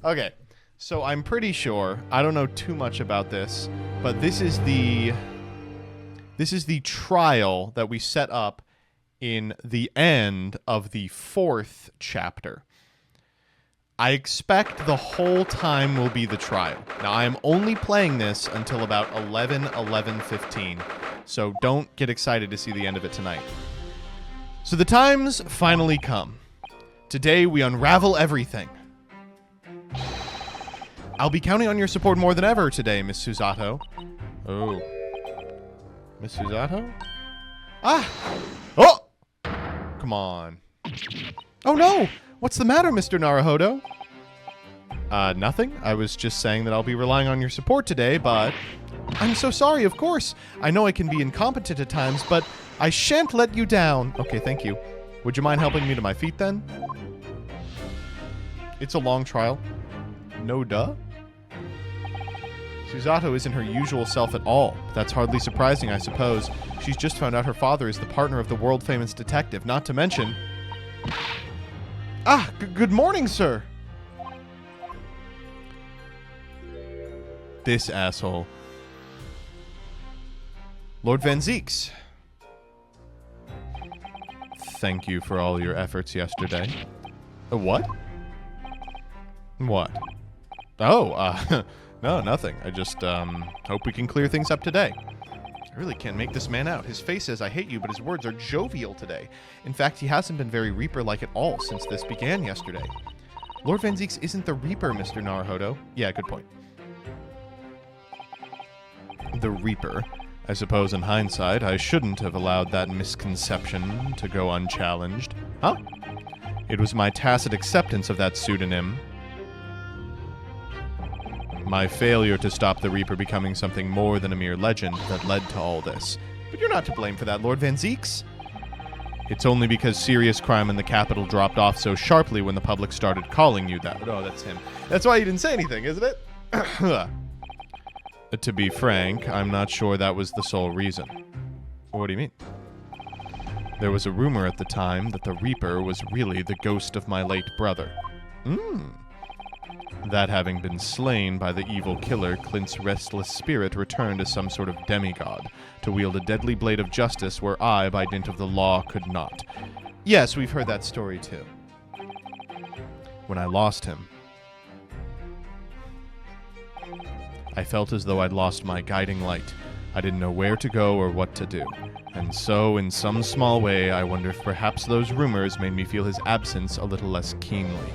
Okay, so I'm pretty sure, I don't know too much about this, but this is the trial that we set up in the end of the 4th chapter. I expect the whole time will be the trial. Now, I am only playing this until about 11:15, so don't get excited to see the end of it tonight. So the time's finally come. Today, we unravel everything. I'll be counting on your support more than ever today, Miss Susato. Oh. Miss Susato? Ah! Oh! Come on. Oh no! What's the matter, Mr. Naruhodo? Nothing. I was just saying that I'll be relying on your support today, but... I'm so sorry, of course. I know I can be incompetent at times, but I shan't let you down. Okay, thank you. Would you mind helping me to my feet, then? It's a long trial. No duh? Susato isn't her usual self at all. But that's hardly surprising, I suppose. She's just found out her father is the partner of the world-famous detective, not to mention... Ah, good morning, sir. This asshole. Lord Van Zieks. Thank you for all your efforts yesterday. What? What? Oh, no, nothing. I just, hope we can clear things up today. I really can't make this man out. His face says, I hate you, but his words are jovial today. In fact, he hasn't been very Reaper-like at all since this began yesterday. Lord Van Zieks isn't the Reaper, Mr. Naruhodo. Yeah, good point. The Reaper. I suppose in hindsight, I shouldn't have allowed that misconception to go unchallenged. Huh? It was my tacit acceptance of that pseudonym. My failure to stop the Reaper becoming something more than a mere legend that led to all this. But you're not to blame for that, Lord Van Zieks. It's only because serious crime in the capital dropped off so sharply when the public started calling you that. Oh, that's him. That's why you didn't say anything, isn't it? To be frank, I'm not sure that was the sole reason. What do you mean? There was a rumor at the time that the Reaper was really the ghost of my late brother. That having been slain by the evil killer, Clint's restless spirit returned as some sort of demigod, to wield a deadly blade of justice where I, by dint of the law, could not. Yes, we've heard that story too. When I lost him, I felt as though I'd lost my guiding light. I didn't know where to go or what to do. And so, in some small way, I wonder if perhaps those rumors made me feel his absence a little less keenly.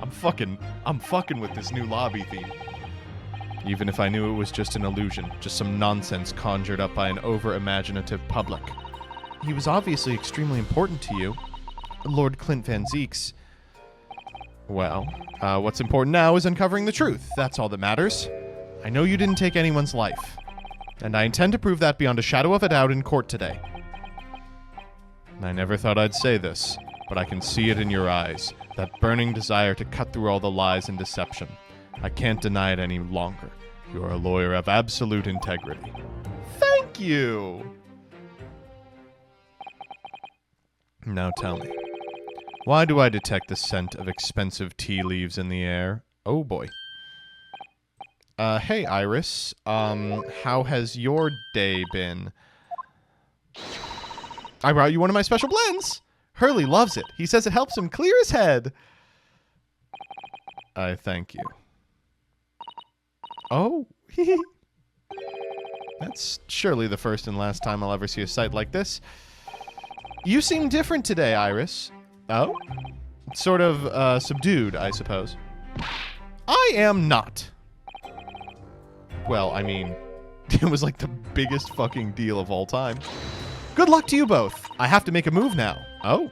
I'm fucking with this new lobby theme. Even if I knew it was just an illusion, just some nonsense conjured up by an over-imaginative public. He was obviously extremely important to you, Lord Clint Van Zieks. Well, what's important now is uncovering the truth. That's all that matters. I know you didn't take anyone's life, and I intend to prove that beyond a shadow of a doubt in court today. I never thought I'd say this, but I can see it in your eyes, that burning desire to cut through all the lies and deception. I can't deny it any longer. You're a lawyer of absolute integrity. Thank you! Now tell me, why do I detect the scent of expensive tea leaves in the air? Oh boy. Hey Iris, how has your day been? I brought you one of my special blends! Hurley loves it. He says it helps him clear his head. I thank you. Oh. That's surely the first and last time I'll ever see a sight like this. You seem different today, Iris. Oh? Sort of, subdued, I suppose. I am not. Well, I mean, it was like the biggest fucking deal of all time. Good luck to you both. I have to make a move now. Oh.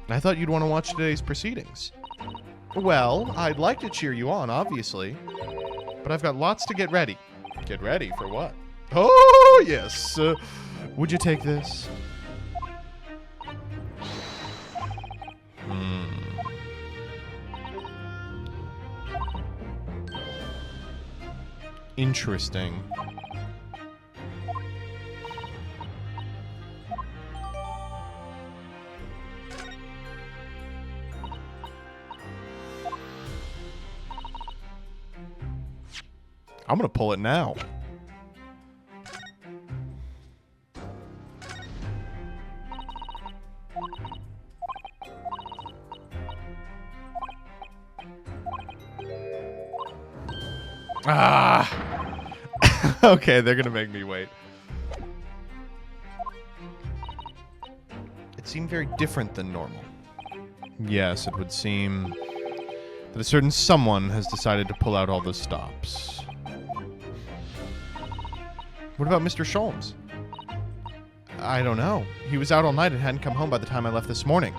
I thought you'd want to watch today's proceedings. Well, I'd like to cheer you on, obviously. But I've got lots to get ready. Get ready for what? Oh, yes. Would you take this? Interesting. I'm going to pull it now. Ah! Okay, they're going to make me wait. It seemed very different than normal. Yes, it would seem that a certain someone has decided to pull out all the stops. What about Mr. Sholmes? I don't know. He was out all night and hadn't come home by the time I left this morning.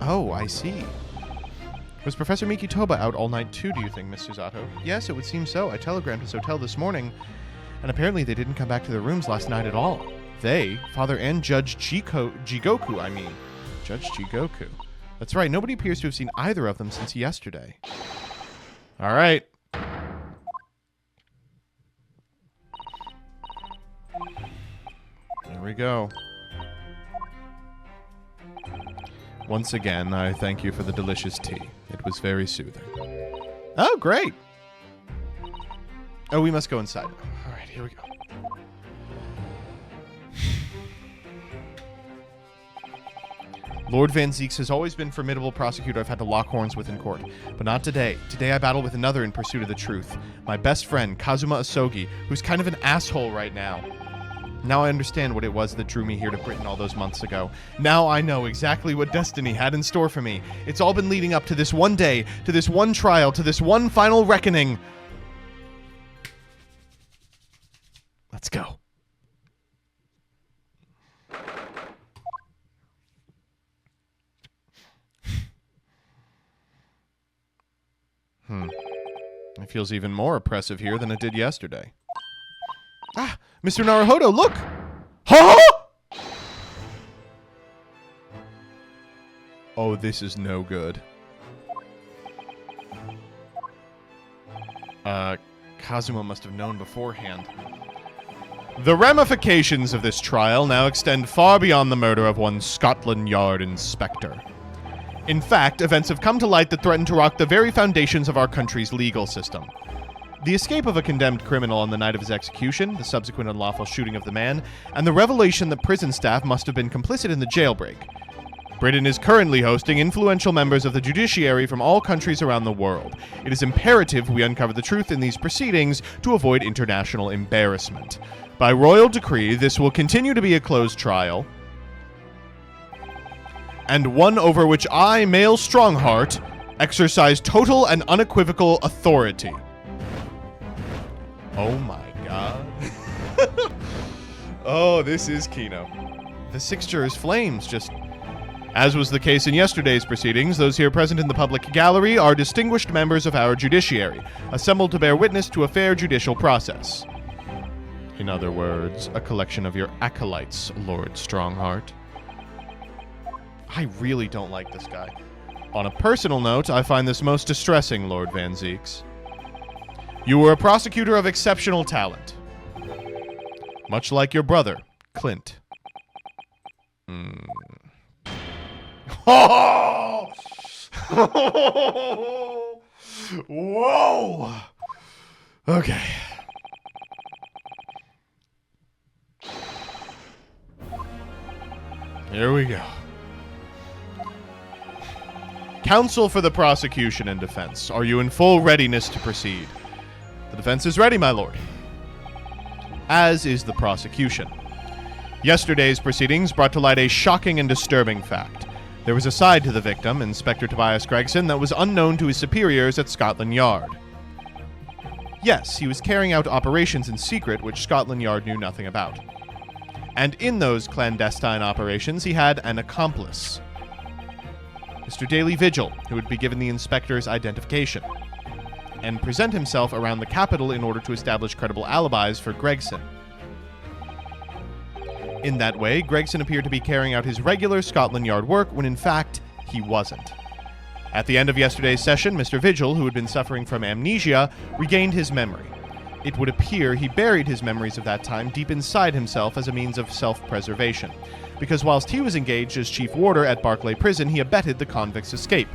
Oh, I see. Was Professor Mikitoba out all night too, do you think, Miss Susato? Yes, it would seem so. I telegrammed his hotel this morning, and apparently they didn't come back to their rooms last night at all. They, Father and Judge Jigoku, I mean. Judge Jigoku. That's right, nobody appears to have seen either of them since yesterday. All right. Here we go. Once again, I thank you for the delicious tea. It was very soothing. Oh, great. Oh, we must go inside. All right, here we go. Lord Van Zieks has always been a formidable prosecutor I've had to lock horns with in court. But not today. Today I battle with another in pursuit of the truth. My best friend, Kazuma Asogi, who's kind of an asshole right now. Now I understand what it was that drew me here to Britain all those months ago. Now I know exactly what destiny had in store for me. It's all been leading up to this one day, to this one trial, to this one final reckoning. Let's go. It feels even more oppressive here than it did yesterday. Ah, Mr. Naruhodo, look! Huh? Oh, this is no good. Kazuma must have known beforehand. The ramifications of this trial now extend far beyond the murder of one Scotland Yard inspector. In fact, events have come to light that threaten to rock the very foundations of our country's legal system. The escape of a condemned criminal on the night of his execution, the subsequent unlawful shooting of the man, and the revelation that prison staff must have been complicit in the jailbreak. Britain is currently hosting influential members of the judiciary from all countries around the world. It is imperative we uncover the truth in these proceedings to avoid international embarrassment. By royal decree, this will continue to be a closed trial, and one over which I, Male Strongheart, exercise total and unequivocal authority. Oh my god. Oh, this is Kino. The six jurors' flames just... As was the case in yesterday's proceedings, those here present in the public gallery are distinguished members of our judiciary, assembled to bear witness to a fair judicial process. In other words, a collection of your acolytes, Lord Strongheart. I really don't like this guy. On a personal note, I find this most distressing, Lord Van Zieks. You were a prosecutor of exceptional talent. Much like your brother, Clint. Oh! Whoa! Okay. Here we go. Counsel for the prosecution and defense, are you in full readiness to proceed? The defense is ready, my lord. As is the prosecution. Yesterday's proceedings brought to light a shocking and disturbing fact. There was a side to the victim, Inspector Tobias Gregson, that was unknown to his superiors at Scotland Yard. Yes, he was carrying out operations in secret which Scotland Yard knew nothing about. And in those clandestine operations, he had an accomplice. Mr. Daily Vigil, who would be given the inspector's identification, and present himself around the capital in order to establish credible alibis for Gregson. In that way, Gregson appeared to be carrying out his regular Scotland Yard work when in fact, he wasn't. At the end of yesterday's session, Mr. Vigil, who had been suffering from amnesia, regained his memory. It would appear he buried his memories of that time deep inside himself as a means of self-preservation, because whilst he was engaged as chief warder at Barclay Prison, he abetted the convict's escape.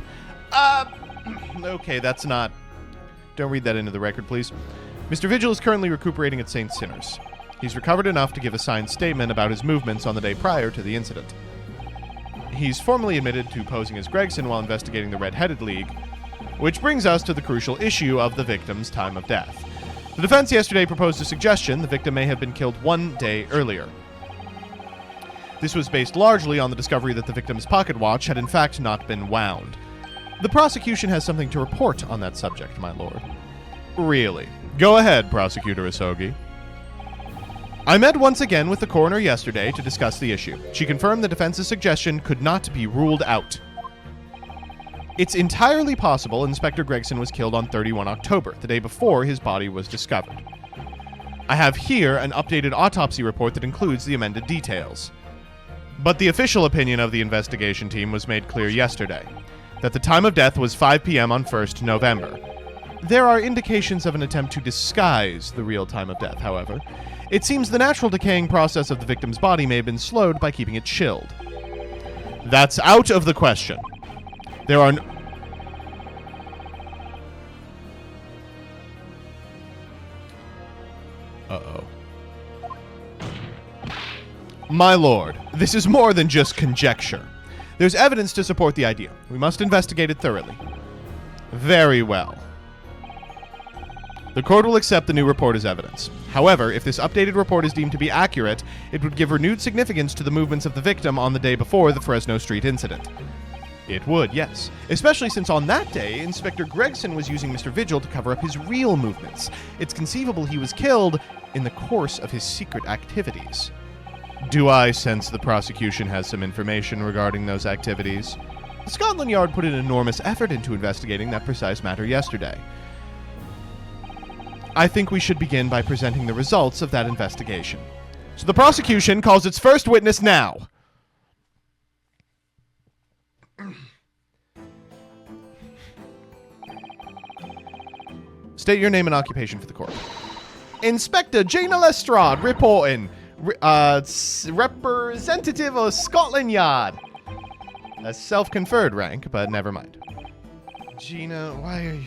Okay, that's not... Don't read that into the record, please. Mr. Vigil is currently recuperating at St. Sinners. He's recovered enough to give a signed statement about his movements on the day prior to the incident. He's formally admitted to posing as Gregson while investigating the Red-Headed League, which brings us to the crucial issue of the victim's time of death. The defense yesterday proposed a suggestion the victim may have been killed 1 day earlier. This was based largely on the discovery that the victim's pocket watch had in fact not been wound. The prosecution has something to report on that subject, my lord. Really? Go ahead, Prosecutor Isogi. I met once again with the coroner yesterday to discuss the issue. She confirmed the defense's suggestion could not be ruled out. It's entirely possible Inspector Gregson was killed on 31 October, the day before his body was discovered. I have here an updated autopsy report that includes the amended details. But the official opinion of the investigation team was made clear yesterday, that the time of death was 5 p.m. on 1st November. There are indications of an attempt to disguise the real time of death, however. It seems the natural decaying process of the victim's body may have been slowed by keeping it chilled. That's out of the question. There are Uh-oh. My lord, this is more than just conjecture. There's evidence to support the idea. We must investigate it thoroughly. Very well. The court will accept the new report as evidence. However, if this updated report is deemed to be accurate, it would give renewed significance to the movements of the victim on the day before the Fresno Street incident. It would, yes. Especially since on that day, Inspector Gregson was using Mr. Vigil to cover up his real movements. It's conceivable he was killed in the course of his secret activities. Do I sense the prosecution has some information regarding those activities? Scotland Yard put an enormous effort into investigating that precise matter yesterday. I think we should begin by presenting the results of that investigation. So the prosecution calls its first witness now. State your name and occupation for the court. Inspector Gina Lestrade reporting. Representative of Scotland Yard. A self-conferred rank, but never mind. Gina, why are you...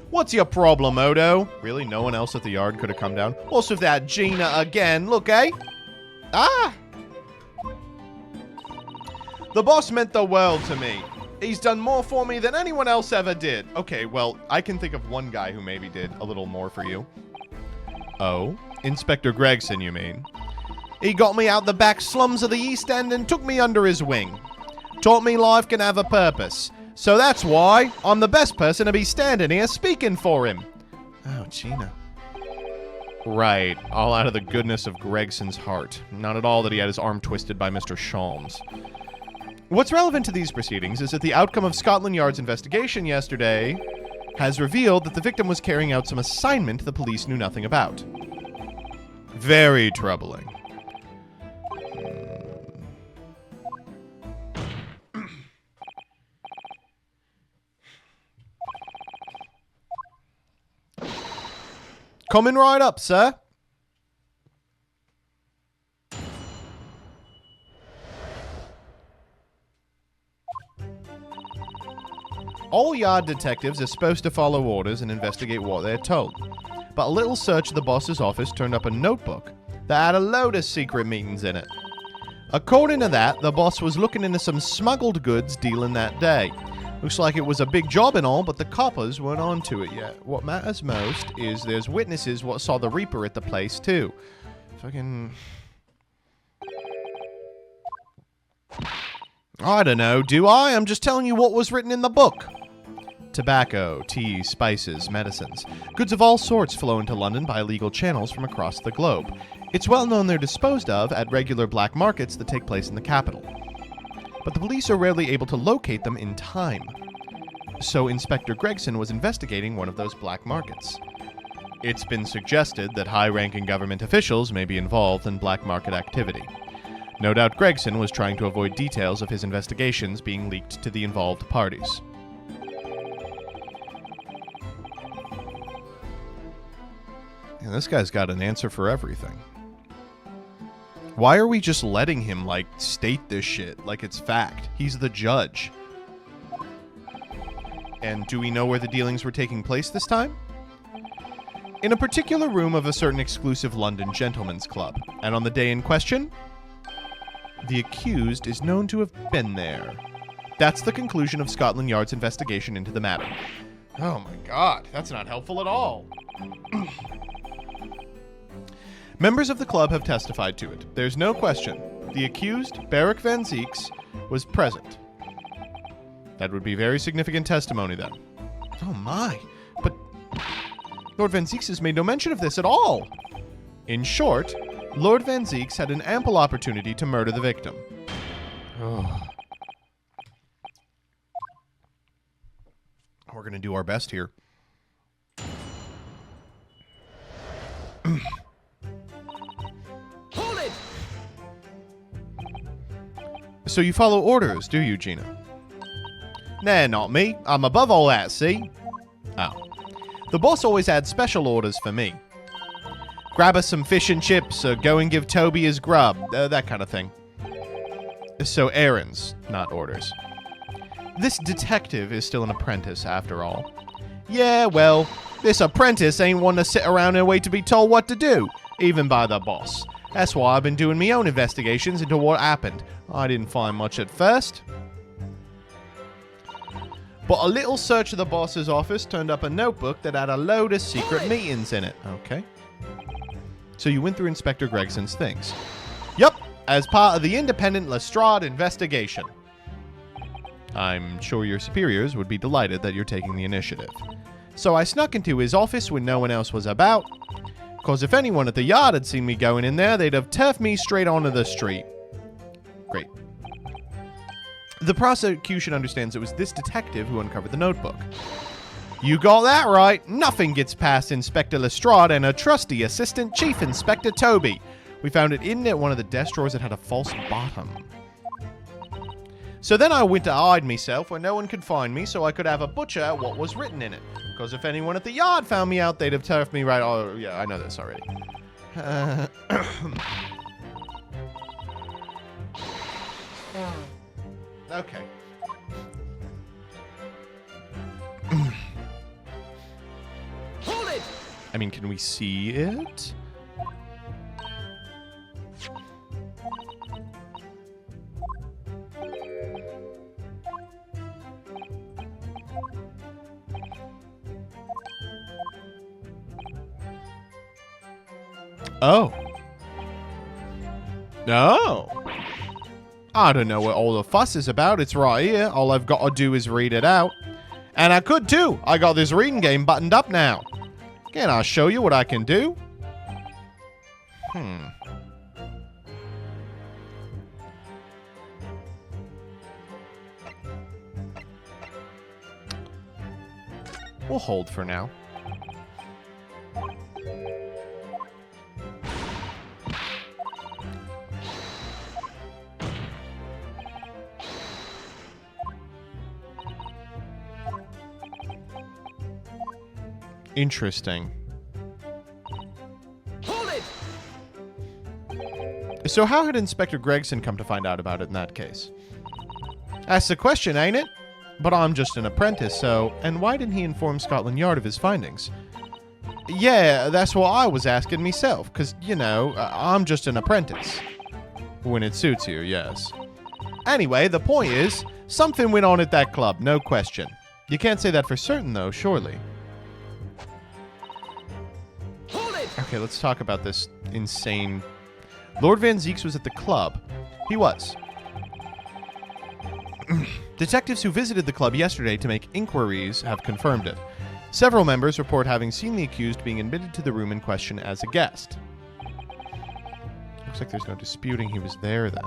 What's your problem, Odo? Really? No one else at the yard could have come down? What's with that Gina again? Look, eh? Ah! The boss meant the world to me. He's done more for me than anyone else ever did. Okay, well, I can think of one guy who maybe did a little more for you. Oh? Inspector Gregson, you mean? He got me out the back slums of the East End and took me under his wing. Taught me life can have a purpose. So that's why I'm the best person to be standing here speaking for him. Oh, Gina. Right, all out of the goodness of Gregson's heart. Not at all that he had his arm twisted by Mr. Shalms. What's relevant to these proceedings is that the outcome of Scotland Yard's investigation yesterday has revealed that the victim was carrying out some assignment the police knew nothing about. Very troubling. Coming right up, sir. All yard detectives are supposed to follow orders and investigate what they're told. But a little search of the boss's office turned up a notebook that had a load of secret meetings in it. According to that, the boss was looking into some smuggled goods dealing that day. Looks like it was a big job and all, but the coppers weren't onto it yet. What matters most is there's witnesses what saw the Reaper at the place, too. Fucking... I don't know, do I? I'm just telling you what was written in the book. Tobacco, tea, spices, medicines. Goods of all sorts flow into London by illegal channels from across the globe. It's well known they're disposed of at regular black markets that take place in the capital. But the police are rarely able to locate them in time. So Inspector Gregson was investigating one of those black markets. It's been suggested that high-ranking government officials may be involved in black market activity. No doubt Gregson was trying to avoid details of his investigations being leaked to the involved parties. And this guy's got an answer for everything. Why are we just letting him, state this shit like it's fact? He's the judge. And do we know where the dealings were taking place this time? In a particular room of a certain exclusive London gentleman's club. And on the day in question, the accused is known to have been there. That's the conclusion of Scotland Yard's investigation into the matter. Oh my god, that's not helpful at all. Members of the club have testified to it. There's no question. The accused, Barrick Van Zeeks, was present. That would be very significant testimony then. Oh my, but Lord Van Zeeks has made no mention of this at all. In short, Lord Van Zeeks had an ample opportunity to murder the victim. Oh. We're going to do our best here. Hold it! So you follow orders, do you, Gina? Nah, not me. I'm above all that, see? Oh. The boss always had special orders for me. Grab us some fish and chips, or go and give Toby his grub, that kind of thing. So errands, not orders. This detective is still an apprentice, after all. Yeah, well, this apprentice ain't one to sit around and wait to be told what to do, even by the boss. That's why I've been doing my own investigations into what happened. I didn't find much at first. But a little search of the boss's office turned up a notebook that had a load of secret meetings in it. Okay. So you went through Inspector Gregson's things. Yup, as part of the independent Lestrade investigation. I'm sure your superiors would be delighted that you're taking the initiative. So I snuck into his office when no one else was about, because if anyone at the yard had seen me going in there, they'd have turfed me straight onto the street. Great. The prosecution understands it was this detective who uncovered the notebook. You got that right. Nothing gets past Inspector Lestrade and her trusty assistant, Chief Inspector Toby. We found it hidden at one of the desk drawers that had a false bottom. So then I went to hide myself where no one could find me so I could have a butcher at what was written in it. Because if anyone at the yard found me out, they'd have turfed me right... Oh, yeah, I know this already. Okay. Hold it! I mean, can we see it? Oh. No. I don't know what all the fuss is about. It's right here. All I've got to do is read it out. And I could too. I got this reading game buttoned up now. Can I show you what I can do? We'll hold for now. Interesting. Hold it! So how had Inspector Gregson come to find out about it in that case? That's the question, ain't it? But I'm just an apprentice, so... And why didn't he inform Scotland Yard of his findings? Yeah, that's what I was asking myself, because, you know, I'm just an apprentice. When it suits you, yes. Anyway, the point is, something went on at that club, no question. You can't say that for certain, though, surely. Okay, let's talk about this insane... Lord Van Zeeks was at the club. He was. Detectives who visited the club yesterday to make inquiries have confirmed it. Several members report having seen the accused being admitted to the room in question as a guest. Looks like there's no disputing he was there then.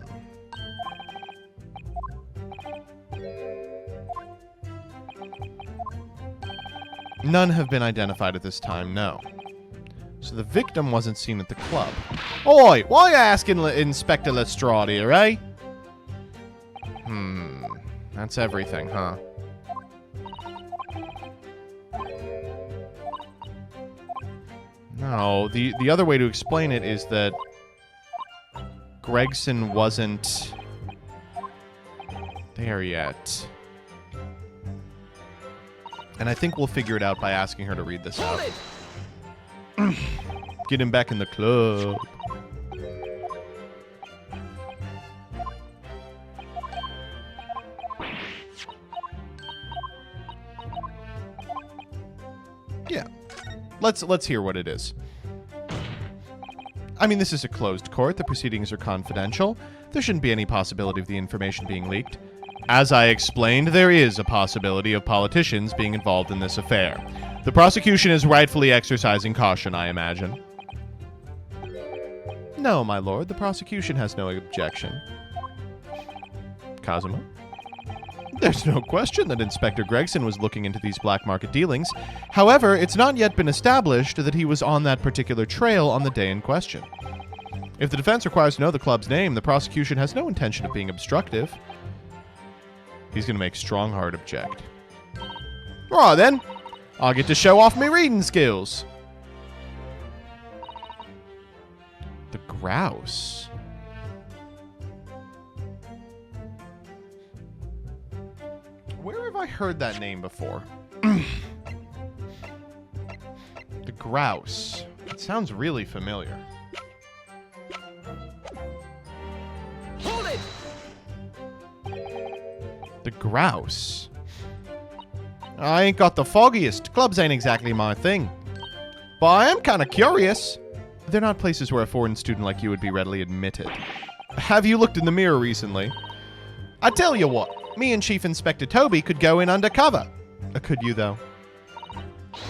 None have been identified at this time, no. So the victim wasn't seen at the club. Oi, why are you asking Inspector Lestrade here, eh? That's everything, huh? No, the other way to explain it is that Gregson wasn't there yet. And I think we'll figure it out by asking her to read this out. Hold it! Get him back in the club. Yeah. Let's hear what it is. I mean, this is a closed court. The proceedings are confidential. There shouldn't be any possibility of the information being leaked. As I explained, there is a possibility of politicians being involved in this affair. The prosecution is rightfully exercising caution, I imagine. No, my lord, the prosecution has no objection. Cosimo? There's no question that Inspector Gregson was looking into these black market dealings. However, it's not yet been established that he was on that particular trail on the day in question. If the defense requires to know the club's name, the prosecution has no intention of being obstructive. He's going to make Strongheart object. All right, then. I'll get to show off my reading skills. The grouse. Where have I heard that name before? The grouse. It sounds really familiar. Hold it! The grouse. I ain't got the foggiest. Clubs ain't exactly my thing. But I am kind of curious. They're not places where a foreign student like you would be readily admitted. Have you looked in the mirror recently? I tell you what, me and Chief Inspector Toby could go in undercover. Could you, though?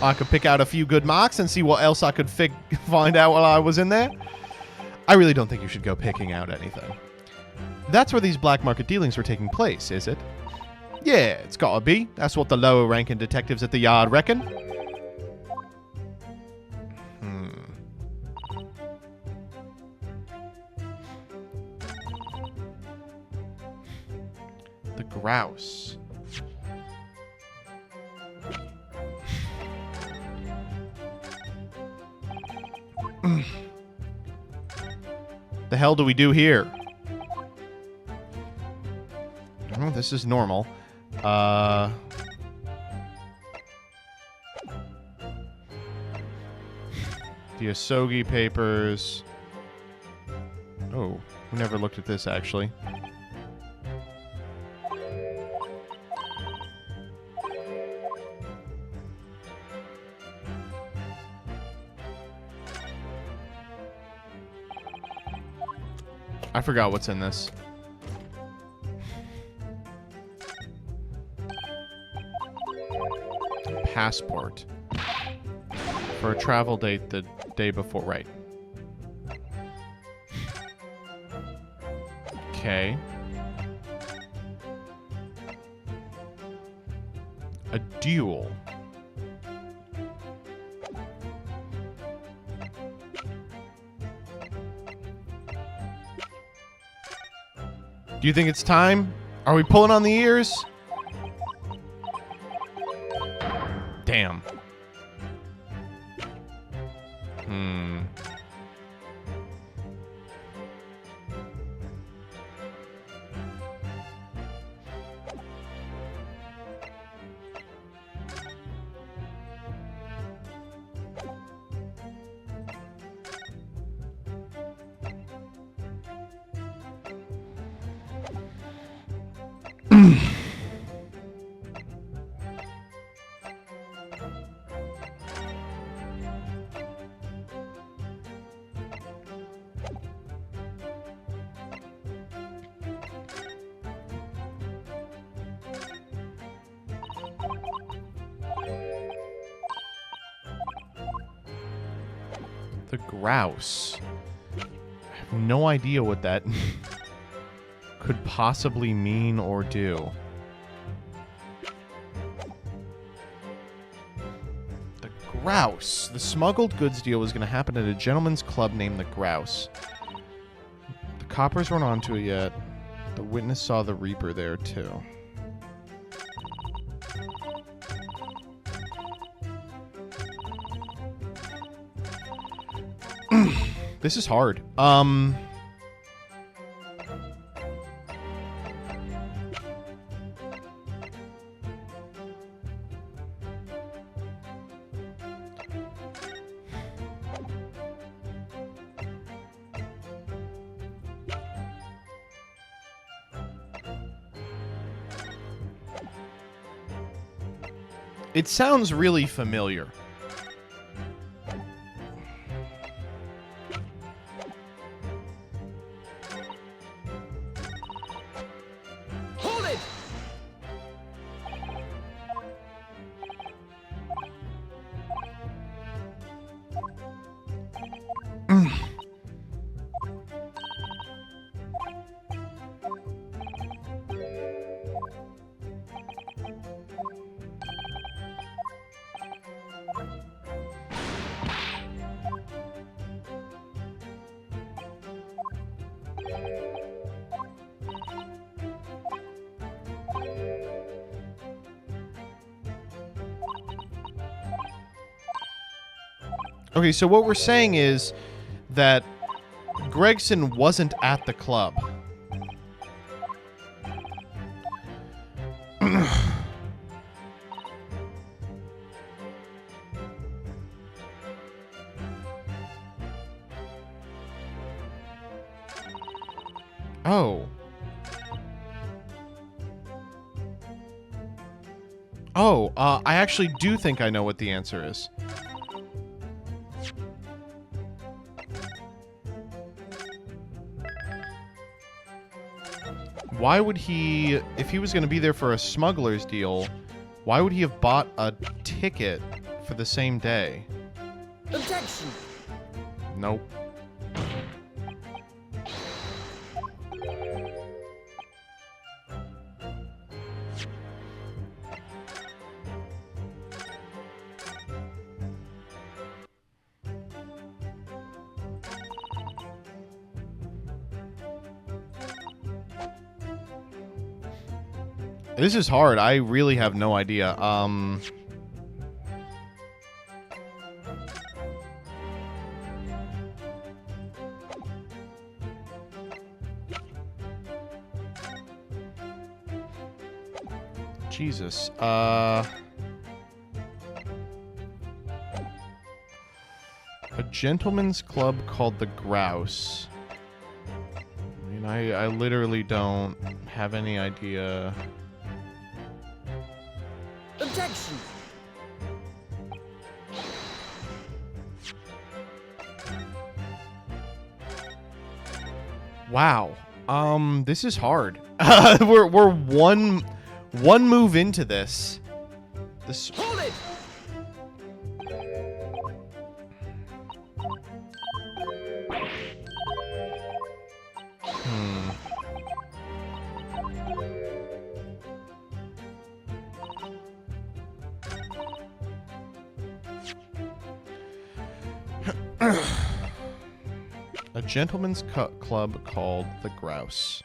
I could pick out a few good marks and see what else I could find out while I was in there. I really don't think you should go picking out anything. That's where these black market dealings were taking place, is it? Yeah, it's gotta be. That's what the lower-ranking detectives at the yard reckon. The grouse. The hell do we do here? Oh, this is normal. The Asogi papers. Oh, we never looked at this, actually. I forgot what's in this. Passport. For a travel date the day before. Right. Okay. A duel. Do you think it's time? Are we pulling on the ears? Damn. The grouse. I have no idea what that could possibly mean or do. The grouse. The smuggled goods deal was going to happen at a gentleman's club named the Grouse. The coppers weren't onto it yet. The witness saw the Reaper there, too. This is hard. It sounds really familiar. Hold it! Okay, so what we're saying is that Gregson wasn't at the club. Oh. Oh, I actually do think I know what the answer is. Why would he, if he was going to be there for a smuggler's deal, why would he have bought a ticket for the same day? Objection! Nope. This is hard. I really have no idea. Jesus. A gentleman's club called the Grouse. I mean, I literally don't have any idea. Objection! Wow. This is hard. we're one move into this. This. Hold it! A gentleman's club called the Grouse.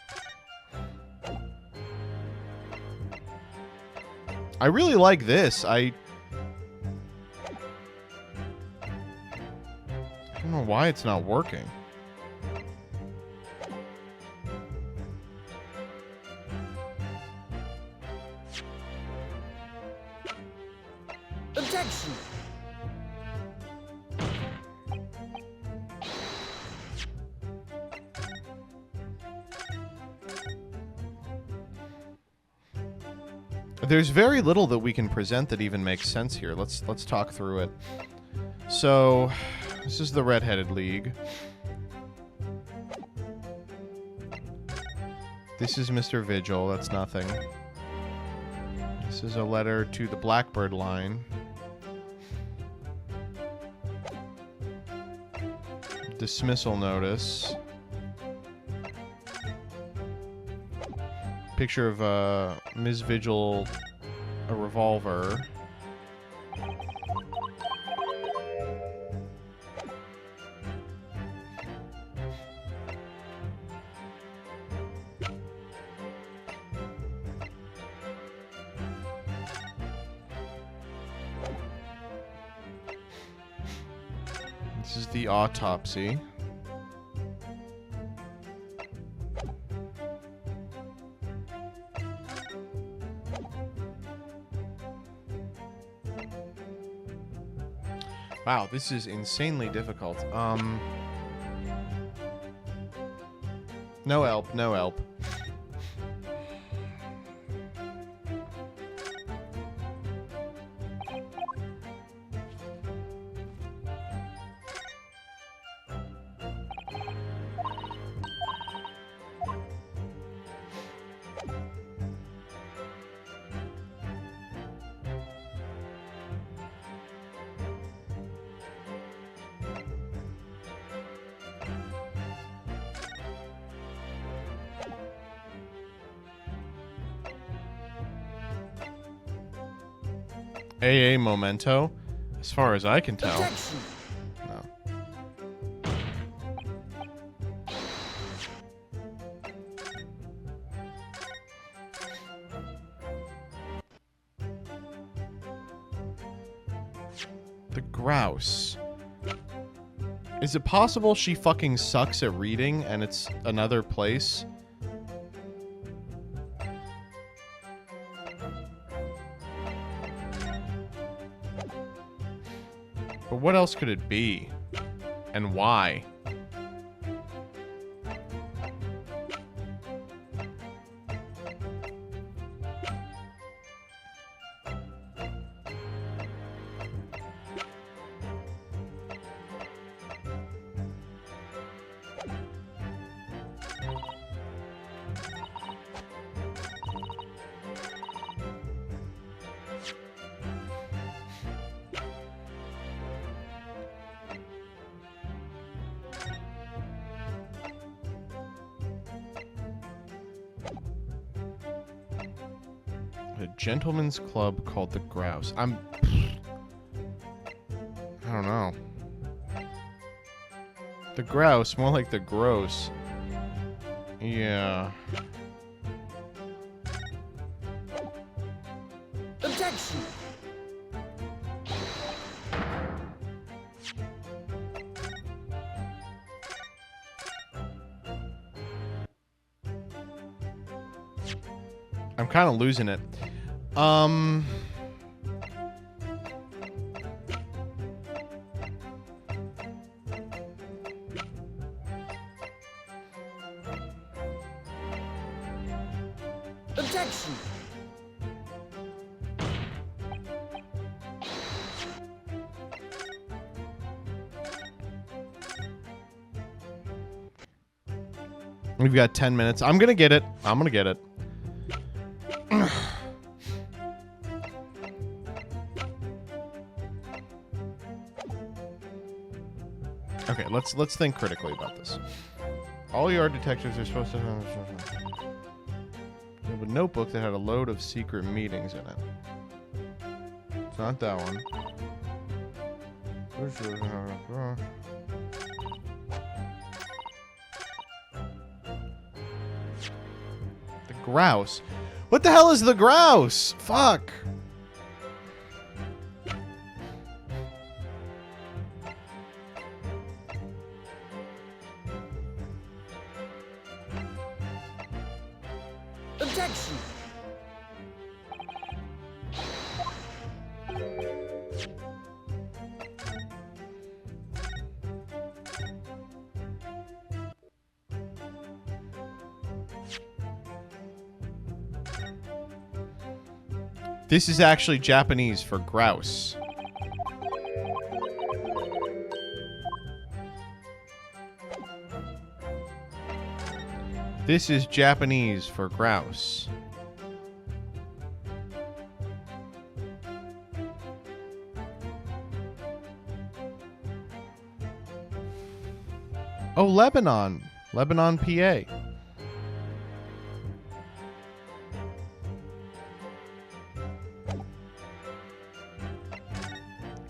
I really like this. I don't know why it's not working. Objection! There's very little that we can present that even makes sense here. Let's talk through it. So, this is the Redheaded League. This is Mr. Vigil. That's nothing. This is a letter to the Blackbird line. Dismissal notice. Picture of Ms. Vigil, a revolver. This is the autopsy. Wow, this is insanely difficult. No help, no help. AA memento? As far as I can tell. Objection. No. The grouse. Is it possible she fucking sucks at reading and it's another place? But what else could it be? And why? A gentleman's club called the Grouse. I don't know. The Grouse, more like the Gross. Yeah. Objection. I'm kind of losing it. Objection. We've got 10 minutes. I'm gonna get it. I'm gonna get it. Okay, let's think critically about this. All your detectives are supposed to have a notebook that had a load of secret meetings in it. It's not that one. The Grouse. What the hell is the Grouse? Fuck. Objection. This is actually Japanese for grouse. This is Japanese for grouse. Oh, Lebanon. Lebanon, PA.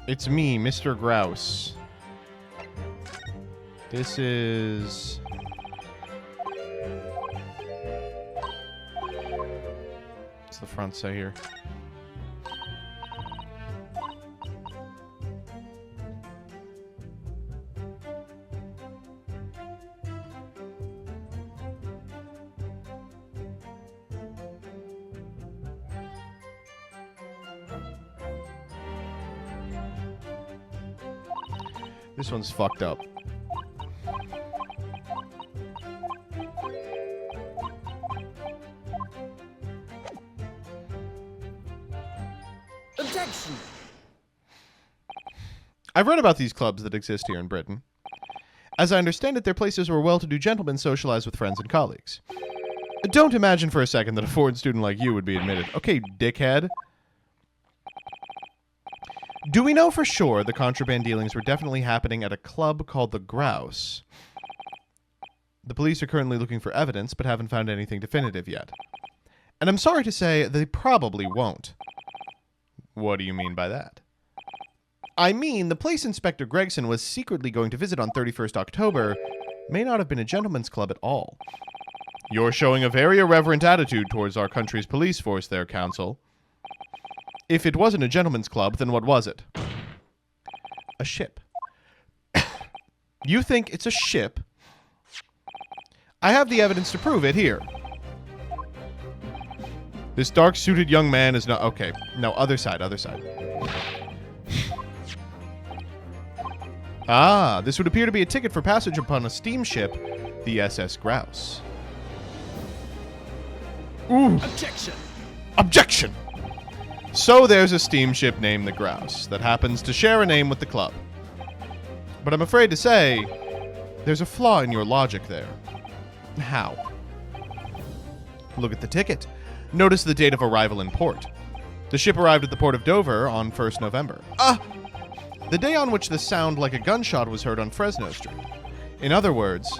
It's me, Mr. Grouse. This is... What's the front say here? This one's fucked up. Objection. I've read about these clubs that exist here in Britain. As I understand it, they're places where well-to-do gentlemen socialize with friends and colleagues. Don't imagine for a second that a foreign student like you would be admitted. Okay, dickhead. Do we know for sure the contraband dealings were definitely happening at a club called the Grouse? The police are currently looking for evidence, but haven't found anything definitive yet. And I'm sorry to say, they probably won't. What do you mean by that? I mean, the place Inspector Gregson was secretly going to visit on 31st October may not have been a gentleman's club at all. You're showing a very irreverent attitude towards our country's police force there, Counsel. If it wasn't a gentleman's club, then what was it? A ship. You think it's a ship? I have the evidence to prove it here. This dark-suited young man is not... Okay. No, other side, other side. Ah, this would appear to be a ticket for passage upon a steamship, the SS Grouse. Ooh. Objection! Objection! So there's a steamship named the Grouse that happens to share a name with the club. But I'm afraid to say, there's a flaw in your logic there. How? Look at the ticket. Notice the date of arrival in port. The ship arrived at the port of Dover on 1st November. The day on which the sound like a gunshot was heard on Fresno Street. In other words,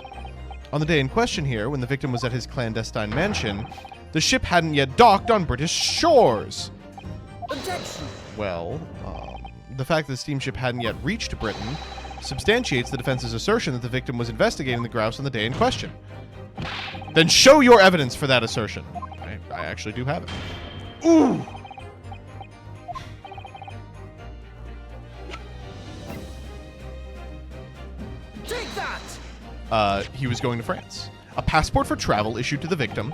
on the day in question here, when the victim was at his clandestine mansion, the ship hadn't yet docked on British shores. Objection! Well, the fact that the steamship hadn't yet reached Britain substantiates the defense's assertion that the victim was investigating the Grouse on the day in question. Then show your evidence for that assertion. I actually do have it. Ooh! Take that! He was going to France. A passport for travel issued to the victim.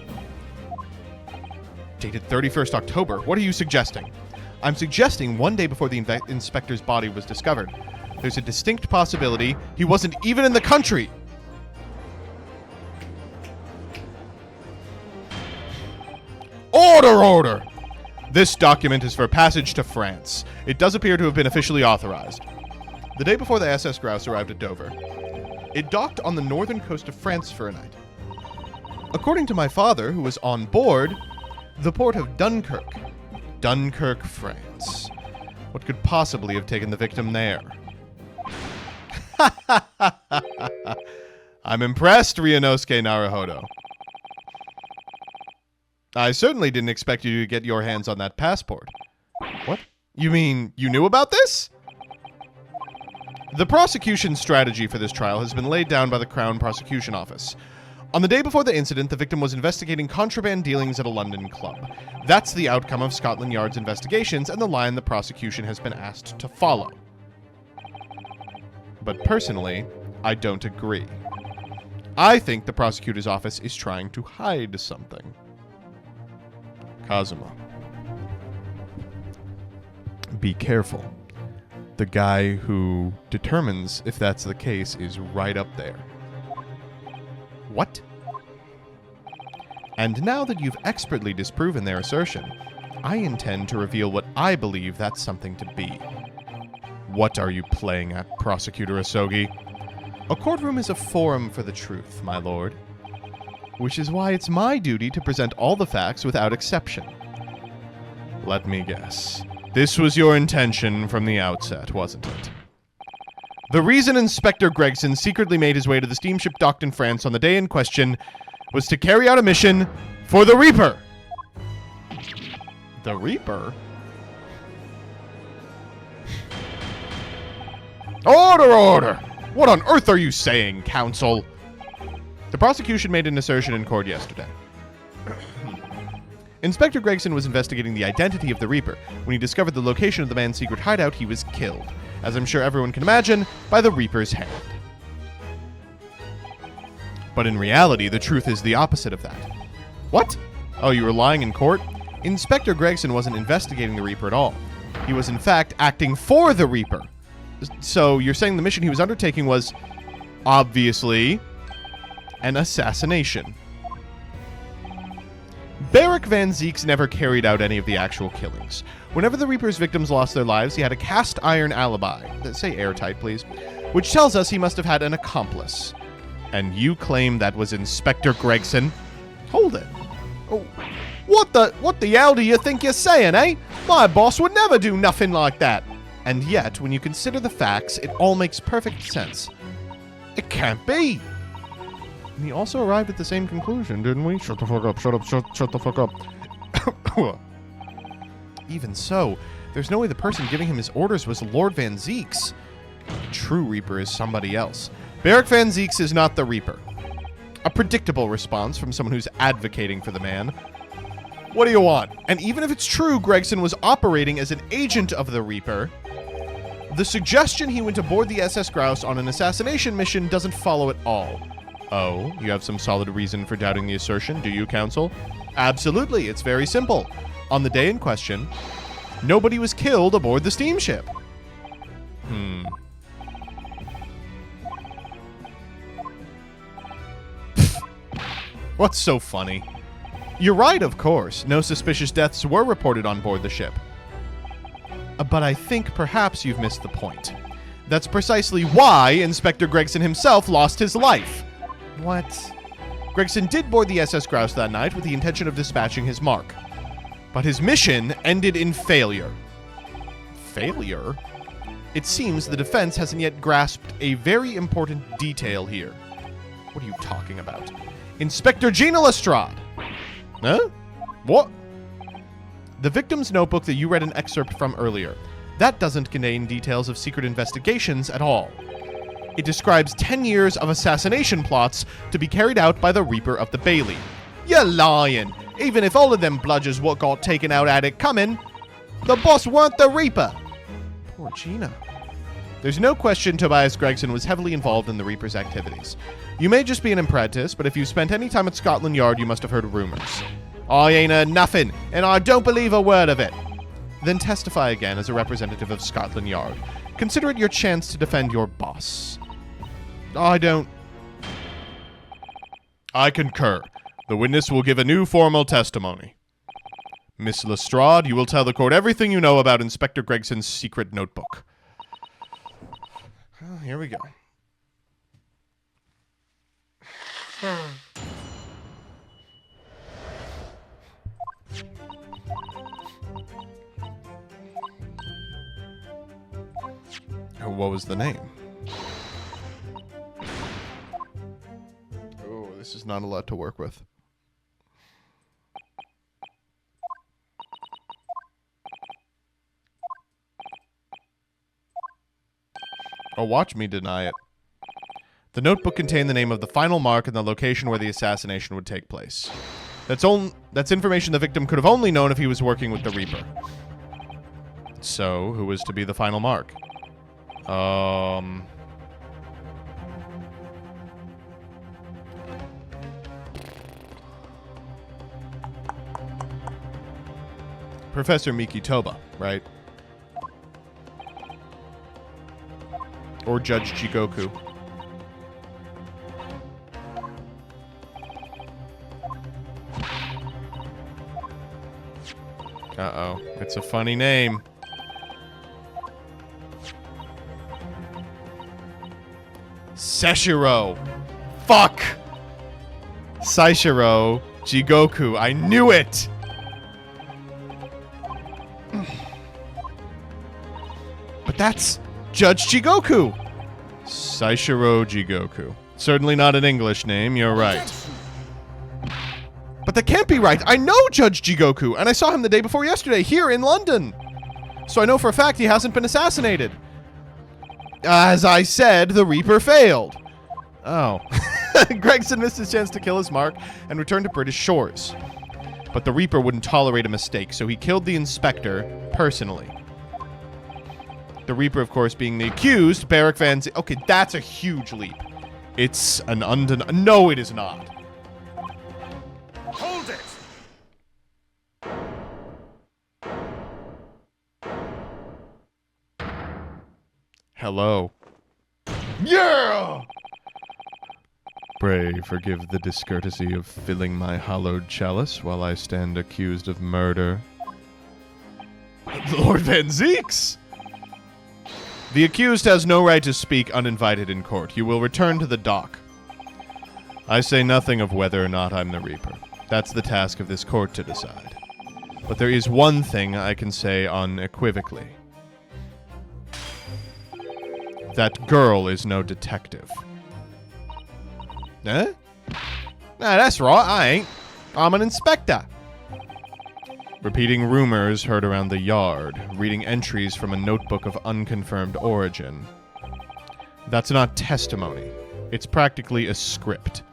Dated 31st October. What are you suggesting? I'm suggesting one day before the inspector's body was discovered. There's a distinct possibility he wasn't even in the country. Order, order! This document is for passage to France. It does appear to have been officially authorized. The day before the SS Grouse arrived at Dover, it docked on the northern coast of France for a night. According to my father, who was on board, the port of Dunkirk. Dunkirk, France. What could possibly have taken the victim there? I'm impressed, Ryunosuke Naruhodo. I certainly didn't expect you to get your hands on that passport. What? You mean you knew about this? The prosecution's strategy for this trial has been laid down by the Crown Prosecution Office. On the day before the incident, the victim was investigating contraband dealings at a London club. That's the outcome of Scotland Yard's investigations and the line the prosecution has been asked to follow. But personally, I don't agree. I think the prosecutor's office is trying to hide something. Kazuma. Be careful. The guy who determines if that's the case is right up there. What? And now that you've expertly disproven their assertion, I intend to reveal what I believe that something to be. What are you playing at, Prosecutor Asogi? A courtroom is a forum for the truth, my lord. Which is why it's my duty to present all the facts without exception. Let me guess. This was your intention from the outset, wasn't it? The reason Inspector Gregson secretly made his way to the steamship docked in France on the day in question was to carry out a mission for the Reaper. The Reaper? Order, order! What on earth are you saying, counsel? The prosecution made an assertion in court yesterday. Inspector Gregson was investigating the identity of the Reaper. When he discovered the location of the man's secret hideout, he was killed, as I'm sure everyone can imagine, by the Reaper's hand. But in reality, the truth is the opposite of that. What? Oh, you were lying in court? Inspector Gregson wasn't investigating the Reaper at all. He was, in fact, acting for the Reaper. So you're saying the mission he was undertaking was, obviously, an assassination. Barrick Van Zeeks never carried out any of the actual killings. Whenever the Reaper's victims lost their lives, he had a cast iron alibi. Say airtight, please. Which tells us he must have had an accomplice. And you claim that was Inspector Gregson? Hold it. Oh, what the hell do you think you're saying, eh? My boss would never do nothing like that. And yet, when you consider the facts, it all makes perfect sense. It can't be. We also arrived at the same conclusion, didn't we? Shut the fuck up, shut the fuck up. Even so, There's no way the person giving him his orders was Lord Van Zeeks. The true Reaper is somebody else. Beric Van Zeeks is not the Reaper. A predictable response from someone who's advocating for the man. What do you want? And even if it's true Gregson was operating as an agent of the Reaper, the suggestion he went aboard the SS Grouse on an assassination mission doesn't follow at all. Oh, you have some solid reason for doubting the assertion, do you, Counsel? Absolutely, it's very simple. On the day in question, nobody was killed aboard the steamship. What's so funny? You're right, of course. No suspicious deaths were reported on board the ship. But I think perhaps you've missed the point. That's precisely why Inspector Gregson himself lost his life. What? Gregson did board the SS Grouse that night with the intention of dispatching his mark. But his mission ended in failure. Failure? It seems the defense hasn't yet grasped a very important detail here. What are you talking about? Inspector Gina Lestrade! Huh? What? The victim's notebook that you read an excerpt from earlier. That doesn't contain details of secret investigations at all. It describes 10 years of assassination plots to be carried out by the Reaper of the Bailey. You're lying! Even if all of them bludgers what got taken out had it coming, the boss weren't the Reaper! Poor Gina. There's no question Tobias Gregson was heavily involved in the Reaper's activities. You may just be an apprentice, but if you spent any time at Scotland Yard, you must have heard rumors. I ain't heard nothing, and I don't believe a word of it. Then testify again as a representative of Scotland Yard. Consider it your chance to defend your boss. I concur. The witness will give a new formal testimony. Miss Lestrade, you will tell the court everything you know about Inspector Gregson's secret notebook. Well, here we go. What was the name? Oh, this is not a lot to work with. Oh, watch me deny it. The notebook contained the name of the final mark and the location where the assassination would take place. That's information the victim could have only known if he was working with the Reaper. So, who was to be the final mark? Professor Miki Toba, right? Or Judge Jigoku. Uh-oh. It's a funny name. Seshiro. Fuck! Saishiro Jigoku. I knew it! But that's Judge Jigoku! Saishiro Jigoku. Certainly not an English name, you're right. But that can't be right. I know Judge Jigoku, and I saw him the day before yesterday here in London. So I know for a fact he hasn't been assassinated. As I said, the Reaper failed. Oh. Gregson missed his chance to kill his mark and return to British shores. But the Reaper wouldn't tolerate a mistake, so he killed the inspector personally. The Reaper, of course, being the accused, Beric Van Zeeks. Okay, that's a huge leap. It's an No, it is not. Hold it! Hello. Yeah! Pray forgive the discourtesy of filling my hallowed chalice while I stand accused of murder. Lord Van Zeeks! The accused has no right to speak uninvited in court. You will return to the dock. I say nothing of whether or not I'm the Reaper. That's the task of this court to decide. But there is one thing I can say unequivocally. That girl is no detective. Huh? Nah, that's right, I ain't. I'm an inspector. repeating rumors heard around the yard, reading entries from a notebook of unconfirmed origin. That's not testimony. It's practically a script.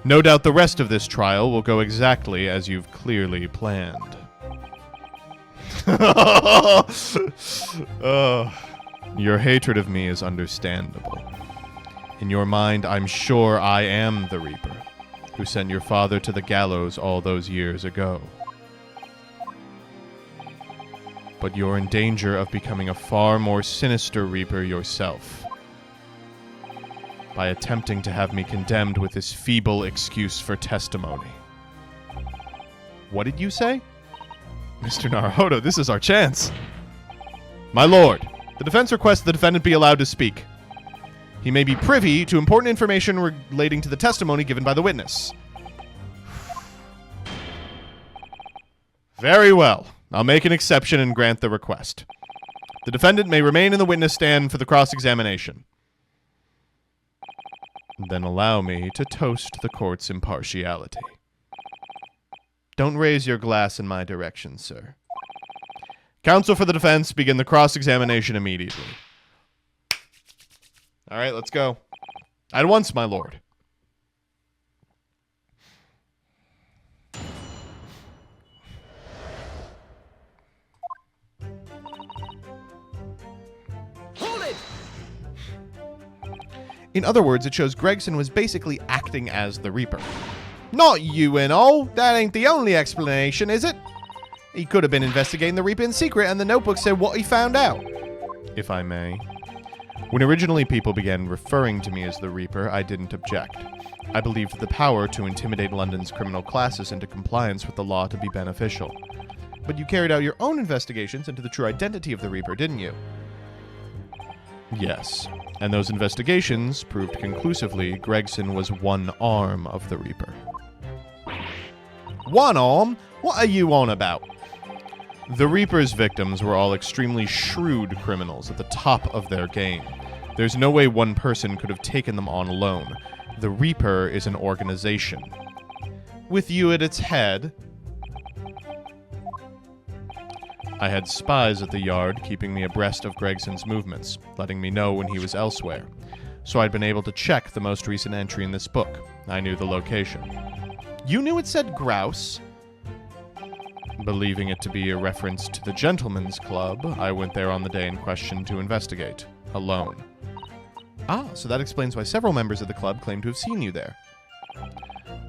No doubt the rest of this trial will go exactly as you've clearly planned. Your hatred of me is understandable. In your mind, I'm sure I am the Reaper, who sent your father to the gallows all those years ago. But you're in danger of becoming a far more sinister Reaper yourself, by attempting to have me condemned with this feeble excuse for testimony. What did you say? Mr. Naruhodo, this is our chance. My lord, the defense requests the defendant be allowed to speak. He may be privy to important information relating to the testimony given by the witness. Very well. I'll make an exception and grant the request. The defendant may remain in the witness stand for the cross-examination. Then allow me to toast the court's impartiality. Don't raise your glass in my direction, sir. Counsel for the defense, begin the cross-examination immediately. All right, let's go. At once, my lord. Hold it! In other words, it shows Gregson was basically acting as the Reaper. Not you and all. That ain't the only explanation, is it? He could have been investigating the Reaper in secret, and the notebook said what he found out. If I may. When originally people began referring to me as the Reaper, I didn't object. I believed the power to intimidate London's criminal classes into compliance with the law to be beneficial. But you carried out your own investigations into the true identity of the Reaper, didn't you? Yes. And those investigations proved conclusively Gregson was one arm of the Reaper. One arm? What are you on about? The Reaper's victims were all extremely shrewd criminals at the top of their game. There's no way one person could have taken them on alone. The Reaper is an organization. With you at its head. I had spies at the yard keeping me abreast of Gregson's movements, letting me know when he was elsewhere. So I'd been able to check the most recent entry in this book. I knew the location. You knew it said grouse? Believing it to be a reference to the Gentleman's Club, I went there on the day in question to investigate, alone. Ah, so that explains why several members of the club claim to have seen you there.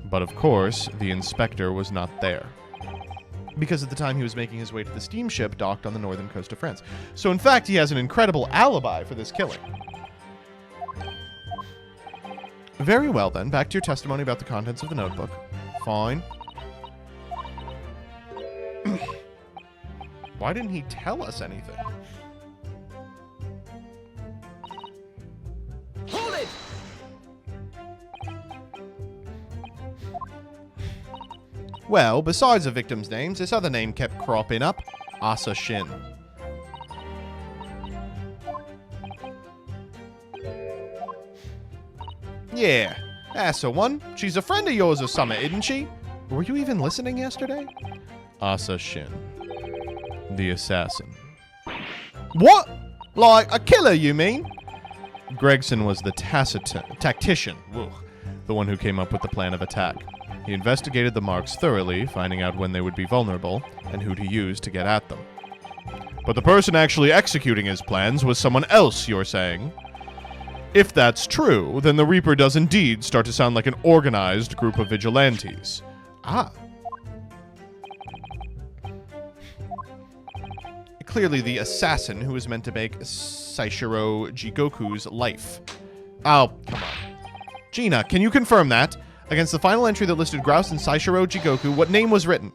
But of course, the inspector was not there, because at the time he was making his way to the steamship docked on the northern coast of France. So in fact, he has an incredible alibi for this killing. Very well then, back to your testimony about the contents of the notebook. Fine. Why didn't he tell us anything? Hold it! Well, besides the victims' names, this other name kept cropping up. Asa Shin. Yeah, that's the one. She's a friend of yours or something, isn't she? Were you even listening yesterday? Asa Shin. The assassin. What? Like a killer, you mean? Gregson was the tactician. Ugh, the one who came up with the plan of attack. He investigated the marks thoroughly, finding out when they would be vulnerable and who to use to get at them. But the person actually executing his plans was someone else, you're saying? If that's true, then the Reaper does indeed start to sound like an organized group of vigilantes. Ah. Clearly the assassin who was meant to make Saishiro Jigoku's life. Oh, come on. Gina, can you confirm that? Against the final entry that listed Grouse and Saishiro Jigoku, what name was written?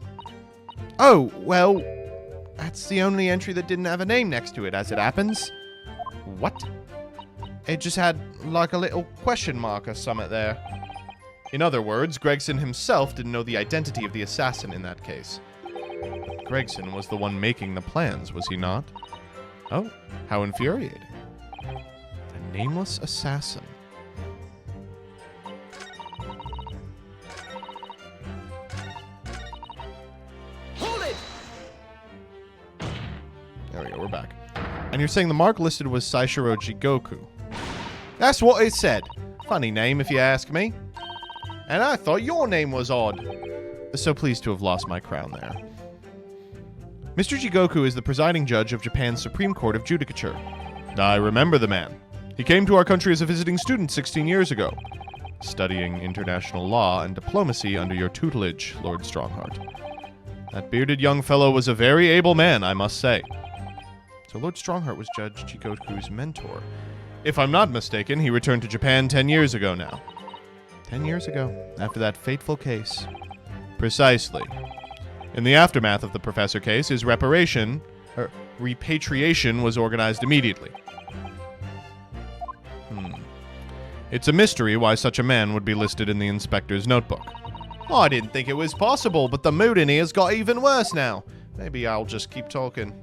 Oh, well, that's the only entry that didn't have a name next to it, as it happens. What? It just had, like, a little question mark or something there. In other words, Gregson himself didn't know the identity of the assassin in that case. But Gregson was the one making the plans, was he not? Oh, how infuriating. A nameless assassin. Hold it! There we go, we're back. And you're saying the mark listed was Saishiro Jigoku. That's what it said. Funny name, if you ask me. And I thought your name was odd. So pleased to have lost my crown there. Mr. Jigoku is the presiding judge of Japan's Supreme Court of Judicature. I remember the man. He came to our country as a visiting student 16 years ago, studying international law and diplomacy under your tutelage, Lord Strongheart. That bearded young fellow was a very able man, I must say. So Lord Strongheart was Judge Jigoku's mentor. If I'm not mistaken, he returned to Japan 10 years ago now. 10 years ago, after that fateful case. Precisely. In the aftermath of the professor case, his repatriation was organized immediately. It's a mystery why such a man would be listed in the inspector's notebook. I didn't think it was possible, but the mood in here's got even worse now. Maybe I'll just keep talking.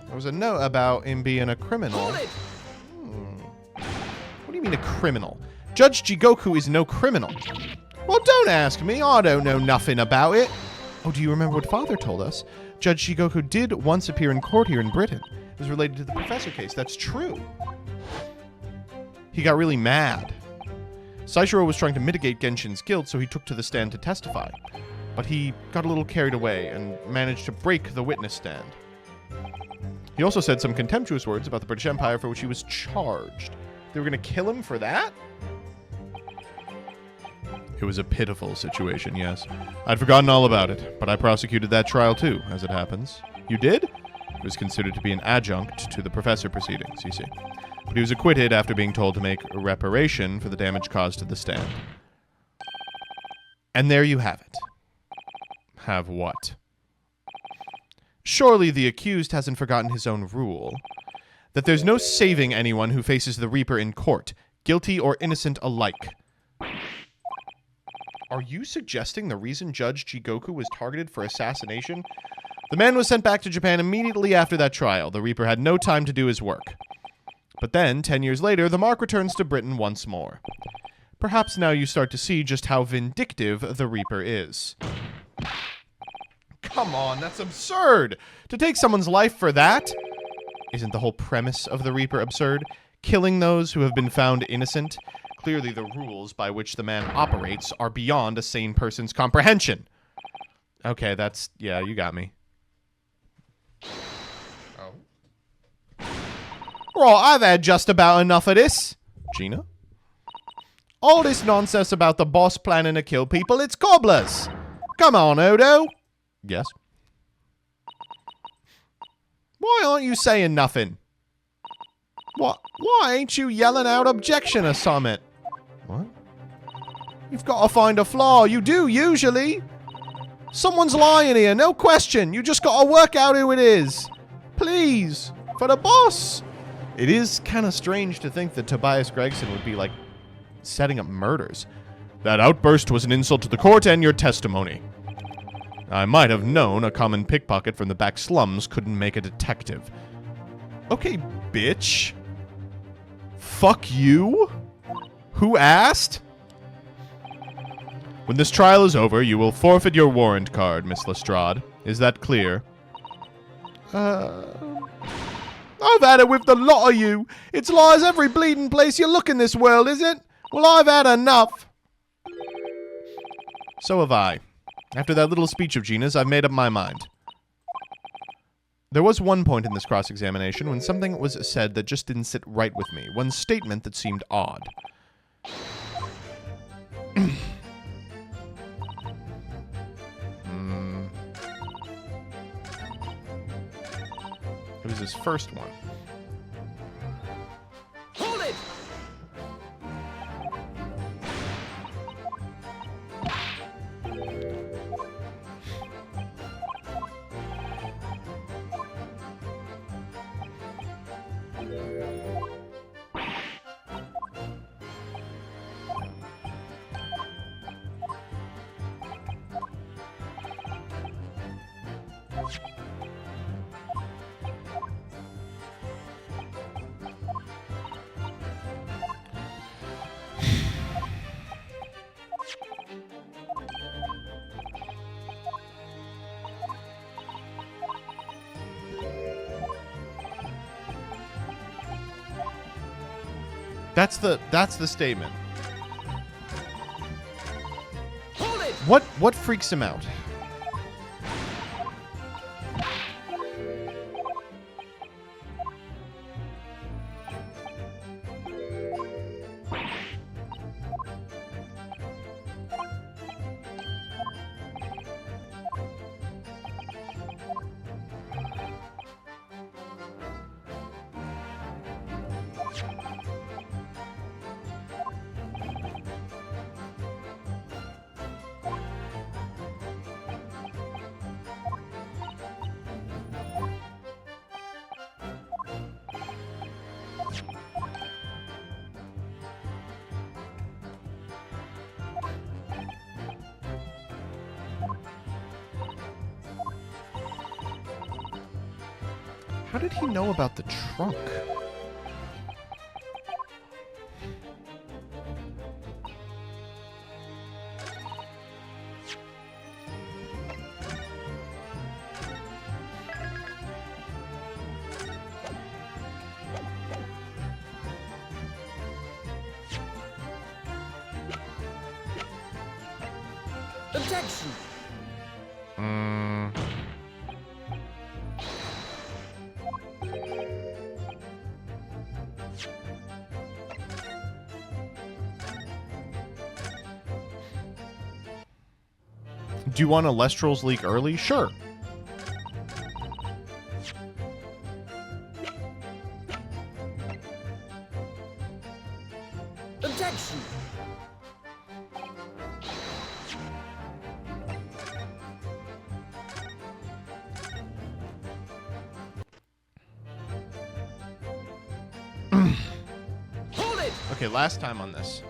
There was a note about him being a criminal. What do you mean a criminal? Judge Jigoku is no criminal. Well, don't ask me. I don't know nothing about it. Oh, do you remember what Father told us? Judge Jigoku did once appear in court here in Britain. It was related to the professor case. That's true. He got really mad. Saishiro was trying to mitigate Genshin's guilt, so he took to the stand to testify. But he got a little carried away and managed to break the witness stand. He also said some contemptuous words about the British Empire for which he was charged. They were going to kill him for that? It was a pitiful situation, yes. I'd forgotten all about it, but I prosecuted that trial too, as it happens. You did? It was considered to be an adjunct to the professor proceedings, you see. But he was acquitted after being told to make reparation for the damage caused to the stand. And there you have it. Have what? Surely the accused hasn't forgotten his own rule. That there's no saving anyone who faces the Reaper in court, guilty or innocent alike. Are you suggesting the reason Judge Jigoku was targeted for assassination? The man was sent back to Japan immediately after that trial. The Reaper had no time to do his work. But then, 10 years later, the mark returns to Britain once more. Perhaps now you start to see just how vindictive the Reaper is. Come on, that's absurd! To take someone's life for that? Isn't the whole premise of the Reaper absurd? Killing those who have been found innocent? Clearly the rules by which the man operates are beyond a sane person's comprehension. Okay, that's... yeah, you got me. Oh. Right, I've had just about enough of this. Gina? All this nonsense about the boss planning to kill people, it's cobblers. Come on, Odo. Yes? Why aren't you saying nothing? What? Why ain't you yelling out objection or something? What? You've got to find a flaw. You do, usually. Someone's lying here, no question. You just got to work out who it is. Please. For the boss. It is kind of strange to think that Tobias Gregson would be, like, setting up murders. That outburst was an insult to the court and your testimony. I might have known a common pickpocket from the back slums couldn't make a detective. Okay, bitch. Fuck you? Who asked? When this trial is over, you will forfeit your warrant card, Miss Lestrade. Is that clear? I've had it with the lot of you. It's lies every bleeding place you look in this world, is it? Well, I've had enough. So have I. After that little speech of Gina's, I've made up my mind. There was one point in this cross-examination when something was said that just didn't sit right with me. One statement that seemed odd. It was his first one. Hold it! That's the statement. Hold it! What freaks him out? How did he know about the trunk? Objection! Do you want a Lestrals leak early? Sure. Objection! Hold it! Okay, last time on this.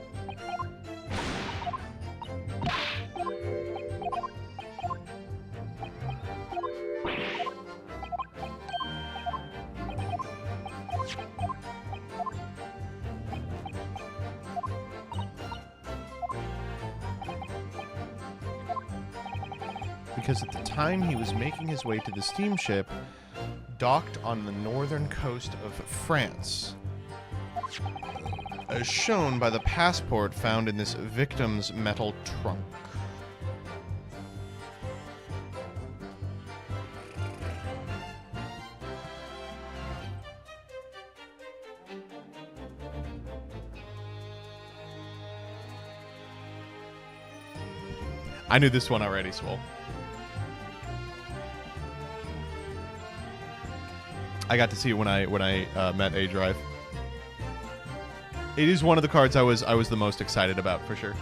Because at the time he was making his way to the steamship, docked on the northern coast of France, as shown by the passport found in this victim's metal trunk. I knew this one already, Swole. I got to see it when I met A Drive. It is one of the cards I was the most excited about for sure.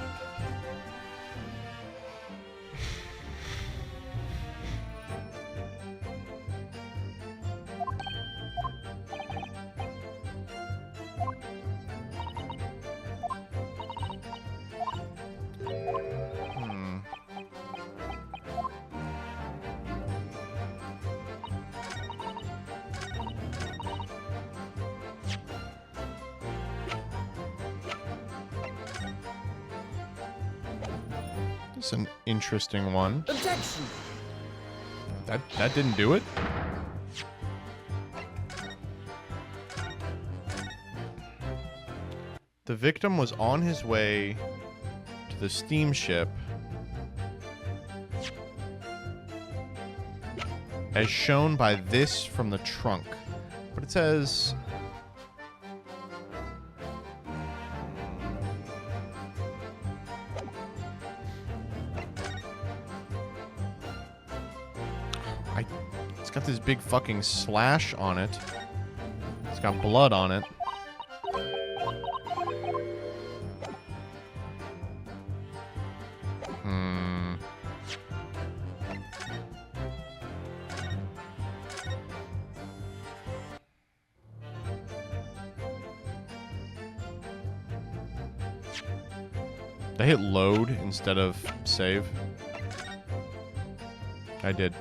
It's an interesting one. Objection! That didn't do it? The victim was on his way to the steamship as shown by this from the trunk. But it says... It's got this big fucking slash on it. It's got blood on it. Did I hit load instead of save? I did.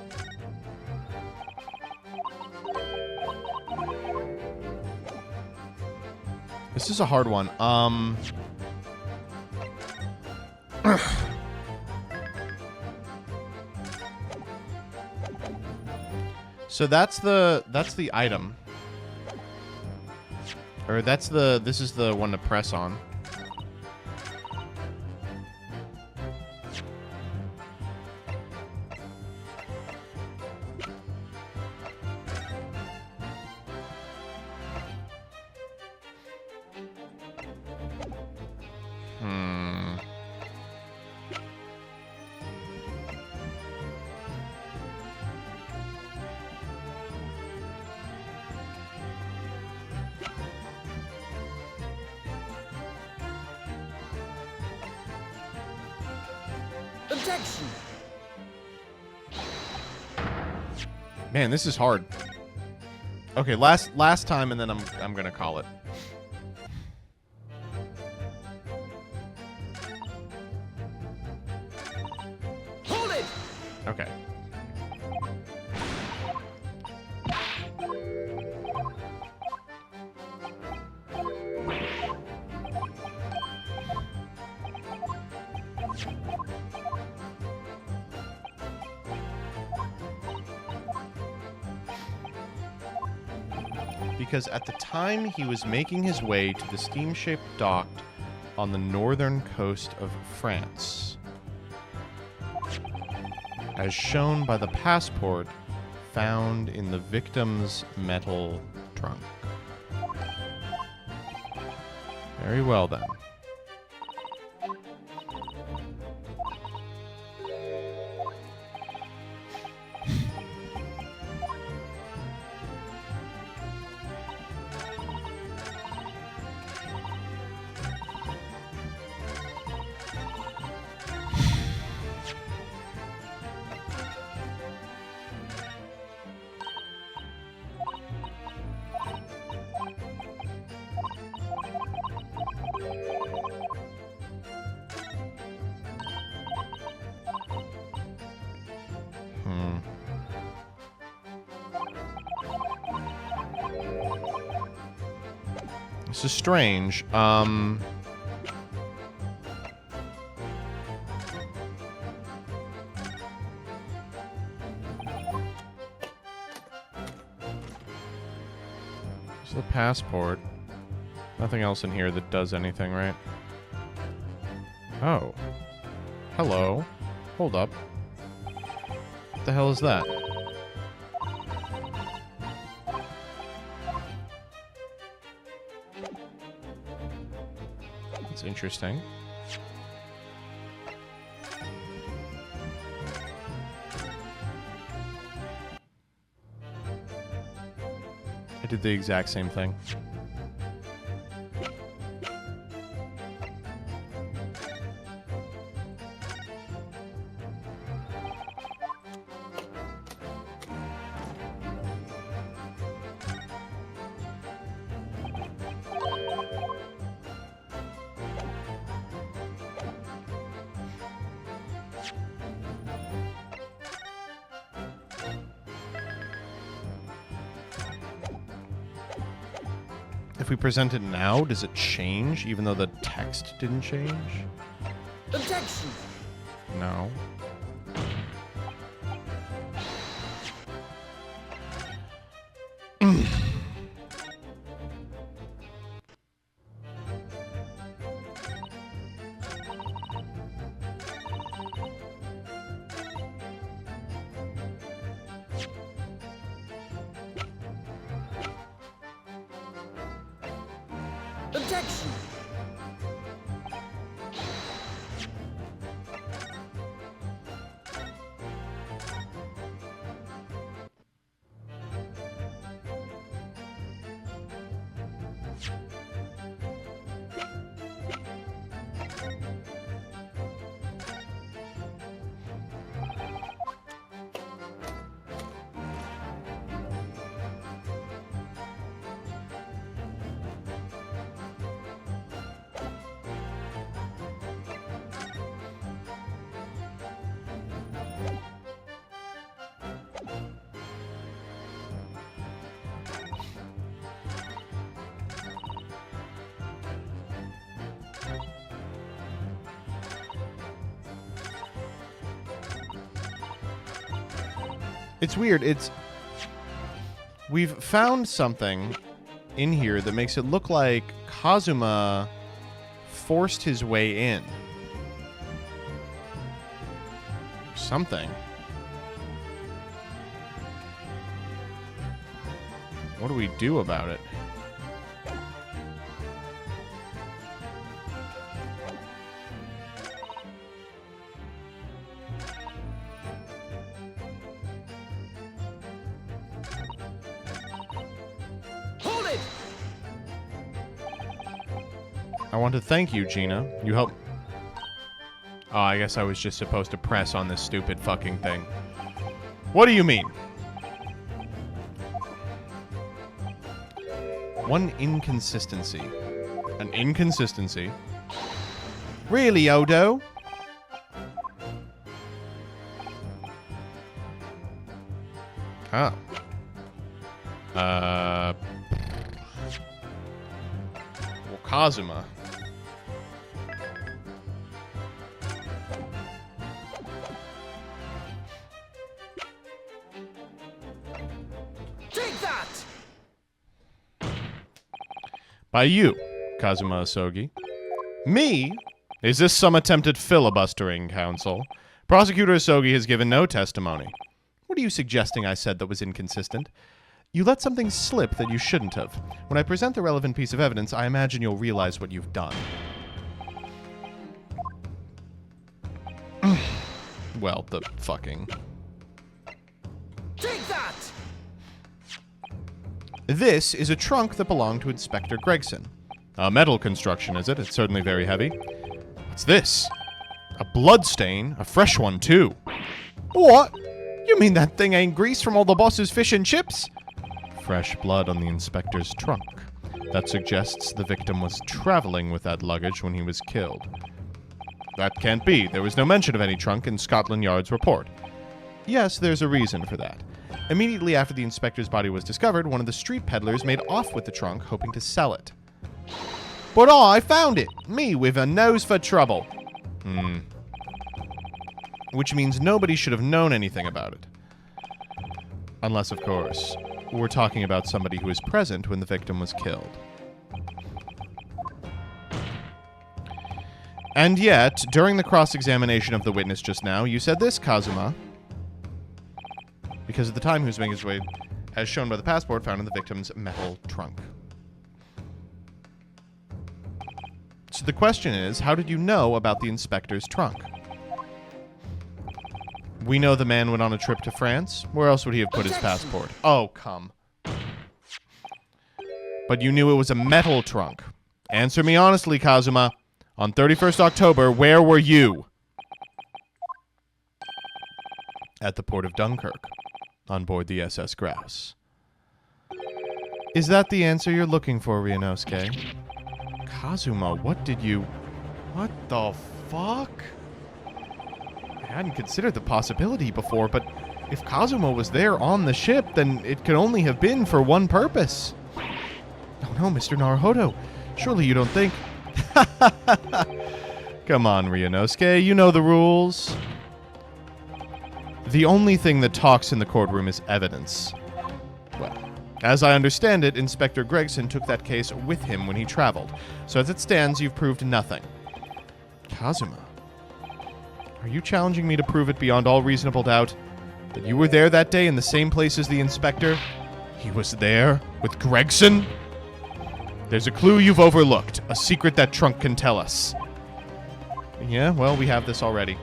This is a hard one. So that's the item. Or that's the... This is the one to press on. Objection! Man, this is hard. Okay, last time, and then I'm gonna call it. Hold it! Okay. Because at the time he was making his way to the steamship docked on the northern coast of France, as shown by the passport found in the victim's metal trunk. Very well then. This is strange. It's the passport. Nothing else in here that does anything, right? Oh. Hello. Hold up. What the hell is that? It's interesting. I did the exact same thing. If we present it now, does it change, even though the text didn't change? Objection! No. Objection! It's weird. We've found something in here that makes it look like Kazuma forced his way in. Something. What do we do about it? Hold it! I want to thank you, Gina. You helped... Oh, I guess I was just supposed to press on this stupid fucking thing. What do you mean? One inconsistency. An inconsistency? Really, Odo? Oh. Well, Kazuma. Take that! By you, Kazuma Asogi. Me? Is this some attempted filibustering, Counsel? Prosecutor Asogi has given no testimony. What are you suggesting I said that was inconsistent? You let something slip that you shouldn't have. When I present the relevant piece of evidence, I imagine you'll realize what you've done. Well, the fucking... Take that! This is a trunk that belonged to Inspector Gregson. A metal construction, is it? It's certainly very heavy. What's this? A blood stain? A fresh one, too. What? You mean that thing ain't grease from all the boss's fish and chips? Fresh blood on the inspector's trunk. That suggests the victim was traveling with that luggage when he was killed. That can't be. There was no mention of any trunk in Scotland Yard's report. Yes, there's a reason for that. Immediately after the inspector's body was discovered, one of the street peddlers made off with the trunk, hoping to sell it. But I found it! Me with a nose for trouble! Which means nobody should have known anything about it. Unless, of course, we're talking about somebody who was present when the victim was killed. And yet, during the cross-examination of the witness just now, you said this, Kazuma. Because at the time he was making his way, as shown by the passport found in the victim's metal trunk. So the question is, how did you know about the inspector's trunk? We know the man went on a trip to France. Where else would he have put his passport? Oh, come. But you knew it was a metal trunk. Answer me honestly, Kazuma. On 31st October, where were you? At the port of Dunkirk, on board the SS Grouse. Is that the answer you're looking for, Ryunosuke? Kazuma, what did you... What the fuck? I hadn't considered the possibility before, but if Kazuma was there on the ship, then it could only have been for one purpose. Oh no, Mr. Naruhodo. Surely you don't think... Come on, Ryunosuke, you know the rules. The only thing that talks in the courtroom is evidence. Well, as I understand it, Inspector Gregson took that case with him when he traveled. So as it stands, you've proved nothing. Kazuma, are you challenging me to prove it beyond all reasonable doubt? That you were there that day in the same place as the inspector? He was there with Gregson? There's a clue you've overlooked. A secret that trunk can tell us. Yeah, well, we have this already.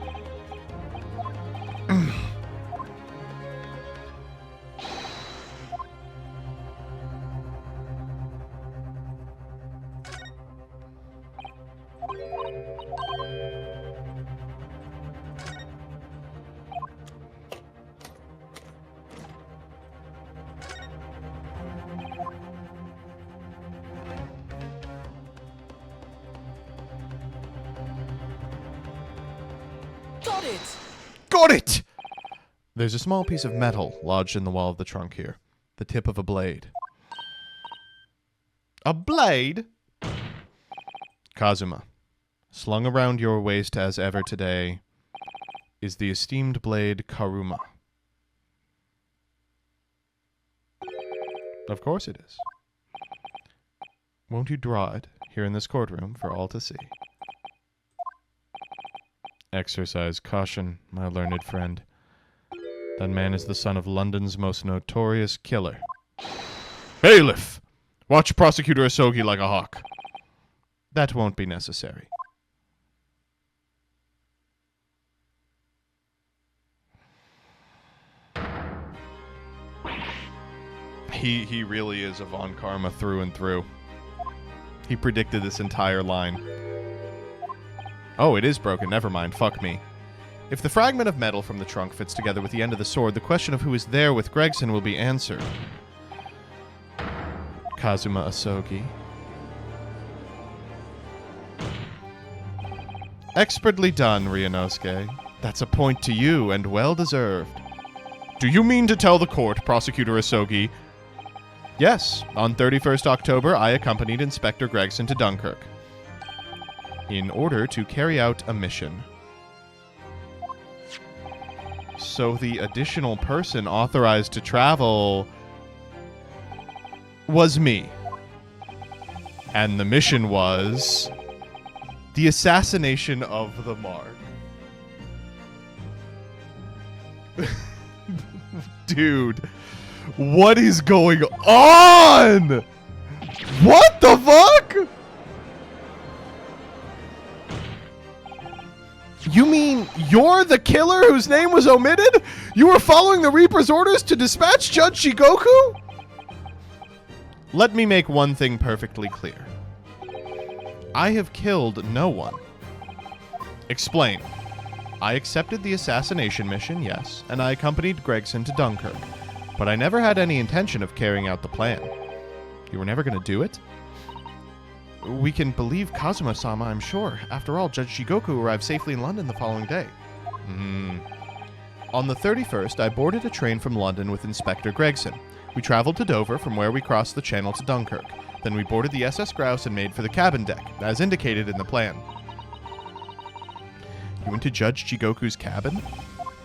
Got it! Got it! There's a small piece of metal lodged in the wall of the trunk here. The tip of a blade. A blade? Kazuma, slung around your waist as ever today, is the esteemed blade Karuma. Of course it is. Won't you draw it here in this courtroom for all to see? Exercise caution, my learned friend. That man is the son of London's most notorious killer. Bailiff! Watch Prosecutor Asogi like a hawk. That won't be necessary. He really is a Von Karma through and through. He predicted this entire line. Oh, it is broken. Never mind. Fuck me. If the fragment of metal from the trunk fits together with the end of the sword, the question of who is there with Gregson will be answered. Kazuma Asogi. Expertly done, Ryunosuke. That's a point to you, and well deserved. Do you mean to tell the court, Prosecutor Asogi? Yes, on 31st October, I accompanied Inspector Gregson to Dunkirk in order to carry out a mission. So the additional person authorized to travel was me. And the mission was the assassination of the Mark. Dude, what is going on? What the fuck? You mean you're the killer whose name was omitted? You were following the Reaper's orders to dispatch Judge Shigoku? Let me make one thing perfectly clear. I have killed no one. Explain. I accepted the assassination mission, yes, and I accompanied Gregson to Dunkirk, but I never had any intention of carrying out the plan. You were never going to do it? We can believe Kazuma-sama, I'm sure. After all, Judge Shigoku arrived safely in London the following day. On the 31st, I boarded a train from London with Inspector Gregson. We traveled to Dover, from where we crossed the channel to Dunkirk. Then we boarded the SS Grouse and made for the cabin deck, as indicated in the plan. You went to Judge Shigoku's cabin?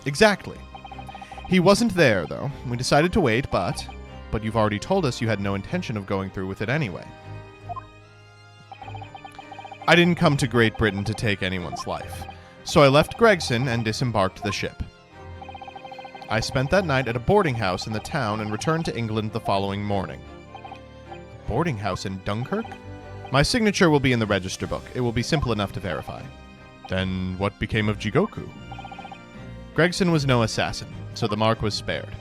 Exactly. He wasn't there, though. We decided to wait, but you've already told us you had no intention of going through with it anyway. I didn't come to Great Britain to take anyone's life, so I left Gregson and disembarked the ship. I spent that night at a boarding house in the town and returned to England the following morning. Boarding house in Dunkirk? My signature will be in the register book. It will be simple enough to verify. Then what became of Jigoku? Gregson was no assassin, so the mark was spared.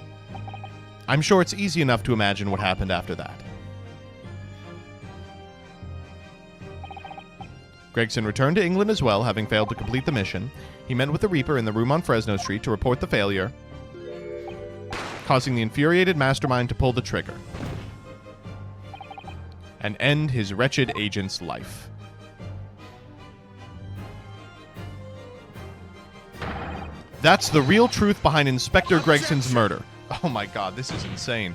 I'm sure it's easy enough to imagine what happened after that. Gregson returned to England as well, having failed to complete the mission. He met with the Reaper in the room on Fresno Street to report the failure, causing the infuriated mastermind to pull the trigger and end his wretched agent's life. That's the real truth behind Inspector Gregson's murder. Oh my god, this is insane.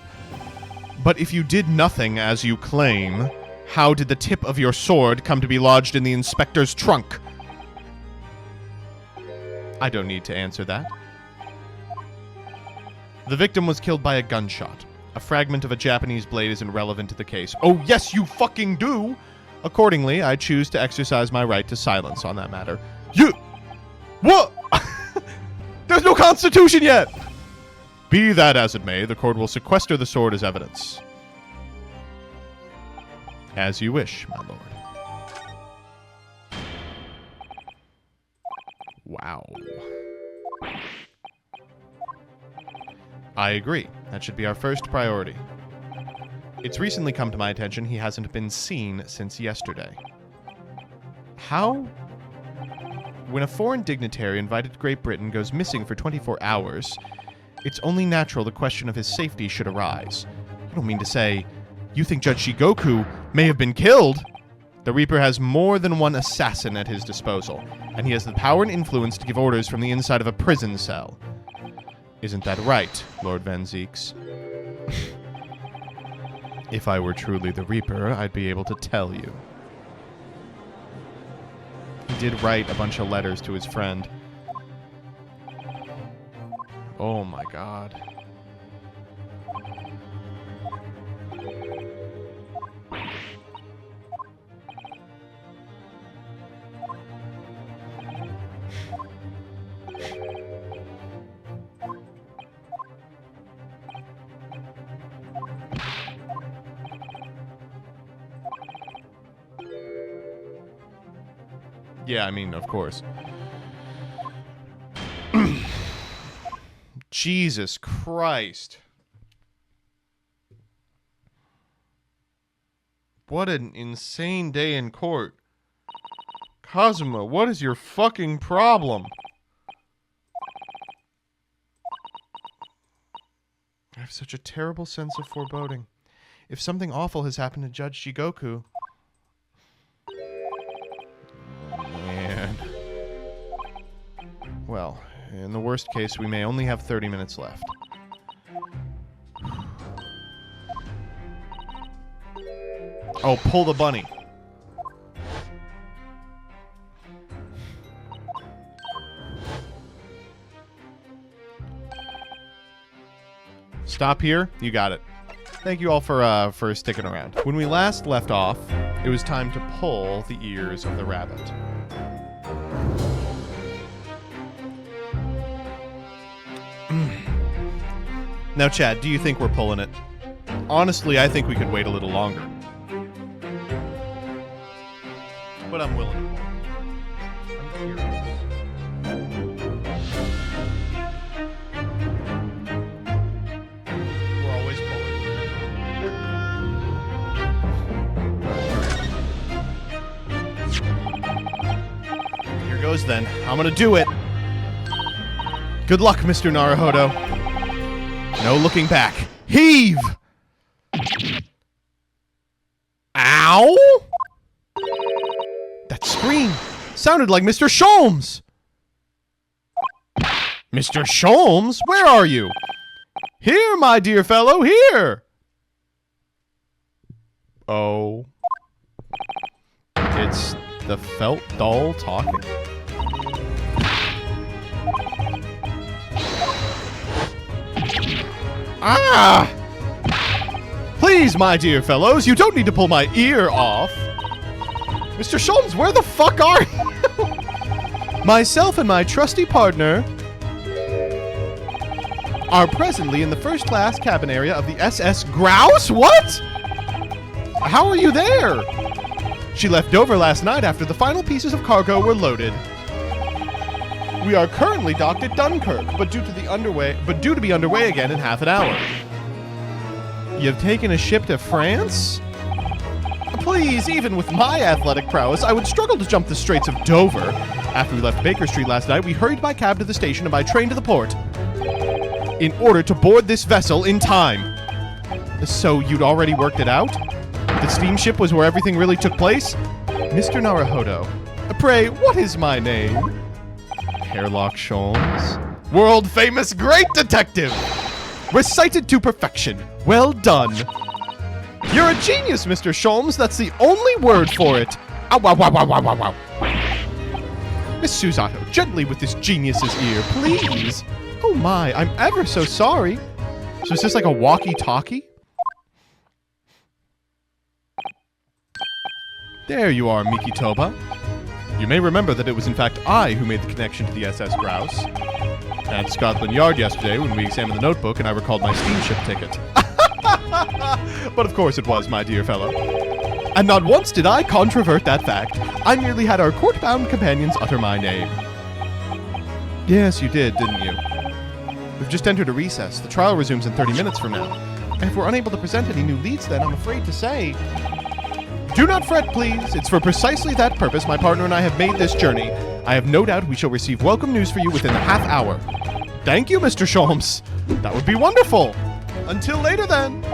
But if you did nothing as you claim, how did the tip of your sword come to be lodged in the inspector's trunk? I don't need to answer that. The victim was killed by a gunshot. A fragment of a Japanese blade isn't relevant to the case. Oh, yes, you fucking do! Accordingly, I choose to exercise my right to silence on that matter. You... What? There's no constitution yet! Be that as it may, the court will sequester the sword as evidence. As you wish, my lord. Wow. I agree. That should be our first priority. It's recently come to my attention he hasn't been seen since yesterday. How? When a foreign dignitary invited to Great Britain goes missing for 24 hours, it's only natural the question of his safety should arise. You don't mean to say you think Judge Shigoku may have been killed? The Reaper has more than one assassin at his disposal, and he has the power and influence to give orders from the inside of a prison cell. Isn't that right, Lord Van Zeeks? If I were truly the Reaper, I'd be able to tell you. He did write a bunch of letters to his friend. Oh my god. Yeah, I mean, of course. Jesus Christ. What an insane day in court. Kazuma, what is your fucking problem? I have such a terrible sense of foreboding. If something awful has happened to Judge Jigoku... Oh, man. Well, in the worst case, we may only have 30 minutes left. Oh, pull the bunny. Stop here. You got it. Thank you all for sticking around. When we last left off, it was time to pull the ears of the rabbit. Now, Chad, do you think we're pulling it? Honestly, I think we could wait a little longer. But I'm willing to pull. I'm curious. We're always pulling. Here goes then. I'm gonna do it. Good luck, Mr. Naruhodo. No looking back. Heave! Ow! That scream sounded like Mr. Sholmes! Mr. Sholmes? Where are you? Here, my dear fellow, here! Oh. It's the felt doll talking? Ah! Please, my dear fellows, you don't need to pull my ear off. Mr. Sholmes, where the fuck are you? Myself and my trusty partner are presently in the first-class cabin area of the SS Grouse? What? How are you there? She left Dover last night after the final pieces of cargo were loaded. We are currently docked at Dunkirk, but due to be underway again in half an hour. You've taken a ship to France? Please, even with my athletic prowess, I would struggle to jump the Straits of Dover. After we left Baker Street last night, we hurried by cab to the station and by train to the port in order to board this vessel in time. So you'd already worked it out? The steamship was where everything really took place? Mr. Naruhodo, pray, what is my name? Hairlock Sholmes. World famous great detective! Recited to perfection. Well done. You're a genius, Mr. Sholmes. That's the only word for it. Ow, wow, wow, wow, wow, wow, wow. Miss Susato, gently with this genius's ear, please. Oh my, I'm ever so sorry. So is this like a walkie-talkie? There you are, Mikitoba. You may remember that it was in fact I who made the connection to the SS Grouse. At Scotland Yard yesterday when we examined the notebook and I recalled my steamship ticket. But of course it was, my dear fellow. And not once did I controvert that fact. I merely had our court-bound companions utter my name. Yes, you did, didn't you? We've just entered a recess. The trial resumes in 30 minutes from now. And if we're unable to present any new leads then, I'm afraid to say... Do not fret, please. It's for precisely that purpose my partner and I have made this journey. I have no doubt we shall receive welcome news for you within a half hour. Thank you, Mr. Sholmes. That would be wonderful. Until later, then.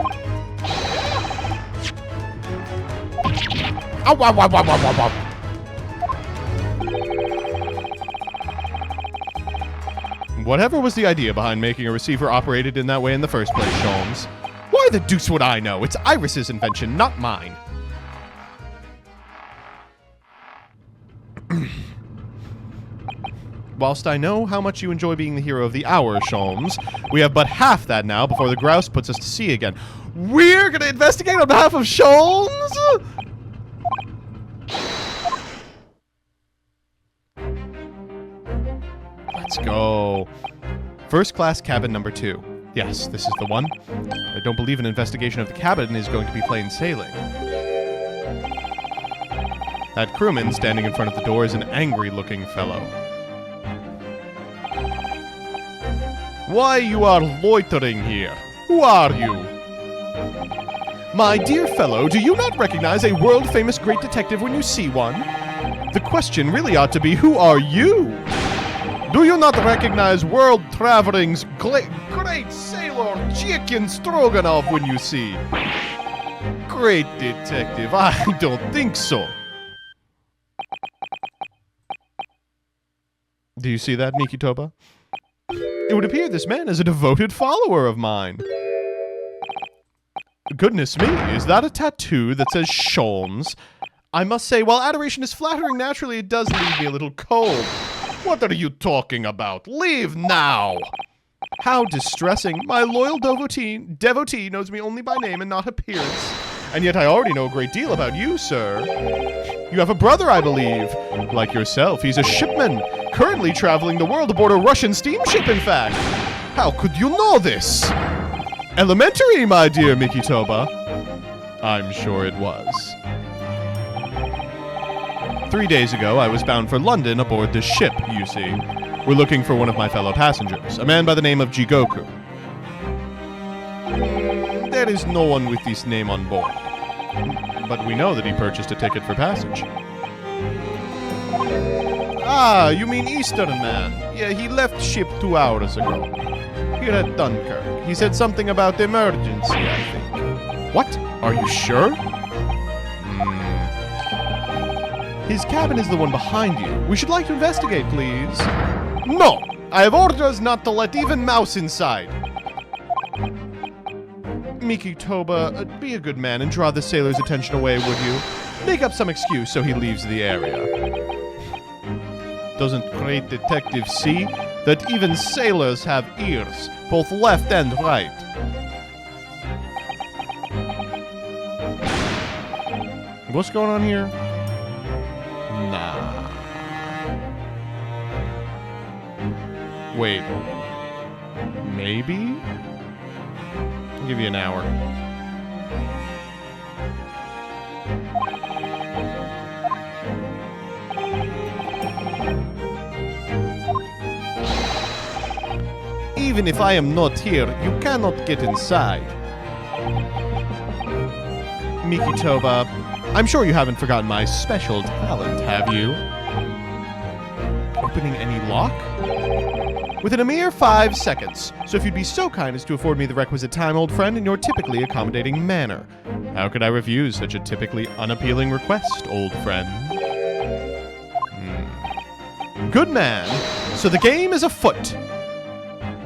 Ow, wow, wow, wow, wow, wow, wow. Whatever was the idea behind making a receiver operated in that way in the first place, Sholmes? Why the deuce would I know? It's Iris's invention, not mine. Whilst I know how much you enjoy being the hero of the hour, Sholmes, we have but half that now before the grouse puts us to sea again. We're gonna investigate on behalf of Sholmes? Let's go. First class cabin number 2. Yes, this is the one. I don't believe an investigation of the cabin is going to be plain sailing. That crewman standing in front of the door is an angry-looking fellow. Why you are loitering here? Who are you? My dear fellow, do you not recognize a world-famous great detective when you see one? The question really ought to be, who are you? Do you not recognize world-traveling's great sailor Chicken Stroganoff when you see? Great detective, I don't think so. Do you see that, Mikitoba? It would appear this man is a devoted follower of mine. Goodness me, is that a tattoo that says Sholmes? I must say, while adoration is flattering naturally, it does leave me a little cold. What are you talking about? Leave now! How distressing. My loyal devotee knows me only by name and not appearance. And yet I already know a great deal about you, sir. You have a brother, I believe. Like yourself, he's a shipman, currently traveling the world aboard a Russian steamship, in fact. How could you know this? Elementary, my dear Mikitoba. I'm sure it was. 3 days ago, I was bound for London aboard this ship, you see. We're looking for one of my fellow passengers, a man by the name of Jigoku. There is no one with this name on board. But we know that he purchased a ticket for passage. Ah, you mean Eastern Man. Yeah, he left ship 2 hours ago. Here at Dunkirk. He said something about emergency, I think. What? Are you sure? His cabin is the one behind you. We should like to investigate, please. No! I have orders not to let even mouse inside. Mikitoba, be a good man and draw the sailor's attention away, would you? Make up some excuse so he leaves the area. Doesn't great detective see that even sailors have ears, both left and right? What's going on here? Nah. Wait. Maybe? I'll give you an hour. Even if I am not here, you cannot get inside. Mikitoba, I'm sure you haven't forgotten my special talent, have you? Opening any lock? Within a mere 5 seconds. So if you'd be so kind as to afford me the requisite time, old friend, in your typically accommodating manner. How could I refuse such a typically unappealing request, old friend? Good man. So the game is afoot.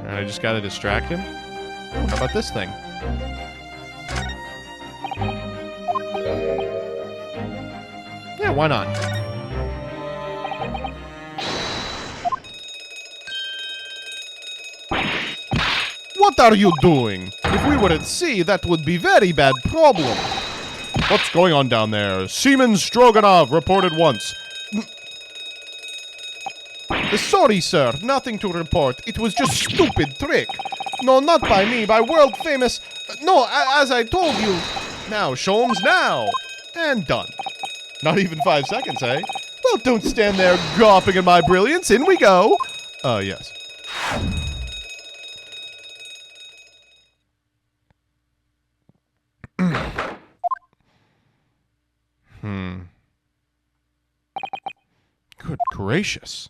I just gotta distract him? How about this thing? Yeah, why not? What are you doing? If we were at sea, that would be very bad problem. What's going on down there? Seaman Stroganov reported once. Sorry, sir. Nothing to report. It was just stupid trick. No, not by me. By world famous... No, as I told you. Now, Sholmes, now. And done. Not even 5 seconds, eh? Well, don't stand there gawping at my brilliance. In we go. Yes. Good gracious.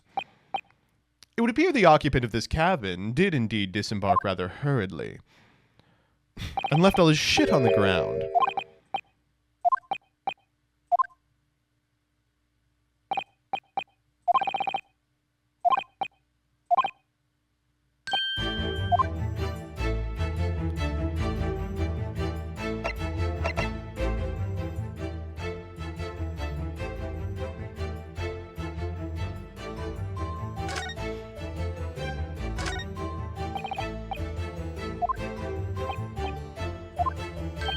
It would appear the occupant of this cabin did indeed disembark rather hurriedly. And left all his shit on the ground.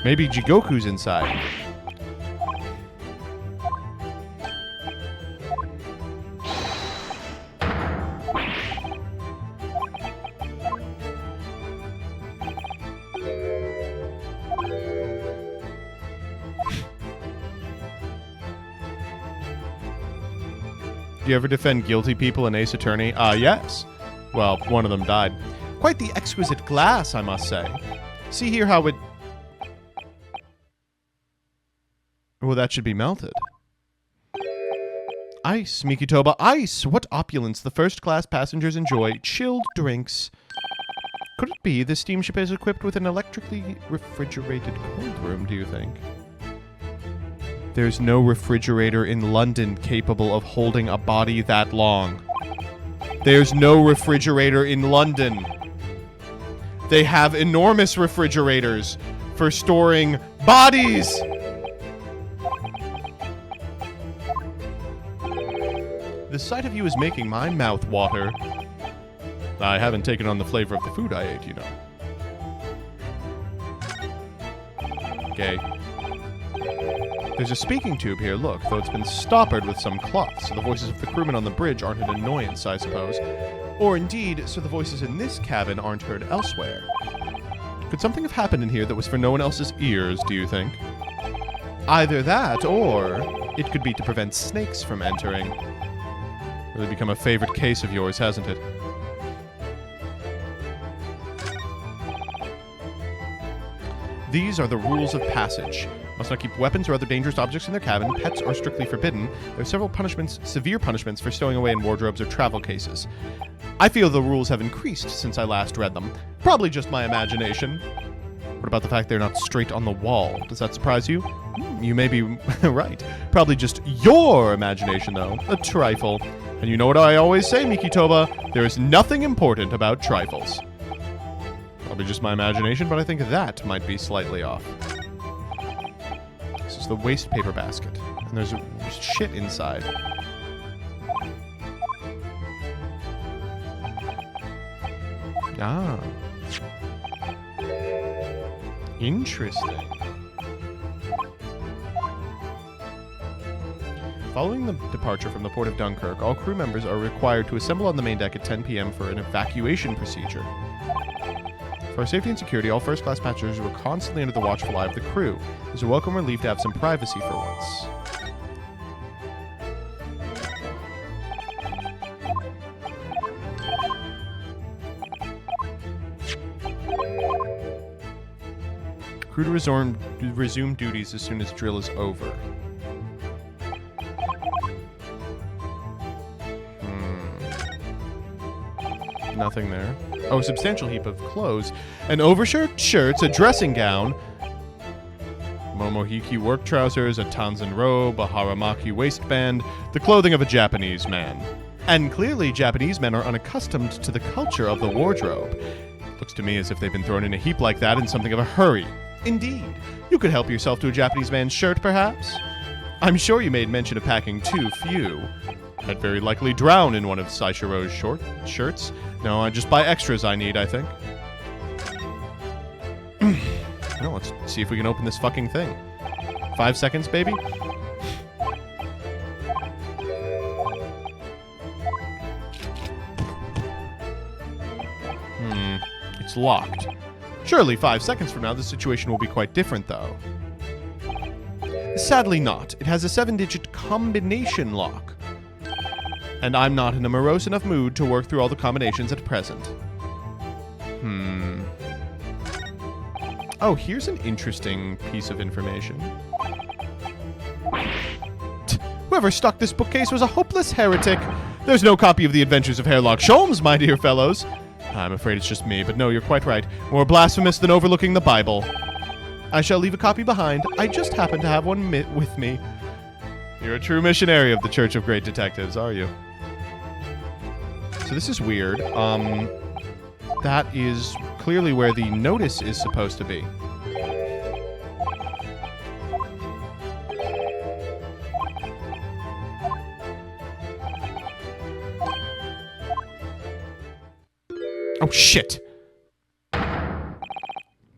Maybe Jigoku's inside. Do you ever defend guilty people in Ace Attorney? Yes. Well, one of them died. Quite the exquisite glass, I must say. See here how it... Well, that should be melted. Ice, Mikitoba, ice! What opulence the first-class passengers enjoy. Chilled drinks. Could it be the steamship is equipped with an electrically refrigerated cold room, do you think? There's no refrigerator in London capable of holding a body that long. There's no refrigerator in London. They have enormous refrigerators for storing bodies! The sight of you is making my mouth water. I haven't taken on the flavor of the food I ate, you know. Okay. There's a speaking tube here, look, though it's been stoppered with some cloth, so the voices of the crewmen on the bridge aren't an annoyance, I suppose. Or indeed, so the voices in this cabin aren't heard elsewhere. Could something have happened in here that was for no one else's ears, do you think? Either that, or it could be to prevent snakes from entering. Really become a favorite case of yours, hasn't it? These are the rules of passage. Must not keep weapons or other dangerous objects in their cabin. Pets are strictly forbidden. There are several punishments, severe punishments for stowing away in wardrobes or travel cases. I feel the rules have increased since I last read them. Probably just my imagination. What about the fact they're not straight on the wall? Does that surprise you? You may be right. Probably just your imagination, though. A trifle. And you know what I always say, Mikitoba? There is nothing important about trifles. Probably just my imagination, but I think that might be slightly off. This is the waste paper basket. And there's shit inside. Ah. Interesting. Following the departure from the port of Dunkirk, all crew members are required to assemble on the main deck at 10 p.m. for an evacuation procedure. For our safety and security, all first-class passengers were constantly under the watchful eye of the crew. It was a welcome relief to have some privacy for once. Crew to resume duties as soon as drill is over. Nothing there. Oh, a substantial heap of clothes. An overshirt, shirts, a dressing gown, momohiki work trousers, a Tanzan robe, a haramaki waistband, the clothing of a Japanese man. And clearly, Japanese men are unaccustomed to the culture of the wardrobe. Looks to me as if they've been thrown in a heap like that in something of a hurry. Indeed. You could help yourself to a Japanese man's shirt, perhaps? I'm sure you made mention of packing too few. I'd very likely drown in one of Saishiro's shirts. No, I just buy extras I need, I think. No, let's see if we can open this fucking thing. 5 seconds, baby? It's locked. Surely 5 seconds from now, the situation will be quite different, though. Sadly not. It has a 7-digit combination lock. And I'm not in a morose enough mood to work through all the combinations at present. Oh, here's an interesting piece of information. Whoever stuck this bookcase was a hopeless heretic. There's no copy of The Adventures of Sherlock Holmes, my dear fellows. I'm afraid it's just me, but no, you're quite right. More blasphemous than overlooking the Bible. I shall leave a copy behind. I just happen to have one with me. You're a true missionary of the Church of Great Detectives, are you? So this is weird. That is clearly where the notice is supposed to be. Oh, shit.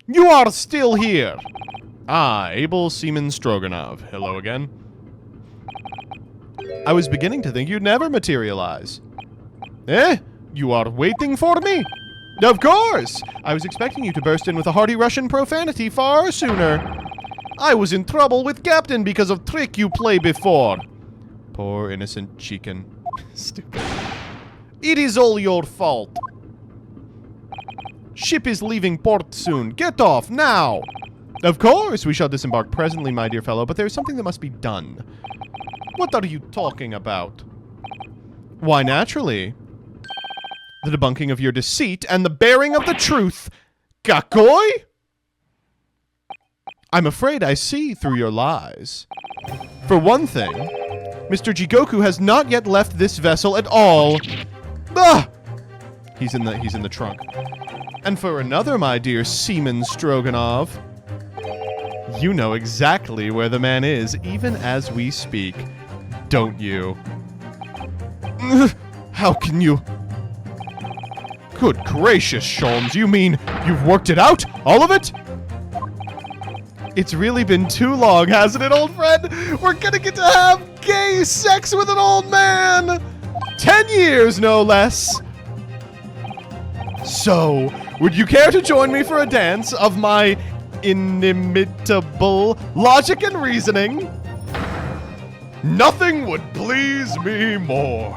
You are still here. Ah, Abel Seaman Stroganov. Hello again. I was beginning to think you'd never materialize. Eh? You are waiting for me? Of course! I was expecting you to burst in with a hearty Russian profanity far sooner. I was in trouble with Captain because of trick you played before. Poor innocent chicken. Stupid. It is all your fault. Ship is leaving port soon. Get off, now! Of course, we shall disembark presently, my dear fellow, but there is something that must be done. What are you talking about? Why, naturally. The debunking of your deceit and the bearing of the truth. Kakoi? I'm afraid I see through your lies. For one thing, Mr. Jigoku has not yet left this vessel at all. Ah! He's in the trunk. And for another, my dear Seaman Stroganov, you know exactly where the man is, even as we speak. Don't you? How can you? Good gracious, Sholmes, you mean you've worked it out? All of it? It's really been too long, hasn't it, old friend? We're gonna get to have gay sex with an old man! 10 years, no less! So, would you care to join me for a dance of my inimitable logic and reasoning? Nothing would please me more.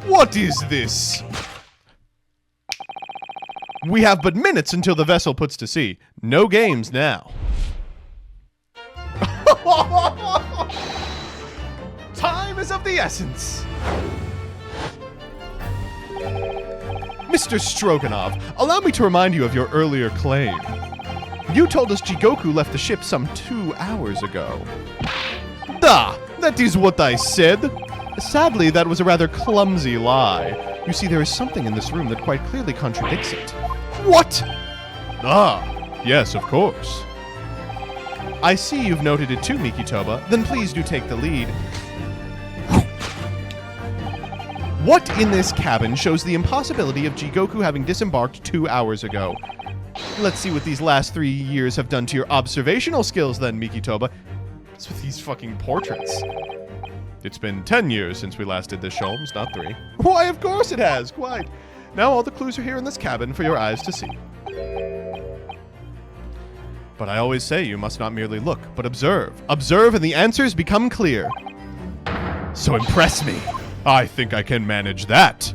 What is this? We have but minutes until the vessel puts to sea. No games now. Time is of the essence. Mr. Stroganov, allow me to remind you of your earlier claim. You told us Jigoku left the ship some 2 hours ago. Da! That is what I said. Sadly, that was a rather clumsy lie. You see, there is something in this room that quite clearly contradicts it. What? Ah, yes, of course. I see you've noted it too, Mikitoba. Then please do take the lead. What in this cabin shows the impossibility of Jigoku having disembarked 2 hours ago? Let's see what these last 3 years have done to your observational skills then, Mikitoba. What's with these fucking portraits? It's been 10 years since we last did this, Sholmes, not 3. Why, of course it has, quite. Now all the clues are here in this cabin for your eyes to see. But I always say you must not merely look, but observe. Observe and the answers become clear. So impress me. I think I can manage that.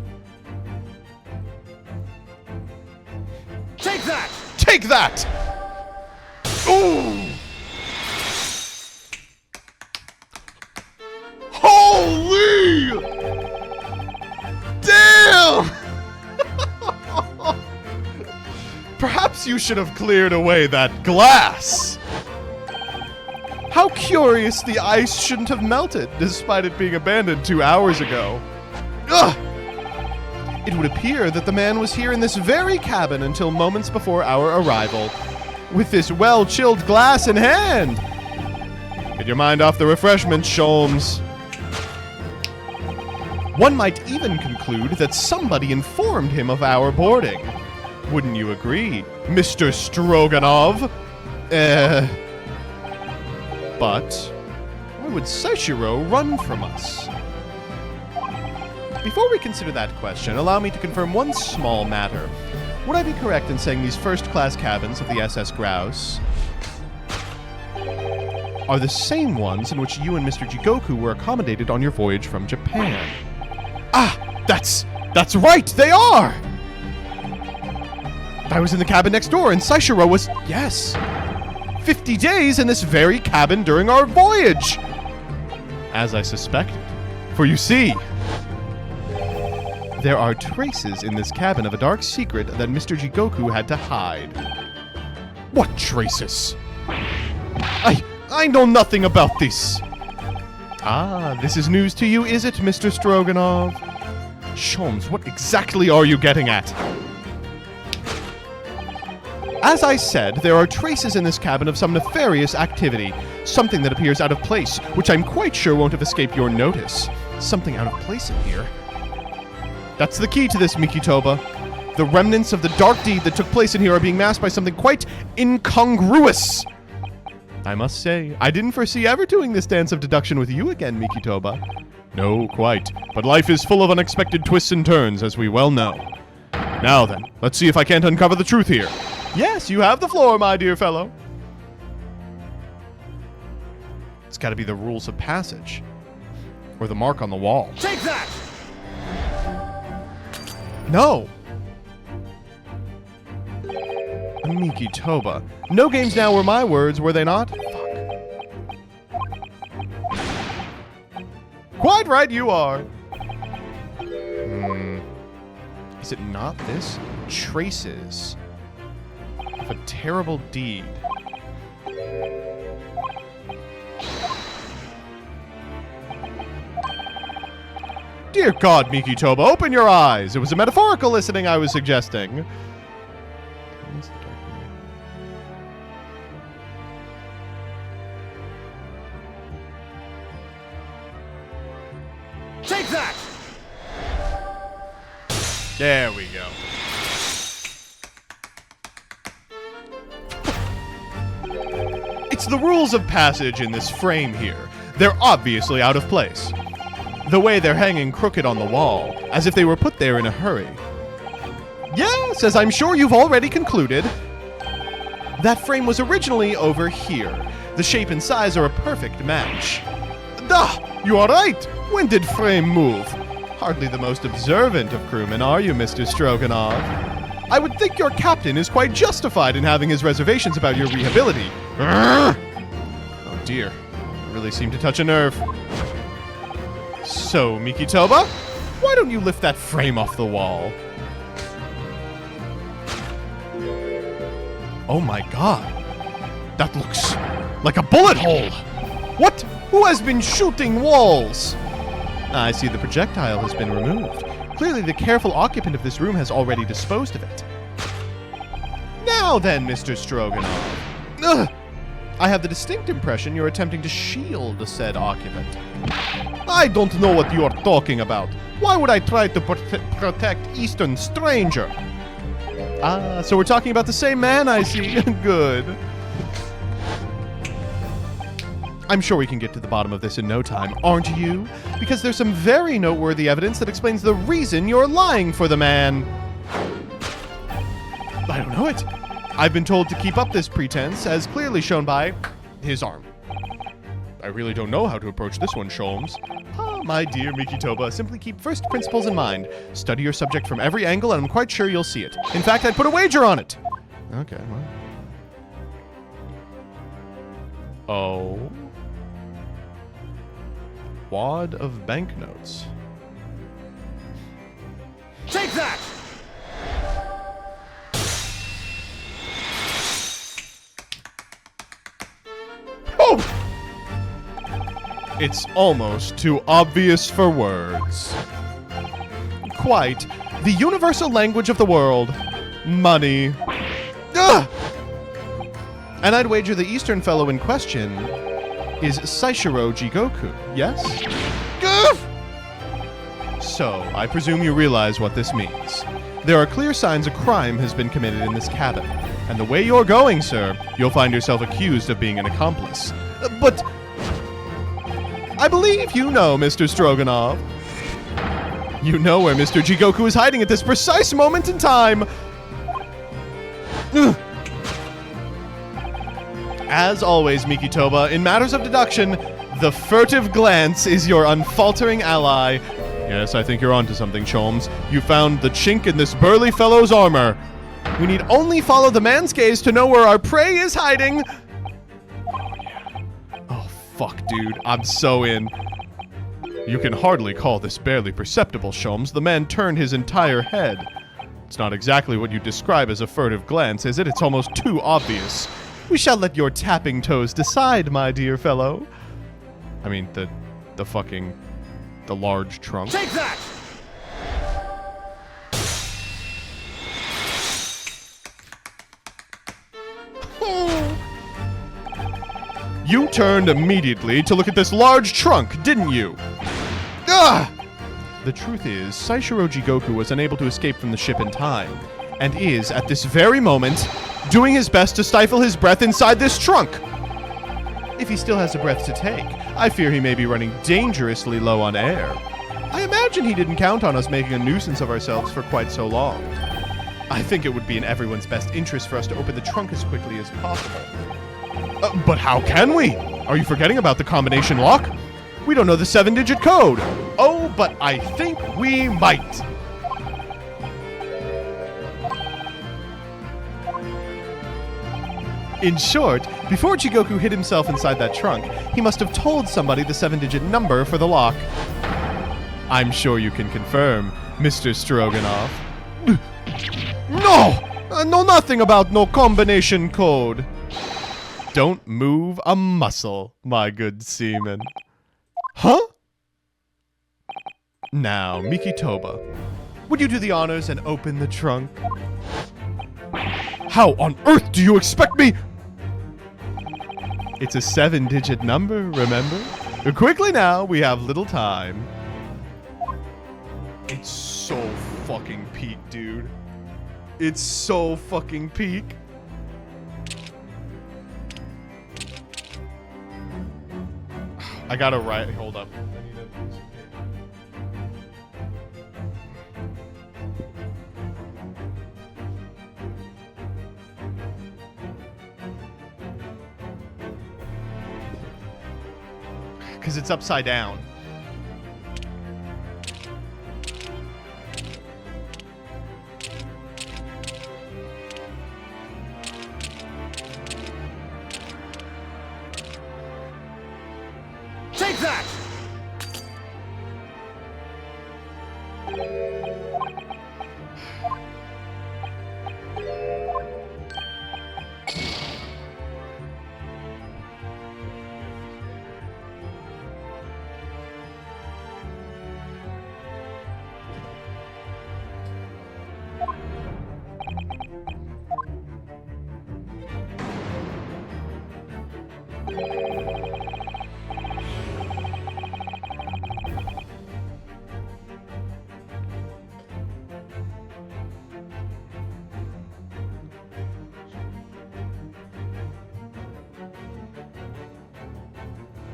Take that! Take that! Ooh! Holy! Damn! Perhaps you should have cleared away that glass. How curious the ice shouldn't have melted, despite it being abandoned 2 hours ago. Ugh! It would appear that the man was here in this very cabin until moments before our arrival, with this well-chilled glass in hand. Get your mind off the refreshments, Sholmes. One might even conclude that somebody informed him of our boarding. Wouldn't you agree, Mr. Stroganov? But why would Seishiro run from us? Before we consider that question, allow me to confirm one small matter. Would I be correct in saying these first-class cabins of the SS Grouse are the same ones in which you and Mr. Jigoku were accommodated on your voyage from Japan? Ah, that's right, they are! I was in the cabin next door, and Seishiro was, yes, 50 days in this very cabin during our voyage! As I suspected. For you see, there are traces in this cabin of a dark secret that Mr. Jigoku had to hide. What traces? I know nothing about this. Ah, this is news to you, is it, Mr. Stroganov? Sholmes, what exactly are you getting at? As I said, there are traces in this cabin of some nefarious activity. Something that appears out of place, which I'm quite sure won't have escaped your notice. Something out of place in here. That's the key to this, Mikitoba. The remnants of the dark deed that took place in here are being masked by something quite incongruous. I must say, I didn't foresee ever doing this dance of deduction with you again, Mikitoba. No, quite. But life is full of unexpected twists and turns, as we well know. Now then, let's see if I can't uncover the truth here. Yes, you have the floor, my dear fellow. It's got to be the rules of passage. Or the mark on the wall. Take that! No! Miki Toba. No games now were my words, were they not? Fuck. Quite right you are. Is it not this? Traces of a terrible deed. Dear God, Miki Toba, open your eyes. It was a metaphorical listening I was suggesting. Take that! There we go. It's the rules of passage in this frame here. They're obviously out of place. The way they're hanging crooked on the wall, as if they were put there in a hurry. Yes, as I'm sure you've already concluded, that frame was originally over here. The shape and size are a perfect match. Ah, you are right! When did frame move? Hardly the most observant of crewmen, are you, Mr. Stroganoff? I would think your captain is quite justified in having his reservations about your rehability. Oh dear, you really seem to touch a nerve. So, Miki Toba, why don't you lift that frame off the wall? Oh my god. That looks like a bullet hole! What? Who has been shooting walls? I see the projectile has been removed. Clearly the careful occupant of this room has already disposed of it. Now then, Mr. Stroganoff. Ugh! I have the distinct impression you're attempting to shield the said occupant. I don't know what you are talking about. Why would I try to protect Eastern stranger? Ah, so we're talking about the same man, I see. Good. I'm sure we can get to the bottom of this in no time, aren't you? Because there's some very noteworthy evidence that explains the reason you're lying for the man. I don't know it. I've been told to keep up this pretense, as clearly shown by his arm. I really don't know how to approach this one, Sholmes. Ah, my dear Miki Toba, simply keep first principles in mind. Study your subject from every angle, and I'm quite sure you'll see it. In fact, I'd put a wager on it. Okay, well. Oh. Wad of banknotes. Take that! Oh! It's almost too obvious for words. Quite. The universal language of the world. Money. Ugh! And I'd wager the Eastern fellow in question is Seishiro Jigoku, yes? Ugh! So, I presume you realize what this means. There are clear signs a crime has been committed in this cabin. And the way you're going, sir, you'll find yourself accused of being an accomplice. But I believe you know, Mr. Stroganoff. You know where Mr. Jigoku is hiding at this precise moment in time. Ugh. As always, Miki Toba, in matters of deduction, the furtive glance is your unfaltering ally. Yes, I think you're onto something, Sholmes. You found the chink in this burly fellow's armor. We need only follow the man's gaze to know where our prey is hiding. Oh, yeah. Oh, fuck, dude. I'm so in. You can hardly call this barely perceptible, Sholmes. The man turned his entire head. It's not exactly what you describe as a furtive glance, is it? It's almost too obvious. We shall let your tapping toes decide, my dear fellow. I mean, the large trunk. Take that! You turned immediately to look at this large trunk, didn't you? Ah! The truth is, Seishiro Jigoku was unable to escape from the ship in time, and is, at this very moment, doing his best to stifle his breath inside this trunk. If he still has a breath to take, I fear he may be running dangerously low on air. I imagine he didn't count on us making a nuisance of ourselves for quite so long. I think it would be in everyone's best interest for us to open the trunk as quickly as possible. But how can we? Are you forgetting about the combination lock? We don't know the 7-digit code. Oh, but I think we might. In short, before Jigoku hid himself inside that trunk, he must have told somebody the 7-digit number for the lock. I'm sure you can confirm, Mr. Stroganoff. No! Know nothing about no combination code. Don't move a muscle, my good seaman. Huh? Now, Mikitoba, would you do the honors and open the trunk? How on earth do you expect me? It's a 7-digit number, remember? Quickly now, we have little time. It's so fucking peak, dude. It's so fucking peak. I gotta write. Hold up. Because it's upside down. Take that!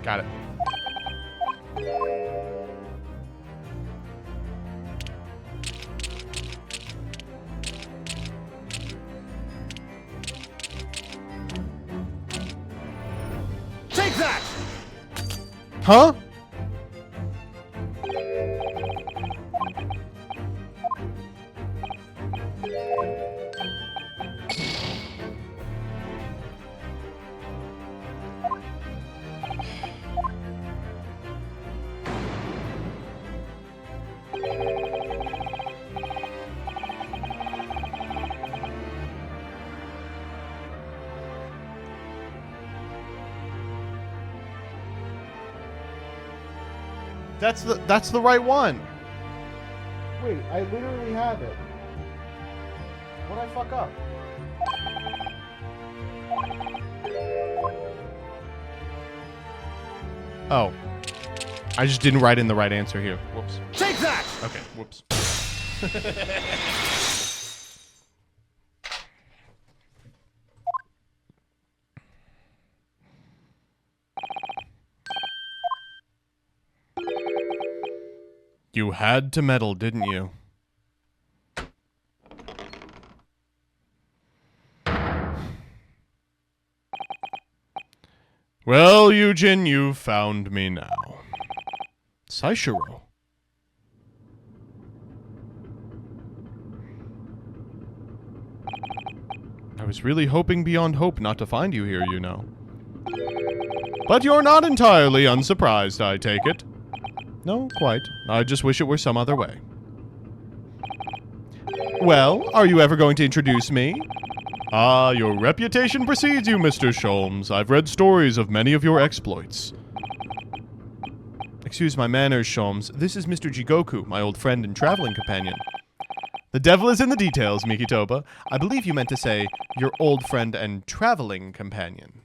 Got it. Take that! Huh? That's the right one. Wait, I literally have it. What'd I fuck up? Oh. I just didn't write in the right answer here. Whoops. Take that! Okay, whoops. You had to meddle, didn't you? Well, Eugen, you've found me now. Saishiro. I was really hoping beyond hope not to find you here, you know. But you're not entirely unsurprised, I take it. No, quite. I just wish it were some other way. Well, are you ever going to introduce me? Ah, your reputation precedes you, Mr. Sholmes. I've read stories of many of your exploits. Excuse my manners, Sholmes. This is Mr. Jigoku, my old friend and traveling companion. The devil is in the details, Mikitoba. I believe you meant to say, your old friend and traveling companion.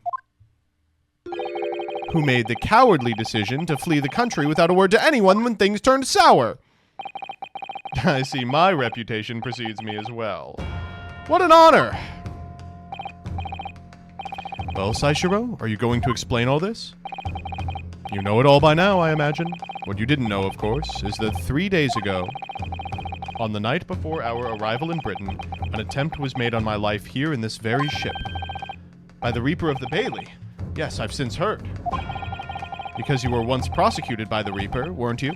Who made the cowardly decision to flee the country without a word to anyone when things turned sour. I see my reputation precedes me as well. What an honor! Well, Saishiro, are you going to explain all this? You know it all by now, I imagine. What you didn't know, of course, is that 3 days ago, on the night before our arrival in Britain, an attempt was made on my life here in this very ship. By the Reaper of the Bailey. Yes, I've since heard. Because you were once prosecuted by the Reaper, weren't you?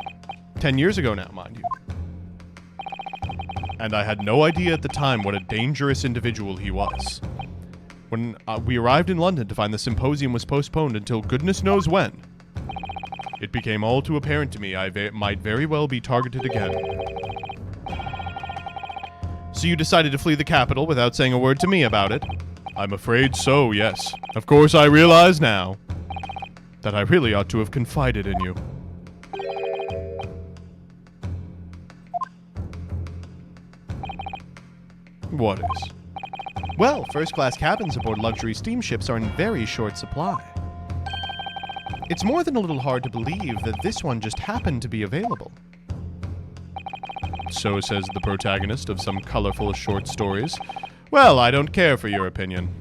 10 years ago now, mind you. And I had no idea at the time what a dangerous individual he was. When we arrived in London to find the symposium was postponed until goodness knows when, it became all too apparent to me I might very well be targeted again. So you decided to flee the capital without saying a word to me about it? I'm afraid so, yes. Of course, I realize now that I really ought to have confided in you. What is? Well, first-class cabins aboard luxury steamships are in very short supply. It's more than a little hard to believe that this one just happened to be available. So says the protagonist of some colorful short stories. Well, I don't care for your opinion.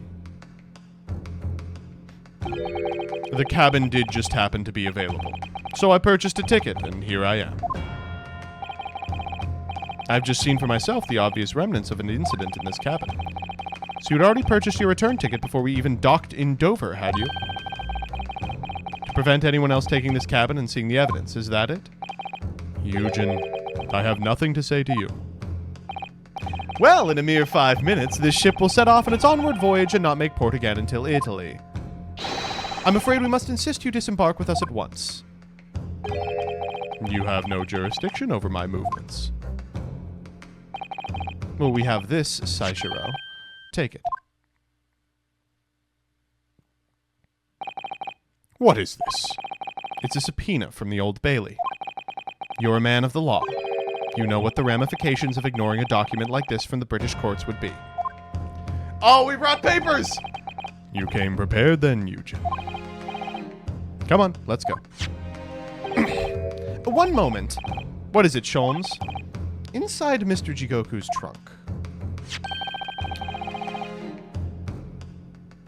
The cabin did just happen to be available. So I purchased a ticket, and here I am. I've just seen for myself the obvious remnants of an incident in this cabin. So you'd already purchased your return ticket before we even docked in Dover, had you? To prevent anyone else taking this cabin and seeing the evidence, is that it? Eugen, I have nothing to say to you. Well, in a mere 5 minutes, this ship will set off on its onward voyage and not make port again until Italy. I'm afraid we must insist you disembark with us at once. You have no jurisdiction over my movements. Well, we have this, Saishiro. Take it. What is this? It's a subpoena from the Old Bailey. You're a man of the law. You know what the ramifications of ignoring a document like this from the British courts would be. Oh, we brought papers! You came prepared then, Eugen. Come on, let's go. One moment. What is it, Sholmes? Inside Mr. Jigoku's trunk.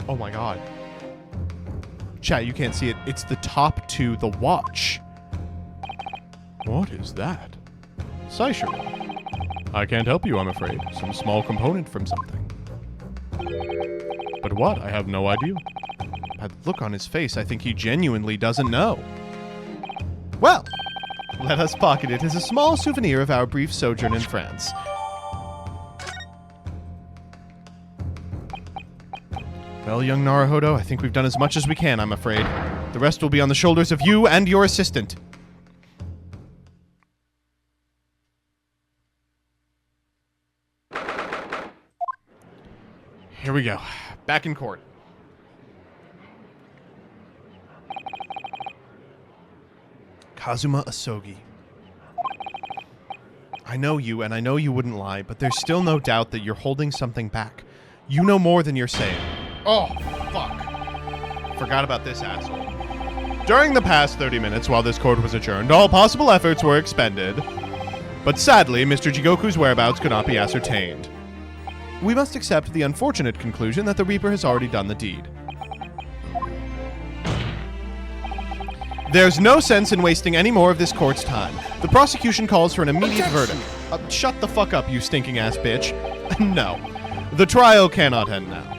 Oh my god. Chat, you can't see it. It's the top to the watch. What is that? Saishiro. I can't help you, I'm afraid. Some small component from something. But what? I have no idea. By the look on his face, I think he genuinely doesn't know. Well, let us pocket it as a small souvenir of our brief sojourn in France. Well, young Naruhodo, I think we've done as much as we can, I'm afraid. The rest will be on the shoulders of you and your assistant. Here we go. Back in court. Kazuma Asogi. I know you, and I know you wouldn't lie, but there's still no doubt that you're holding something back. You know more than you're saying. Oh, fuck. Forgot about this asshole. During the past 30 minutes while this court was adjourned, all possible efforts were expended. But sadly, Mr. Jigoku's whereabouts could not be ascertained. We must accept the unfortunate conclusion that the Reaper has already done the deed. There's no sense in wasting any more of this court's time. The prosecution calls for an immediate verdict. Shut the fuck up, you stinking ass bitch. No. The trial cannot end now.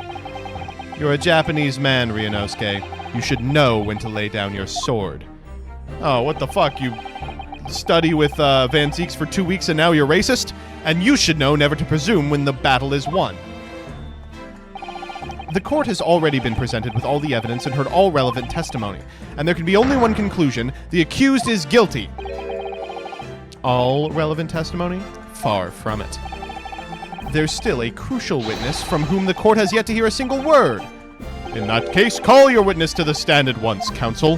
You're a Japanese man, Ryunosuke. You should know when to lay down your sword. Oh, what the fuck? You study with Van Zeeks for 2 weeks and now you're racist? And you should know never to presume when the battle is won. The court has already been presented with all the evidence and heard all relevant testimony, and there can be only one conclusion: the accused is guilty. All relevant testimony? Far from it. There's still a crucial witness from whom the court has yet to hear a single word. In that case, call your witness to the stand at once, counsel.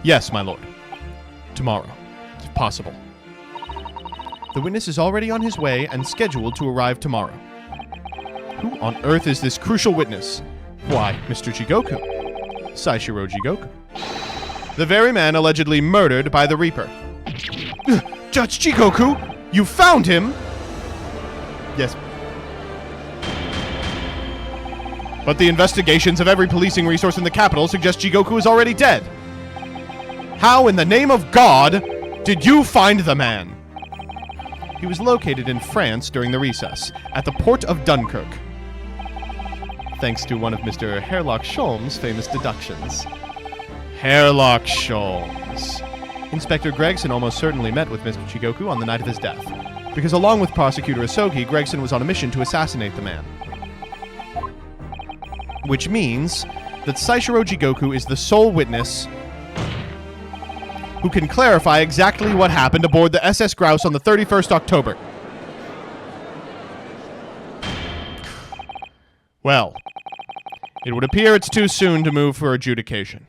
Yes, my lord. Tomorrow, if possible. The witness is already on his way and scheduled to arrive tomorrow. Who on earth is this crucial witness? Why, Mr. Jigoku. Saishiro Jigoku. The very man allegedly murdered by the Reaper. Judge Jigoku! You found him? Yes. But the investigations of every policing resource in the capital suggest Jigoku is already dead. How in the name of God did you find the man? He was located in France during the recess, at the port of Dunkirk. thanks to one of Mr. Hairlock Sholmes' famous deductions. Hairlock Sholmes. Inspector Gregson almost certainly met with Mr. Chigoku on the night of his death, because along with Prosecutor Asogi, Gregson was on a mission to assassinate the man. Which means that Saishiro Jigoku is the sole witness who can clarify exactly what happened aboard the SS Grouse on the 31st October. Well, it would appear it's too soon to move for adjudication.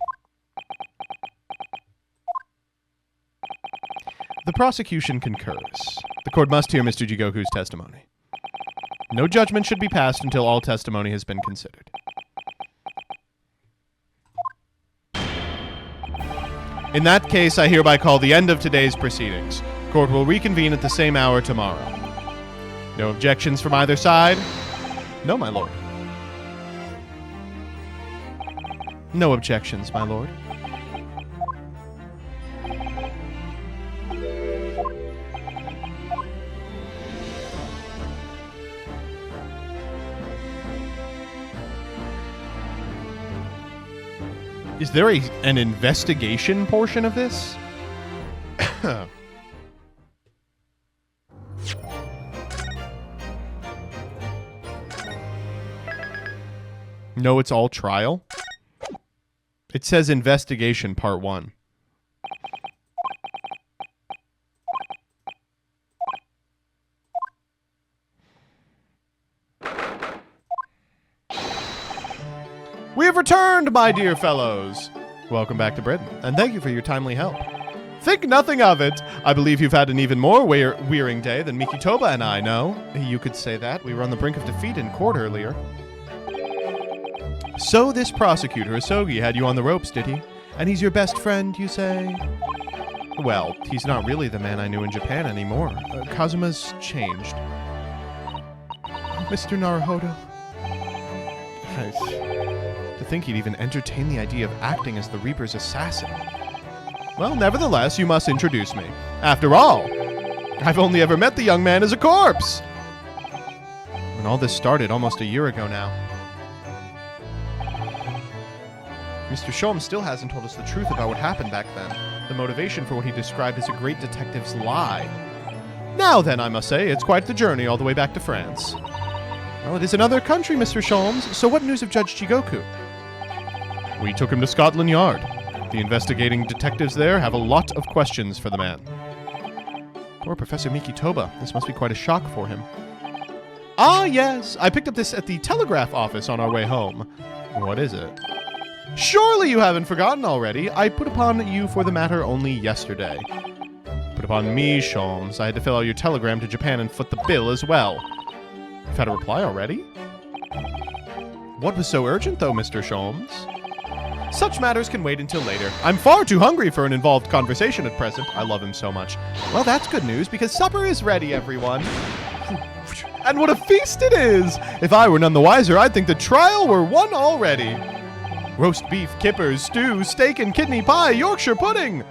The prosecution concurs. The court must hear Mr. Jigoku's testimony. No judgment should be passed until all testimony has been considered. In that case, I hereby call the end of today's proceedings. Court will reconvene at the same hour tomorrow. No objections from either side? No, my lord. No objections, my lord. Is there an investigation portion of this? No, it's all trial? It says investigation part 1. We have returned, my dear fellows. Welcome back to Britain, and thank you for your timely help. Think nothing of it. I believe you've had an even more wearing day than Mikitoba and I know. You could say that. We were on the brink of defeat in court earlier. So this prosecutor, Asogi, had you on the ropes, did he? And he's your best friend, you say? Well, he's not really the man I knew in Japan anymore. Kazuma's changed. Mr. Naruhodo. To think he'd even entertain the idea of acting as the Reaper's assassin. Well, nevertheless, you must introduce me. After all, I've only ever met the young man as a corpse. When all this started almost a year ago now. Mr. Sholmes still hasn't told us the truth about what happened back then. The motivation for what he described as a great detective's lie. Now then, I must say, it's quite the journey all the way back to France. Well, it is another country, Mr. Sholmes, so what news of Judge Jigoku? We took him to Scotland Yard. The investigating detectives there have a lot of questions for the man. Poor Professor Mikitoba. This must be quite a shock for him. Ah, yes. I picked up this at the telegraph office on our way home. What is it? Surely you haven't forgotten already. I put upon you for the matter only yesterday. Put upon me, Sholmes. I had to fill out your telegram to Japan and foot the bill as well. You've had a reply already? What was so urgent, though, Mr. Sholmes? Such matters can wait until later. I'm far too hungry for an involved conversation at present. I love him so much. Well, that's good news, because supper is ready, everyone. And what a feast it is! If I were none the wiser, I'd think the trial were won already. Roast beef, kippers, stew, steak and kidney pie, Yorkshire pudding.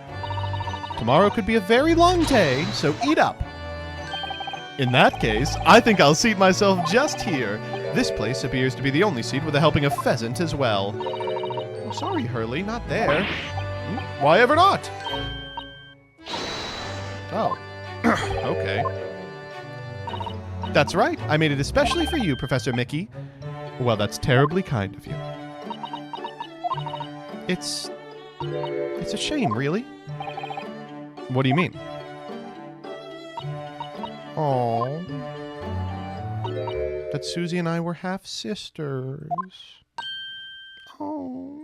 Tomorrow could be a very long day, so eat up. In that case, I think I'll seat myself just here. This place appears to be the only seat with a helping of pheasant as well. I'm sorry, Hurley, not there. Why ever not? Oh. Okay. That's right. I made it especially for you, Professor Mickey. Well, that's terribly kind of you. It's a shame, really. What do you mean? Oh, that Susie and I were half sisters. Oh.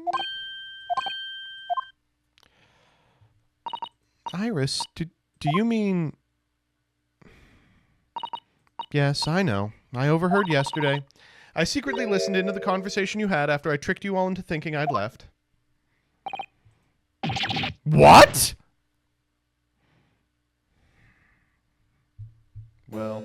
Iris, do you mean... Yes, I know. I overheard yesterday. I secretly listened into the conversation you had after I tricked you all into thinking I'd left. What? Well,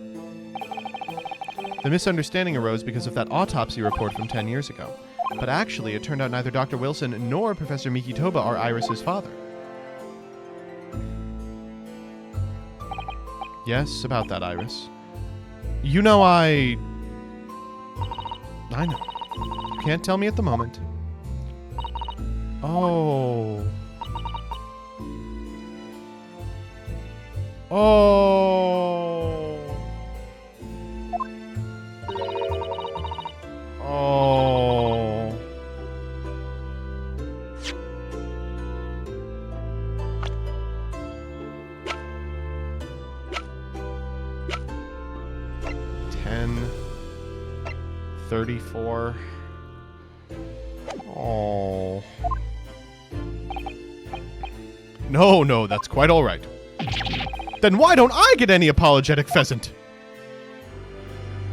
the misunderstanding arose because of that autopsy report from 10 years ago. But actually, it turned out neither Dr. Wilson nor Professor Mikitoba are Iris's father. Yes, about that, Iris. You know, I know. You can't tell me at the moment. Oh. Oh. Oh. $10. 34. Oh. No, that's quite all right. Then why don't I get any apologetic pheasant?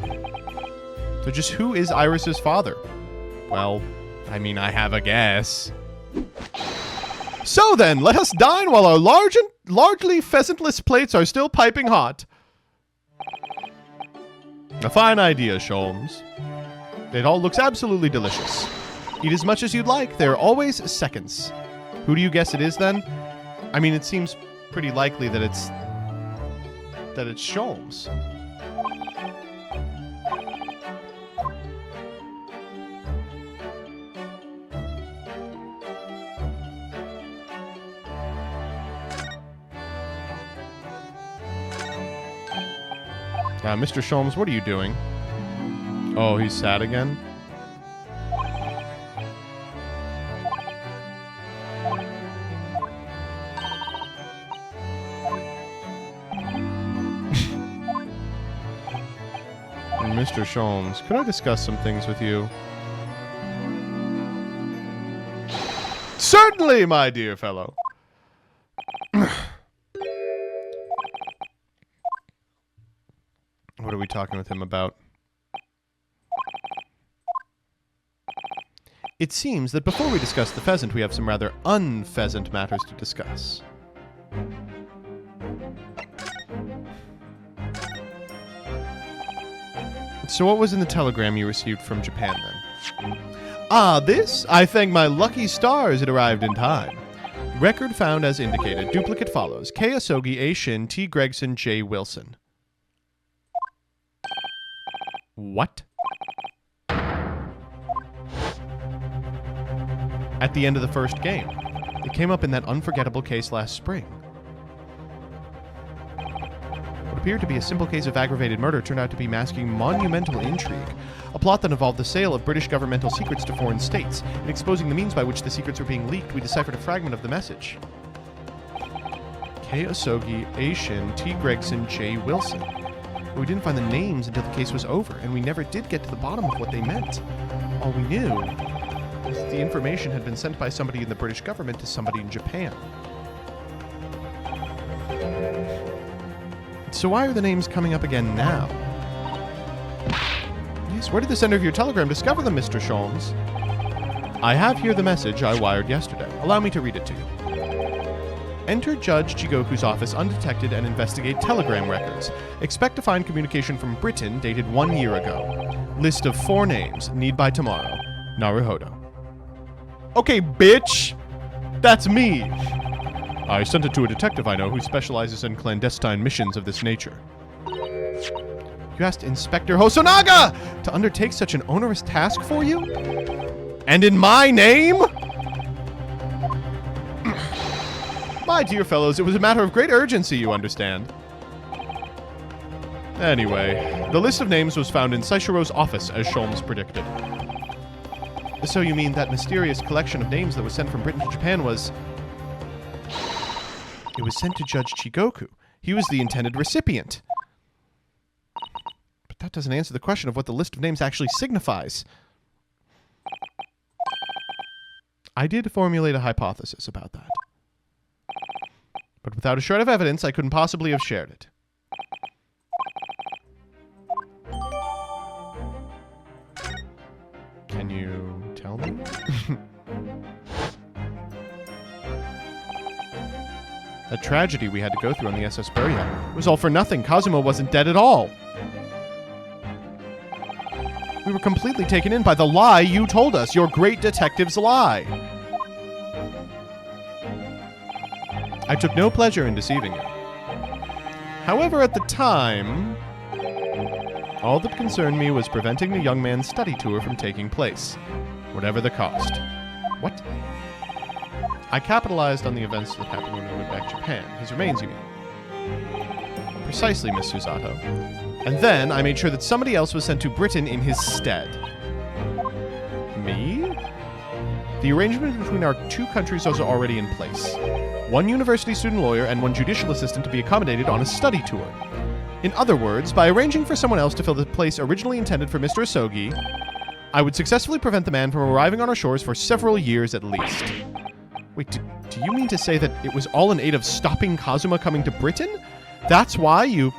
So just who is Iris's father? Well, I mean, I have a guess. So then, let us dine while our largely pheasantless plates are still piping hot. A fine idea, Sholmes. It all looks absolutely delicious. Eat as much as you'd like. There are always seconds. Who do you guess it is, then? I mean, it seems pretty likely that it's Sholmes. Mr. Sholmes, what are you doing? Oh, he's sad again? Mr. Sholmes, could I discuss some things with you? Certainly, my dear fellow. What are we talking with him about? It seems that before we discuss the pheasant, we have some rather unpheasant matters to discuss. So what was in the telegram you received from Japan, then? Ah, this? I thank my lucky stars it arrived in time. Record found as indicated. Duplicate follows. K. Asogi, A. Shin, T. Gregson, J. Wilson. What? At the end of the first game. It came up in that unforgettable case last spring. What appeared to be a simple case of aggravated murder turned out to be masking monumental intrigue. A plot that involved the sale of British governmental secrets to foreign states. In exposing the means by which the secrets were being leaked, we deciphered a fragment of the message. K. Asogi, A. Shin, T. Gregson, J. Wilson. But we didn't find the names until the case was over, and we never did get to the bottom of what they meant. All we knew was that the information had been sent by somebody in the British government to somebody in Japan. So why are the names coming up again now? Yes, where did the sender of your telegram discover them, Mr. Sholmes? I have here the message I wired yesterday. Allow me to read it to you. Enter Judge Chigoku's office undetected and investigate telegram records. Expect to find communication from Britain dated 1 year ago. List of 4 names. Need by tomorrow. Naruhodo. Okay, bitch! That's me! I sent it to a detective I know who specializes in clandestine missions of this nature. You asked Inspector Hosonaga to undertake such an onerous task for you? And in my name? My dear fellows, it was a matter of great urgency, you understand. Anyway, the list of names was found in Seishiro's office, as Sholmes predicted. So you mean that mysterious collection of names that was sent from Britain to Japan was... It was sent to Judge Chigoku. He was the intended recipient. But that doesn't answer the question of what the list of names actually signifies. I did formulate a hypothesis about that. But without a shred of evidence, I couldn't possibly have shared it. Can you tell me? That tragedy we had to go through on the SS Burya was all for nothing. Kazuma wasn't dead at all. We were completely taken in by the lie you told us, your great detective's lie. I took no pleasure in deceiving you. However, at the time, All that concerned me was preventing the young man's study tour from taking place, whatever the cost. What? I capitalized on the events that happened when I went back to Japan. His remains, you mean? Precisely, Miss Susato. And then I made sure that somebody else was sent to Britain in his stead. Me? The arrangement between our two countries was already in place. One university student lawyer and one judicial assistant to be accommodated on a study tour. In other words, by arranging for someone else to fill the place originally intended for Mr. Asogi, I would successfully prevent the man from arriving on our shores for several years at least. Wait, do you mean to say that it was all in aid of stopping Kazuma coming to Britain? That's why you...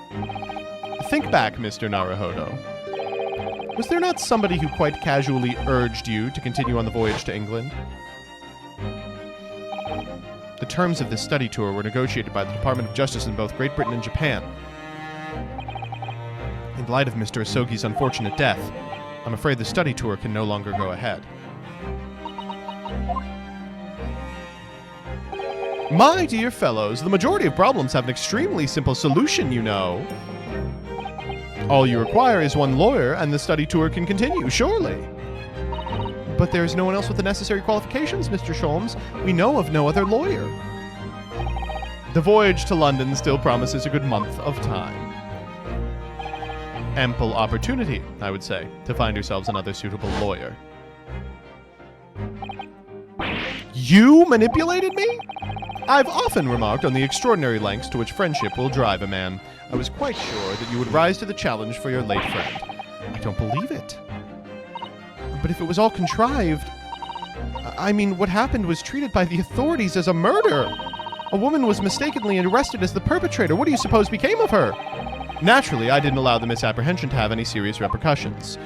Think back, Mr. Naruhodo. Was there not somebody who quite casually urged you to continue on the voyage to England? The terms of this study tour were negotiated by the Department of Justice in both Great Britain and Japan. In light of Mr. Asogi's unfortunate death, I'm afraid the study tour can no longer go ahead. My dear fellows, the majority of problems have an extremely simple solution, you know. All you require is one lawyer, and the study tour can continue, surely. But there is no one else with the necessary qualifications, Mr. Sholmes. We know of no other lawyer. The voyage to London still promises a good month of time. Ample opportunity, I would say, to find yourselves another suitable lawyer. You manipulated me? I've often remarked on the extraordinary lengths to which friendship will drive a man. I was quite sure that you would rise to the challenge for your late friend. I don't believe it. But if it was all contrived... I mean, what happened was treated by the authorities as a murder. A woman was mistakenly arrested as the perpetrator. What do you suppose became of her? Naturally, I didn't allow the misapprehension to have any serious repercussions.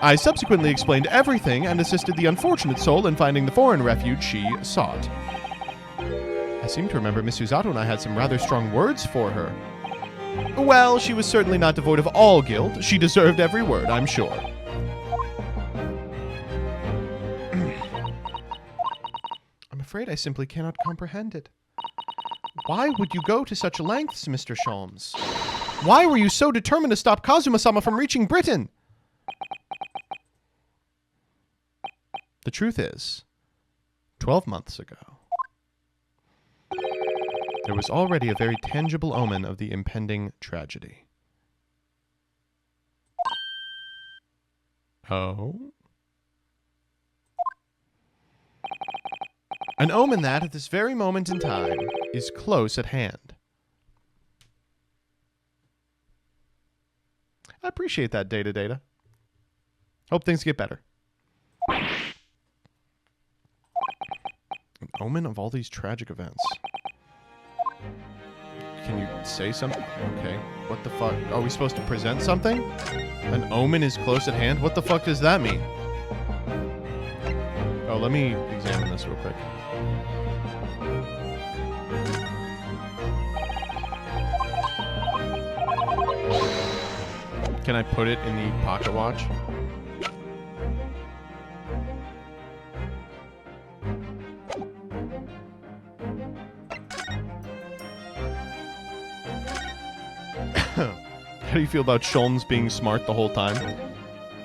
I subsequently explained everything and assisted the unfortunate soul in finding the foreign refuge she sought. I seem to remember Miss Susato and I had some rather strong words for her. Well, she was certainly not devoid of all guilt. She deserved every word, I'm sure. I'm afraid I simply cannot comprehend it. Why would you go to such lengths, Mr. Sholmes? Why were you so determined to stop Kazuma-sama from reaching Britain? The truth is, 12 months ago, there was already a very tangible omen of the impending tragedy. Oh? An omen that, at this very moment in time, is close at hand. I appreciate that, Data. Hope things get better. An omen of all these tragic events. Can you say something? Okay. What the fuck? Are we supposed to present something? An omen is close at hand? What the fuck does that mean? Oh, let me examine this real quick. Can I put it in the pocket watch? How do you feel about Sholmes being smart the whole time?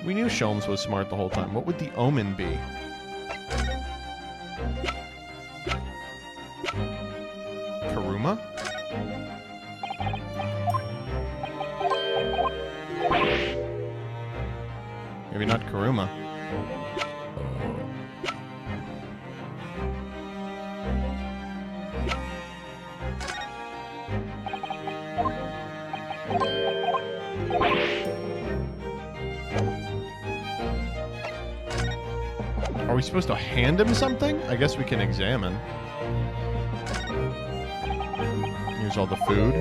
We knew Sholmes was smart the whole time. What would the omen be? Karuma? Maybe not Karuma. Are we supposed to hand him something? I guess we can examine. Here's all the food.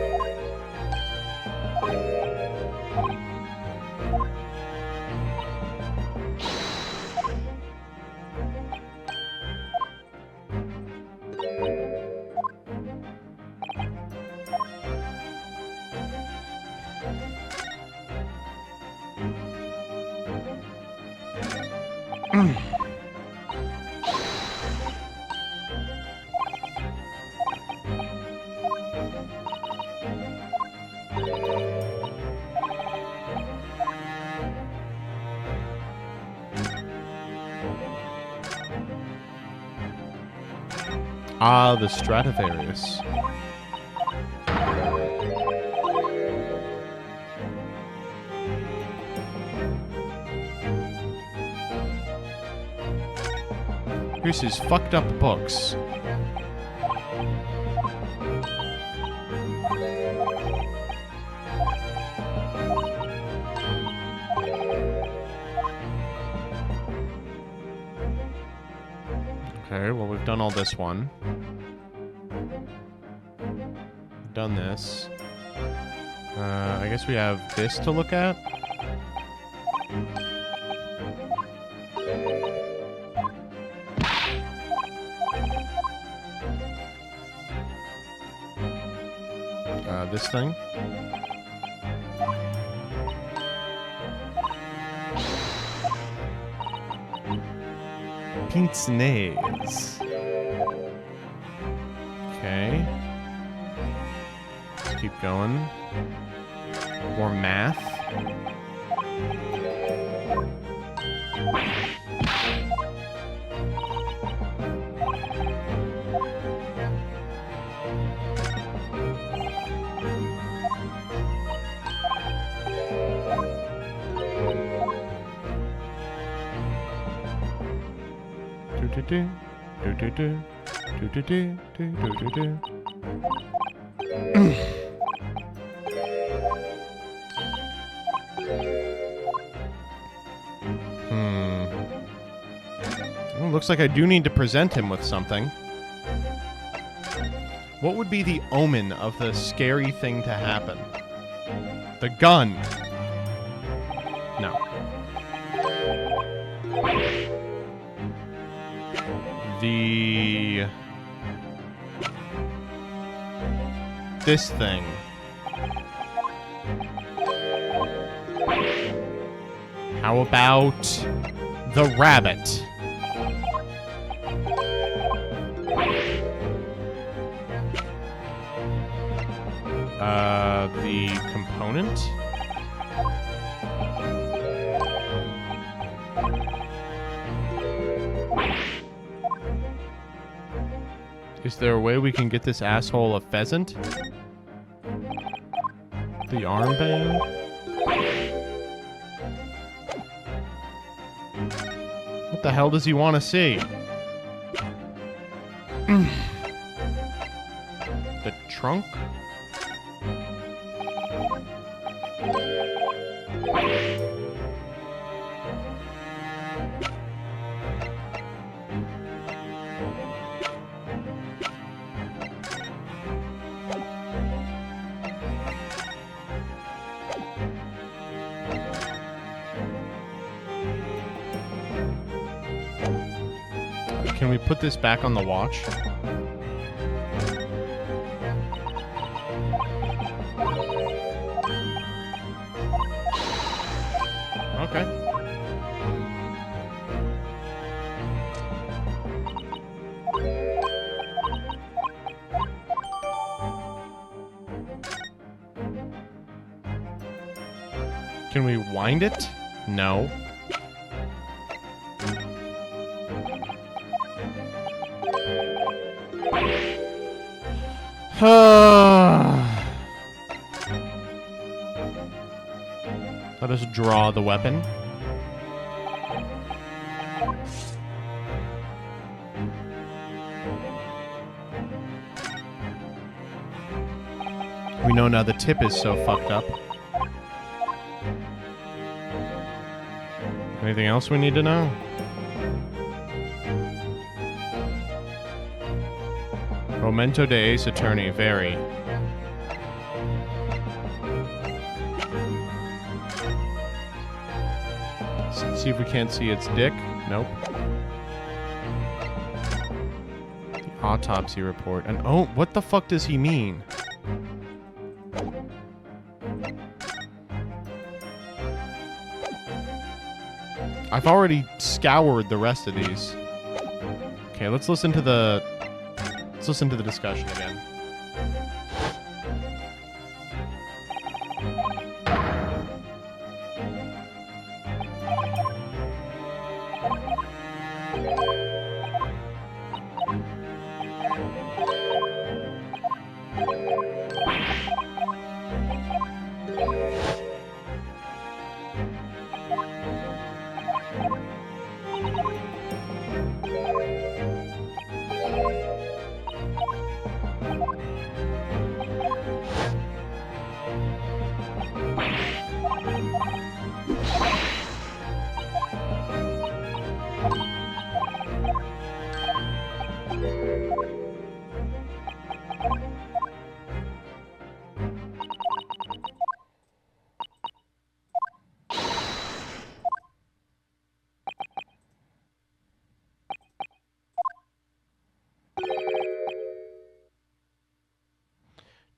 Ah, the Stradivarius. Here's his fucked up books. Okay, well, we've done all this one. We've done this. I guess we have this to look at. This thing. Pince-nez. Okay. Let's keep going. More math. Well, looks like I do need to present him with something. What would be the omen of the scary thing to happen? The gun. No. This thing. How about the rabbit? The component? Is there a way we can get this asshole a pheasant? The armband? What the hell does he want to see? The trunk? Can we put this back on the watch? Okay. Can we wind it? No. Let us draw the weapon. We know now the tip is so fucked up. Anything else we need to know? Momento de Ace Attorney, very. Let's see if we can't see its dick. Nope. The autopsy report. And oh, what the fuck does he mean? I've already scoured the rest of these. Okay, let's listen to the discussion again.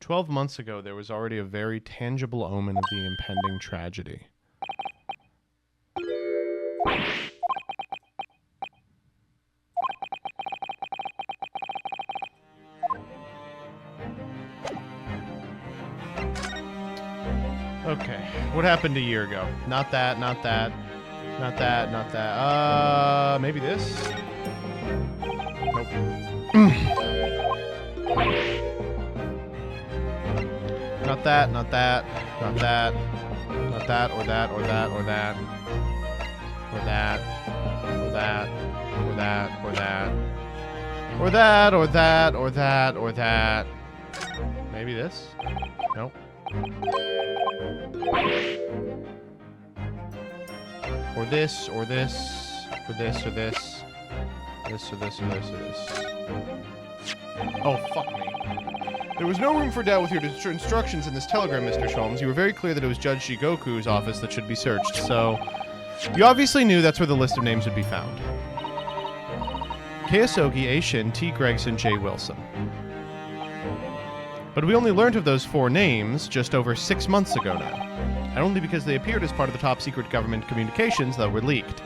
12 months ago, there was already a very tangible omen of the impending tragedy. Okay, what happened a year ago? Not that, not that, not that, not that. Maybe this? Nope. Not that, not that, not that, not that, or that, or that, or that, or that, or that, or that, or that, or that, or that, or that, or that. Maybe this? Nope. Or this, or this, or this, or this, this, or this, or this, or this. Oh, fuck me. There was no room for doubt with your instructions in this telegram, Mr. Sholmes. You were very clear that it was Judge Shigoku's office that should be searched, so... You obviously knew that's where the list of names would be found. K. Asogi, A. Shin, T. Gregson, J. Wilson. But we only learned of those 4 names just over 6 months ago now. And only because they appeared as part of the top-secret government communications that were leaked.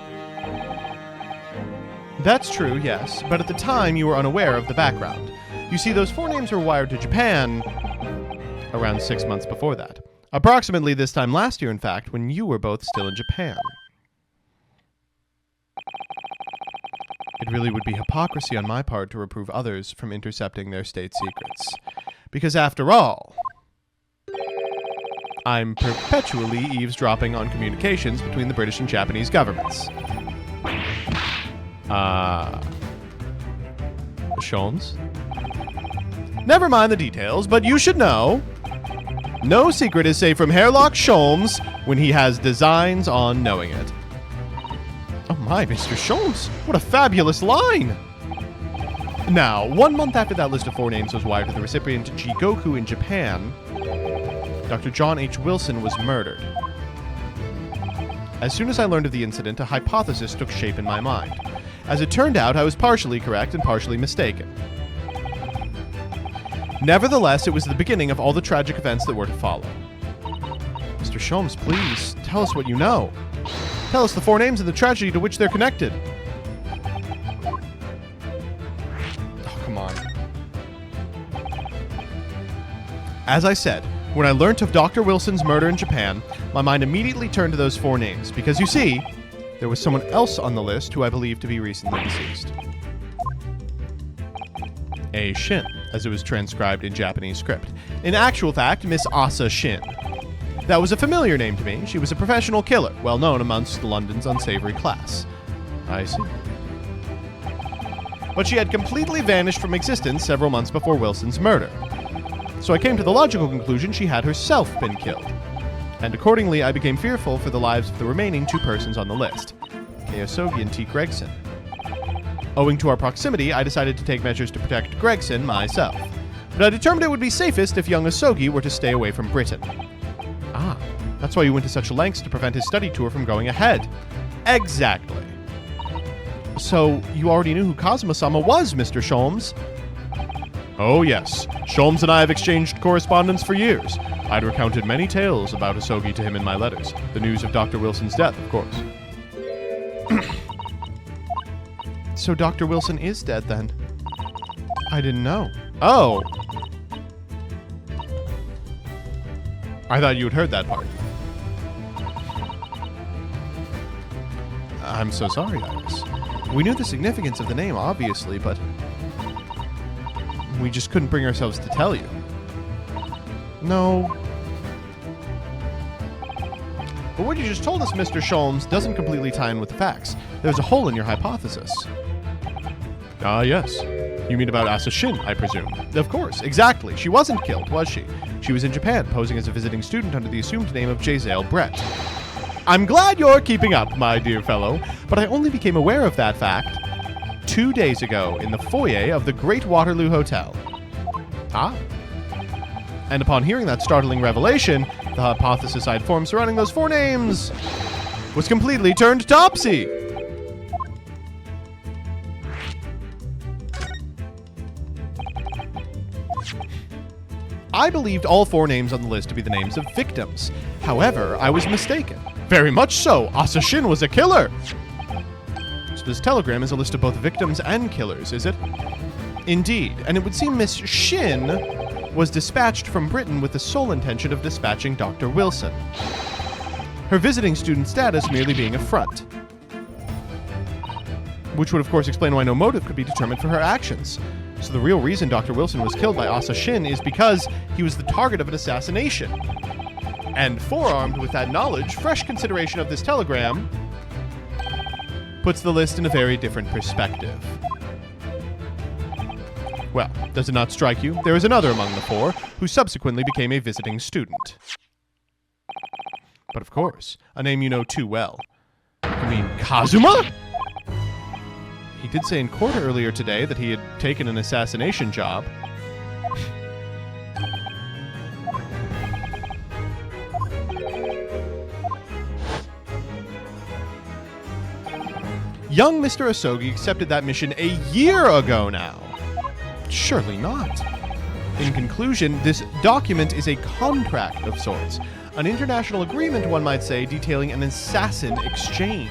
That's true, yes, but at the time you were unaware of the background. You see, those 4 names were wired to Japan around 6 months before that. Approximately this time last year, in fact, when you were both still in Japan. It really would be hypocrisy on my part to reprove others from intercepting their state secrets. Because after all, I'm perpetually eavesdropping on communications between the British and Japanese governments. Sholmes? Never mind the details, but you should know. No secret is safe from Hairlock Sholmes when he has designs on knowing it. Oh my, Mr. Sholmes, what a fabulous line! Now, 1 month after that list of 4 names was wired to the recipient Jigoku in Japan, Dr. John H. Wilson was murdered. As soon as I learned of the incident, a hypothesis took shape in my mind. As it turned out, I was partially correct and partially mistaken. Nevertheless, it was the beginning of all the tragic events that were to follow. Mr. Sholmes, please, tell us what you know. Tell us the 4 names and the tragedy to which they're connected. Oh, come on. As I said, when I learnt of Dr. Wilson's murder in Japan, my mind immediately turned to those 4 names, because you see, there was someone else on the list who I believe to be recently deceased. A. Shin, as it was transcribed in Japanese script. In actual fact, Miss Asa Shin. That was a familiar name to me. She was a professional killer, well known amongst London's unsavory class. I see. But she had completely vanished from existence several months before Wilson's murder. So I came to the logical conclusion she had herself been killed. And accordingly, I became fearful for the lives of the remaining 2 persons on the list, K. Asogi and T. Gregson. Owing to our proximity, I decided to take measures to protect Gregson myself. But I determined it would be safest if young Asogi were to stay away from Britain. Ah, that's why you went to such lengths to prevent his study tour from going ahead. Exactly. So, you already knew who Kazuma-sama was, Mr. Sholmes? Oh yes, Sholmes and I have exchanged correspondence for years. I'd recounted many tales about Asogi to him in my letters. The news of Dr. Wilson's death, of course. So Dr. Wilson is dead, then? I didn't know. Oh! I thought you had heard that part. I'm so sorry, Iris. We knew the significance of the name, obviously, but we just couldn't bring ourselves to tell you. No. But what you just told us, Mr. Sholmes, doesn't completely tie in with the facts. There's a hole in your hypothesis. Ah, yes. You mean about Asa Shin, I presume? Of course, exactly. She wasn't killed, was she? She was in Japan, posing as a visiting student under the assumed name of Jazale Brett. I'm glad you're keeping up, my dear fellow, but I only became aware of that fact 2 days ago in the foyer of the Great Waterloo Hotel. Ah. And upon hearing that startling revelation, the hypothesis I'd formed surrounding those 4 names was completely turned topsy. I believed all 4 names on the list to be the names of victims. However, I was mistaken. Very much so. Asa Shin was a killer. So this telegram is a list of both victims and killers, is it? Indeed, and it would seem Miss Shin was dispatched from Britain with the sole intention of dispatching Dr. Wilson. Her visiting student status merely being a front. Which would of course explain why no motive could be determined for her actions. So the real reason Dr. Wilson was killed by Asa Shin is because he was the target of an assassination. And forearmed with that knowledge, fresh consideration of this telegram puts the list in a very different perspective. Well, does it not strike you? There is another among the 4 who subsequently became a visiting student. But of course, a name you know too well. You mean Kazuma? He did say in court earlier today that he had taken an assassination job. Young Mr. Asogi accepted that mission a year ago now. Surely not. In conclusion, this document is a contract of sorts. An international agreement, one might say, detailing an assassin exchange.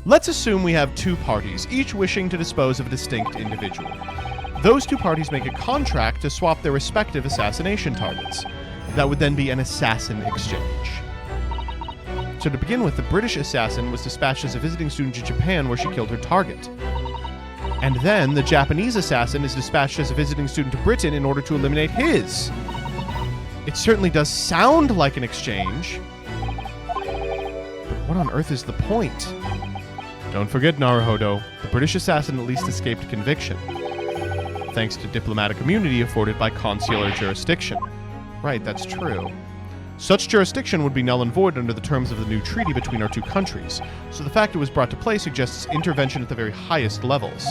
Let's assume we have 2 parties, each wishing to dispose of a distinct individual. Those 2 parties make a contract to swap their respective assassination targets. That would then be an assassin exchange. So to begin with, the British assassin was dispatched as a visiting student to Japan where she killed her target. And then the Japanese assassin is dispatched as a visiting student to Britain in order to eliminate his. It certainly does sound like an exchange. But what on earth is the point? Don't forget, Naruhodo, the British assassin at least escaped conviction, thanks to diplomatic immunity afforded by consular jurisdiction. Right, that's true. Such jurisdiction would be null and void under the terms of the new treaty between our 2 countries, so the fact it was brought to play suggests intervention at the very highest levels.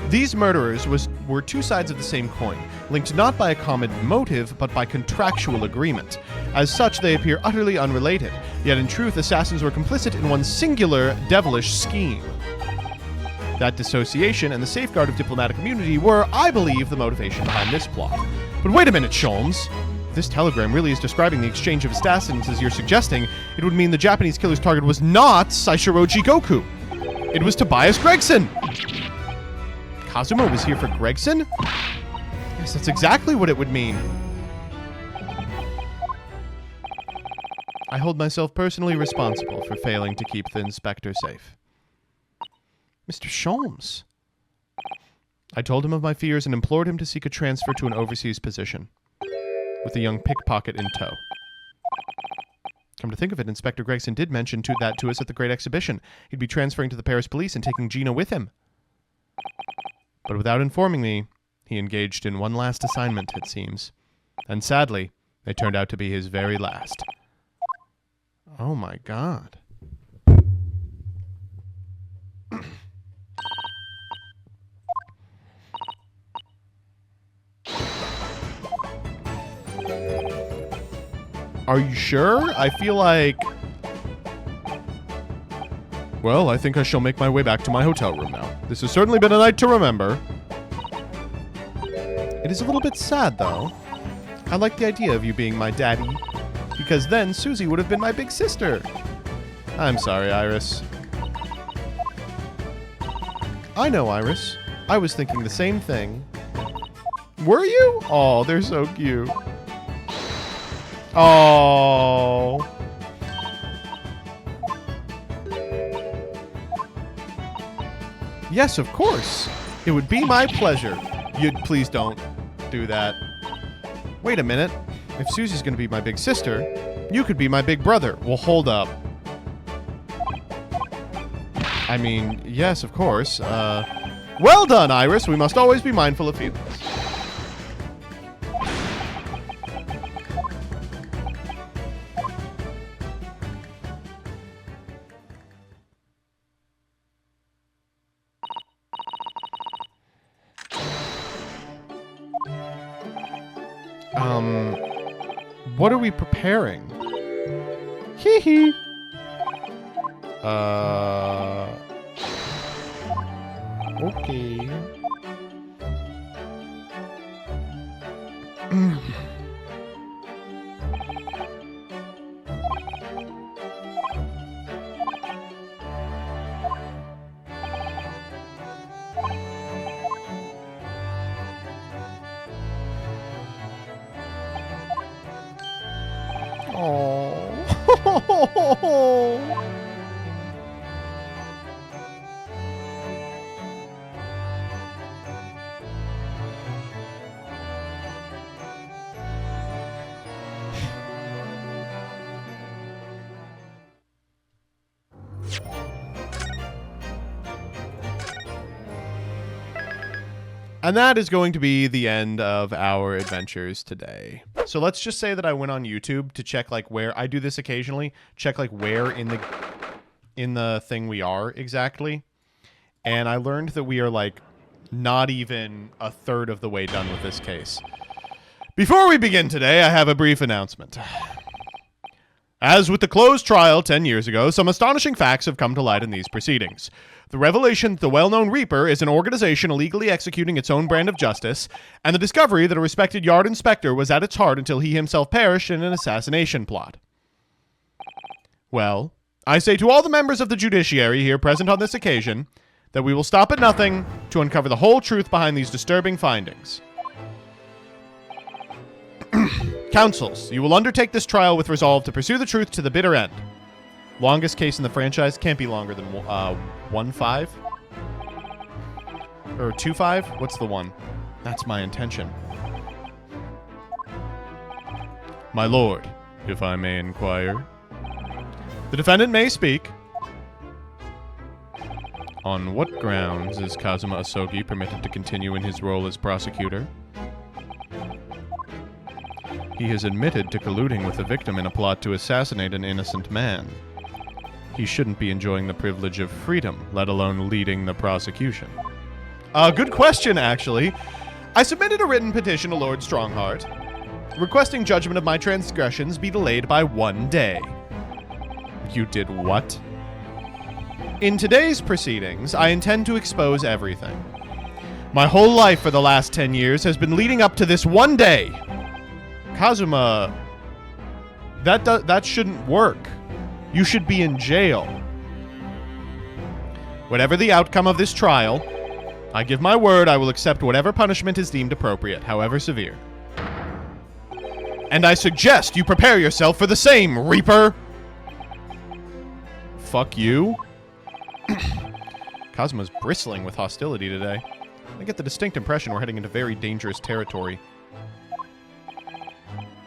These murderers were 2 sides of the same coin, linked not by a common motive, but by contractual agreement. As such, they appear utterly unrelated, yet in truth, assassins were complicit in one singular, devilish scheme. That dissociation and the safeguard of diplomatic immunity were, I believe, the motivation behind this plot. But wait a minute, Sholmes. If this telegram really is describing the exchange of assassins as you're suggesting, it would mean the Japanese killer's target was not Saishiroji Goku. It was Tobias Gregson. Kazuma was here for Gregson? Yes, that's exactly what it would mean. I hold myself personally responsible for failing to keep the inspector safe. Mr. Sholmes. I told him of my fears and implored him to seek a transfer to an overseas position, with the young pickpocket in tow. Come to think of it, Inspector Gregson did mention that to us at the Great Exhibition. He'd be transferring to the Paris police and taking Gina with him. But without informing me, he engaged in one last assignment, it seems. And sadly, it turned out to be his very last. Oh my God. Are you sure? I feel like... Well, I think I shall make my way back to my hotel room now. This has certainly been a night to remember. It is a little bit sad, though. I like the idea of you being my daddy, because then Susie would have been my big sister. I'm sorry, Iris. I know, Iris. I was thinking the same thing. Were you? Oh, they're so cute. Oh. Yes, of course. It would be my pleasure. You'd please don't do that. Wait a minute. If Susie's gonna be my big sister, you could be my big brother. Well, hold up. I mean, yes, of course. Well done, Iris. We must always be mindful of feelings. What are we preparing? Hee hee. Okay. Oh. And that is going to be the end of our adventures today. So let's just say that I went on YouTube to check like where I do this occasionally, check like where in the thing we are exactly. And I learned that we are like not even a third of the way done with this case. Before we begin today, I have a brief announcement. As with the closed trial 10 years ago, some astonishing facts have come to light in these proceedings. The revelation that the well-known Reaper is an organization illegally executing its own brand of justice, and the discovery that a respected yard inspector was at its heart until he himself perished in an assassination plot. Well, I say to all the members of the judiciary here present on this occasion that we will stop at nothing to uncover the whole truth behind these disturbing findings. Counsels, you will undertake this trial with resolve to pursue the truth to the bitter end. Longest case in the franchise can't be longer than 1-5? Or 2-5? What's the one? That's my intention. My lord, if I may inquire. The defendant may speak. On what grounds is Kazuma Asogi permitted to continue in his role as prosecutor? He has admitted to colluding with the victim in a plot to assassinate an innocent man. He shouldn't be enjoying the privilege of freedom, let alone leading the prosecution. Good question, actually. I submitted a written petition to Lord Strongheart, requesting judgment of my transgressions be delayed by 1 day. You did what? In today's proceedings, I intend to expose everything. My whole life for the last 10 years has been leading up to this 1 day. Kazuma, that shouldn't work. You should be in jail. Whatever the outcome of this trial, I give my word I will accept whatever punishment is deemed appropriate, however severe. And I suggest you prepare yourself for the same, Reaper! Fuck you. Kazuma's bristling with hostility today. I get the distinct impression we're heading into very dangerous territory.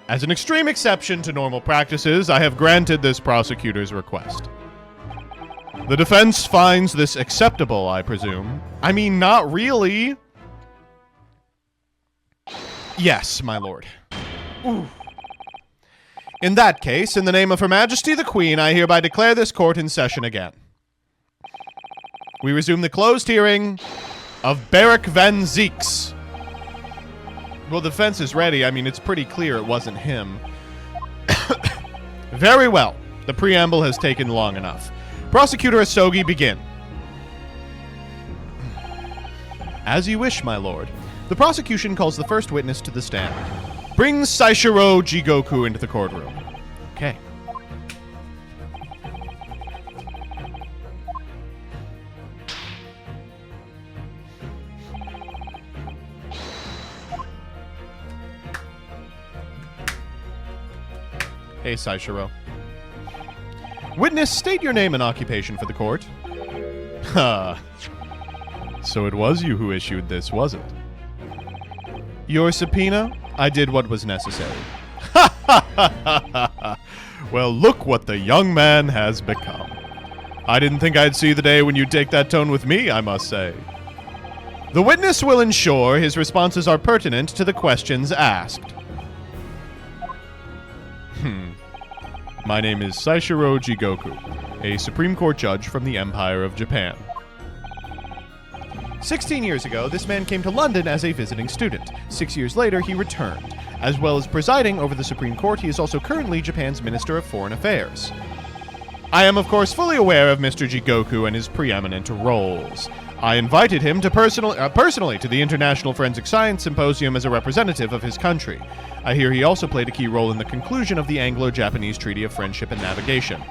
As an extreme exception to normal practices, I have granted this prosecutor's request. The defense finds this acceptable, I presume. I mean, not really. Yes, my lord. Ooh. In that case, in the name of Her Majesty the Queen, I hereby declare this court in session again. We resume the closed hearing of Beric Van Zeeks. Well, the defense is ready. I mean, it's pretty clear it wasn't him. Very well. The preamble has taken long enough. Prosecutor Asogi, begin. As you wish, my lord. The prosecution calls the first witness to the stand. Brings Saishiro Jigoku into the courtroom. Okay. Hey, Saishiro. Witness, state your name and occupation for the court. Ha. So it was you who issued this, was it? Your subpoena? I did what was necessary. Ha ha ha ha ha. Well, look what the young man has become. I didn't think I'd see the day when you'd take that tone with me, I must say. The witness will ensure his responses are pertinent to the questions asked. My name is Saishiro Jigoku, a Supreme Court judge from the Empire of Japan. 16 years ago, this man came to London as a visiting student. 6 years later, he returned. As well as presiding over the Supreme Court, he is also currently Japan's Minister of Foreign Affairs. I am, of course, fully aware of Mr. Jigoku and his preeminent roles. I invited him to personally to the International Forensic Science Symposium as a representative of his country. I hear he also played a key role in the conclusion of the Anglo-Japanese Treaty of Friendship and Navigation.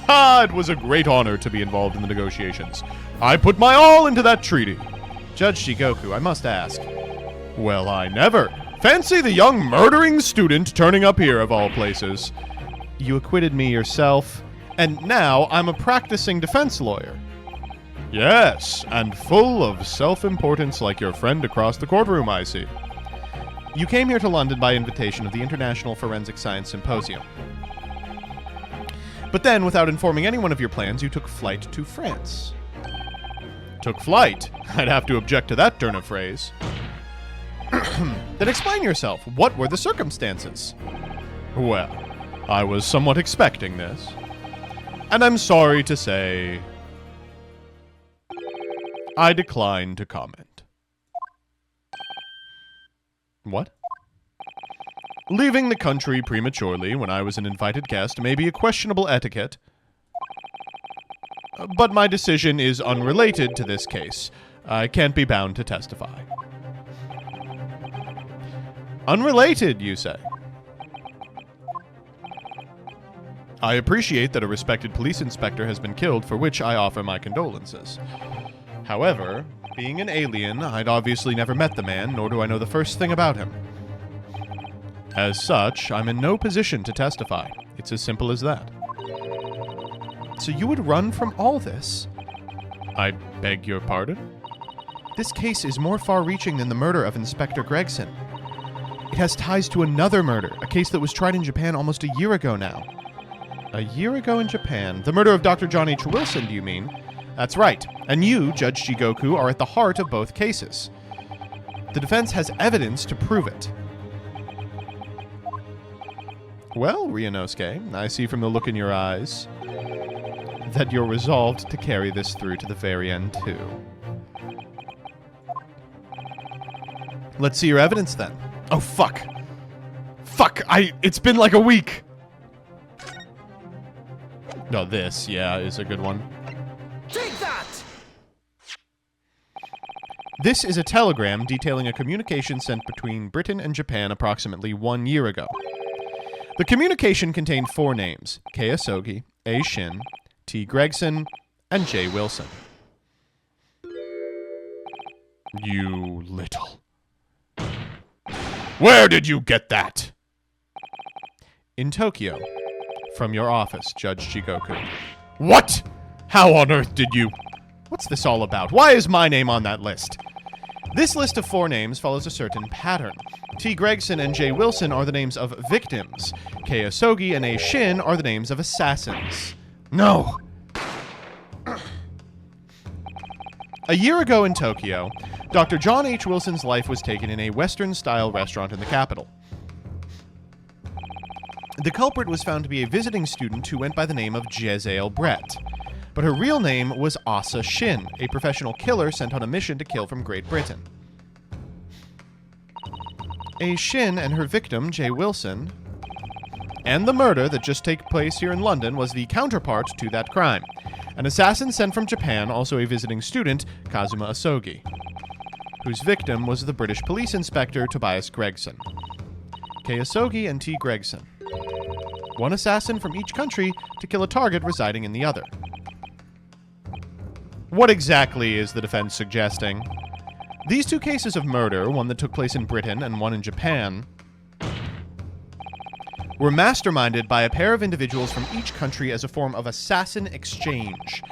Ah, it was a great honor to be involved in the negotiations. I put my all into that treaty. Judge Jigoku, I must ask. Well, I never. Fancy the young murdering student turning up here of all places. You acquitted me yourself, and now I'm a practicing defense lawyer. Yes, and full of self-importance like your friend across the courtroom, I see. You came here to London by invitation of the International Forensic Science Symposium. But then, without informing anyone of your plans, you took flight to France. Took flight? I'd have to object to that turn of phrase. Then explain yourself. What were the circumstances? Well, I was somewhat expecting this. And I'm sorry to say, I decline to comment. What? Leaving the country prematurely when I was an invited guest may be a questionable etiquette, but my decision is unrelated to this case. I can't be bound to testify. Unrelated, you say? I appreciate that a respected police inspector has been killed, for which I offer my condolences. However, being an alien, I'd obviously never met the man, nor do I know the first thing about him. As such, I'm in no position to testify. It's as simple as that. So you would run from all this? I beg your pardon? This case is more far-reaching than the murder of Inspector Gregson. It has ties to another murder, a case that was tried in Japan almost a year ago now. A year ago in Japan? The murder of Dr. John H. Wilson, do you mean? That's right. And you, Judge Jigoku, are at the heart of both cases. The defense has evidence to prove it. Well, Ryunosuke, I see from the look in your eyes that you're resolved to carry this through to the very end, too. Let's see your evidence, then. Oh, fuck. Fuck, it's been like a week. No, this, yeah, is a good one. Take that! This is a telegram detailing a communication sent between Britain and Japan approximately 1 year ago. The communication contained 4 names: Kei Asogi, A. Shin, T. Gregson, and J. Wilson. You little... Where did you get that? In Tokyo. From your office, Judge Jigoku. What? How on earth did you... What's this all about? Why is my name on that list? This list of 4 names follows a certain pattern. T. Gregson and J. Wilson are the names of victims. Kei Asogi and A. Shin are the names of assassins. No! A year ago in Tokyo, Dr. John H. Wilson's life was taken in a Western-style restaurant in the capital. The culprit was found to be a visiting student who went by the name of Jezail Brett. But her real name was Asa Shin, a professional killer sent on a mission to kill from Great Britain. A. Shin and her victim, J. Wilson, and the murder that just took place here in London was the counterpart to that crime. An assassin sent from Japan, also a visiting student, Kazuma Asogi, whose victim was the British police inspector, Tobias Gregson. Kei Asogi and T. Gregson. One assassin from each country to kill a target residing in the other. What exactly is the defense suggesting? These 2 cases of murder, one that took place in Britain and one in Japan, were masterminded by a pair of individuals from each country as a form of assassin exchange.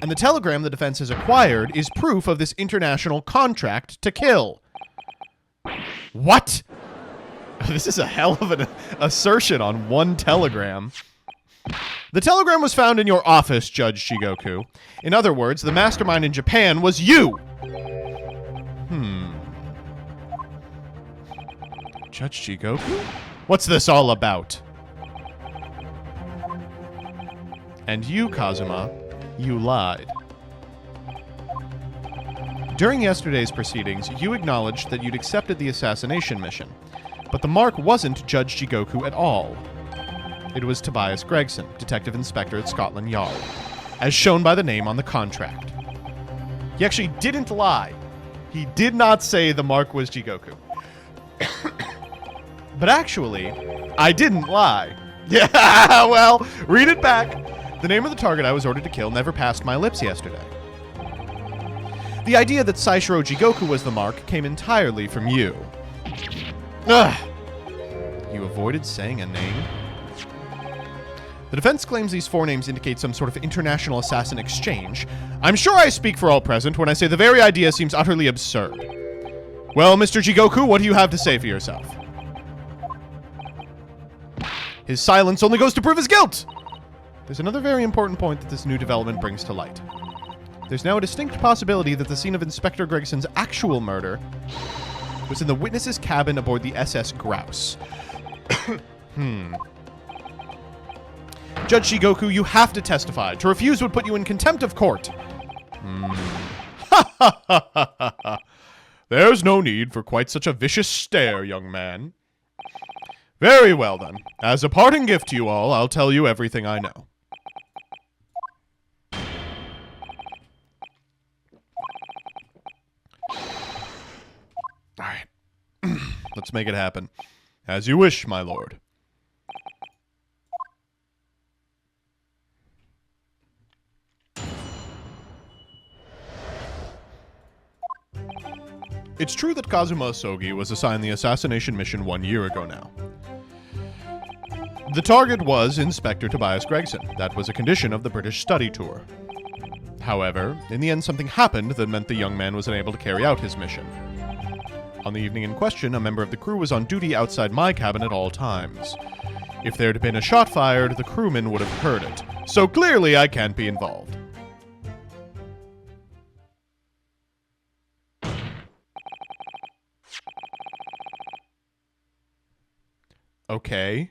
And the telegram the defense has acquired is proof of this international contract to kill. What? This is a hell of an assertion on one telegram. The telegram was found in your office, Judge Jigoku. In other words, the mastermind in Japan was you! Judge Jigoku? What's this all about? And you, Kazuma, you lied. During yesterday's proceedings, you acknowledged that you'd accepted the assassination mission. But the mark wasn't Judge Jigoku at all. It was Tobias Gregson, Detective Inspector at Scotland Yard, as shown by the name on the contract. He actually didn't lie. He did not say the mark was Jigoku. But actually, I didn't lie. Yeah, well, read it back. The name of the target I was ordered to kill never passed my lips yesterday. The idea that Saishiro Jigoku was the mark came entirely from you. Ugh. You avoided saying a name? The defense claims these four names indicate some sort of international assassin exchange. I'm sure I speak for all present when I say the very idea seems utterly absurd. Well, Mr. Jigoku, what do you have to say for yourself? His silence only goes to prove his guilt! There's another very important point that this new development brings to light. There's now a distinct possibility that the scene of Inspector Gregson's actual murder was in the witness's cabin aboard the SS Grouse. Judge Jigoku, you have to testify. To refuse would put you in contempt of court. Ha ha ha ha ha. There's no need for quite such a vicious stare, young man. Very well, then. As a parting gift to you all, I'll tell you everything I know. All right. Let's make it happen. As you wish, my lord. It's true that Kazuma Asogi was assigned the assassination mission 1 year ago now. The target was Inspector Tobias Gregson. That was a condition of the British study tour. However, in the end something happened that meant the young man was unable to carry out his mission. On the evening in question, a member of the crew was on duty outside my cabin at all times. If there had been a shot fired, the crewman would have heard it. So clearly I can't be involved. Okay.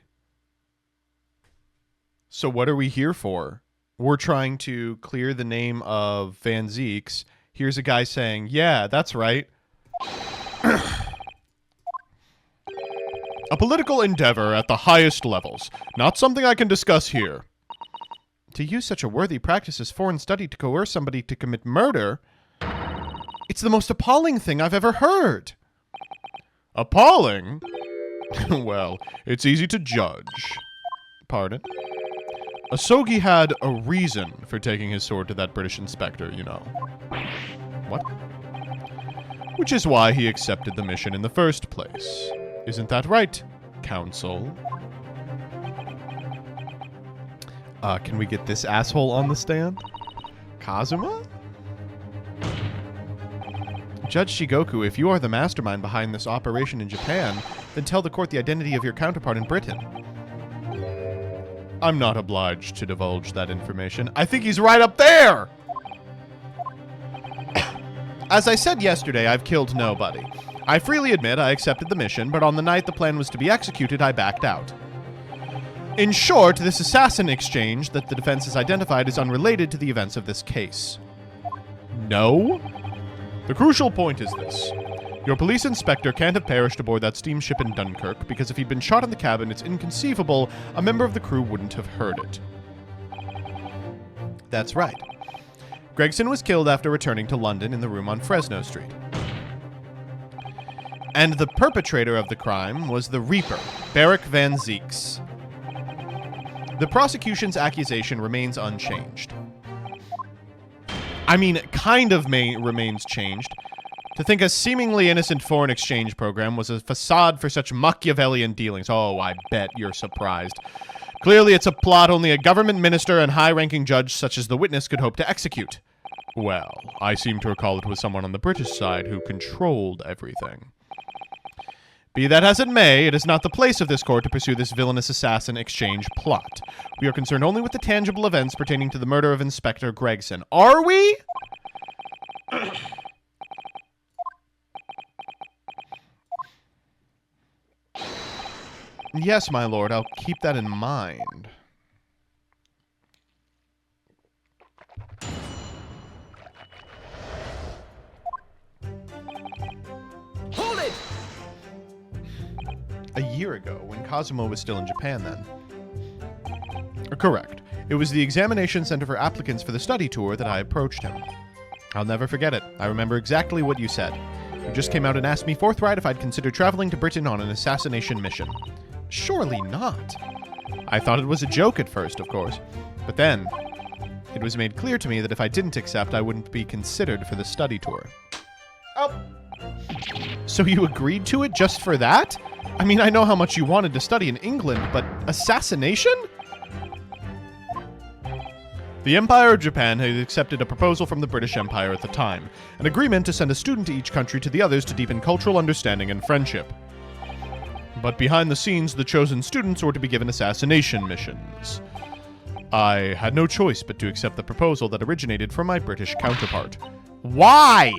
So what are we here for? We're trying to clear the name of Van Zeeks. Here's a guy saying, yeah, that's right. A political endeavor at the highest levels. Not something I can discuss here. To use such a worthy practice as foreign study to coerce somebody to commit murder? It's the most appalling thing I've ever heard. Appalling? Well, it's easy to judge. Pardon? Asogi had a reason for taking his sword to that British inspector, you know. What? Which is why he accepted the mission in the first place. Isn't that right, counsel? Can we get this asshole on the stand? Kazuma? Judge Jigoku, if you are the mastermind behind this operation in Japan, then tell the court the identity of your counterpart in Britain. I'm not obliged to divulge that information. I think he's right up there! As I said yesterday, I've killed nobody. I freely admit I accepted the mission, but on the night the plan was to be executed, I backed out. In short, this assassin exchange that the defense has identified is unrelated to the events of this case. No? The crucial point is this. Your police inspector can't have perished aboard that steamship in Dunkirk, because if he'd been shot in the cabin, it's inconceivable a member of the crew wouldn't have heard it. That's right. Gregson was killed after returning to London in the room on Fresno Street. And the perpetrator of the crime was the Reaper, Barrick Van Zeeks. The prosecution's accusation remains unchanged. I mean, it kind of remains changed. To think a seemingly innocent foreign exchange program was a facade for such Machiavellian dealings. Oh, I bet you're surprised. Clearly, it's a plot only a government minister and high-ranking judge such as the witness could hope to execute. Well, I seem to recall it was someone on the British side who controlled everything. Be that as it may, it is not the place of this court to pursue this villainous assassin exchange plot. We are concerned only with the tangible events pertaining to the murder of Inspector Gregson. Are we? Yes, my lord, I'll keep that in mind. Hold it! A year ago, when Kazuma was still in Japan then. Correct. It was the examination center for applicants for the study tour that I approached him. I'll never forget it. I remember exactly what you said. You just came out and asked me forthright if I'd consider traveling to Britain on an assassination mission. Surely not. I thought it was a joke at first, of course. But then, it was made clear to me that if I didn't accept, I wouldn't be considered for the study tour. Oh. So you agreed to it just for that? I mean, I know how much you wanted to study in England, but assassination? The Empire of Japan had accepted a proposal from the British Empire at the time, an agreement to send a student to each country to the others to deepen cultural understanding and friendship. But behind the scenes, the chosen students were to be given assassination missions. I had no choice but to accept the proposal that originated from my British counterpart. Why?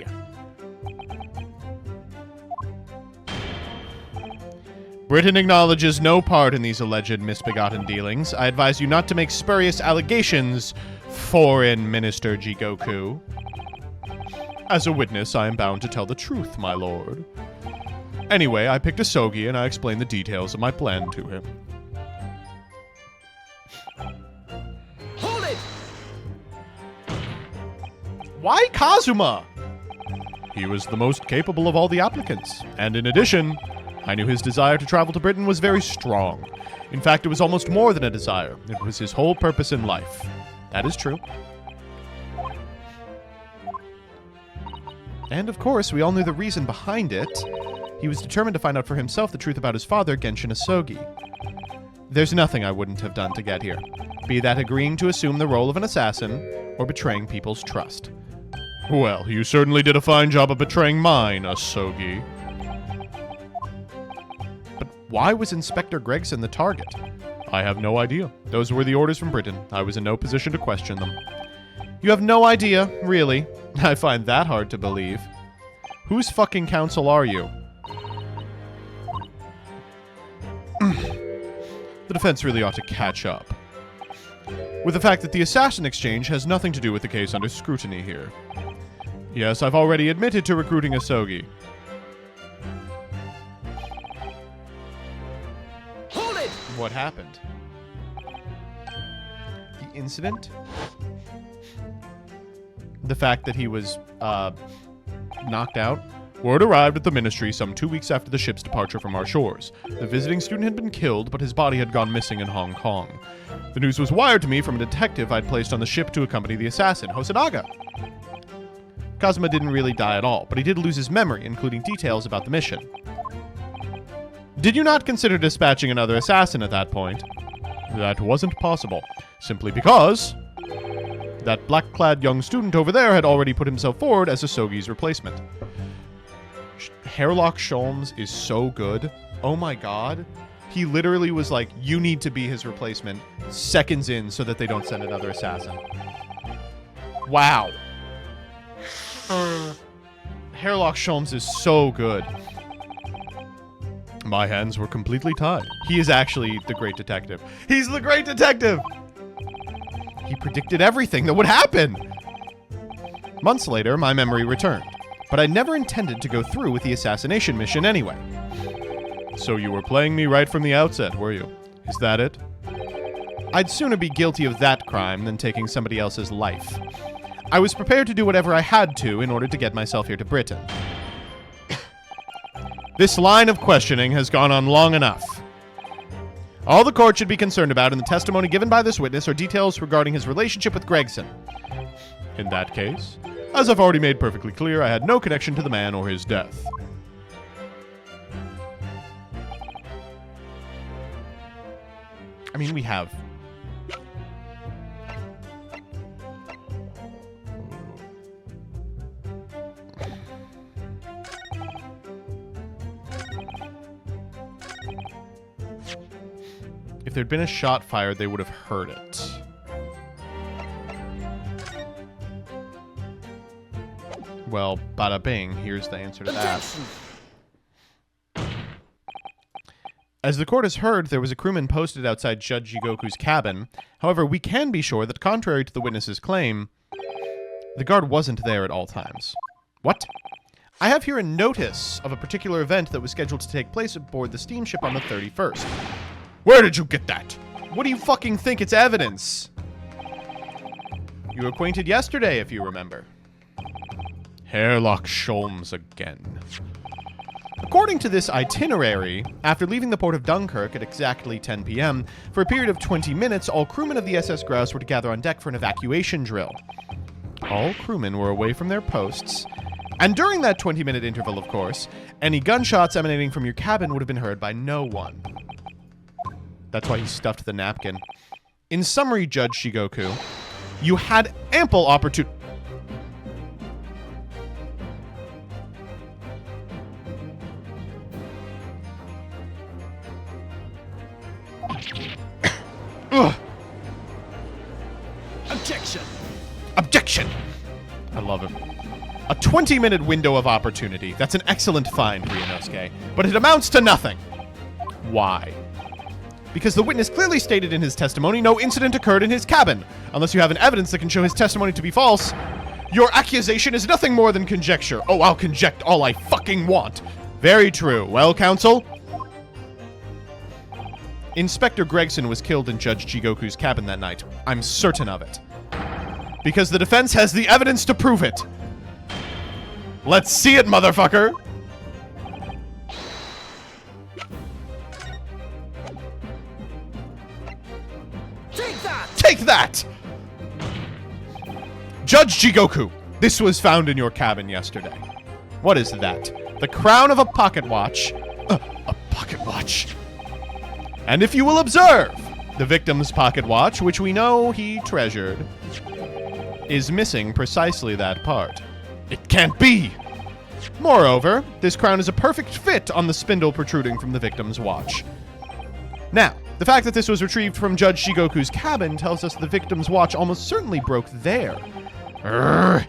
Britain acknowledges no part in these alleged misbegotten dealings. I advise you not to make spurious allegations, Foreign Minister Jigoku. As a witness, I am bound to tell the truth, my lord. Anyway, I picked a Sogi and I explained the details of my plan to him. Hold it! Why Kazuma? He was the most capable of all the applicants, and in addition, I knew his desire to travel to Britain was very strong. In fact, it was almost more than a desire. It was his whole purpose in life. That is true. And of course, we all knew the reason behind it. He was determined to find out for himself the truth about his father, Genshin Asogi. There's nothing I wouldn't have done to get here, be that agreeing to assume the role of an assassin or betraying people's trust. Well, you certainly did a fine job of betraying mine, Asogi. But why was Inspector Gregson the target? I have no idea. Those were the orders from Britain. I was in no position to question them. You have no idea, really? I find that hard to believe. Whose fucking counsel are you? The defense really ought to catch up with the fact that the assassin exchange has nothing to do with the case under scrutiny here. Yes, I've already admitted to recruiting Asogi. Hold it! What happened? The incident? The fact that he was, knocked out? Word arrived at the ministry some 2 weeks after the ship's departure from our shores. The visiting student had been killed, but his body had gone missing in Hong Kong. The news was wired to me from a detective I'd placed on the ship to accompany the assassin, Hosonaga. Kazuma didn't really die at all, but he did lose his memory, including details about the mission. Did you not consider dispatching another assassin at that point? That wasn't possible, simply because that black-clad young student over there had already put himself forward as Asogi's replacement. Hairlock Sholmes is so good. Oh my god. He literally was like, you need to be his replacement seconds in so that they don't send another assassin. Wow. Hairlock Sholmes is so good. My hands were completely tied. He is actually the great detective. He's the great detective! He predicted everything that would happen! Months later, my memory returned. But I never intended to go through with the assassination mission anyway. So you were playing me right from the outset, were you? Is that it? I'd sooner be guilty of that crime than taking somebody else's life. I was prepared to do whatever I had to in order to get myself here to Britain. This line of questioning has gone on long enough. All the court should be concerned about in the testimony given by this witness are details regarding his relationship with Gregson. In that case, as I've already made perfectly clear, I had no connection to the man or his death. I mean, we have. If there'd been a shot fired, they would have heard it. Well, bada bing, here's the answer to that. As the court has heard, there was a crewman posted outside Judge Jigoku's cabin. However, we can be sure that contrary to the witness's claim, the guard wasn't there at all times. What? I have here a notice of a particular event that was scheduled to take place aboard the steamship on the 31st. Where did you get that? What do you fucking think? It's evidence. You were acquainted yesterday, if you remember. Herlock Sholmes again. According to this itinerary, after leaving the port of Dunkirk at exactly 10 p.m., for a period of 20 minutes, all crewmen of the SS Grouse were to gather on deck for an evacuation drill. All crewmen were away from their posts, and during that 20-minute interval, of course, any gunshots emanating from your cabin would have been heard by no one. That's why he stuffed the napkin. In summary, Judge Shigoku, you had ample opportunity... Objection! Objection! I love him. A 20-minute window of opportunity. That's an excellent find, Ryunosuke. But it amounts to nothing. Why? Because the witness clearly stated in his testimony no incident occurred in his cabin. Unless you have an evidence that can show his testimony to be false, your accusation is nothing more than conjecture. Oh, I'll conject all I fucking want. Very true. Well, counsel? Inspector Gregson was killed in Judge Chigoku's cabin that night. I'm certain of it. Because the defense has the evidence to prove it. Let's see it, motherfucker! Take that! Take that! Judge Jigoku, this was found in your cabin yesterday. What is that? The crown of a pocket watch. A pocket watch. And if you will observe, the victim's pocket watch, which we know he treasured, is missing precisely that part. It can't be! Moreover, this crown is a perfect fit on the spindle protruding from the victim's watch. Now, the fact that this was retrieved from Judge Shigoku's cabin tells us the victim's watch almost certainly broke there. Urgh.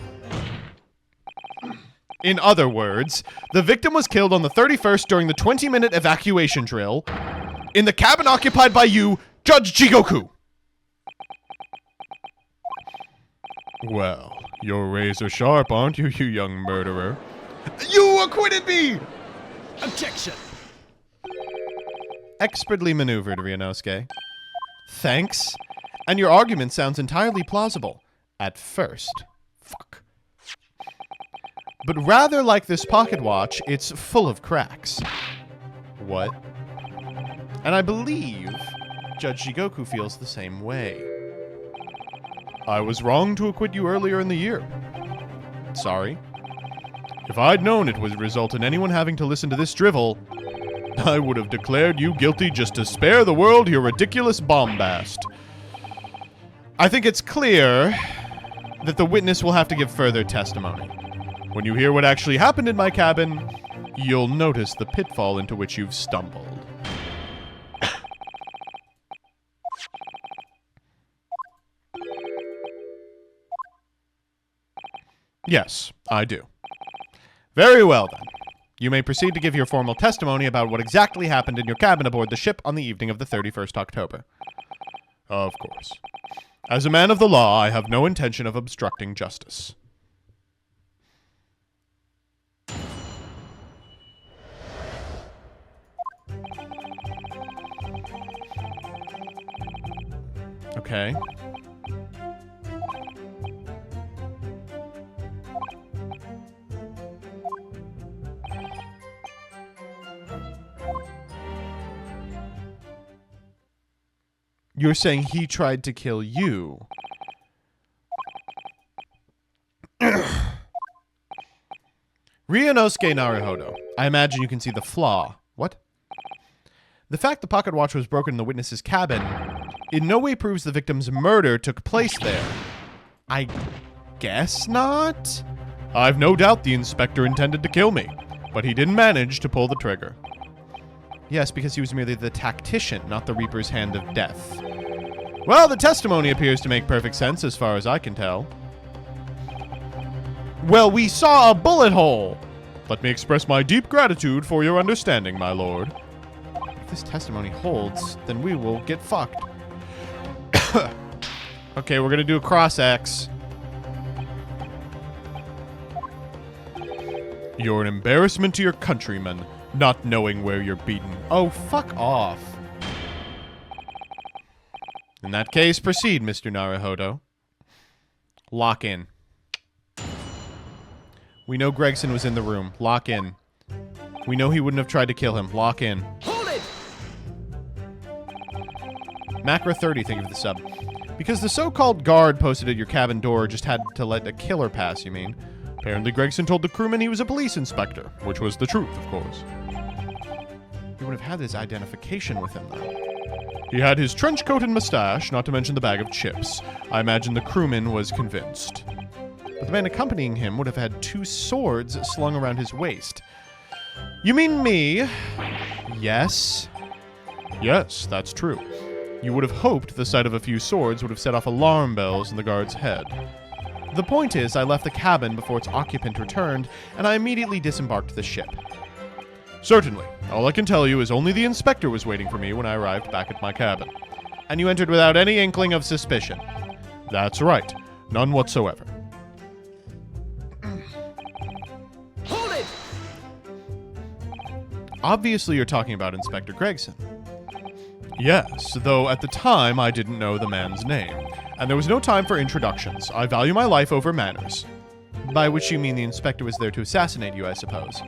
In other words, the victim was killed on the 31st during the 20-minute evacuation drill in the cabin occupied by you, Judge Jigoku. Well, you're razor sharp, aren't you, you young murderer? You acquitted me! Objection! Expertly maneuvered, Ryunosuke. Thanks. And your argument sounds entirely plausible. At first. Fuck. But rather like this pocket watch, it's full of cracks. What? And I believe Judge Jigoku feels the same way. I was wrong to acquit you earlier in the year. Sorry. If I'd known it would result in anyone having to listen to this drivel, I would have declared you guilty just to spare the world your ridiculous bombast. I think it's clear that the witness will have to give further testimony. When you hear what actually happened in my cabin, you'll notice the pitfall into which you've stumbled. Yes, I do. Very well, then. You may proceed to give your formal testimony about what exactly happened in your cabin aboard the ship on the evening of the 31st October. Of course. As a man of the law, I have no intention of obstructing justice. Okay. You're saying he tried to kill you. Ryunosuke Naruhodo. I imagine you can see the flaw. What? The fact the pocket watch was broken in the witness's cabin in no way proves the victim's murder took place there. I guess not? I've no doubt the inspector intended to kill me, but he didn't manage to pull the trigger. Yes, because he was merely the tactician, not the Reaper's hand of death. Well, the testimony appears to make perfect sense as far as I can tell. Well, we saw a bullet hole! Let me express my deep gratitude for your understanding, my lord. If this testimony holds, then we will get fucked. Okay, we're gonna do a cross-X. You're an embarrassment to your countrymen, not knowing where you're beaten. Oh, fuck off. In that case, proceed, Mr. Naruhodo. Lock in. We know Gregson was in the room. Lock in. We know he wouldn't have tried to kill him. Lock in. Hold it! Macro 30, think of the sub. Because the so-called guard posted at your cabin door just had to let a killer pass, you mean? Apparently Gregson told the crewman he was a police inspector, which was the truth, of course. He would have had his identification with him, though. He had his trench coat and mustache, not to mention the bag of chips. I imagine the crewman was convinced. But the man accompanying him would have had 2 swords slung around his waist. You mean me? Yes. Yes, that's true. You would have hoped the sight of a few swords would have set off alarm bells in the guard's head. The point is, I left the cabin before its occupant returned, and I immediately disembarked the ship. Certainly. All I can tell you is only the inspector was waiting for me when I arrived back at my cabin. And you entered without any inkling of suspicion. That's right. None whatsoever. Hold it! Obviously you're talking about Inspector Gregson. Yes, though at the time I didn't know the man's name. And there was no time for introductions. I value my life over manners. By which you mean the inspector was there to assassinate you, I suppose.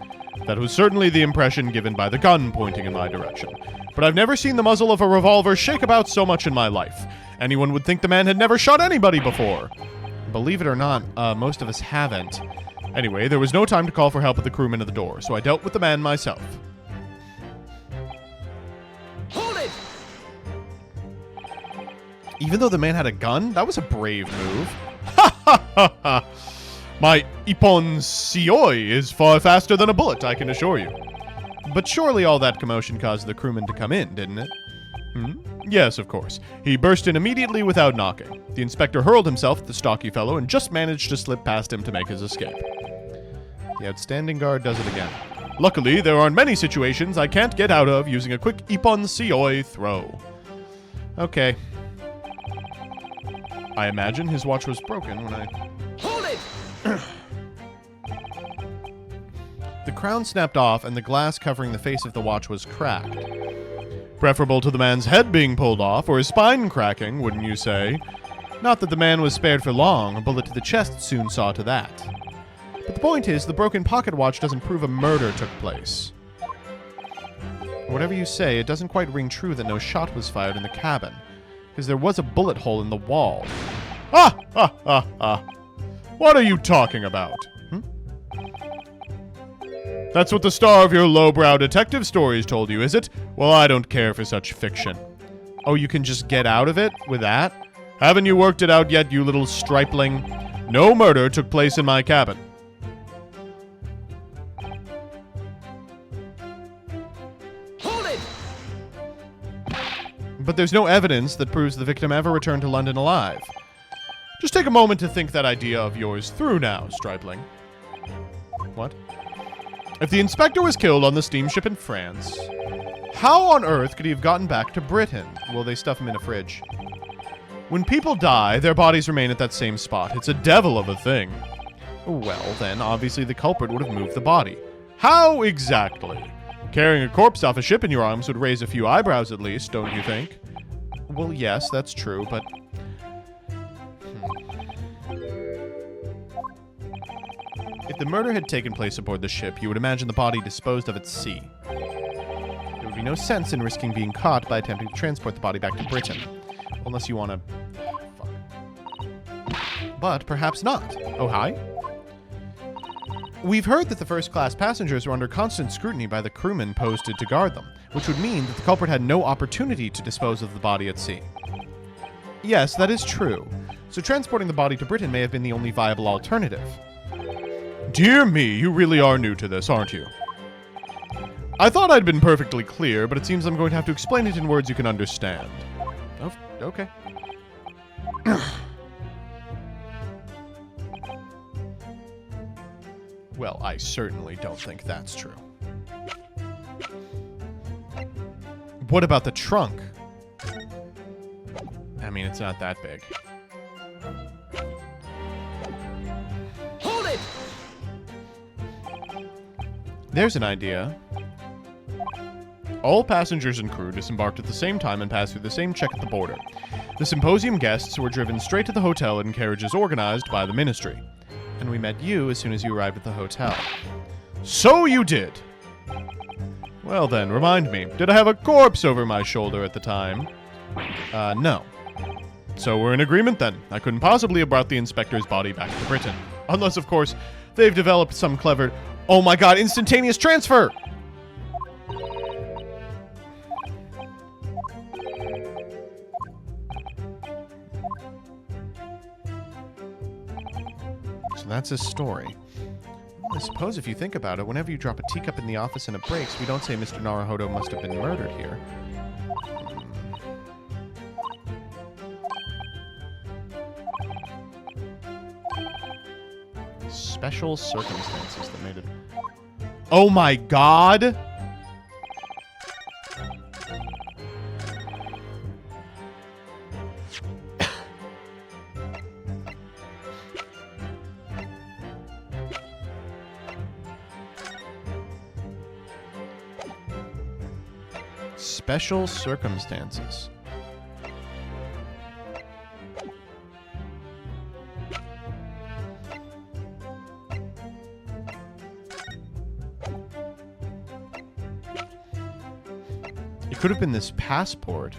That was certainly the impression given by the gun pointing in my direction. But I've never seen the muzzle of a revolver shake about so much in my life. Anyone would think the man had never shot anybody before. Believe it or not, most of us haven't. Anyway, there was no time to call for help at the crewman at the door, so I dealt with the man myself. Hold it! Even though the man had a gun, that was a brave move. Ha ha ha ha! My Ippon Sioi is far faster than a bullet, I can assure you. But surely all that commotion caused the crewman to come in, didn't it? Yes, of course. He burst in immediately without knocking. The inspector hurled himself at the stocky fellow and just managed to slip past him to make his escape. The outstanding guard does it again. Luckily, there aren't many situations I can't get out of using a quick Ippon Sioi throw. Okay. I imagine his watch was broken when I... Hold it! The crown snapped off and the glass covering the face of the watch was cracked. Preferable to the man's head being pulled off or his spine cracking, wouldn't you say? Not that the man was spared for long, a bullet to the chest soon saw to that. But the point is, the broken pocket watch doesn't prove a murder took place. Whatever you say, it doesn't quite ring true that no shot was fired in the cabin, because there was a bullet hole in the wall. Ah! Ah! Ah! Ah! What are you talking about? That's what the star of your lowbrow detective stories told you, is it? Well, I don't care for such fiction. Oh, you can just get out of it with that? Haven't you worked it out yet, you little stripling? No murder took place in my cabin. Hold it! But there's no evidence that proves the victim ever returned to London alive. Just take a moment to think that idea of yours through now, stripling. What? If the inspector was killed on the steamship in France, how on earth could he have gotten back to Britain? Well, they stuff him in a fridge. When people die, their bodies remain at that same spot. It's a devil of a thing. Well, then, obviously the culprit would have moved the body. How exactly? Carrying a corpse off a ship in your arms would raise a few eyebrows at least, don't you think? Well, yes, that's true, but... If the murder had taken place aboard the ship, you would imagine the body disposed of at sea. There would be no sense in risking being caught by attempting to transport the body back to Britain. Unless you want to... But perhaps not. Oh, hi? We've heard that the first-class passengers were under constant scrutiny by the crewmen posted to guard them, which would mean that the culprit had no opportunity to dispose of the body at sea. Yes, that is true. So transporting the body to Britain may have been the only viable alternative. Dear me, you really are new to this, aren't you? I thought I'd been perfectly clear, but it seems I'm going to have to explain it in words you can understand. Oh, okay. Well, I certainly don't think that's true. What about the trunk? I mean, it's not that big. Hold it! There's an idea. All passengers and crew disembarked at the same time and passed through the same check at the border. The symposium guests were driven straight to the hotel in carriages organized by the ministry. And we met you as soon as you arrived at the hotel. So you did! Well then, remind me, did I have a corpse over my shoulder at the time? No. So we're in agreement then. I couldn't possibly have brought the inspector's body back to Britain. Unless, of course, they've developed some clever... Oh my god, instantaneous transfer! So that's his story. Well, I suppose if you think about it, whenever you drop a teacup in the office and it breaks, we don't say Mr. Naruhodo must have been murdered here. Special circumstances that made it... Oh my god! Special circumstances. It could have been this passport.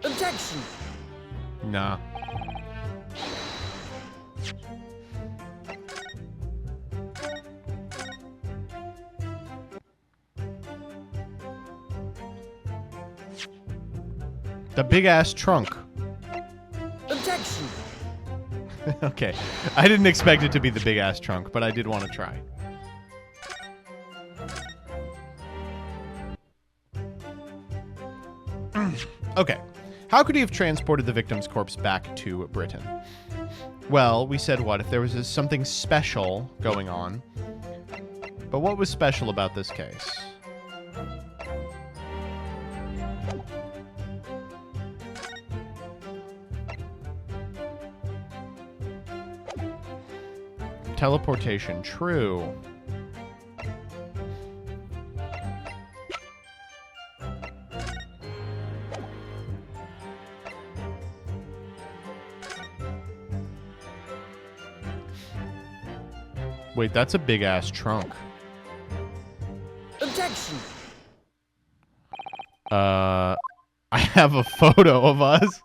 Objection! Nah. The big-ass trunk. Objection! Okay. I didn't expect it to be the big-ass trunk, but I did want to try. Okay. How could he have transported the victim's corpse back to Britain? Well, we said what? If there was something special going on. But what was special about this case? Teleportation, true. Wait, that's a big-ass trunk. Objection! I have a photo of us.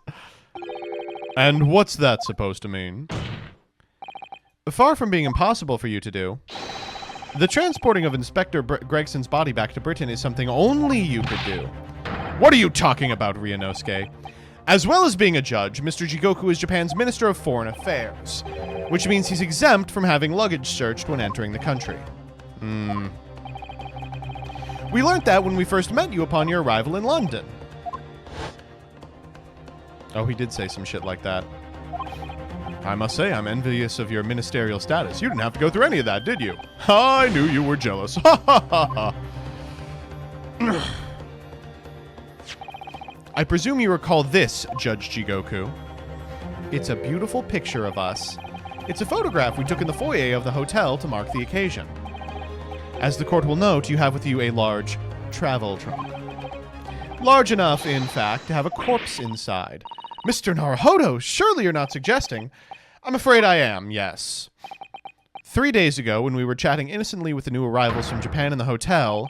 And what's that supposed to mean? Far from being impossible for you to do, the transporting of Inspector Gregson's body back to Britain is something only you could do. What are you talking about, Ryunosuke? As well as being a judge, Mr. Jigoku is Japan's Minister of Foreign Affairs, which means he's exempt from having luggage searched when entering the country. We learnt that when we first met you upon your arrival in London. Oh, he did say some shit like that. I must say, I'm envious of your ministerial status. You didn't have to go through any of that, did you? I knew you were jealous. Ha ha ha ha. I presume you recall this, Judge Jigoku. It's a beautiful picture of us. It's a photograph we took in the foyer of the hotel to mark the occasion. As the court will note, you have with you a large travel trunk. Large enough, in fact, to have a corpse inside. Mr. Naruhodo, surely you're not suggesting... I'm afraid I am, yes. 3 days ago, when we were chatting innocently with the new arrivals from Japan in the hotel...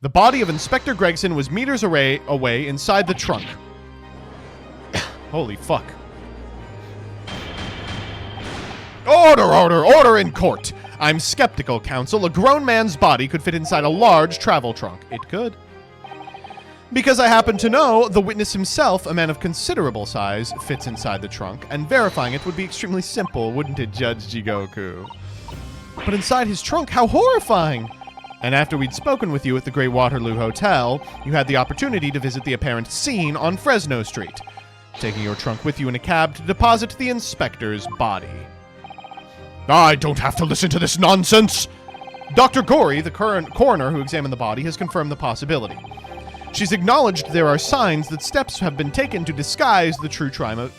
The body of Inspector Gregson was meters away inside the trunk. Holy fuck. Order in court! I'm skeptical, counsel. A grown man's body could fit inside a large travel trunk. It could. Because I happen to know the witness himself, a man of considerable size, fits inside the trunk, and verifying it would be extremely simple, wouldn't it, Judge Jigoku? But inside his trunk, how horrifying! And after we'd spoken with you at the Great Waterloo Hotel, you had the opportunity to visit the apparent scene on Fresno Street, taking your trunk with you in a cab to deposit the inspector's body. I don't have to listen to this nonsense! Dr. Gorey, the current coroner who examined the body, has confirmed the possibility. She's acknowledged there are signs that steps have been taken to disguise the true time of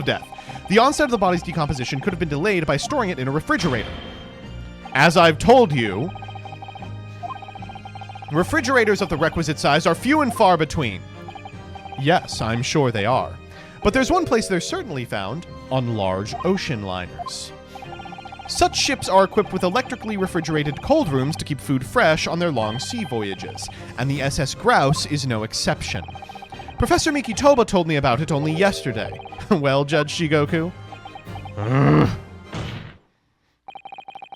death. The onset of the body's decomposition could have been delayed by storing it in a refrigerator. As I've told you, refrigerators of the requisite size are few and far between. Yes, I'm sure they are. But there's one place they're certainly found: on large ocean liners. Such ships are equipped with electrically refrigerated cold rooms to keep food fresh on their long sea voyages, and the SS Grouse is no exception. Professor Mikitoba told me about it only yesterday. Well, Judge Shigoku?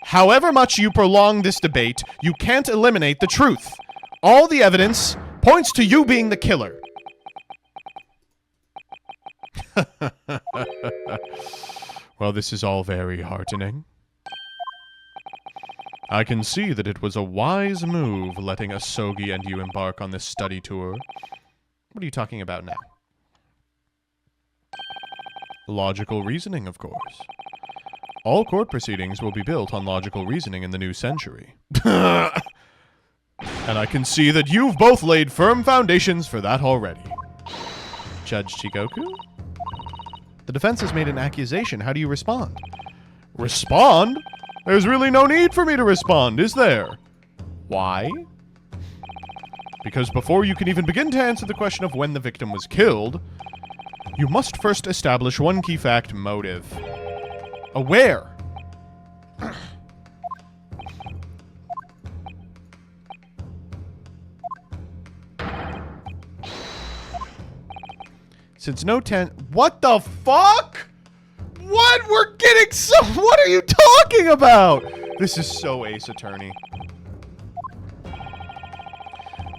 However much you prolong this debate, you can't eliminate the truth. All the evidence points to you being the killer. Well, this is all very heartening. I can see that it was a wise move letting Asogi and you embark on this study tour. What are you talking about now? Logical reasoning, of course. All court proceedings will be built on logical reasoning in the new century. And I can see that you've both laid firm foundations for that already. Judge Chigoku? The defense has made an accusation. How do you respond? Respond? There's really no need for me to respond, is there? Why? Because before you can even begin to answer the question of when the victim was killed, you must first establish one key fact: motive. Where? Since no what the fuck? What? We're getting so... What are you talking about? This is so Ace Attorney.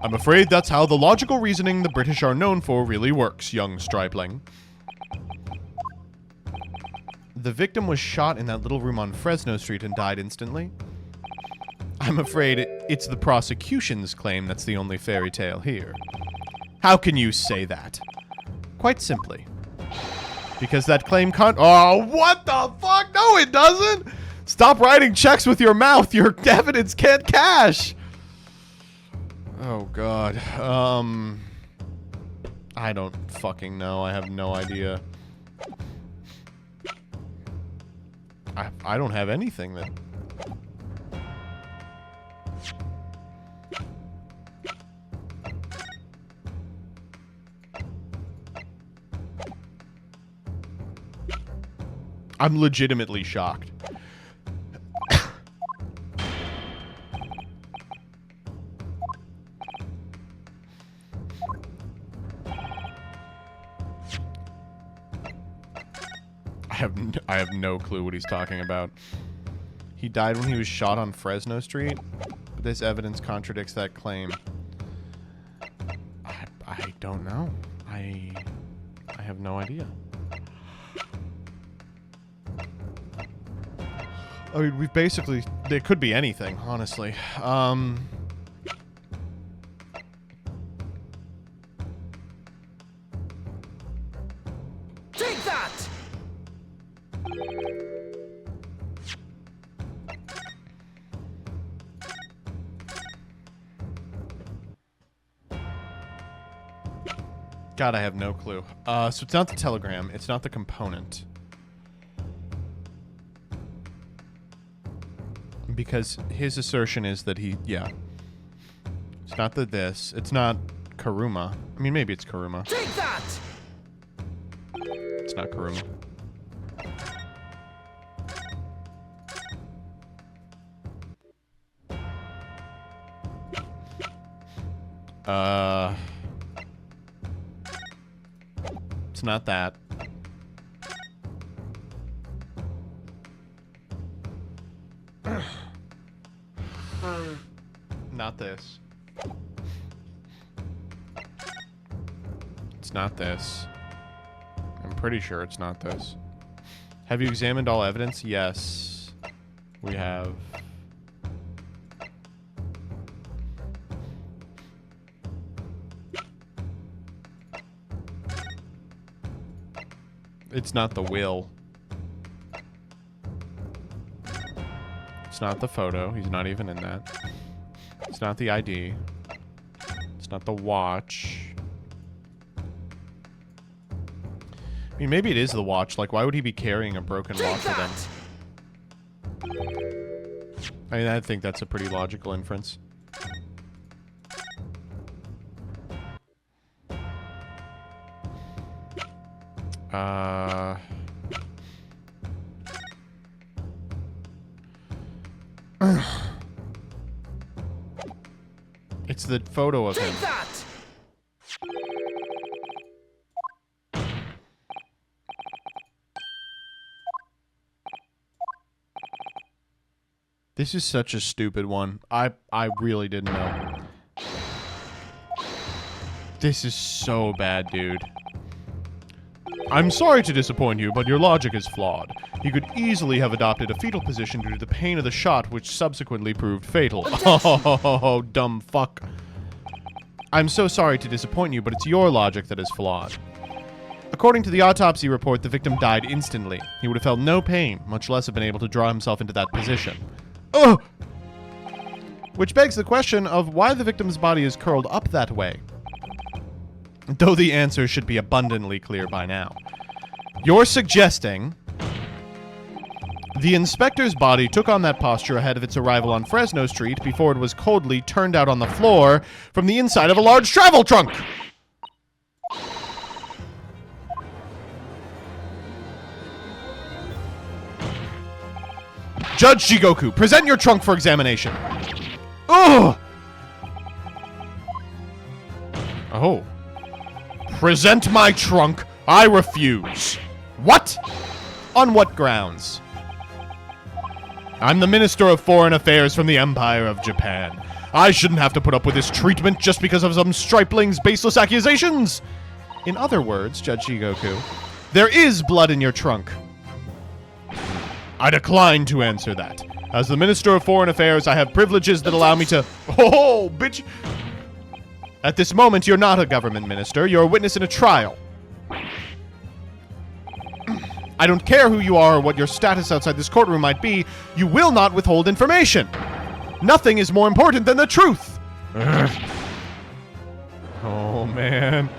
I'm afraid that's how the logical reasoning the British are known for really works, young stripling. The victim was shot in that little room on Fresno Street and died instantly. I'm afraid it's the prosecution's claim that's the only fairy tale here. How can you say that? Quite simply. Because that claim oh, what the fuck? No, it doesn't! Stop writing checks with your mouth. Your evidence can't cash. Oh, God. I don't fucking know. I have no idea. I don't have anything that... I'm legitimately shocked. I have no clue what he's talking about. He died when he was shot on Fresno Street. This evidence contradicts that claim. I don't know. I have no idea. I mean, we've basically... It could be anything, honestly. Take that! God, I have no clue. So it's not the telegram. It's not the component. Because his assertion is that he... Yeah. It's not the this. It's not Karuma. I mean, maybe it's Karuma. Take that! It's not Karuma. It's not that. Not this. not this. I'm pretty sure it's not this. Have you examined all evidence? Yes. We have. It's not the will. It's not the photo. He's not even in that. It's not the ID. It's not the watch. I mean, maybe it is the watch. Like, why would he be carrying a broken watch with him? I mean, I think that's a pretty logical inference. It's the photo of him. This is such a stupid one. I really didn't know. This is so bad, dude. I'm sorry to disappoint you, but your logic is flawed. He could easily have adopted a fetal position due to the pain of the shot, which subsequently proved fatal. Oh, dumb fuck. I'm so sorry to disappoint you, but it's your logic that is flawed. According to the autopsy report, the victim died instantly. He would have felt no pain, much less have been able to draw himself into that position. Ugh! Which begs the question of why the victim's body is curled up that way. Though the answer should be abundantly clear by now. You're suggesting the inspector's body took on that posture ahead of its arrival on Fresno Street before it was coldly turned out on the floor from the inside of a large travel trunk! Judge Jigoku, present your trunk for examination. Ugh! Oh. Present my trunk. I refuse. What? On what grounds? I'm the Minister of Foreign Affairs from the Empire of Japan. I shouldn't have to put up with this treatment just because of some stripling's baseless accusations. In other words, Judge Jigoku, there is blood in your trunk. I decline to answer that. As the Minister of Foreign Affairs, I have privileges that allow me to... Oh, bitch! At this moment, you're not a government minister. You're a witness in a trial. I don't care who you are or what your status outside this courtroom might be. You will not withhold information. Nothing is more important than the truth. Oh, man.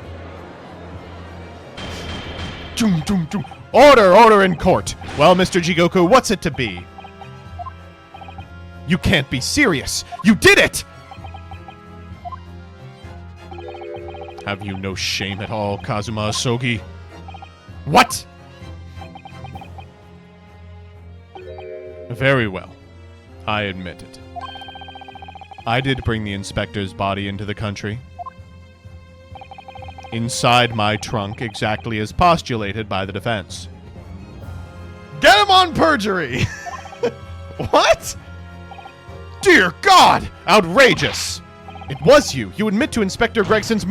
Order in court. Well, Mr. Jigoku, what's it to be? You can't be serious. You did it! Have you no shame at all, Kazuma Asogi? What? Very well. I admit it. I did bring the inspector's body into the country. Inside my trunk, exactly as postulated by the defense. Get him on perjury! What? Dear God! Outrageous! It was you. You admit to Inspector Gregson's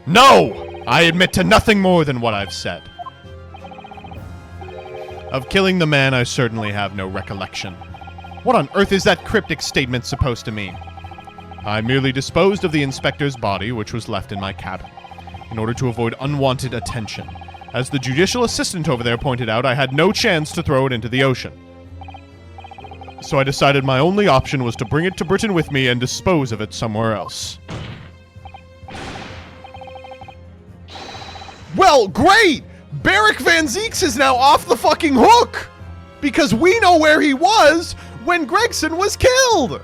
No! I admit to nothing more than what I've said. Of killing the man, I certainly have no recollection. What on earth is that cryptic statement supposed to mean? I merely disposed of the inspector's body, which was left in my cabin, in order to avoid unwanted attention. As the judicial assistant over there pointed out, I had no chance to throw it into the ocean. So I decided my only option was to bring it to Britain with me and dispose of it somewhere else. Well, great! Barrick Van Zeeks is now off the fucking hook! Because we know where he was when Gregson was killed!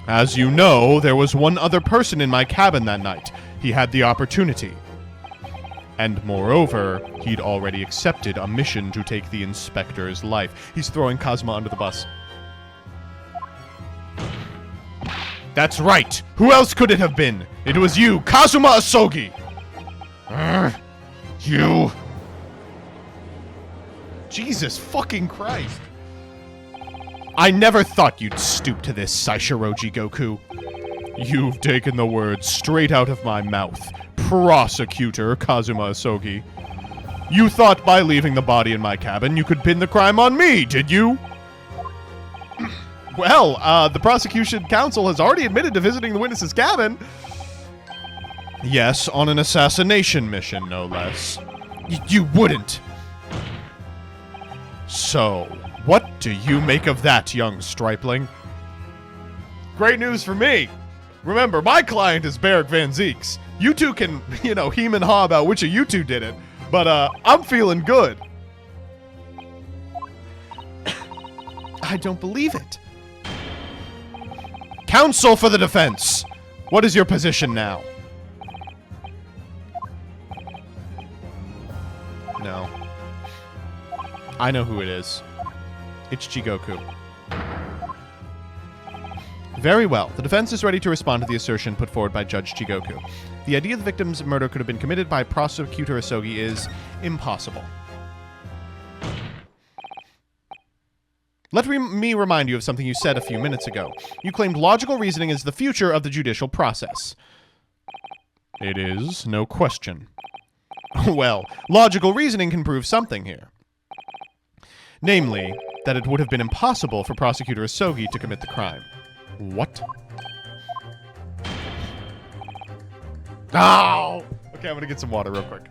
As you know, there was one other person in my cabin that night. He had the opportunity. And moreover, he'd already accepted a mission to take the inspector's life. He's throwing Kazuma under the bus. That's right! Who else could it have been? It was you, Kazuma Asogi! You... Jesus fucking Christ. I never thought you'd stoop to this, Saishiro Jigoku. You've taken the words straight out of my mouth. Prosecutor Kazuma Asogi. You thought by leaving the body in my cabin you could pin the crime on me, did you? Well, the prosecution counsel has already admitted to visiting the witness's cabin. Yes, on an assassination mission, no less. You wouldn't. So, what do you make of that, young stripling? Great news for me. Remember, my client is Beric Van Zeeks. You two can, heem and haw about which of you two did it, but, I'm feeling good. I don't believe it. Counsel for the defense! What is your position now? No. I know who it is. It's Jigoku. Very well. The defense is ready to respond to the assertion put forward by Judge Jigoku. The idea the victim's murder could have been committed by Prosecutor Asogi is impossible. Let me remind you of something you said a few minutes ago. You claimed logical reasoning is the future of the judicial process. It is, no question. Well, logical reasoning can prove something here. Namely, that it would have been impossible for Prosecutor Asogi to commit the crime. What? Ow! Okay, I'm gonna get some water real quick.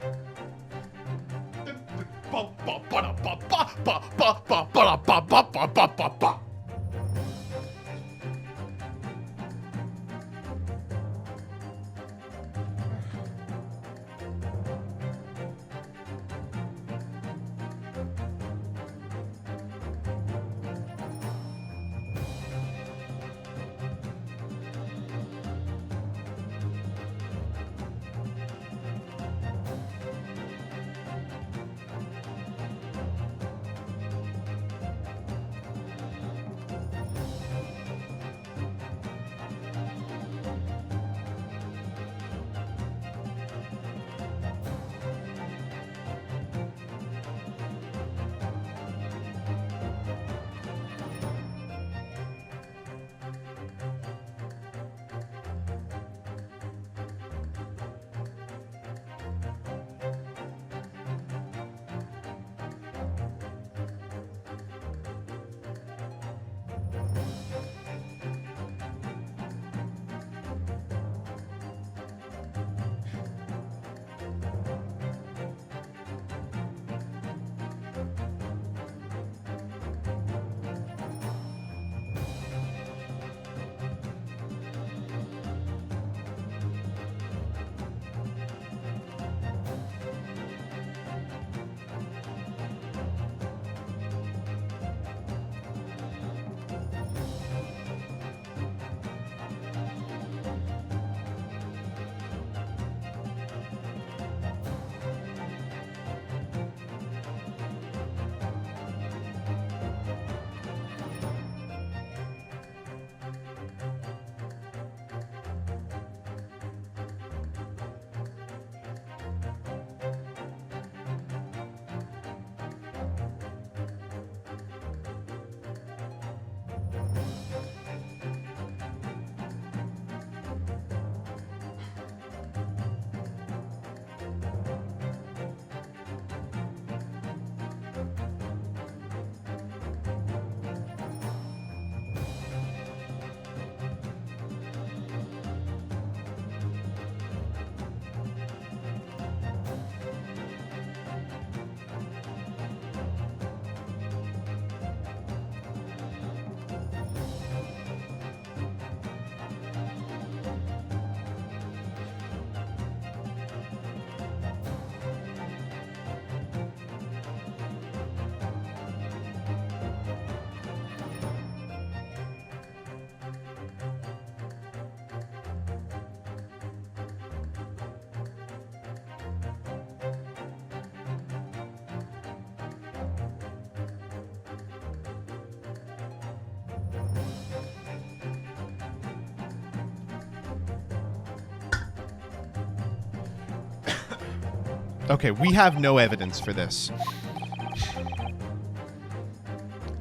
Okay, we have no evidence for this.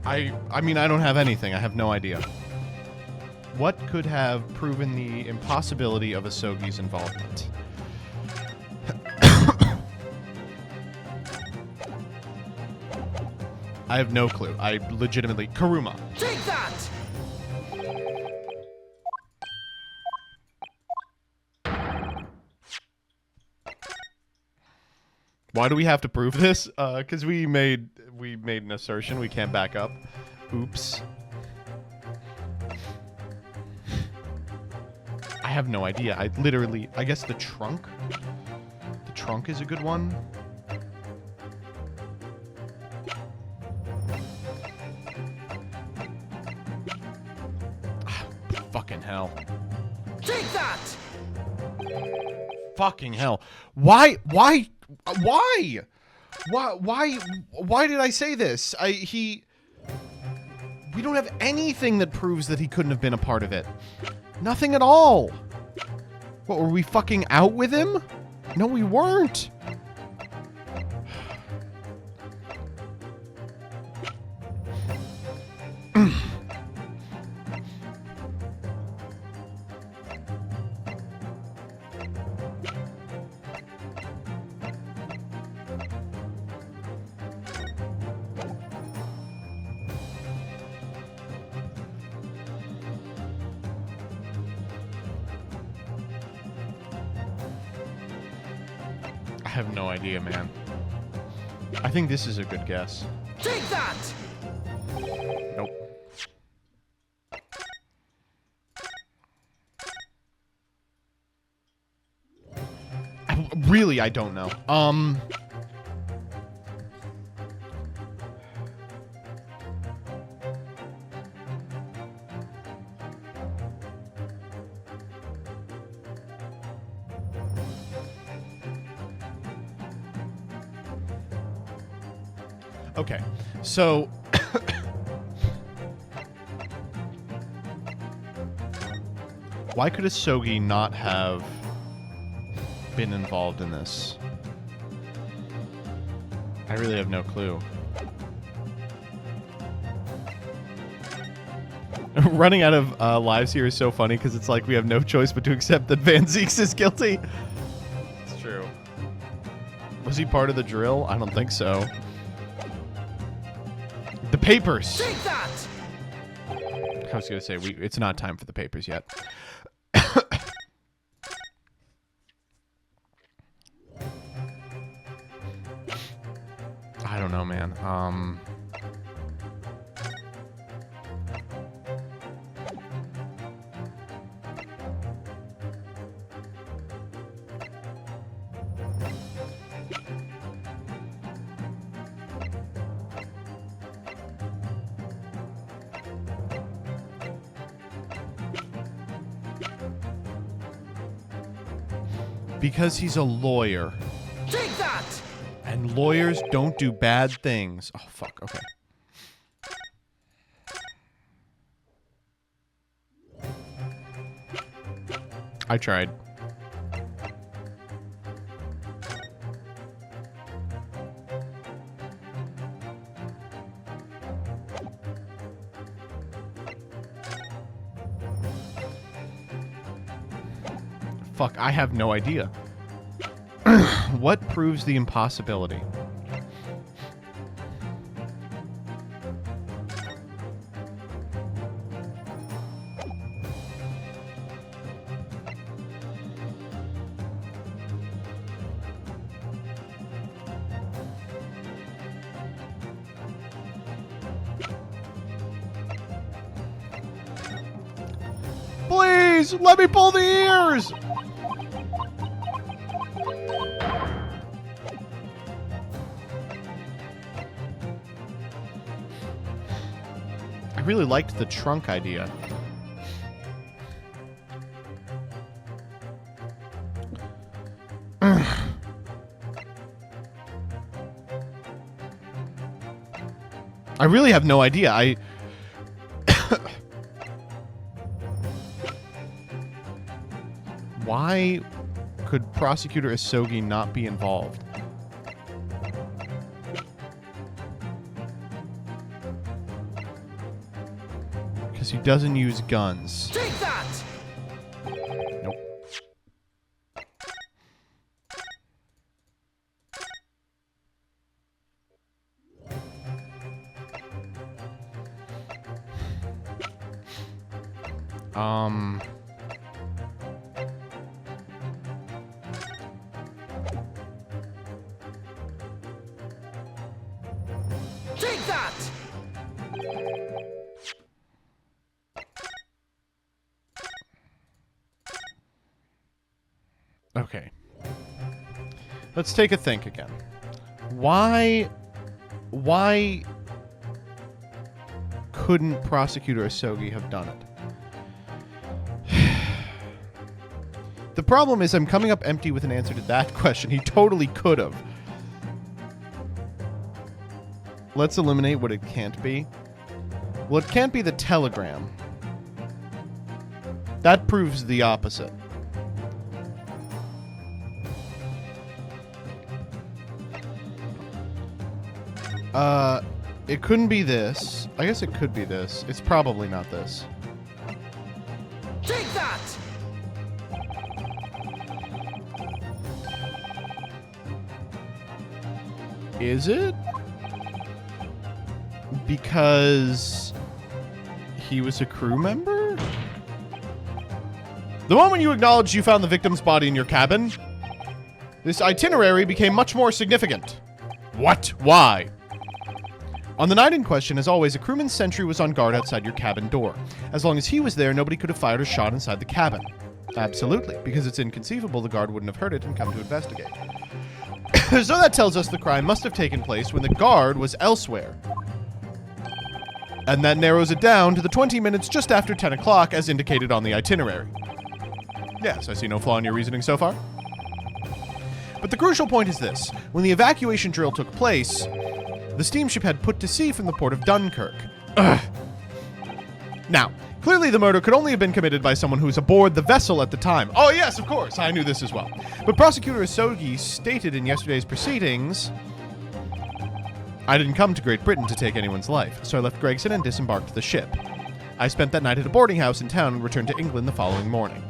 I mean, I don't have anything. I have no idea. What could have proven the impossibility of Asogi's involvement? I have no clue. I legitimately... Karuma. Take that! Why do we have to prove this? Because we made an assertion we can't back up. Oops. I have no idea. I guess the trunk? The trunk is a good one. Fucking hell. Take that! Fucking hell. Why did I say this? We don't have anything that proves that he couldn't have been a part of it. Nothing at all. What, were we fucking out with him? No, we weren't. I have no idea, man. I think this is a good guess. Take that! Nope. Really, I don't know. Okay, so why could Asogi not have been involved in this? I really have no clue. Running out of lives here is so funny because it's like we have no choice but to accept that Van Zeeks is guilty. It's true. Was he part of the drill? I don't think so. The papers! Take that! I was going to say, it's not time for the papers yet. I don't know, man. Because he's a lawyer. Take that! And lawyers don't do bad things. Oh, fuck. Okay. I tried. Fuck, I have no idea. What proves the impossibility? Please, let me pull the ears! I really liked the trunk idea. I really have no idea. Why could Prosecutor Asogi not be involved? Because he doesn't use guns. Take that! Nope. Take that! Okay. Let's take a think again. Why couldn't Prosecutor Asogi have done it? The problem is I'm coming up empty with an answer to that question. He totally could have. Let's eliminate what it can't be. Well, it can't be the telegram. That proves the opposite. It couldn't be this. I guess it could be this. It's probably not this. Take that! Is it? Because he was a crew member? The moment you acknowledged you found the victim's body in your cabin, this itinerary became much more significant. What? Why? On the night in question, as always, a crewman's sentry was on guard outside your cabin door. As long as he was there, nobody could have fired a shot inside the cabin. Absolutely, because it's inconceivable the guard wouldn't have heard it and come to investigate. So that tells us the crime must have taken place when the guard was elsewhere. And that narrows it down to the 20 minutes just after 10 o'clock as indicated on the itinerary. Yes, I see no flaw in your reasoning so far. But the crucial point is this. When the evacuation drill took place, the steamship had put to sea from the port of Dunkirk. Ugh. Now, clearly the murder could only have been committed by someone who was aboard the vessel at the time. Oh yes, of course, I knew this as well. But Prosecutor Asogi stated in yesterday's proceedings, I didn't come to Great Britain to take anyone's life, so I left Gregson and disembarked the ship. I spent that night at a boarding house in town and returned to England the following morning.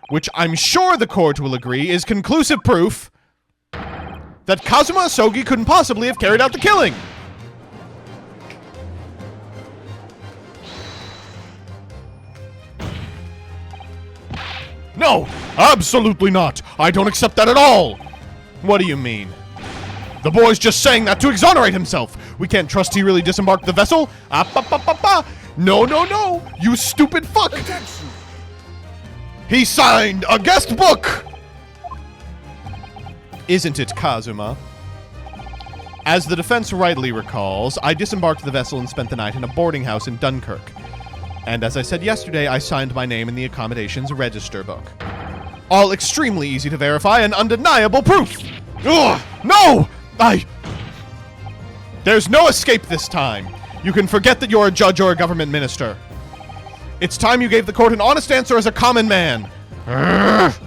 Which I'm sure the court will agree is conclusive proof that Kazuma Asogi couldn't possibly have carried out the killing. No, absolutely not. I don't accept that at all. What do you mean? The boy's just saying that to exonerate himself. We can't trust he really disembarked the vessel. No, no, no. You stupid fuck. Attention! He signed a guest book. Isn't it, Kazuma? As the defense rightly recalls, I disembarked the vessel and spent the night in a boarding house in Dunkirk. And as I said yesterday, I signed my name in the accommodations register book. All extremely easy to verify and undeniable proof! Ugh! No! There's no escape this time. You can forget that you're a judge or a government minister. It's time you gave the court an honest answer as a common man. Urgh.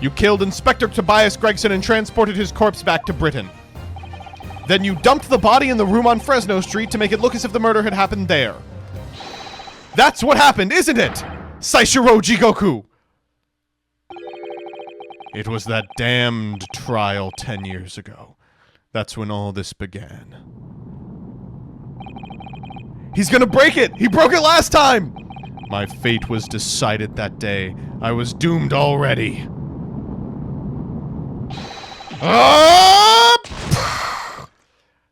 You killed Inspector Tobias Gregson and transported his corpse back to Britain. Then you dumped the body in the room on Fresno Street to make it look as if the murder had happened there. That's what happened, isn't it? Saishiro Jigoku! It was that damned trial 10 years ago. That's when all this began. He's gonna break it! He broke it last time! My fate was decided that day. I was doomed already.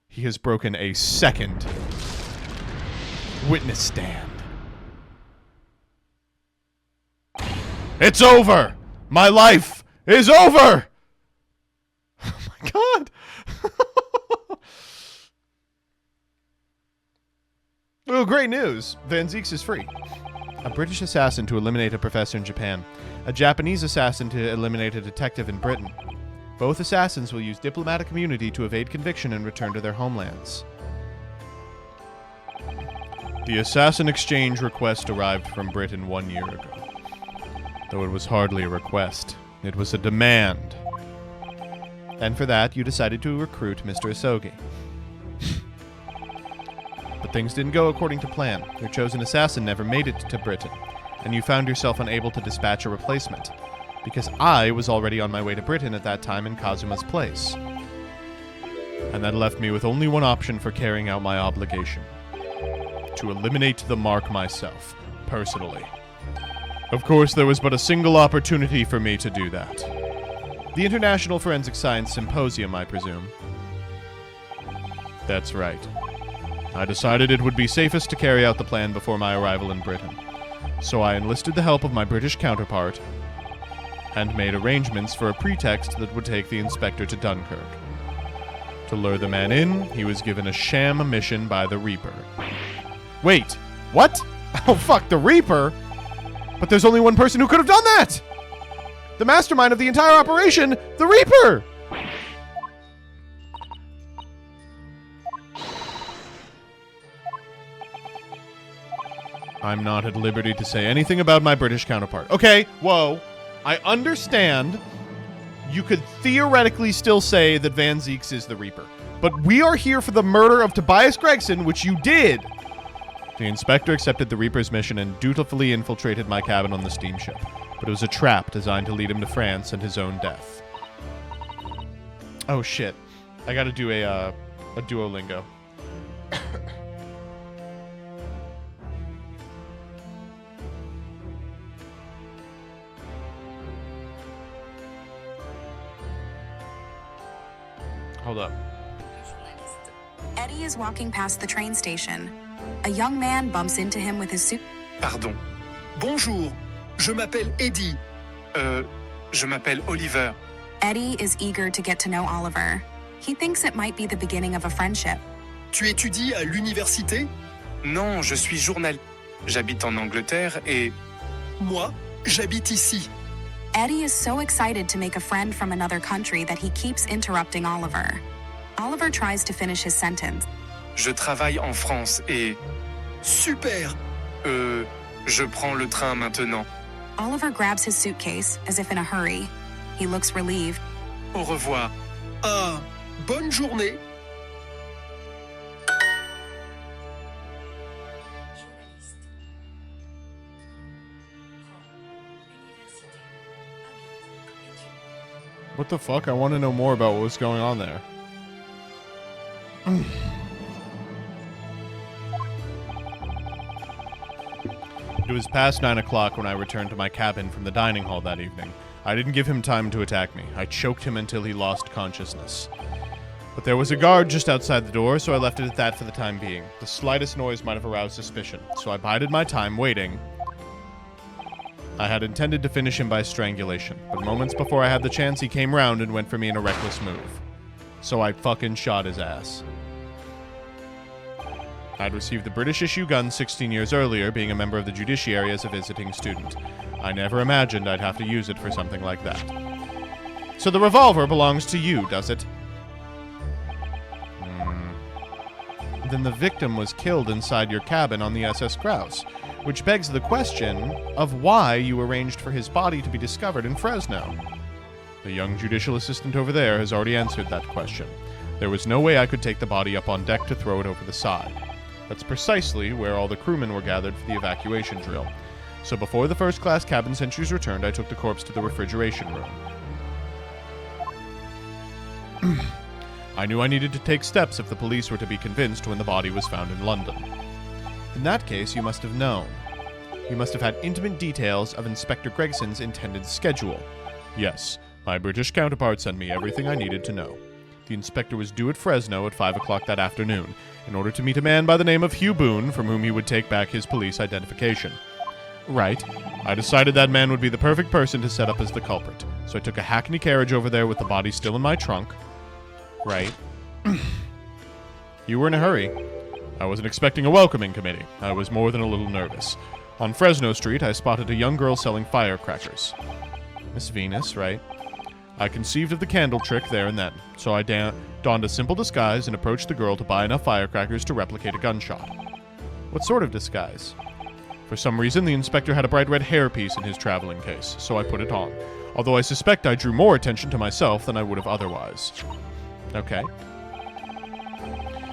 He has broken a second witness stand. It's over! My life is over! Oh my god! Oh, great news! Van Zieks is free. A British assassin to eliminate a professor in Japan. A Japanese assassin to eliminate a detective in Britain. Both assassins will use diplomatic immunity to evade conviction and return to their homelands. The assassin exchange request arrived from Britain 1 year ago. Though it was hardly a request. It was a demand. And for that, you decided to recruit Mr. Asogi. But things didn't go according to plan. Your chosen assassin never made it to Britain, and you found yourself unable to dispatch a replacement, because I was already on my way to Britain at that time in Kazuma's place. And that left me with only one option for carrying out my obligation. To eliminate the mark myself. personally. Of course, there was but a single opportunity for me to do that. The International Forensic Science Symposium, I presume. That's right. I decided it would be safest to carry out the plan before my arrival in Britain. So I enlisted the help of my British counterpart and made arrangements for a pretext that would take the inspector to Dunkirk. To lure the man in, he was given a sham mission by the Reaper. Wait, what? Oh fuck, the Reaper? But there's only one person who could have done that! The mastermind of the entire operation, the Reaper! I'm not at liberty to say anything about my British counterpart. Okay, whoa. I understand you could theoretically still say that Van Zieks is the Reaper. But we are here for the murder of Tobias Gregson, which you did. The inspector accepted the Reaper's mission and dutifully infiltrated my cabin on the steamship. But it was a trap designed to lead him to France and his own death. Oh shit. I gotta do a Duolingo. Hold up. Eddie is walking past the train station. A young man bumps into him with his suit. Pardon. Bonjour. Je m'appelle Eddie. Je m'appelle Oliver. Eddie is eager to get to know Oliver. He thinks it might be the beginning of a friendship. Tu étudies à l'université? Non, je suis journaliste. J'habite en Angleterre et... Moi, j'habite ici. Eddie is so excited to make a friend from another country that he keeps interrupting Oliver. Oliver tries to finish his sentence. Je travaille en France et... Super! Je prends le train maintenant. Oliver grabs his suitcase, as if in a hurry. He looks relieved. Au revoir. Ah, bonne journée. What the fuck? I want to know more about what was going on there. It was past 9 o'clock when I returned to my cabin from the dining hall that evening. I didn't give him time to attack me. I choked him until he lost consciousness. But there was a guard just outside the door, so I left it at that for the time being. The slightest noise might have aroused suspicion, so I bided my time waiting. I had intended to finish him by strangulation, but moments before I had the chance, he came round and went for me in a reckless move. So I fucking shot his ass. I'd received the British issue gun 16 years earlier, being a member of the judiciary as a visiting student. I never imagined I'd have to use it for something like that. So the revolver belongs to you, does it? Then the victim was killed inside your cabin on the SS Grouse, which begs the question of why you arranged for his body to be discovered in Fresno. The young judicial assistant over there has already answered that question. There was no way I could take the body up on deck to throw it over the side. That's precisely where all the crewmen were gathered for the evacuation drill. So before the first-class cabin sentries returned, I took the corpse to the refrigeration room. I knew I needed to take steps if the police were to be convinced when the body was found in London. In that case, you must have known. You must have had intimate details of Inspector Gregson's intended schedule. Yes, my British counterpart sent me everything I needed to know. The inspector was due at Fresno at 5 o'clock that afternoon, in order to meet a man by the name of Hugh Boone, from whom he would take back his police identification. Right. I decided that man would be the perfect person to set up as the culprit, so I took a hackney carriage over there with the body still in my trunk. Right. You were in a hurry. I wasn't expecting a welcoming committee. I was more than a little nervous. On Fresno Street, I spotted a young girl selling firecrackers. Miss Venus, right? I conceived of the candle trick there and then, so I donned a simple disguise and approached the girl to buy enough firecrackers to replicate a gunshot. What sort of disguise? For some reason, the inspector had a bright red hairpiece in his traveling case, so I put it on, although I suspect I drew more attention to myself than I would have otherwise. Okay.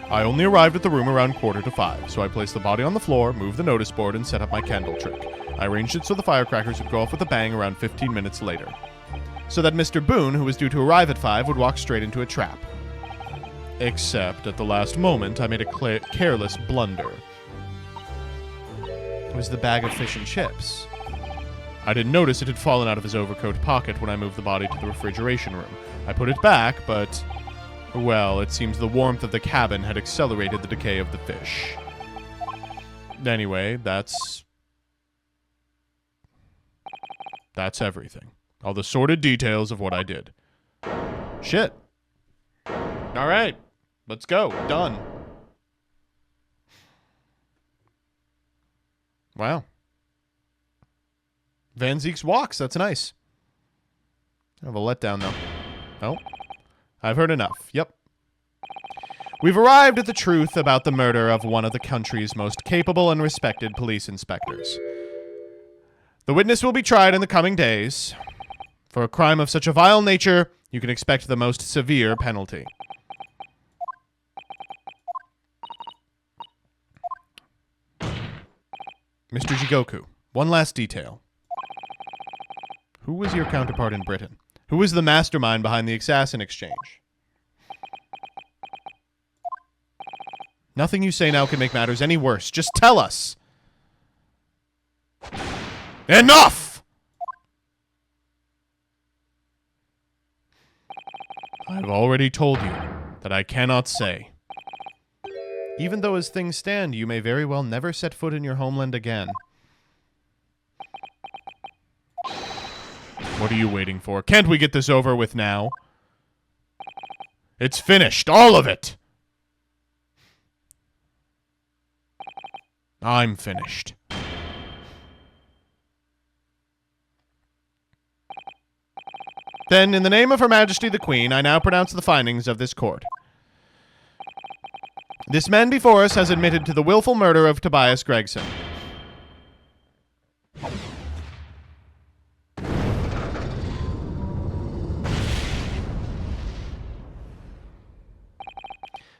I only arrived at the room around 4:45, so I placed the body on the floor, moved the notice board, and set up my candle trick. I arranged it so the firecrackers would go off with a bang around 15 minutes later, so that Mr. Boone, who was due to arrive at 5, would walk straight into a trap. Except, at the last moment, I made a careless blunder. was the bag of fish and chips. I didn't notice it had fallen out of his overcoat pocket when I moved the body to the refrigeration room. I put it back, but, well, it seems the warmth of the cabin had accelerated the decay of the fish. Anyway, that's everything. All the sordid details of what I did. Shit. All right, let's go. Done. Wow. Van Zeek's walks. That's nice. I have a letdown, though. Oh. I've heard enough. Yep. We've arrived at the truth about the murder of one of the country's most capable and respected police inspectors. The witness will be tried in the coming days. For a crime of such a vile nature, you can expect the most severe penalty. Mr. Jigoku, one last detail. Who was your counterpart in Britain? Who was the mastermind behind the assassin exchange? Nothing you say now can make matters any worse. Just tell us. Enough! I've already told you that I cannot say. Even though as things stand, you may very well never set foot in your homeland again. What are you waiting for? Can't we get this over with now? It's finished. All of it! I'm finished. Then, in the name of Her Majesty the Queen, I now pronounce the findings of this court. This man before us has admitted to the willful murder of Tobias Gregson.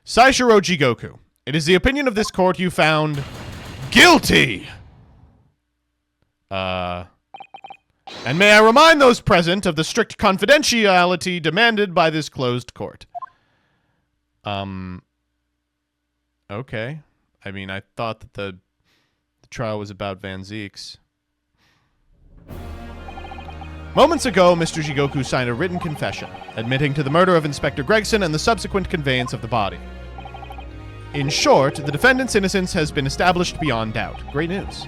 Saishiro Jigoku, it is the opinion of this court you found guilty! And may I remind those present of the strict confidentiality demanded by this closed court. Okay. I mean, I thought that the trial was about Van Zeek's. Moments ago, Mr. Jigoku signed a written confession, admitting to the murder of Inspector Gregson and the subsequent conveyance of the body. In short, the defendant's innocence has been established beyond doubt. Great news.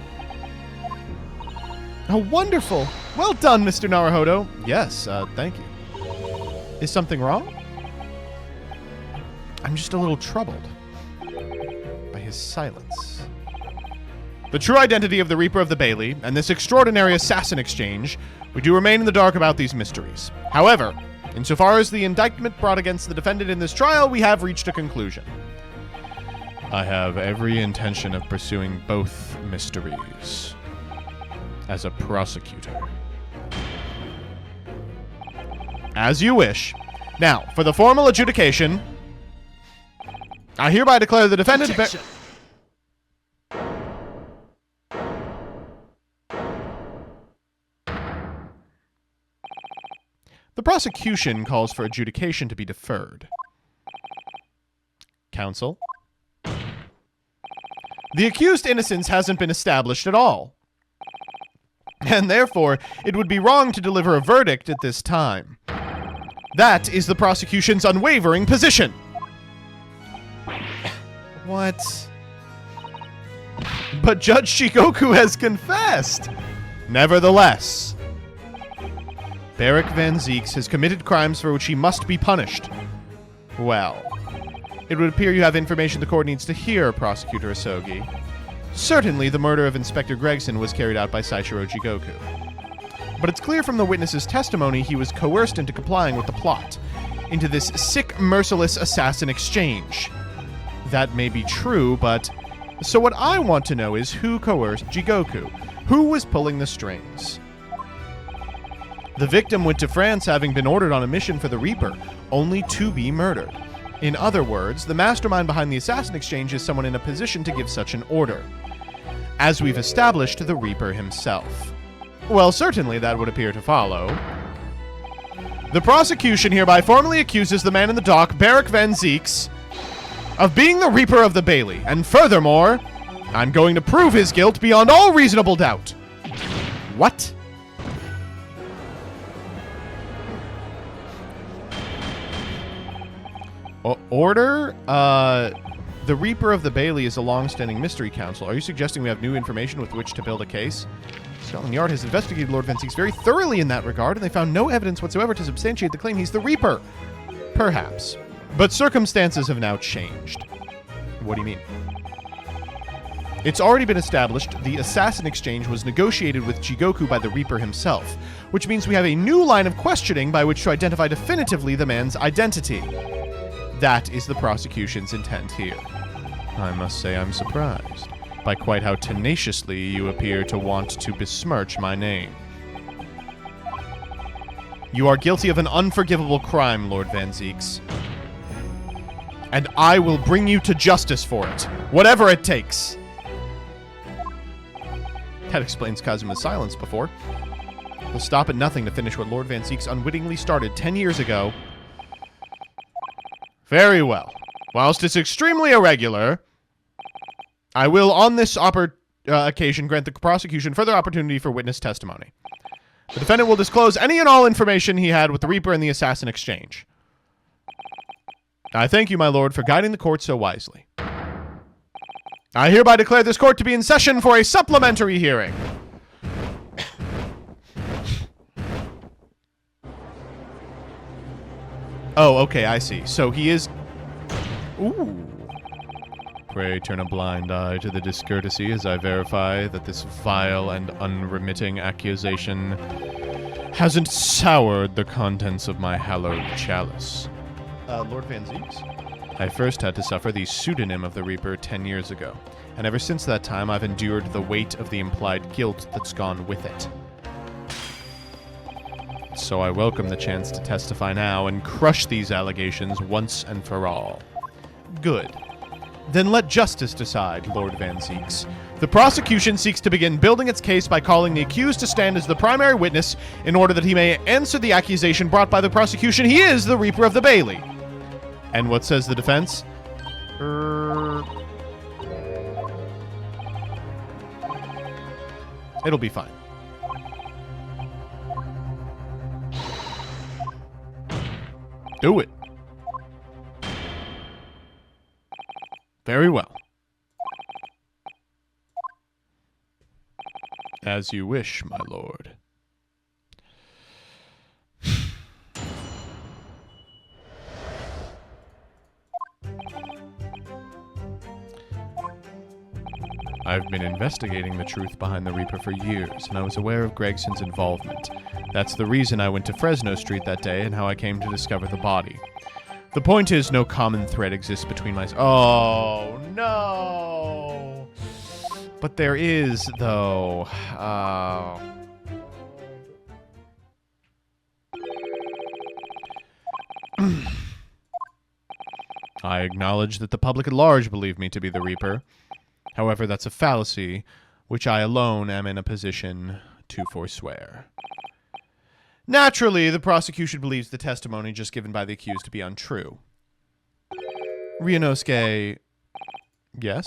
Oh, wonderful! Well done, Mr. Naruhodo. Yes, thank you. Is something wrong? I'm just a little troubled by his silence. The true identity of the Reaper of the Bailey and this extraordinary assassin exchange, we do remain in the dark about these mysteries. However, insofar as the indictment brought against the defendant in this trial, we have reached a conclusion. I have every intention of pursuing both mysteries as a prosecutor. As you wish. Now, for the formal adjudication, I hereby declare the defendant... The prosecution calls for adjudication to be deferred. Counsel? The accused's innocence hasn't been established at all. And therefore, it would be wrong to deliver a verdict at this time. That is the prosecution's unwavering position. What? But Judge Jigoku has confessed. Nevertheless, Beric Van Zeeks has committed crimes for which he must be punished. Well, it would appear you have information the court needs to hear, Prosecutor Asogi. Certainly, the murder of Inspector Gregson was carried out by Saishiro Jigoku. But it's clear from the witness's testimony he was coerced into complying with the plot, into this sick, merciless assassin exchange. That may be true, but... So what I want to know is who coerced Jigoku? Who was pulling the strings? The victim went to France having been ordered on a mission for the Reaper, only to be murdered. In other words, the mastermind behind the assassin exchange is someone in a position to give such an order. As we've established, the Reaper himself. Well, certainly that would appear to follow. The prosecution hereby formally accuses the man in the dock, Beric Van Zeeks, of being the Reaper of the Bailey, and furthermore, I'm going to prove his guilt beyond all reasonable doubt. What? Order? The Reaper of the Bailey is a long-standing mystery council. Are you suggesting we have new information with which to build a case? Scotland Yard has investigated Lord Van Zieks very thoroughly in that regard, and they found no evidence whatsoever to substantiate the claim he's the Reaper. Perhaps. But circumstances have now changed. What do you mean? It's already been established the assassin exchange was negotiated with Jigoku by the Reaper himself, which means we have a new line of questioning by which to identify definitively the man's identity. That is the prosecution's intent here. I must say I'm surprised by quite how tenaciously you appear to want to besmirch my name. You are guilty of an unforgivable crime, Lord Van Zieks. And I will bring you to justice for it, whatever it takes. That explains Kazuma's silence before. He'll stop at nothing to finish what Lord Van Zieks unwittingly started 10 years ago. Very well. Whilst it's extremely irregular, I will, on this occasion, grant the prosecution further opportunity for witness testimony. The defendant will disclose any and all information he had with the Reaper and the assassin exchange. I thank you, my lord, for guiding the court so wisely. I hereby declare this court to be in session for a supplementary hearing. Oh, okay, I see. So he is... Ooh. Pray turn a blind eye to the discourtesy as I verify that this vile and unremitting accusation hasn't soured the contents of my hallowed chalice. Lord Van Zieks? I first had to suffer the pseudonym of the Reaper 10 years ago, and ever since that time I've endured the weight of the implied guilt that's gone with it. So I welcome the chance to testify now and crush these allegations once and for all. Good. Then let justice decide, Lord Van Zieks. The prosecution seeks to begin building its case by calling the accused to stand as the primary witness in order that he may answer the accusation brought by the prosecution. He is the Reaper of the Bailey. And what says the defense? It'll be fine. Do it. Very well. As you wish, my lord. I've been investigating the truth behind the Reaper for years, and I was aware of Gregson's involvement. That's the reason I went to Fresno Street that day and how I came to discover the body. The point is, no common thread exists between Oh, no! But there is, though. I acknowledge that the public at large believe me to be the Reaper. However, that's a fallacy, which I alone am in a position to forswear. Naturally, the prosecution believes the testimony just given by the accused to be untrue. Ryunosuke... Yes?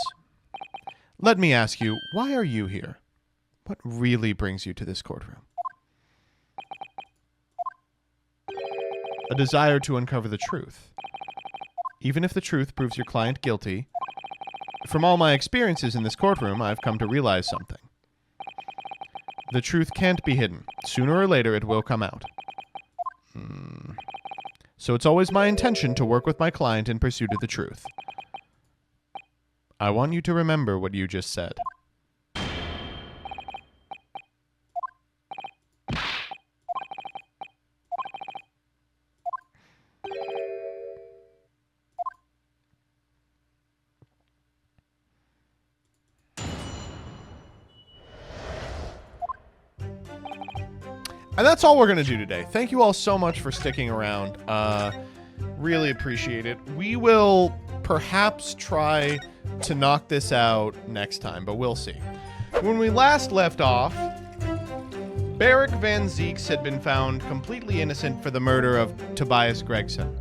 Let me ask you, why are you here? What really brings you to this courtroom? A desire to uncover the truth. Even if the truth proves your client guilty, from all my experiences in this courtroom, I've come to realize something. The truth can't be hidden. Sooner or later, it will come out. So it's always my intention to work with my client in pursuit of the truth. I want you to remember what you just said. And that's all we're going to do today. Thank you all so much for sticking around. Really appreciate it. We will perhaps try to knock this out next time, but we'll see. When we last left off, Barrick Van Zieks had been found completely innocent for the murder of Tobias Gregson.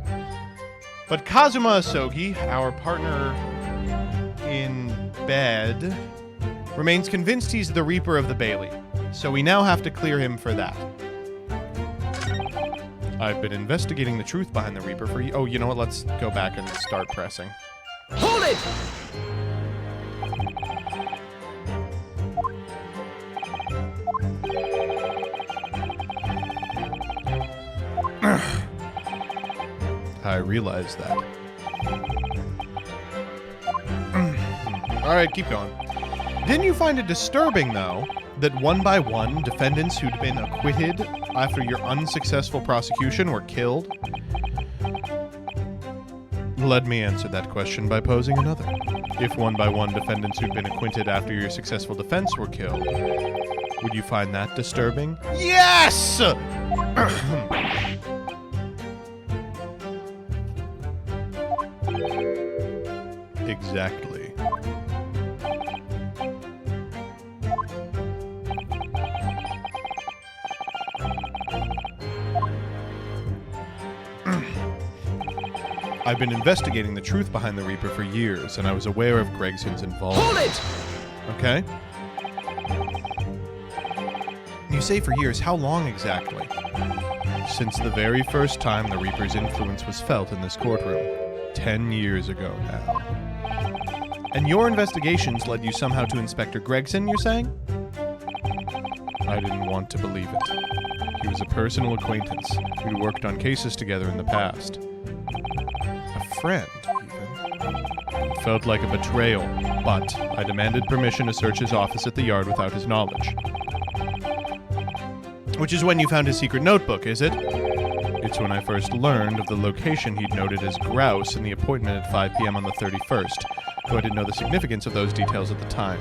But Kazuma Asogi, our partner in bed, remains convinced he's the Reaper of the Bailey, so we now have to clear him for that. I've been investigating the truth behind the Reaper for Oh, you know what? Let's go back and start pressing. Hold it! I realize that. Alright, keep going. Didn't you find it disturbing, though, that one by one, defendants who'd been acquitted after your unsuccessful prosecution were killed? Let me answer that question by posing another. If one by one defendants who'd been acquitted after your successful defense were killed, would you find that disturbing? Yes! Exactly. I've been investigating the truth behind the Reaper for years, and I was aware of Gregson's involvement. Hold it! Okay. You say for years, how long exactly? Since the very first time the Reaper's influence was felt in this courtroom. 10 years ago now. And your investigations led you somehow to Inspector Gregson, you're saying? I didn't want to believe it. He was a personal acquaintance. We worked on cases together in the past. A friend, even. It felt like a betrayal, but I demanded permission to search his office at the Yard without his knowledge. Which is when you found his secret notebook, is it? It's when I first learned of the location he'd noted as grouse in the appointment at 5 p.m. on the 31st, though I didn't know the significance of those details at the time.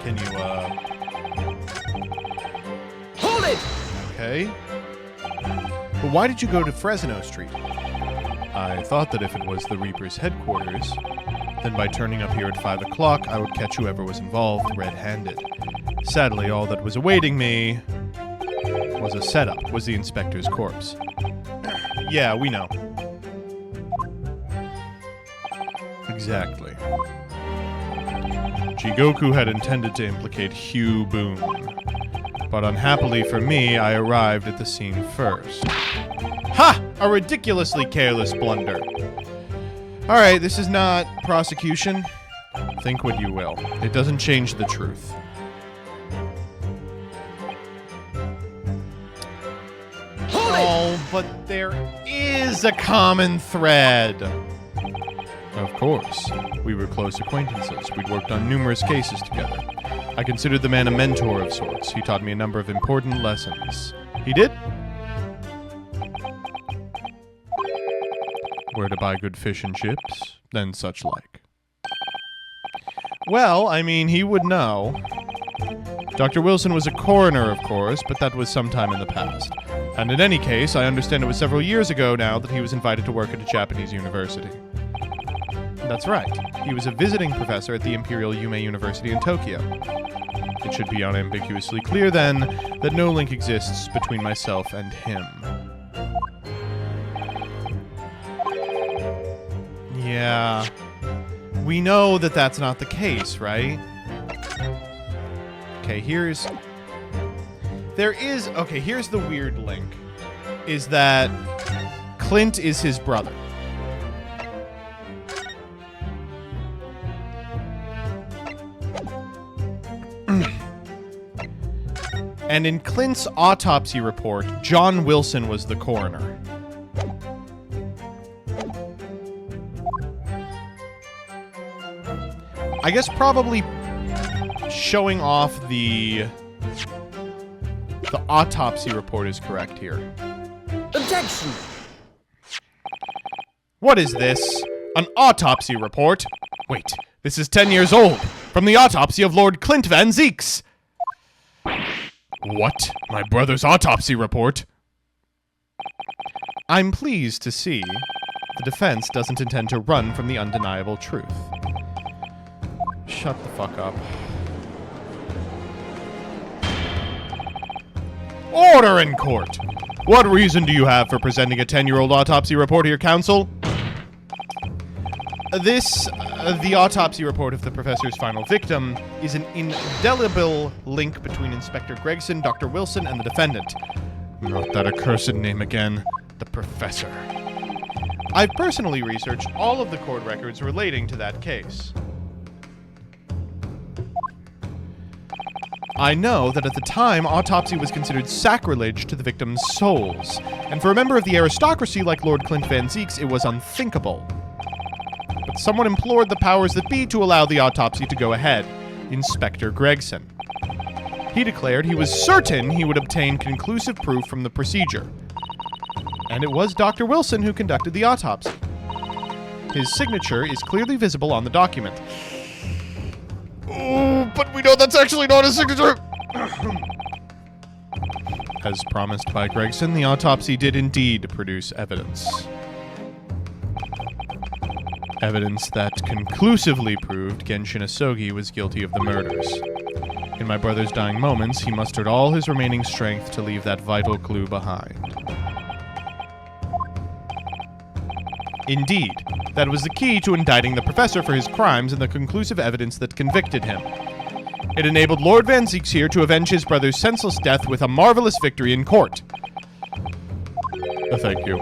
Can you, Hold it! Okay. But why did you go to Fresno Street? I thought that if it was the Reaper's headquarters, then by turning up here at 5 o'clock, I would catch whoever was involved red-handed. Sadly, all that was awaiting me was a setup, was the inspector's corpse. Yeah, we know. Exactly. Jigoku had intended to implicate Hugh Boone, but unhappily for me, I arrived at the scene first. Ha! A ridiculously careless blunder. Alright, this is not prosecution. Think what you will. It doesn't change the truth. Oh, but there is a common thread. Of course. We were close acquaintances. We'd worked on numerous cases together. I considered the man a mentor of sorts. He taught me a number of important lessons. He did? Where to buy good fish and chips, and such like. Well, I mean, he would know. Dr. Wilson was a coroner, of course, but that was sometime in the past. And in any case, I understand it was several years ago now that he was invited to work at a Japanese university. That's right. He was a visiting professor at the Imperial Yume University in Tokyo. It should be unambiguously clear, then, that no link exists between myself and him. Yeah. We know that that's not the case, right? Okay, here's the weird link. Is that Clint is his brother. And in Clint's autopsy report, John Wilson was the coroner. I guess probably showing off the autopsy report is correct here. Objection! What is this? An autopsy report? Wait, this is 10 years old. From the autopsy of Lord Clint Van Zeeks. What? My brother's autopsy report? I'm pleased to see the defense doesn't intend to run from the undeniable truth. Shut the fuck up. Order in court! What reason do you have for presenting a 10-year-old autopsy report here, counsel? The autopsy report of the professor's final victim is an indelible link between Inspector Gregson, Dr. Wilson, and the defendant. Not that accursed name again. The professor. I've personally researched all of the court records relating to that case. I know that at the time, autopsy was considered sacrilege to the victim's souls, and for a member of the aristocracy like Lord Clint Van Zieks, it was unthinkable. But someone implored the powers that be to allow the autopsy to go ahead, Inspector Gregson. He declared he was certain he would obtain conclusive proof from the procedure. And it was Dr. Wilson who conducted the autopsy. His signature is clearly visible on the document. Oh, but we know that's actually not his signature! As promised by Gregson, the autopsy did indeed produce evidence. Evidence that conclusively proved Genshin Asogi was guilty of the murders. In my brother's dying moments, he mustered all his remaining strength to leave that vital clue behind. Indeed, that was the key to indicting the professor for his crimes and the conclusive evidence that convicted him. It enabled Lord Van Zieks here to avenge his brother's senseless death with a marvelous victory in court. Thank you.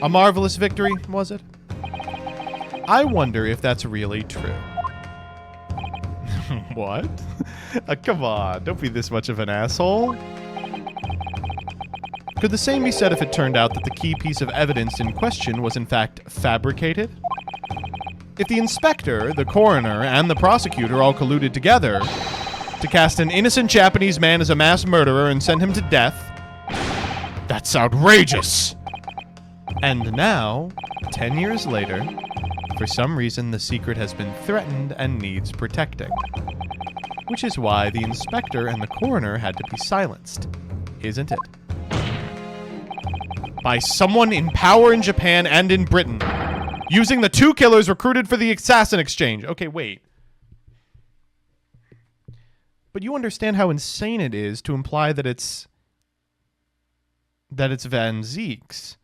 A marvelous victory, was it? I wonder if that's really true. What? Come on, don't be this much of an asshole. Could the same be said if it turned out that the key piece of evidence in question was in fact fabricated? If the inspector, the coroner, and the prosecutor all colluded together to cast an innocent Japanese man as a mass murderer and send him to death, that's outrageous! And now, 10 years later, for some reason the secret has been threatened and needs protecting. Which is why the inspector and the coroner had to be silenced, isn't it? By someone in power in Japan and in Britain, using the two killers recruited for the assassin exchange. Okay, wait. But you understand how insane it is to imply that it's Van Zieks.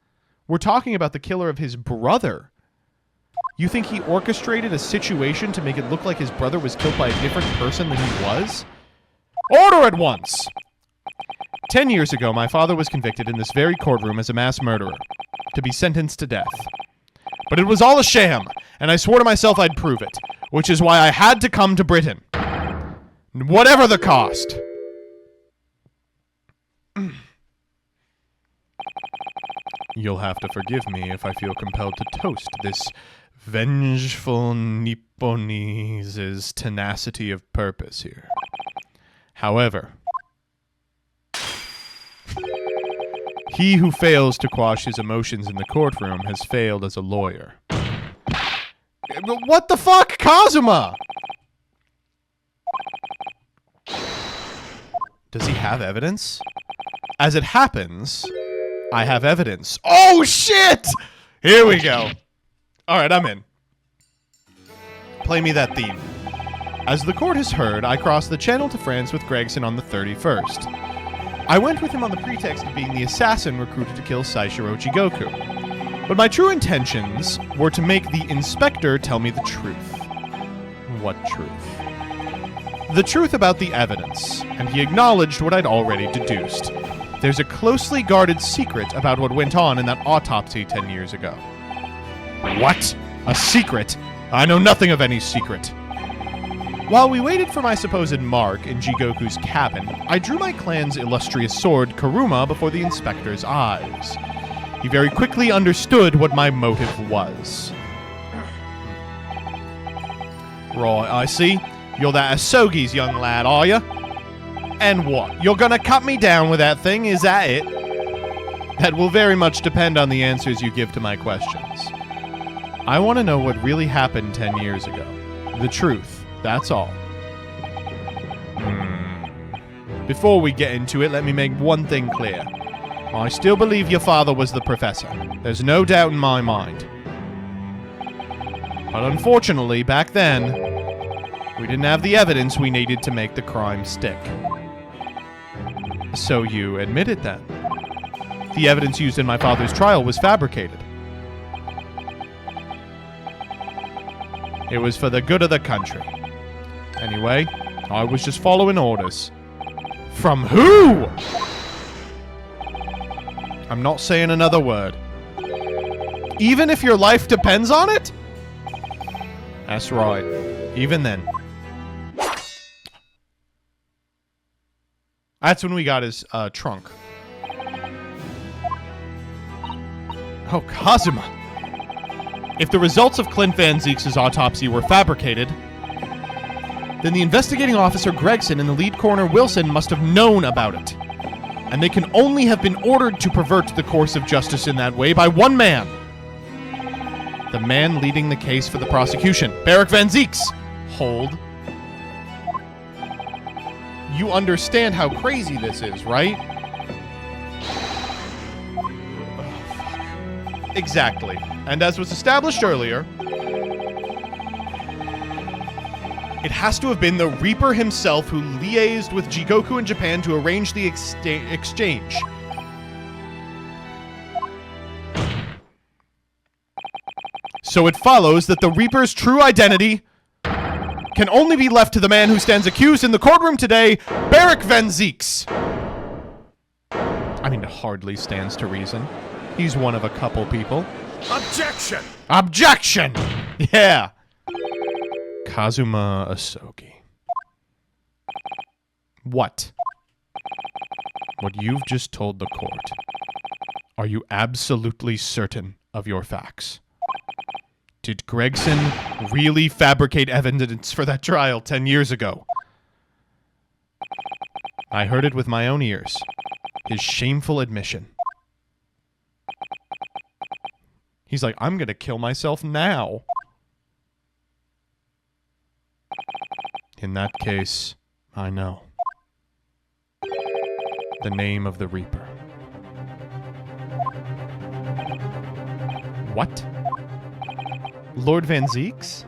We're talking about the killer of his brother. You think he orchestrated a situation to make it look like his brother was killed by a different person than he was? Order at once! 10 years ago, my father was convicted in this very courtroom as a mass murderer, to be sentenced to death. But it was all a sham, and I swore to myself I'd prove it, which is why I had to come to Britain. Whatever the cost. You'll have to forgive me if I feel compelled to toast this vengeful Nipponese's tenacity of purpose here. However, he who fails to quash his emotions in the courtroom has failed as a lawyer. What the fuck, Kazuma? Does he have evidence? As it happens, I have evidence. Oh, shit! Here we go. Alright, I'm in. Play me that theme. As the court has heard, I crossed the channel to France with Gregson on the 31st. I went with him on the pretext of being the assassin recruited to kill Saishiro Jigoku. But my true intentions were to make the inspector tell me the truth. What truth? The truth about the evidence, and he acknowledged what I'd already deduced. There's a closely guarded secret about what went on in that autopsy 10 years ago. What? A secret? I know nothing of any secret. While we waited for my supposed mark in Jigoku's cabin, I drew my clan's illustrious sword, Karuma, before the inspector's eyes. He very quickly understood what my motive was. Right, I see. You're that Asogi's young lad, are you? And what? You're gonna cut me down with that thing, is that it? That will very much depend on the answers you give to my questions. I want to know what really happened 10 years ago. The truth, that's all. Before we get into it, let me make one thing clear. I still believe your father was the professor. There's no doubt in my mind. But unfortunately, back then, we didn't have the evidence we needed to make the crime stick. So you admit it then? the evidence used in my father's trial was fabricated. It was for the good of the country. Anyway, I was just following orders. From who? I'm not saying another word. Even if your life depends on it? That's right. Even then. That's when we got his trunk. Oh, Kazuma. If the results of Clint Van Zieks' autopsy were fabricated, then the investigating officer Gregson and the lead coroner Wilson must have known about it. And they can only have been ordered to pervert the course of justice in that way by one man. The man leading the case for the prosecution, Beric Van Zieks. Hold. You understand how crazy this is, right? Exactly. And as was established earlier, it has to have been the Reaper himself who liaised with Jigoku in Japan to arrange the exchange. So it follows that the Reaper's true identity can only be left to the man who stands accused in the courtroom today, Beric Van Zieks. I mean, it hardly stands to reason. He's one of a couple people. Objection! Objection! Yeah. Kazuma Asogi. What? What you've just told the court. Are you absolutely certain of your facts? Did Gregson really fabricate evidence for that trial 10 years ago? I heard it with my own ears. His shameful admission. He's like, I'm gonna kill myself now. In that case, I know. The name of the Reaper. What? Lord Van Zieks?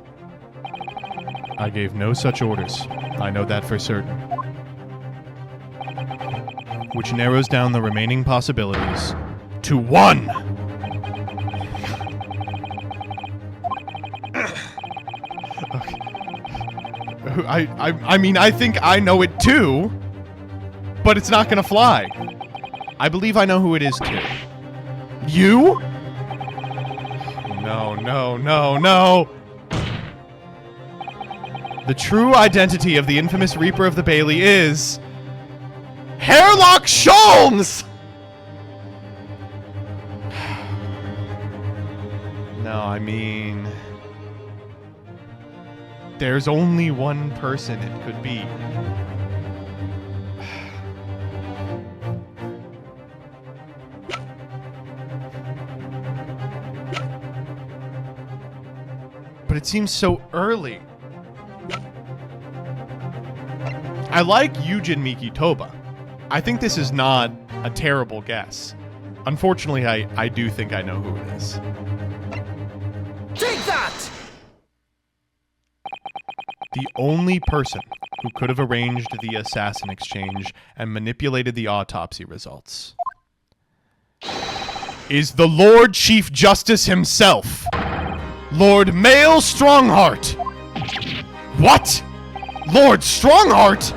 I gave no such orders. I know that for certain. Which narrows down the remaining possibilities to one! I mean, I think I know it too, but it's not gonna fly. I believe I know who it is too. You? No, no, no, no. The true identity of the infamous Reaper of the Bailey is... Hairlock Sholmes! No, I mean... There's only one person it could be. But it seems so early. I like Yujin Mikitoba. I think this is not a terrible guess. Unfortunately, I do think I know who it is. Take that! The only person who could have arranged the assassin exchange and manipulated the autopsy results is the Lord Chief Justice himself, Lord Mael Strongheart. What? Lord Strongheart?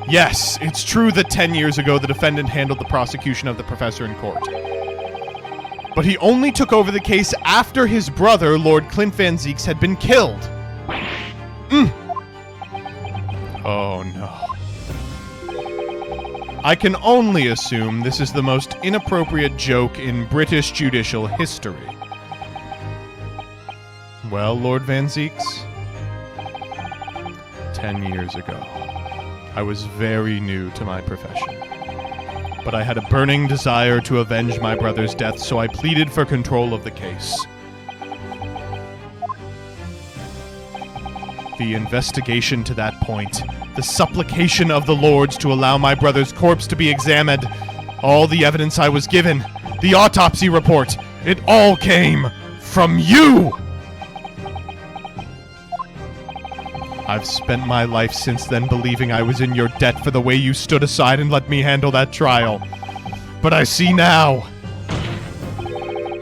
Yes, it's true that 10 years ago the defendant handled the prosecution of the professor in court. But he only took over the case after his brother, Lord Clint Van Zieks, had been killed. Oh no. I can only assume this is the most inappropriate joke in British judicial history. Well, Lord Van Zieks, 10 years ago, I was very new to my profession. But I had a burning desire to avenge my brother's death, so I pleaded for control of the case. The investigation to that point, the supplication of the lords to allow my brother's corpse to be examined, all the evidence I was given, the autopsy report, it all came from you! I've spent my life since then believing I was in your debt for the way you stood aside and let me handle that trial. But I see now,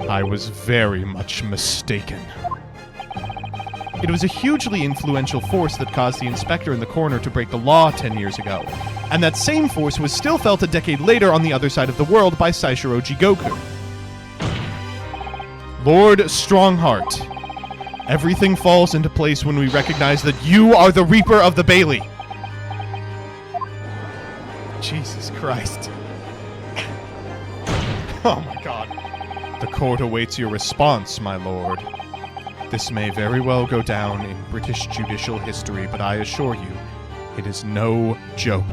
I was very much mistaken. It was a hugely influential force that caused the inspector and the coroner to break the law 10 years ago. And that same force was still felt a decade later on the other side of the world by Saishiro Jigoku. Lord Strongheart, everything falls into place when we recognize that you are the Reaper of the Bailey. Jesus Christ. Oh my God. The court awaits your response, my lord. This may very well go down in British judicial history, but I assure you, it is no joke.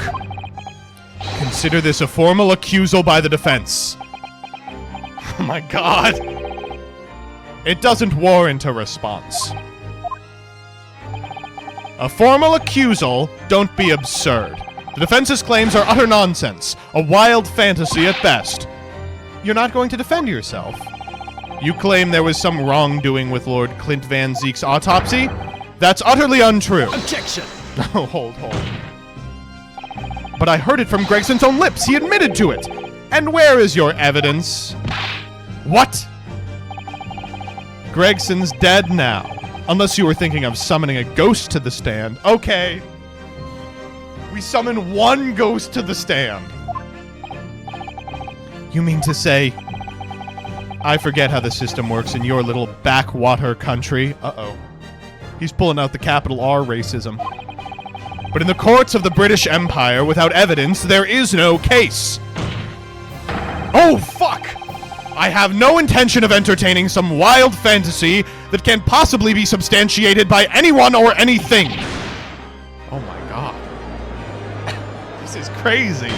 Consider this a formal accusal by the defense. Oh my God. It doesn't warrant a response. A formal accusal? Don't be absurd. The defense's claims are utter nonsense, a wild fantasy at best. You're not going to defend yourself? You claim there was some wrongdoing with Lord Clint Van Zeek's autopsy? That's utterly untrue. Objection! Oh, hold. But I heard it from Gregson's own lips. He admitted to it. And where is your evidence? What? Gregson's dead now. Unless you were thinking of summoning a ghost to the stand. Okay. We summon one ghost to the stand. You mean to say... I forget how the system works in your little backwater country. Uh-oh. He's pulling out the capital R racism. But in the courts of the British Empire, without evidence, there is no case. Oh, fuck! I have no intention of entertaining some wild fantasy that can't possibly be substantiated by anyone or anything. Oh my God. This is crazy.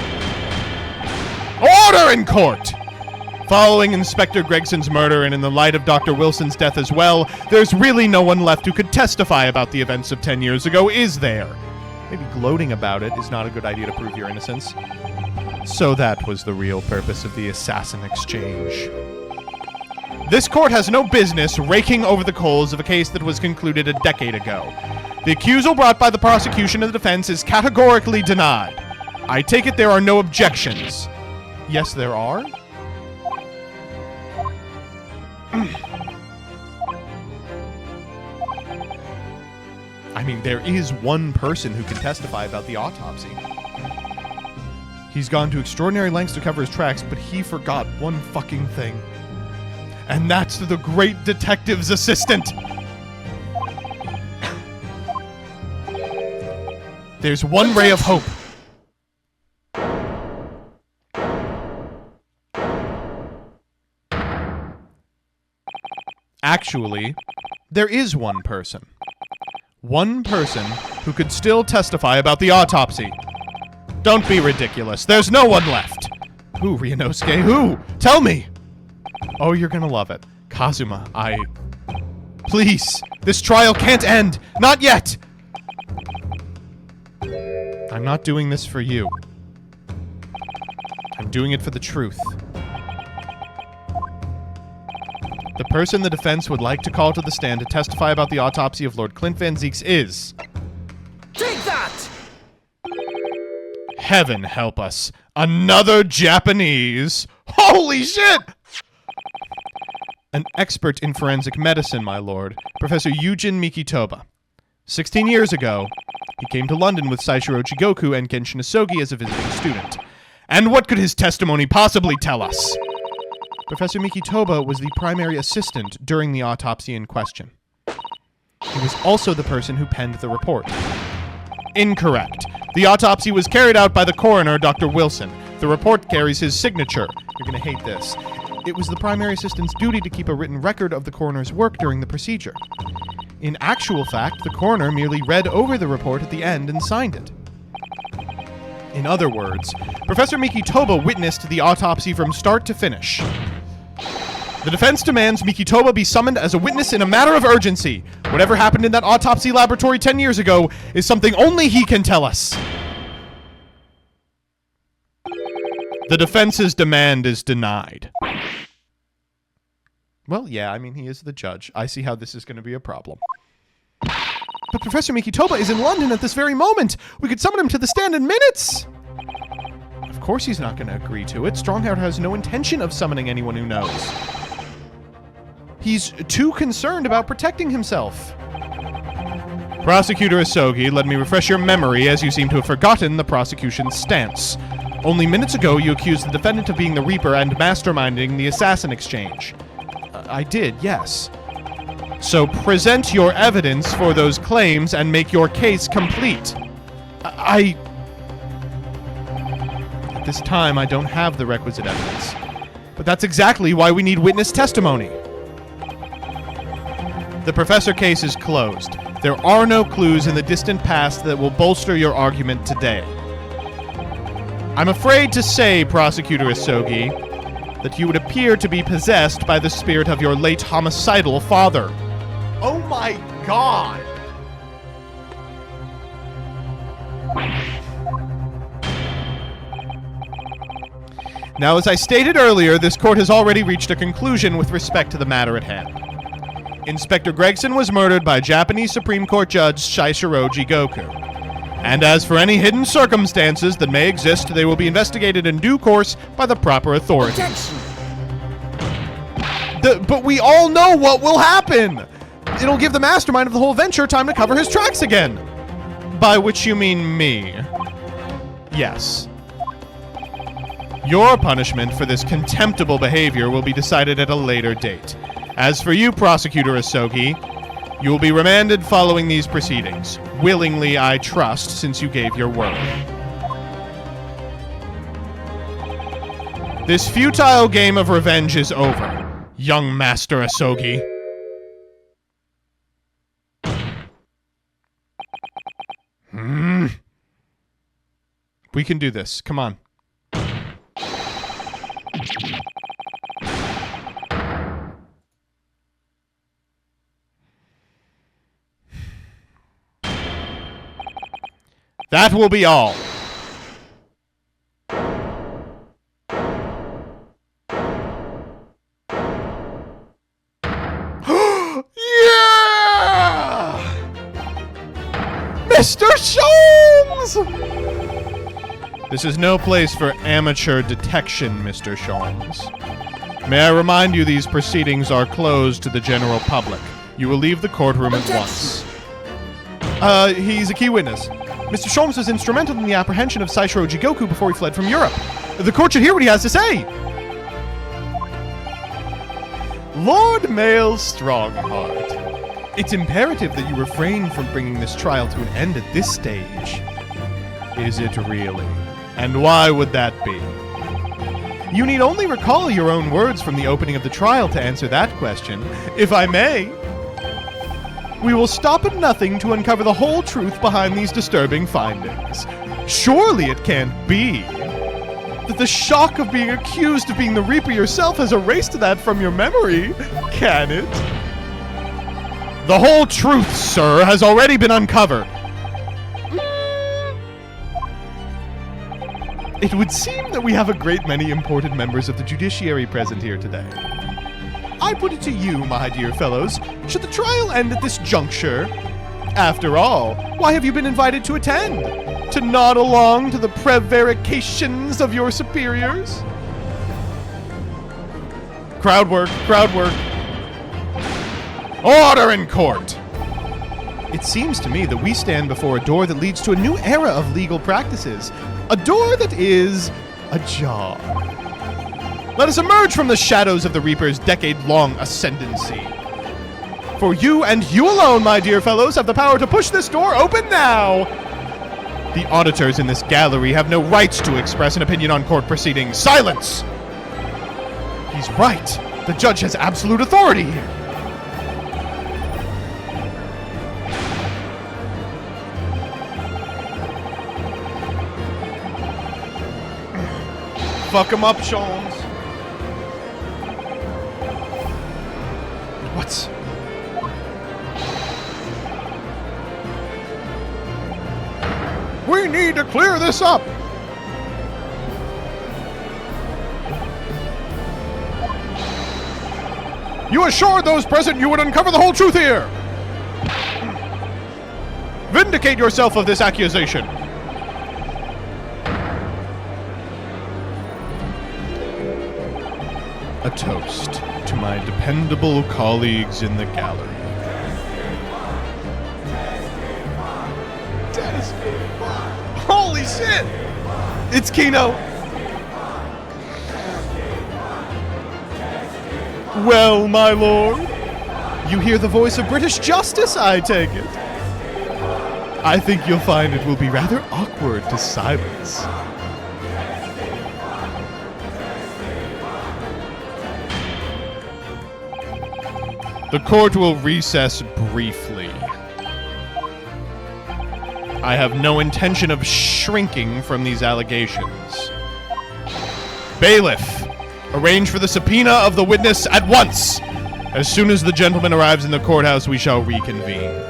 Order in court! Following Inspector Gregson's murder and in the light of Dr. Wilson's death as well, there's really no one left who could testify about the events of 10 years ago, is there? Maybe gloating about it is not a good idea to prove your innocence. So that was the real purpose of the assassin exchange. This court has no business raking over the coals of a case that was concluded a decade ago. The accusal brought by the prosecution and the defense is categorically denied. I take it there are no objections. Yes, there are? I mean, there is one person who can testify about the autopsy. He's gone to extraordinary lengths to cover his tracks, but he forgot one fucking thing. And that's the great detective's assistant! There's one ray of hope. Actually, there is one person. One person who could still testify about the autopsy. Don't be ridiculous. There's no one left. Who, Ryunosuke? Who? Tell me! Oh, you're gonna love it. Kazuma, Please! This trial can't end! Not yet! I'm not doing this for you. I'm doing it for the truth. The person the defense would like to call to the stand to testify about the autopsy of Lord Clint Van Zeeks is... Take that! Heaven help us. Another Japanese. Holy shit! An expert in forensic medicine, my lord. Professor Yujin Mikitoba. 16 years ago, he came to London with Saishiro Jigoku and Genshin Asogi as a visiting student. And what could his testimony possibly tell us? Professor Mikitoba was the primary assistant during the autopsy in question. He was also the person who penned the report. Incorrect. The autopsy was carried out by the coroner, Dr. Wilson. The report carries his signature. You're going to hate this. It was the primary assistant's duty to keep a written record of the coroner's work during the procedure. In actual fact, the coroner merely read over the report at the end and signed it. In other words, Professor Mikitoba witnessed the autopsy from start to finish. The defense demands Mikitoba be summoned as a witness in a matter of urgency. Whatever happened in that autopsy laboratory 10 years ago is something only he can tell us. The defense's demand is denied. Well, yeah, I mean, he is the judge. I see how this is going to be a problem. But Professor Mikitoba is in London at this very moment. We could summon him to the stand in minutes. Of course he's not going to agree to it. Strongheart has no intention of summoning anyone who knows. He's too concerned about protecting himself. Prosecutor Asogi, let me refresh your memory, as you seem to have forgotten the prosecution's stance. Only minutes ago, you accused the defendant of being the Reaper and masterminding the assassin exchange. I did, yes. So present your evidence for those claims and make your case complete. At this time, I don't have the requisite evidence. But that's exactly why we need witness testimony. The Professor case is closed. There are no clues in the distant past that will bolster your argument today. I'm afraid to say, Prosecutor Asogi, that you would appear to be possessed by the spirit of your late homicidal father. Oh my god! Now, as I stated earlier, this court has already reached a conclusion with respect to the matter at hand. Inspector Gregson was murdered by Japanese Supreme Court Judge Saishiro Jigoku. And as for any hidden circumstances that may exist, they will be investigated in due course by the proper authorities. But we all know what will happen! It'll give the mastermind of the whole venture time to cover his tracks again. By which you mean me. Yes. Your punishment for this contemptible behavior will be decided at a later date. As for you, Prosecutor Asogi, you will be remanded following these proceedings. Willingly, I trust, since you gave your word. This futile game of revenge is over, young Master Asogi. We can do this. Come on. That will be all. Yeah! Mr. Sholmes! This is no place for amateur detection, Mr. Sholmes. May I remind you these proceedings are closed to the general public. You will leave the courtroom at once. He's a key witness. Mr. Sholmes was instrumental in the apprehension of Saishiro Jigoku before he fled from Europe. The court should hear what he has to say! Lord Mail Strongheart, it's imperative that you refrain from bringing this trial to an end at this stage. Is it really? And why would that be? You need only recall your own words from the opening of the trial to answer that question, if I may. We will stop at nothing to uncover the whole truth behind these disturbing findings. Surely it can't be that the shock of being accused of being the Reaper yourself has erased that from your memory, can it? The whole truth, sir, has already been uncovered. It would seem that we have a great many important members of the judiciary present here today. I put it to you, my dear fellows, should the trial end at this juncture? After all, why have you been invited to attend? To nod along to the prevarications of your superiors? Crowd work, crowd work. Order in court! It seems to me that we stand before a door that leads to a new era of legal practices. A door that is ajar. Let us emerge from the shadows of the Reaper's decade-long ascendancy. For you and you alone, my dear fellows, have the power to push this door open now! The auditors in this gallery have no rights to express an opinion on court proceedings. Silence! He's right. The judge has absolute authority here. Fuck him up, Sholmes. What? We need to clear this up. You assured those present you would uncover the whole truth here. Vindicate yourself of this accusation. A toast to my dependable colleagues in the gallery. Holy shit! It's Kino! Well, my lord, you hear the voice of British justice, I take it. I think you'll find it will be rather awkward to silence. The court will recess briefly. I have no intention of shrinking from these allegations. Bailiff, arrange for the subpoena of the witness at once. As soon as the gentleman arrives in the courthouse, we shall reconvene.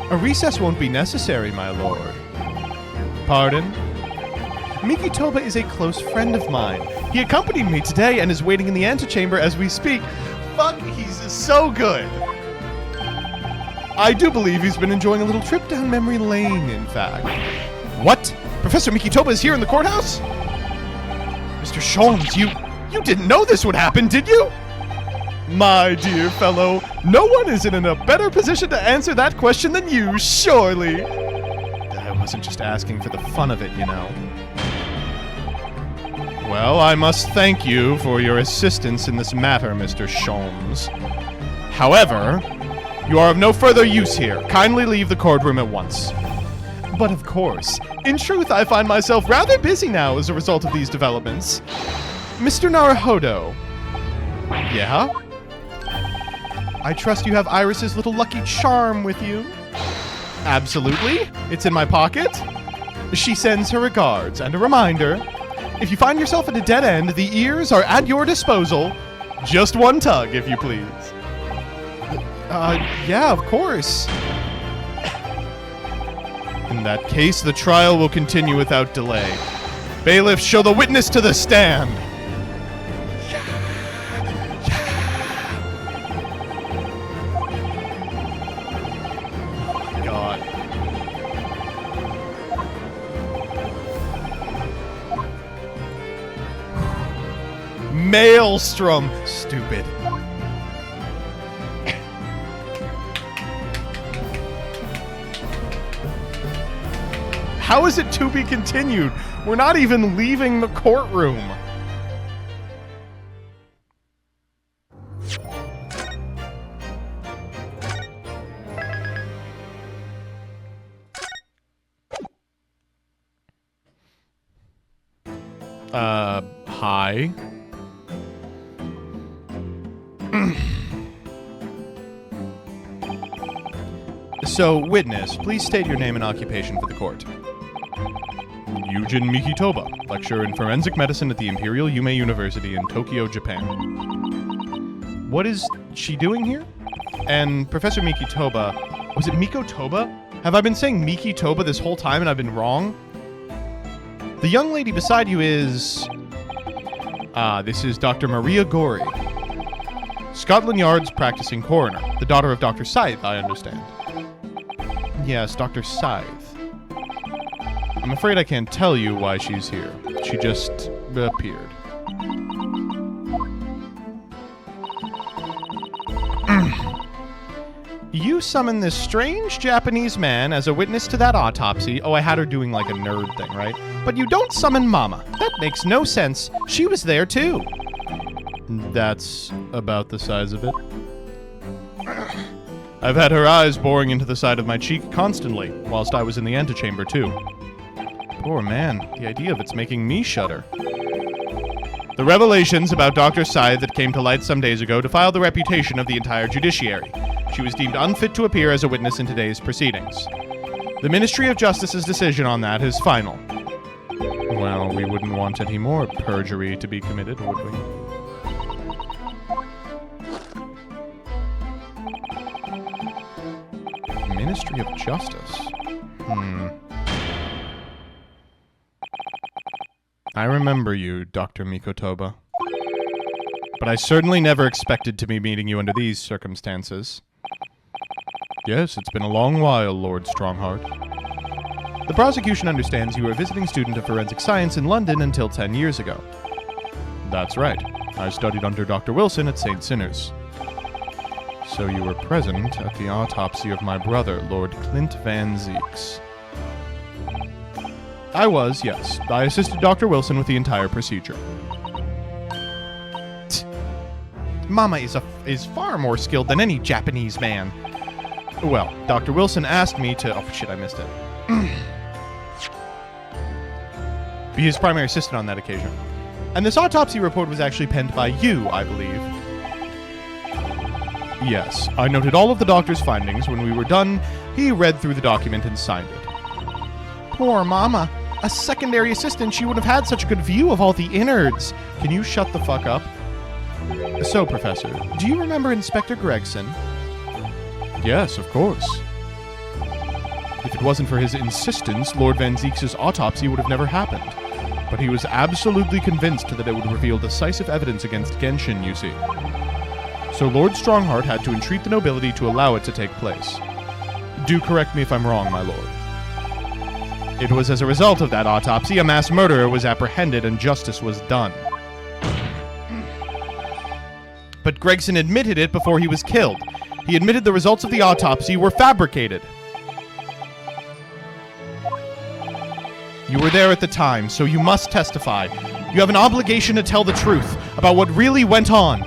A recess won't be necessary, my lord. Pardon? Mikitoba is a close friend of mine. He accompanied me today and is waiting in the antechamber as we speak. Fuck, he's so good. I do believe he's been enjoying a little trip down memory lane, in fact. What? Professor Mikitoba is here in the courthouse? Mr. Sholmes, you didn't know this would happen, did you? My dear fellow, no one is in a better position to answer that question than you, surely. I wasn't just asking for the fun of it, you know. Well, I must thank you for your assistance in this matter, Mr. Sholmes. However, you are of no further use here. Kindly leave the courtroom at once. But of course, in truth, I find myself rather busy now as a result of these developments. Mr. Naruhodo. Yeah? I trust you have Iris's little lucky charm with you. Absolutely. It's in my pocket. She sends her regards and a reminder. If you find yourself at a dead end, the ears are at your disposal. Just one tug, if you please. Yeah, of course. In that case, the trial will continue without delay. Bailiff, show the witness to the stand. Oh, God. Maelstrom. Stupid. How is it to be continued? We're not even leaving the courtroom. Hi. So, witness, please state your name and occupation for the court. Yujin Mikitoba, lecturer in forensic medicine at the Imperial Yume University in Tokyo, Japan. What is she doing here? And Professor Mikitoba, was it Mikotoba? Have I been saying Mikitoba this whole time and I've been wrong? The young lady beside you is... this is Dr. Maria Gori. Scotland Yard's practicing coroner. The daughter of Dr. Scythe, I understand. Yes, Dr. Scythe. I'm afraid I can't tell you why she's here. She just appeared. You summoned this strange Japanese man as a witness to that autopsy. Oh, I had her doing like a nerd thing, right? But you don't summon Mama. That makes no sense. She was there too. That's about the size of it. I've had her eyes boring into the side of my cheek constantly, whilst I was in the antechamber too. Poor man, the idea of it's making me shudder. The revelations about Dr. Scythe that came to light some days ago defiled the reputation of the entire judiciary. She was deemed unfit to appear as a witness in today's proceedings. The Ministry of Justice's decision on that is final. Well, we wouldn't want any more perjury to be committed, would we? Ministry of Justice? I remember you, Dr. Mikotoba. But I certainly never expected to be meeting you under these circumstances. Yes, it's been a long while, Lord Strongheart. The prosecution understands you were a visiting student of forensic science in London until 10 years ago. That's right. I studied under Dr. Wilson at St. Sinners. So you were present at the autopsy of my brother, Lord Clint Van Zeeks. I was, yes. I assisted Dr. Wilson with the entire procedure. Mama is far more skilled than any Japanese man. Well, Dr. Wilson asked me to... Oh, shit, I missed it. Be his primary assistant on that occasion. And this autopsy report was actually penned by you, I believe. Yes, I noted all of the doctor's findings. When we were done, he read through the document and signed it. Poor Mama. A secondary assistant, she would have had such a good view of all the innards. Can you shut the fuck up? So, Professor, do you remember Inspector Gregson? Yes, of course. If it wasn't for his insistence, Lord Van Zeeks' autopsy would have never happened. But he was absolutely convinced that it would reveal decisive evidence against Genshin, you see. So Lord Strongheart had to entreat the nobility to allow it to take place. Do correct me if I'm wrong, my lord. It was as a result of that autopsy a mass murderer was apprehended and justice was done. But Gregson admitted it before he was killed. He admitted the results of the autopsy were fabricated. You were there at the time, so you must testify. You have an obligation to tell the truth about what really went on.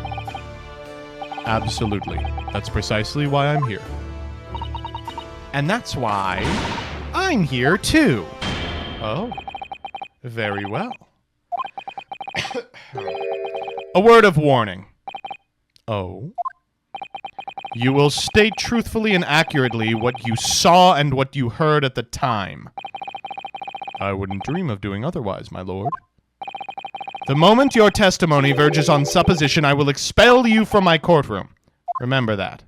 Absolutely. That's precisely why I'm here. And that's why I'm here too. Oh, very well. A word of warning. Oh? You will state truthfully and accurately what you saw and what you heard at the time. I wouldn't dream of doing otherwise, my lord. The moment your testimony verges on supposition, I will expel you from my courtroom. Remember that.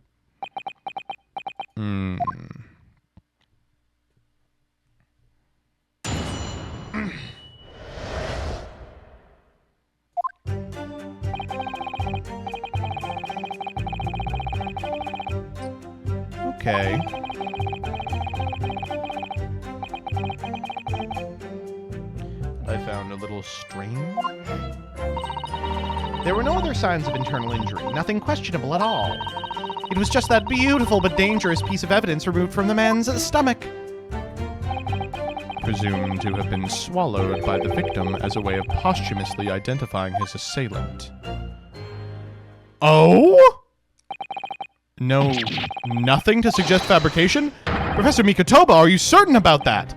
Okay. I found a little strange. There were no other signs of internal injury, nothing questionable at all. It was just that beautiful but dangerous piece of evidence removed from the man's stomach. Presumed to have been swallowed by the victim as a way of posthumously identifying his assailant. Oh? No, nothing to suggest fabrication? Professor Mikotoba, are you certain about that?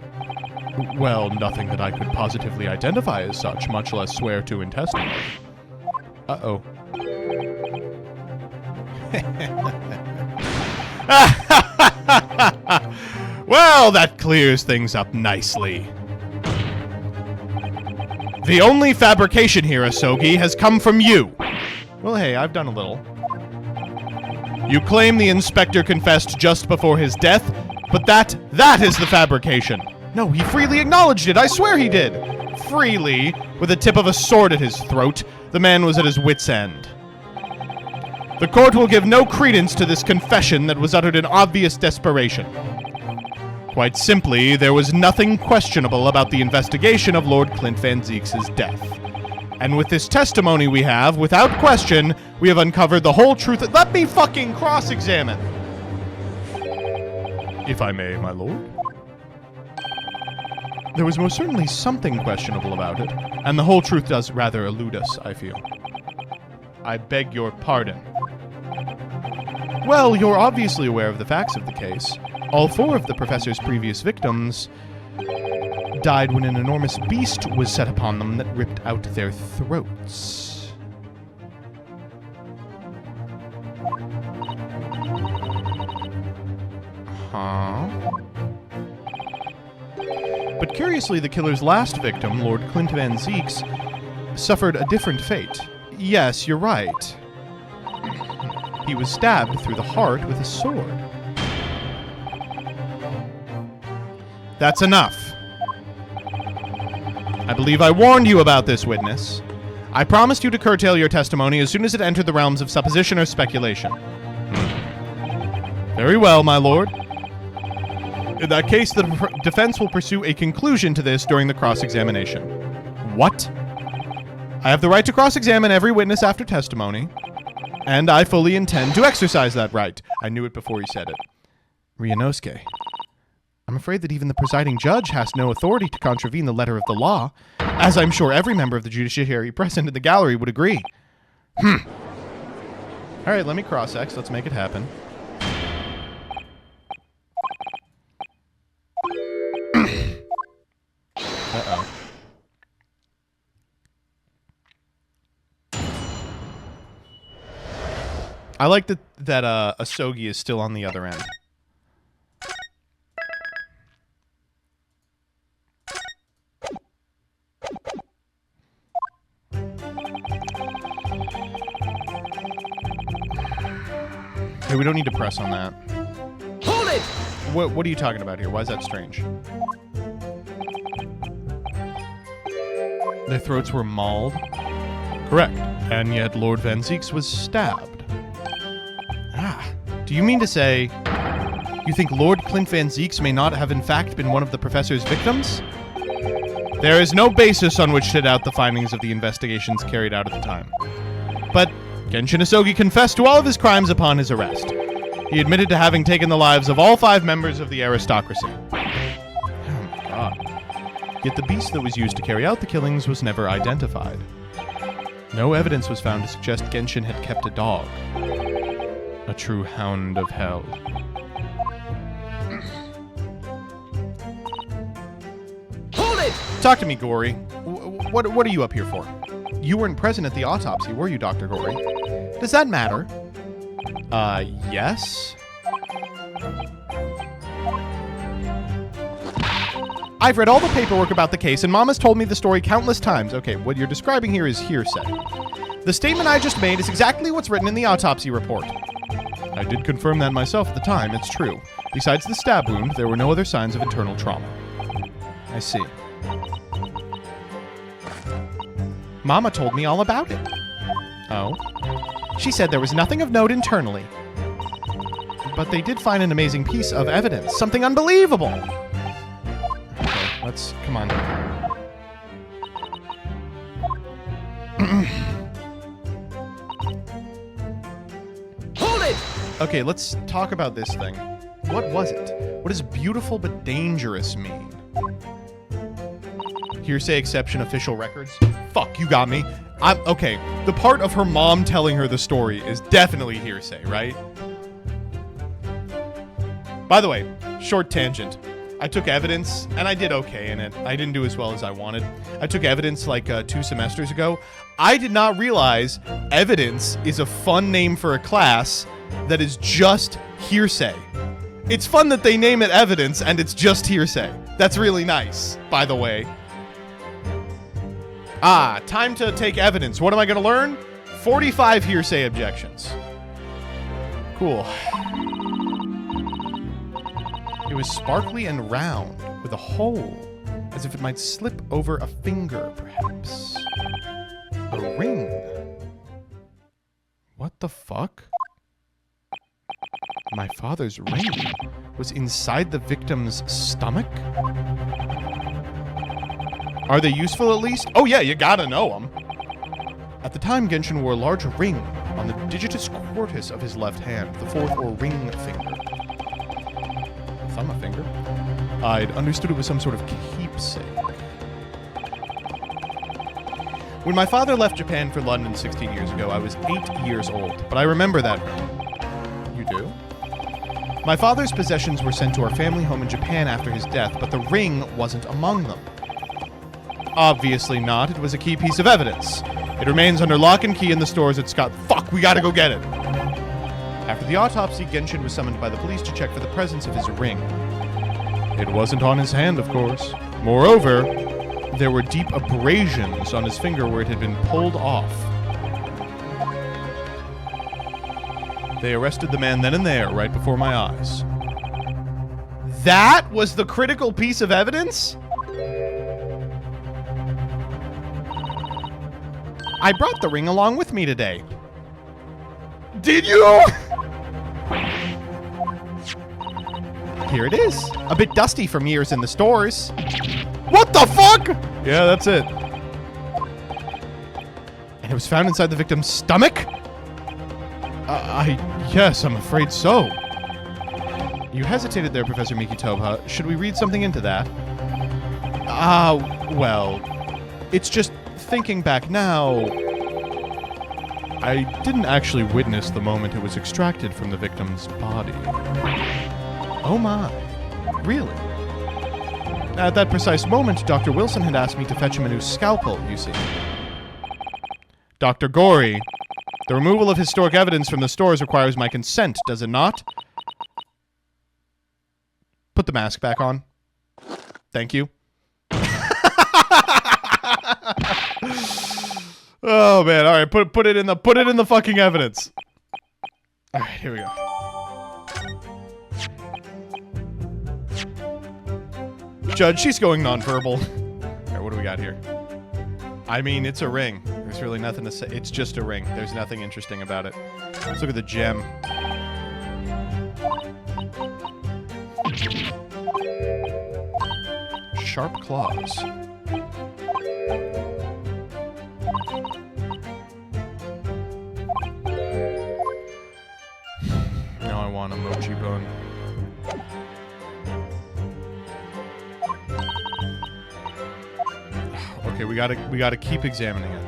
Well, nothing that I could positively identify as such, much less swear to in testimony. Uh-oh. Well, that clears things up nicely. The only fabrication here, Asogi, has come from you. Well, hey, I've done a little. You claim the inspector confessed just before his death, but that is the fabrication. No, he freely acknowledged it. I swear he did. Freely, with the tip of a sword at his throat, the man was at his wit's end. The court will give no credence to this confession that was uttered in obvious desperation. Quite simply, there was nothing questionable about the investigation of Lord Clint Van Zeeks' death. And with this testimony we have, without question, we have uncovered the whole truth. Let me fucking cross-examine! If I may, my lord. There was most certainly something questionable about it, and the whole truth does rather elude us, I feel. I beg your pardon. Well, you're obviously aware of the facts of the case. All 4 of the professor's previous victims died when an enormous beast was set upon them that ripped out their throats. Huh? But curiously, the killer's last victim, Lord Clint Van Zeeks, suffered a different fate. Yes, you're right. He was stabbed through the heart with a sword. That's enough. I believe I warned you about this, witness. I promised you to curtail your testimony as soon as it entered the realms of supposition or speculation. Very well, my lord. In that case, the defense will pursue a conclusion to this during the cross-examination. What? I have the right to cross-examine every witness after testimony, and I fully intend to exercise that right. I knew it before he said it. Ryunosuke, I'm afraid that even the presiding judge has no authority to contravene the letter of the law, as I'm sure every member of the judiciary present in the gallery would agree. All right, let me cross-ex. Let's make it happen. Uh-oh. I like that Asogi is still on the other end. Hey, we don't need to press on that. Hold it! What are you talking about here? Why is that strange? Their throats were mauled? Correct. And yet Lord Van Zieks was stabbed. Ah. Do you mean to say you think Lord Clint Van Zieks may not have in fact been one of the professor's victims? There is no basis on which to doubt the findings of the investigations carried out at the time. But Genshin Asogi confessed to all of his crimes upon his arrest. He admitted to having taken the lives of all 5 members of the aristocracy. Oh my god. Yet the beast that was used to carry out the killings was never identified. No evidence was found to suggest Genshin had kept a dog. A true hound of hell. Hold it! Talk to me, Gory. What are you up here for? You weren't present at the autopsy, were you, Dr. Gory? Does that matter? Yes? I've read all the paperwork about the case, and Mama's told me the story countless times. Okay, what you're describing here is hearsay. The statement I just made is exactly what's written in the autopsy report. I did confirm that myself at the time, it's true. Besides the stab wound, there were no other signs of internal trauma. I see. Mama told me all about it. Oh? She said there was nothing of note internally. But they did find an amazing piece of evidence. Something unbelievable! Okay, let's... come on. Hold it! Okay, let's talk about this thing. What was it? What does beautiful but dangerous mean? Hearsay exception, official records. Fuck, you got me. Okay, the part of her mom telling her the story is definitely hearsay, right? By the way, short tangent. I took evidence, and I did okay in it. I didn't do as well as I wanted. I took evidence like 2 semesters ago. I did not realize evidence is a fun name for a class that is just hearsay. It's fun that they name it evidence, and it's just hearsay. That's really nice, by the way. Ah, time to take evidence. What am I going to learn? 45 hearsay objections. Cool. It was sparkly and round, with a hole, as if it might slip over a finger, perhaps. A ring. What the fuck? My father's ring was inside the victim's stomach? Are they useful at least? Oh yeah, you gotta know them. At the time, Genshin wore a large ring on the digitus quartus of his left hand, the 4th or ring finger. Thumb finger? I'd understood it was some sort of keepsake. When my father left Japan for London 16 years ago, I was 8 years old, but I remember that ring. You do? My father's possessions were sent to our family home in Japan after his death, but the ring wasn't among them. Obviously not. It was a key piece of evidence. It remains under lock and key in the stores at Scott. Fuck, we gotta go get it. After the autopsy, Genshin was summoned by the police to check for the presence of his ring. It wasn't on his hand, of course. Moreover, there were deep abrasions on his finger where it had been pulled off. They arrested the man then and there, right before my eyes. That was the critical piece of evidence? I brought the ring along with me today. Did you? Here it is. A bit dusty from years in the stores. What the fuck? Yeah, that's it. And it was found inside the victim's stomach? Yes, I'm afraid so. You hesitated there, Professor Mikitoba. Should we read something into that? Well, it's just thinking back now, I didn't actually witness the moment it was extracted from the victim's body. Oh my, really? At that precise moment, Dr. Wilson had asked me to fetch him a new scalpel, you see. Dr. Gorey, the removal of historic evidence from the stores requires my consent, does it not? Put the mask back on. Thank you. Oh man, all right, put it in the fucking evidence. All right, here we go. Judge, she's going nonverbal. All right, what do we got here? I mean, it's a ring. There's really nothing to say. It's just a ring. There's nothing interesting about it. Let's look at the gem. Sharp claws. Now I want a mochi bone. Okay, we gotta keep examining it.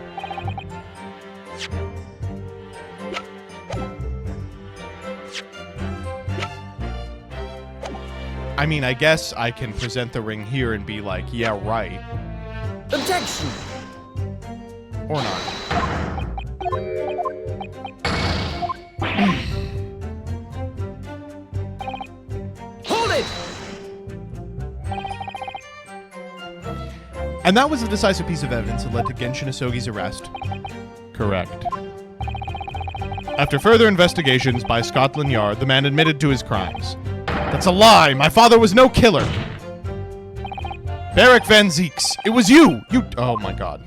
I mean, I guess I can present the ring here and be like, yeah, right. Objection! Or not. Hold it! And that was a decisive piece of evidence that led to Genshin Asogi's arrest. Correct. After further investigations by Scotland Yard, the man admitted to his crimes. That's a lie! My father was no killer! Barrick Van Zeeks, it was you! Oh my god.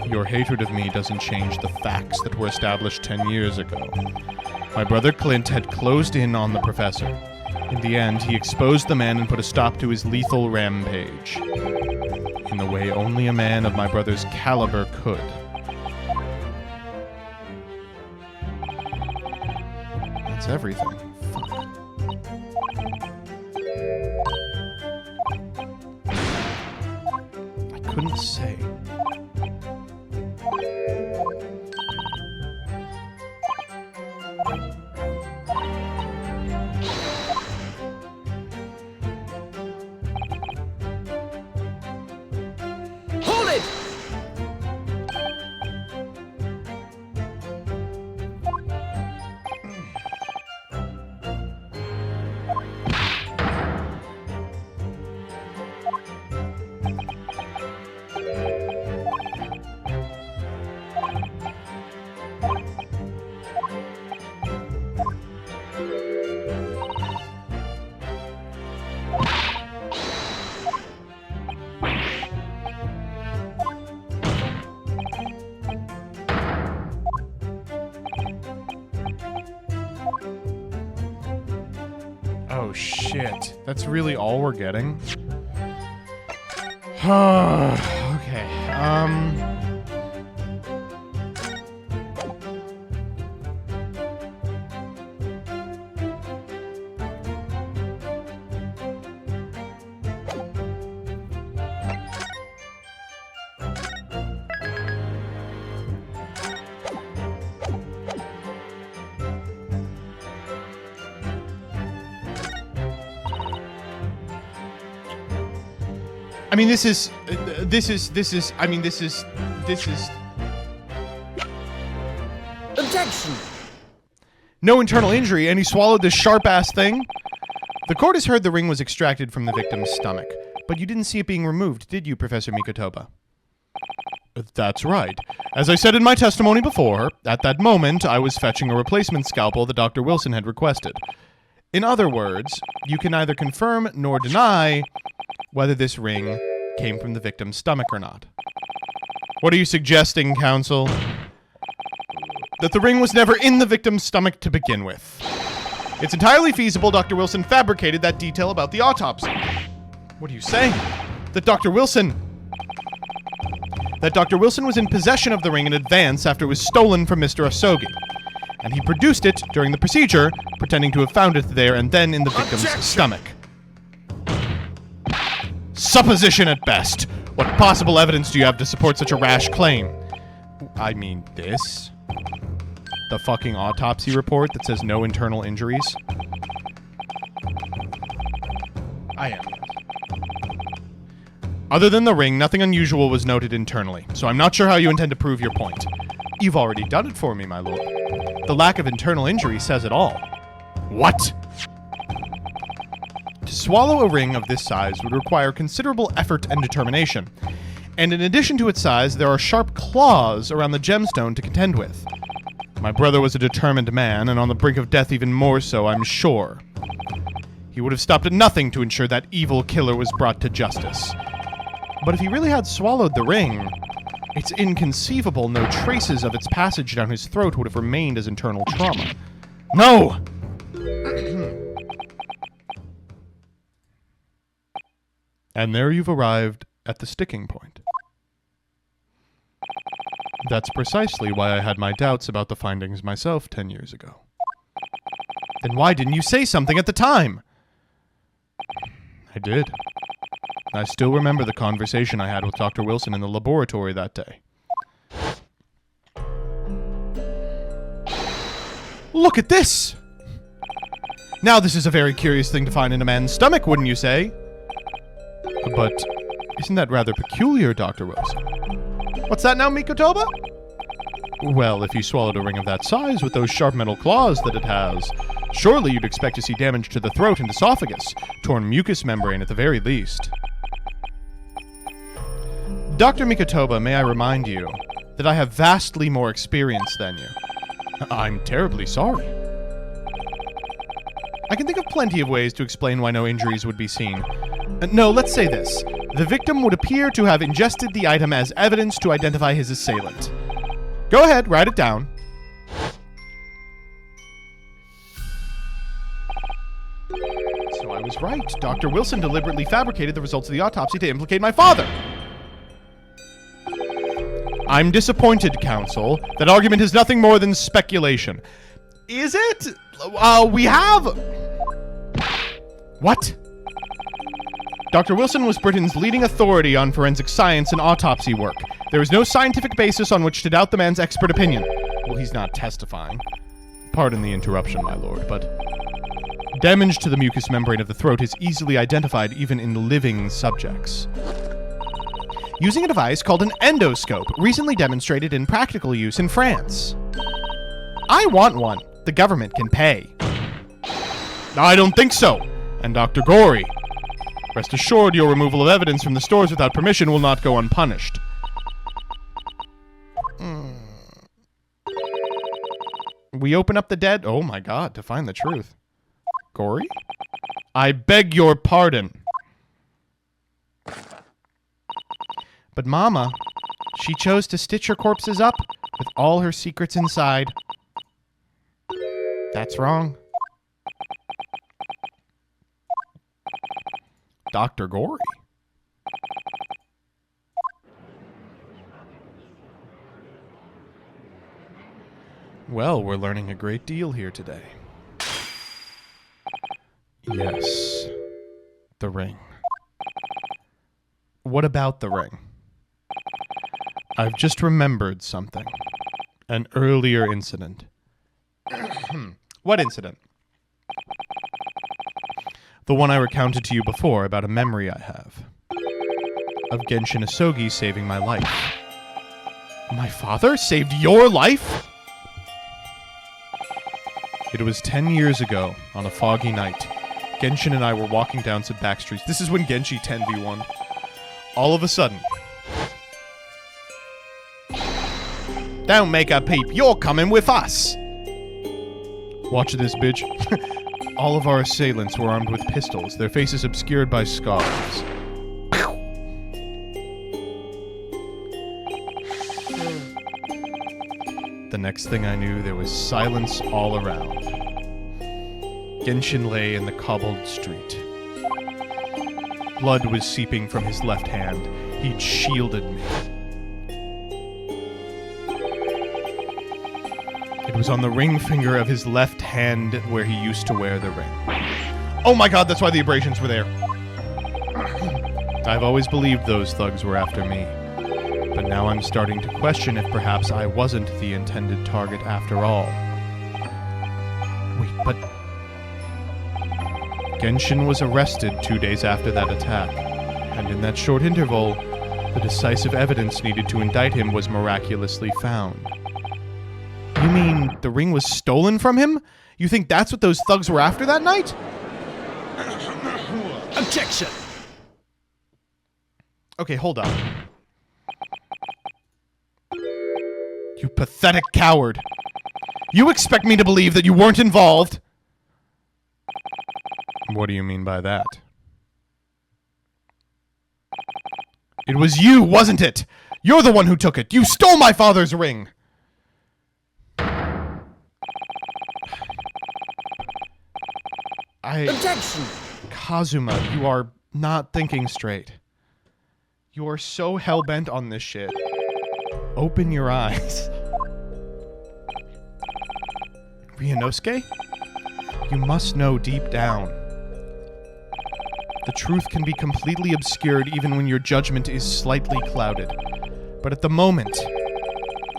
Your hatred of me doesn't change the facts that were established 10 years ago. My brother Clint had closed in on the professor. In the end, he exposed the man and put a stop to his lethal rampage. In the way only a man of my brother's caliber could. That's everything. Fuck. I couldn't say. Hold it! Oh shit. That's really all we're getting? Okay. I mean, this is, Objection! no internal injury, and he swallowed this sharp-ass thing? The court has heard the ring was extracted from the victim's stomach, but you didn't see it being removed, did you, Professor Mikotoba? That's right. As I said in my testimony before, at that moment, I was fetching a replacement scalpel that Dr. Wilson had requested. In other words, you can neither confirm nor deny whether this ring came from the victim's stomach or not. What are you suggesting, counsel? That the ring was never in the victim's stomach to begin with. It's entirely feasible Dr. Wilson fabricated that detail about the autopsy. What are you saying? That Dr. Wilson was in possession of the ring in advance after it was stolen from Mr. Asogi. And he produced it during the procedure, pretending to have found it there and then in the victim's stomach. Supposition at best. What possible evidence do you have to support such a rash claim? I mean, this? The fucking autopsy report that says no internal injuries? I am. Other than the ring, nothing unusual was noted internally, so I'm not sure how you intend to prove your point. You've already done it for me, my lord. The lack of internal injury says it all. What? To swallow a ring of this size would require considerable effort and determination. And in addition to its size, there are sharp claws around the gemstone to contend with. My brother was a determined man, and on the brink of death even more so, I'm sure. He would have stopped at nothing to ensure that evil killer was brought to justice. But if he really had swallowed the ring, it's inconceivable no traces of its passage down his throat would have remained as internal trauma. No! And there you've arrived at the sticking point. That's precisely why I had my doubts about the findings myself 10 years ago. Then why didn't you say something at the time? I did. I still remember the conversation I had with Dr. Wilson in the laboratory that day. Look at this! Now this is a very curious thing to find in a man's stomach, wouldn't you say? But isn't that rather peculiar, Dr. Wilson? What's that now, Mikotoba? Well, if you swallowed a ring of that size with those sharp metal claws that it has, surely you'd expect to see damage to the throat and esophagus, torn mucous membrane at the very least. Dr. Mikotoba, may I remind you that I have vastly more experience than you. I'm terribly sorry. I can think of plenty of ways to explain why no injuries would be seen. No, let's say this. The victim would appear to have ingested the item as evidence to identify his assailant. Go ahead, write it down. So I was right. Dr. Wilson deliberately fabricated the results of the autopsy to implicate my father. I'm disappointed, counsel. That argument is nothing more than speculation. Is it? We have... What? Dr. Wilson was Britain's leading authority on forensic science and autopsy work. There is no scientific basis on which to doubt the man's expert opinion. Well, he's not testifying. Pardon the interruption, my lord, but... damage to the mucous membrane of the throat is easily identified even in living subjects. Using a device called an endoscope, recently demonstrated in practical use in France. I want one. The government can pay. I don't think so. And Dr. Gorey, rest assured your removal of evidence from the stores without permission will not go unpunished. We open up the dead... Oh my god, to find the truth. Gorey? I beg your pardon. But Mama, she chose to stitch her corpses up with all her secrets inside. That's wrong. Dr. Gorey. Well, we're learning a great deal here today. Yes. The ring. What about the ring? I've just remembered something. An earlier incident. What incident? The one I recounted to you before about a memory I have. Of Genshin Asogi saving my life. My father saved your life? It was 10 years ago, on a foggy night. Genshin and I were walking down some back streets. This is when Genshi 10v1. All of a sudden... Don't make a peep, you're coming with us! Watch this, bitch. All of our assailants were armed with pistols, their faces obscured by scars. The next thing I knew, there was silence all around. Genshin lay in the cobbled street. Blood was seeping from his left hand. He'd shielded me. It was on the ring finger of his left hand where he used to wear the ring. Oh my god, that's why the abrasions were there. I've always believed those thugs were after me. But now I'm starting to question if perhaps I wasn't the intended target after all. Wait, but... Genshin was arrested 2 days after that attack, and in that short interval, the decisive evidence needed to indict him was miraculously found. You mean the ring was stolen from him? You think that's what those thugs were after that night? Objection! Okay, hold on. You pathetic coward. You expect me to believe that you weren't involved? What do you mean by that? It was you, wasn't it? You're the one who took it. You stole my father's ring. Objection! Kazuma, you are not thinking straight. You are so hell-bent on this shit. Open your eyes. Ryunosuke? You must know deep down. The truth can be completely obscured even when your judgment is slightly clouded. But at the moment,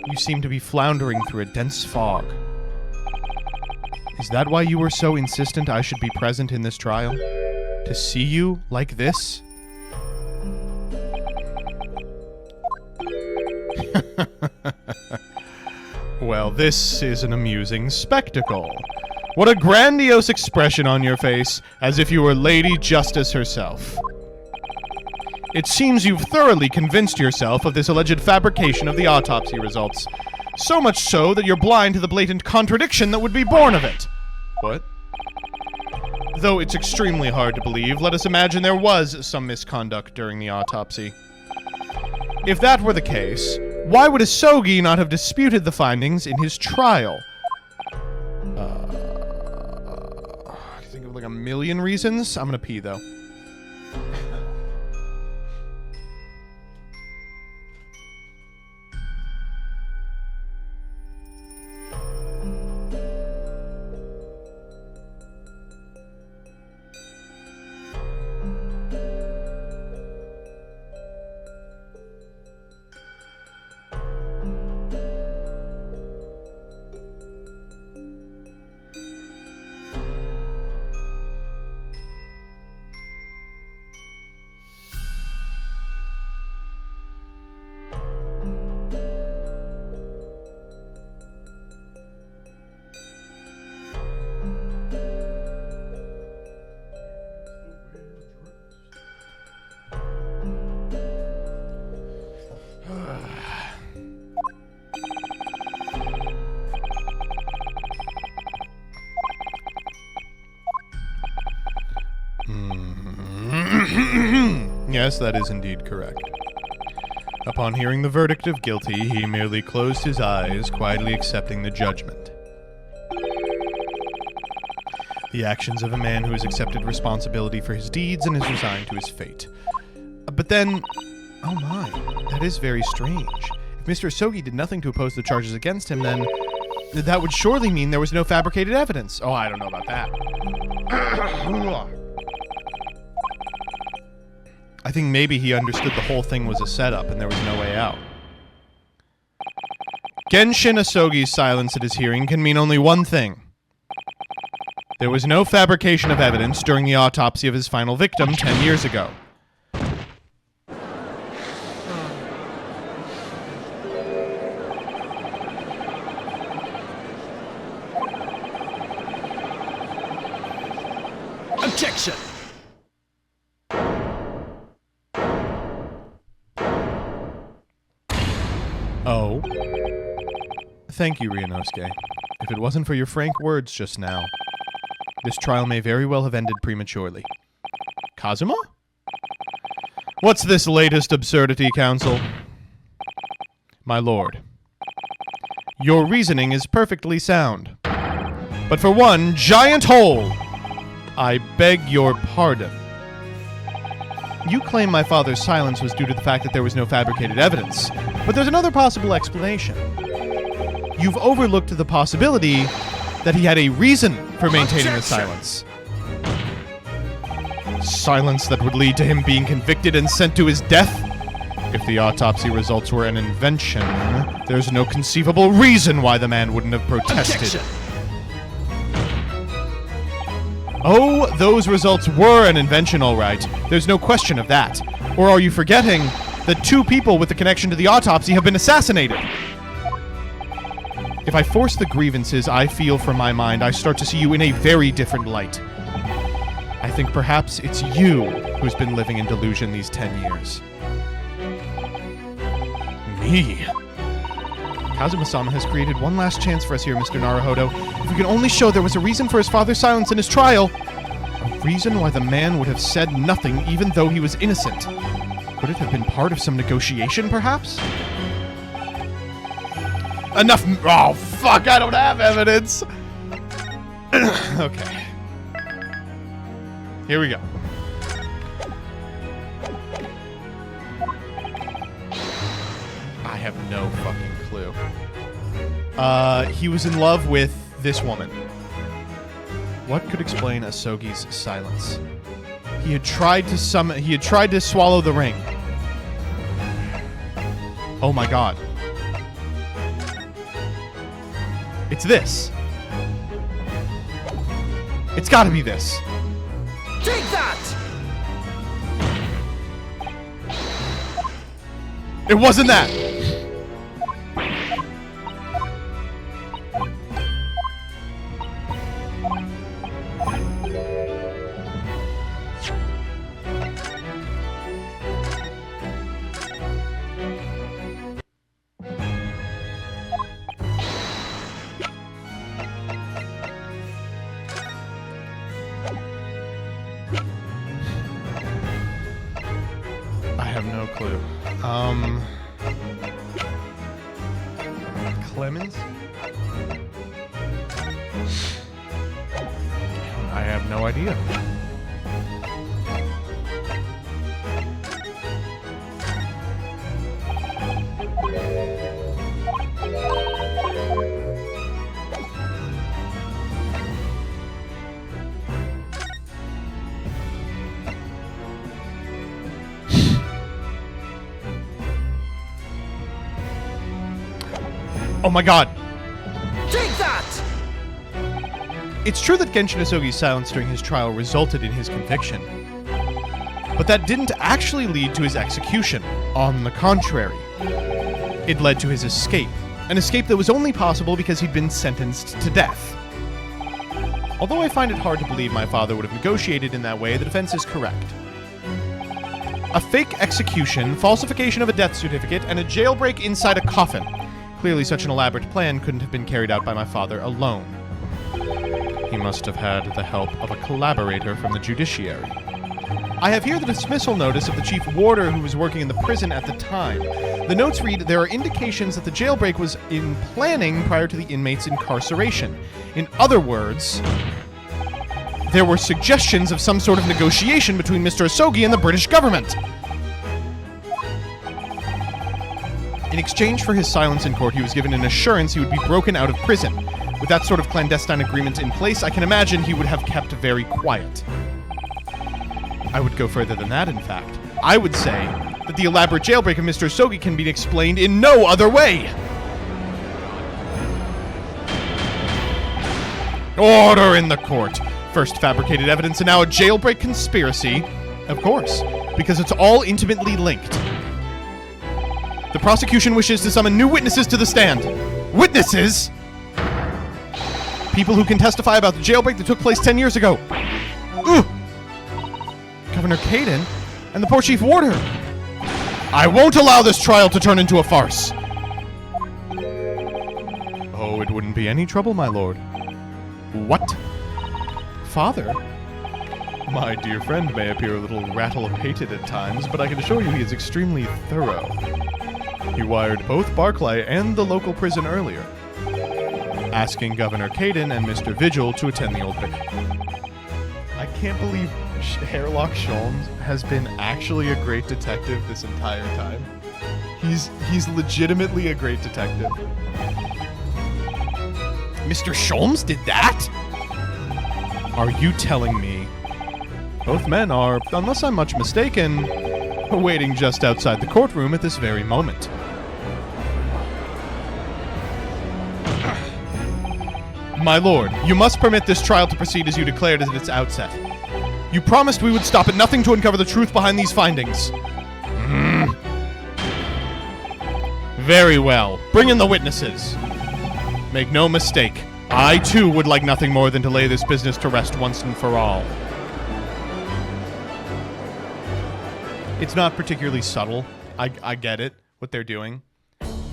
you seem to be floundering through a dense fog. Is that why you were so insistent I should be present in this trial? To see you like this? Well, this is an amusing spectacle. What a grandiose expression on your face, as if you were Lady Justice herself. It seems you've thoroughly convinced yourself of this alleged fabrication of the autopsy results. So much so that you're blind to the blatant contradiction that would be born of it. What? Though it's extremely hard to believe, let us imagine there was some misconduct during the autopsy. If that were the case, why would Asogi not have disputed the findings in his trial? I can think of like a million reasons. I'm gonna pee, though. Yes, that is indeed correct. Upon hearing the verdict of guilty, he merely closed his eyes, quietly accepting the judgment. The actions of a man who has accepted responsibility for his deeds and is resigned to his fate. But then... oh my, that is very strange. If Mr. Asogi did nothing to oppose the charges against him, then... that would surely mean there was no fabricated evidence. Oh, I don't know about that. I think maybe he understood the whole thing was a setup and there was no way out. Genshin Asogi's silence at his hearing can mean only one thing. There was no fabrication of evidence during the autopsy of his final victim 10 years ago. Objection! Oh. Thank you, Ryunosuke. If it wasn't for your frank words just now, this trial may very well have ended prematurely. Kazuma? What's this latest absurdity, Counsel? My lord, your reasoning is perfectly sound. But for one giant hole I beg your pardon. You claim my father's silence was due to the fact that there was no fabricated evidence, but there's another possible explanation. You've overlooked the possibility that he had a reason for maintaining the silence. Silence that would lead to him being convicted and sent to his death? If the autopsy results were an invention, there's no conceivable reason why the man wouldn't have protested. Objection! Oh, those results were an invention, all right. There's no question of that. Or are you forgetting that 2 people with the connection to the autopsy have been assassinated? If I force the grievances I feel from my mind, I start to see you in a very different light. I think perhaps it's you who's been living in delusion these 10 years. Me? Kazuma-sama has created one last chance for us here, Mr. Naruhodo. If we can only show there was a reason for his father's silence in his trial, a reason why the man would have said nothing even though he was innocent. Could it have been part of some negotiation, perhaps? Enough. Oh, fuck, I don't have evidence. Okay. Here we go. I have no fucking clue. He was in love with this woman. What could explain Asogi's silence? He had tried to swallow the ring. Oh my god. It's this. It's gotta be this. Take that! It wasn't that. I have no clue. Clemens? I have no idea. Oh my god. Take that! It's true that Genshin Asogi's silence during his trial resulted in his conviction. But that didn't actually lead to his execution. On the contrary. It led to his escape. An escape that was only possible because he'd been sentenced to death. Although I find it hard to believe my father would have negotiated in that way, the defense is correct. A fake execution, falsification of a death certificate, and a jailbreak inside a coffin. Clearly, such an elaborate plan couldn't have been carried out by my father alone. He must have had the help of a collaborator from the judiciary. I have here the dismissal notice of the chief warder who was working in the prison at the time. The notes read, there are indications that the jailbreak was in planning prior to the inmate's incarceration. In other words, there were suggestions of some sort of negotiation between Mr. Asogi and the British government. In exchange for his silence in court, he was given an assurance he would be broken out of prison. With that sort of clandestine agreement in place, I can imagine he would have kept very quiet. I would go further than that, in fact. I would say that the elaborate jailbreak of Mr. Asogi can be explained in no other way. Order in the court. First fabricated evidence and now a jailbreak conspiracy. Of course, because it's all intimately linked. The prosecution wishes to summon new witnesses to the stand. Witnesses? People who can testify about the jailbreak that took place 10 years ago. Ugh. Governor Caden and the poor chief warder. I won't allow this trial to turn into a farce. Oh, it wouldn't be any trouble, my lord. What? Father? My dear friend may appear a little rattle-pated at times, but I can assure you he is extremely thorough. He wired both Barclay and the local prison earlier, asking Governor Caden and Mr. Vigil to attend the old vic. I can't believe Sherlock Sholmes has been actually a great detective this entire time. He's legitimately a great detective. Mr. Sholmes did that? Are you telling me? Both men are, unless I'm much mistaken, waiting just outside the courtroom at this very moment. My lord, you must permit this trial to proceed as you declared at its outset. You promised we would stop at nothing to uncover the truth behind these findings. Very well. Bring in the witnesses. Make no mistake, I too would like nothing more than to lay this business to rest once and for all. It's not particularly subtle. I get it, what they're doing.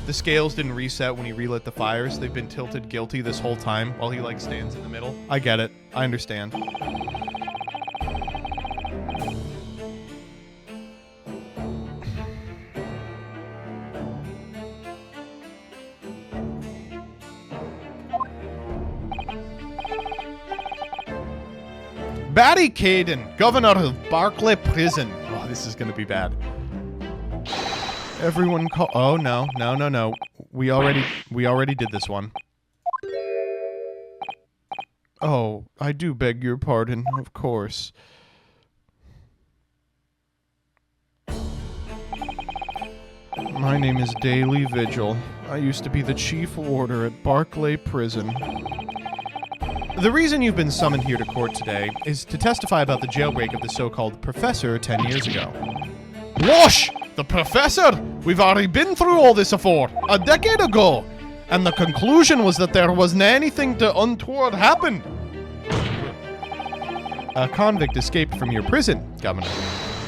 The scales didn't reset when he relit the fires. They've been tilted guilty this whole time while he, like, stands in the middle. I get it. I understand. Barry Caden, governor of Barclay Prison. Oh, this is gonna be bad. Everyone call. Oh no. We already did this one. Oh, I do beg your pardon, of course. My name is Daily Vigil. I used to be the chief warder at Barclay Prison. The reason you've been summoned here to court today is to testify about the jailbreak of the so-called Professor 10 years ago. Wash! The Professor? We've already been through all this before, a decade ago, and the conclusion was that there wasn't anything untoward happened. A convict escaped from your prison, Governor.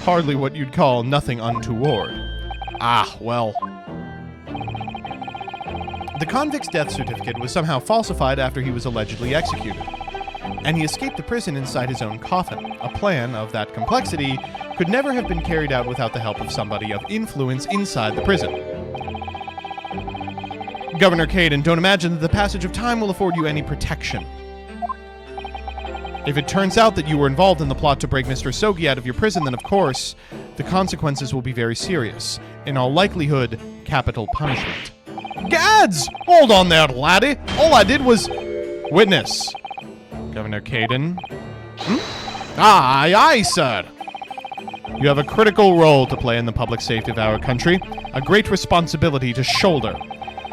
Hardly what you'd call nothing untoward. Ah, well. The convict's death certificate was somehow falsified after he was allegedly executed, and he escaped the prison inside his own coffin. A plan of that complexity could never have been carried out without the help of somebody of influence inside the prison. Governor Caden, don't imagine that the passage of time will afford you any protection. If it turns out that you were involved in the plot to break Mr. Sogi out of your prison, then of course, the consequences will be very serious. In all likelihood, capital punishment. Gads! Hold on there, laddie. All I did was... Witness. Governor Caden. Aye, aye, sir. You have a critical role to play in the public safety of our country, a great responsibility to shoulder.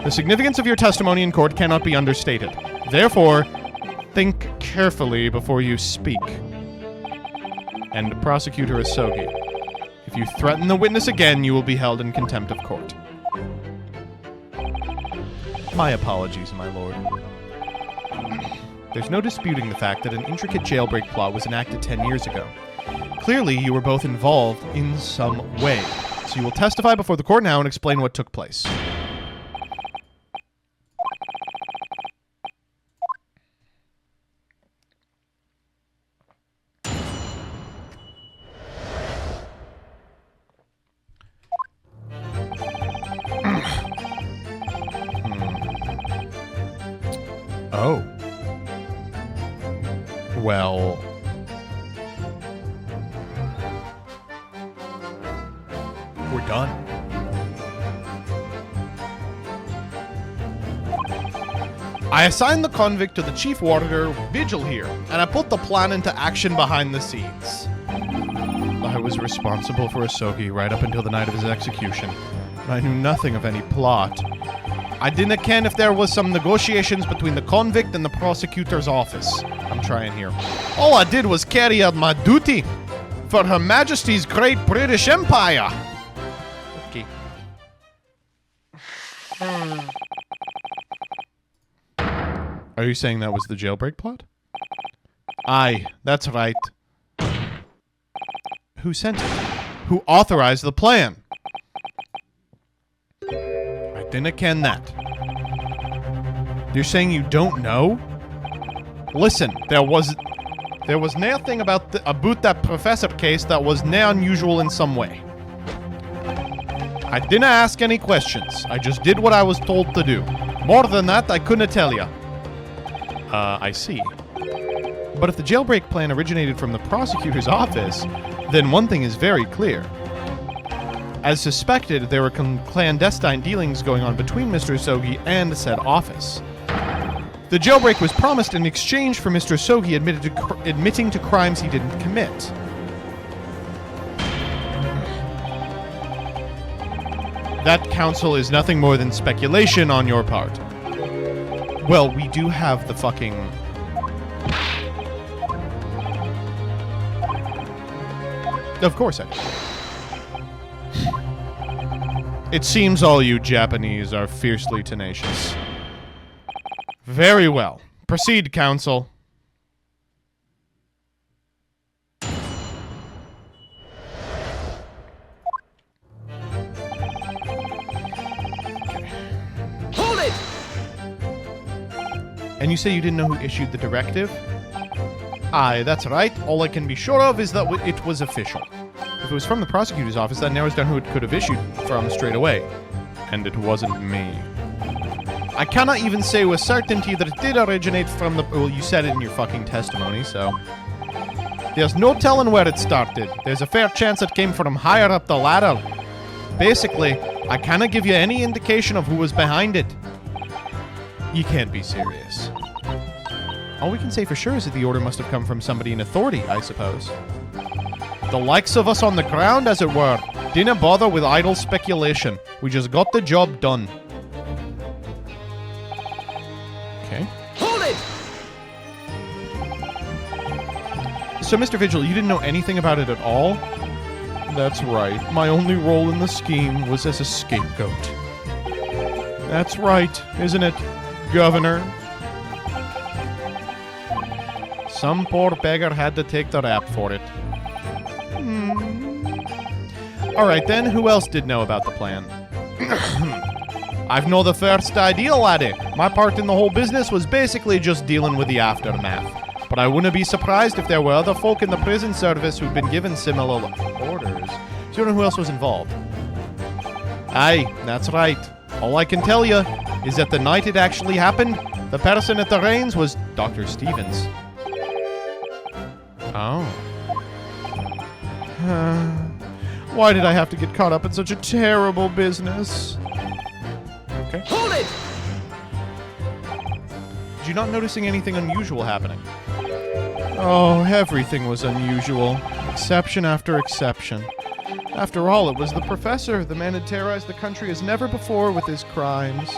The significance of your testimony in court cannot be understated. Therefore, think carefully before you speak. And Prosecutor Asogi, if you threaten the witness again, you will be held in contempt of court. My apologies, my lord. There's no disputing the fact that an intricate jailbreak plot was enacted 10 years ago. Clearly, you were both involved in some way. So you will testify before the court now and explain what took place. Oh. Well... we're done. I assigned the convict to the chief warder, Vigil here, and I put the plan into action behind the scenes. I was responsible for Asogi right up until the night of his execution, and I knew nothing of any plot. I didn't ken if there was some negotiations between the convict and the prosecutor's office. I'm trying here. All I did was carry out my duty for Her Majesty's Great British Empire. Okay. Are you saying that was the jailbreak plot? Aye, that's right. Who sent it? Who authorized the plan? I didn't ken that. You're saying you don't know? Listen, there was nothing about that professor case that was unusual in some way. I didn't ask any questions. I just did what I was told to do. More than that, I couldn't tell you. I see. But if the jailbreak plan originated from the prosecutor's office, then one thing is very clear. As suspected, there were clandestine dealings going on between Mr. Usogi and said office. The jailbreak was promised in exchange for Mr. Usogi admitting to crimes he didn't commit. That, counsel, is nothing more than speculation on your part. Well, we do have the fucking... Of course I do. It seems all you Japanese are fiercely tenacious. Very well. Proceed, counsel. Hold it! And you say you didn't know who issued the directive? Aye, that's right. All I can be sure of is that it was official. If it was from the prosecutor's office, that narrows down who it could have issued from straight away. And it wasn't me. I cannot even say with certainty that it did originate from the... Well, you said it in your fucking testimony, so... There's no telling where it started. There's a fair chance it came from higher up the ladder. Basically, I cannot give you any indication of who was behind it. You can't be serious. All we can say for sure is that the order must have come from somebody in authority, I suppose. The likes of us on the ground, as it were, didn't bother with idle speculation. We just got the job done. Okay. Hold it! So, Mr. Vigil, you didn't know anything about it at all? That's right. My only role in the scheme was as a scapegoat. That's right, isn't it, Governor? Some poor beggar had to take the rap for it. Alright then, who else did know about the plan? I've no the first idea, laddie. My part in the whole business was basically just dealing with the aftermath. But I wouldn't be surprised if there were other folk in the prison service who'd been given similar orders. So you know who else was involved? Aye, that's right. All I can tell you is that the night it actually happened, the person at the reins was Dr. Stevens. Oh. Why did I have to get caught up in such a terrible business? Okay. Hold it! Did you not noticing anything unusual happening? Oh, everything was unusual. Exception after exception. After all, it was the professor. The man had terrorized the country as never before with his crimes.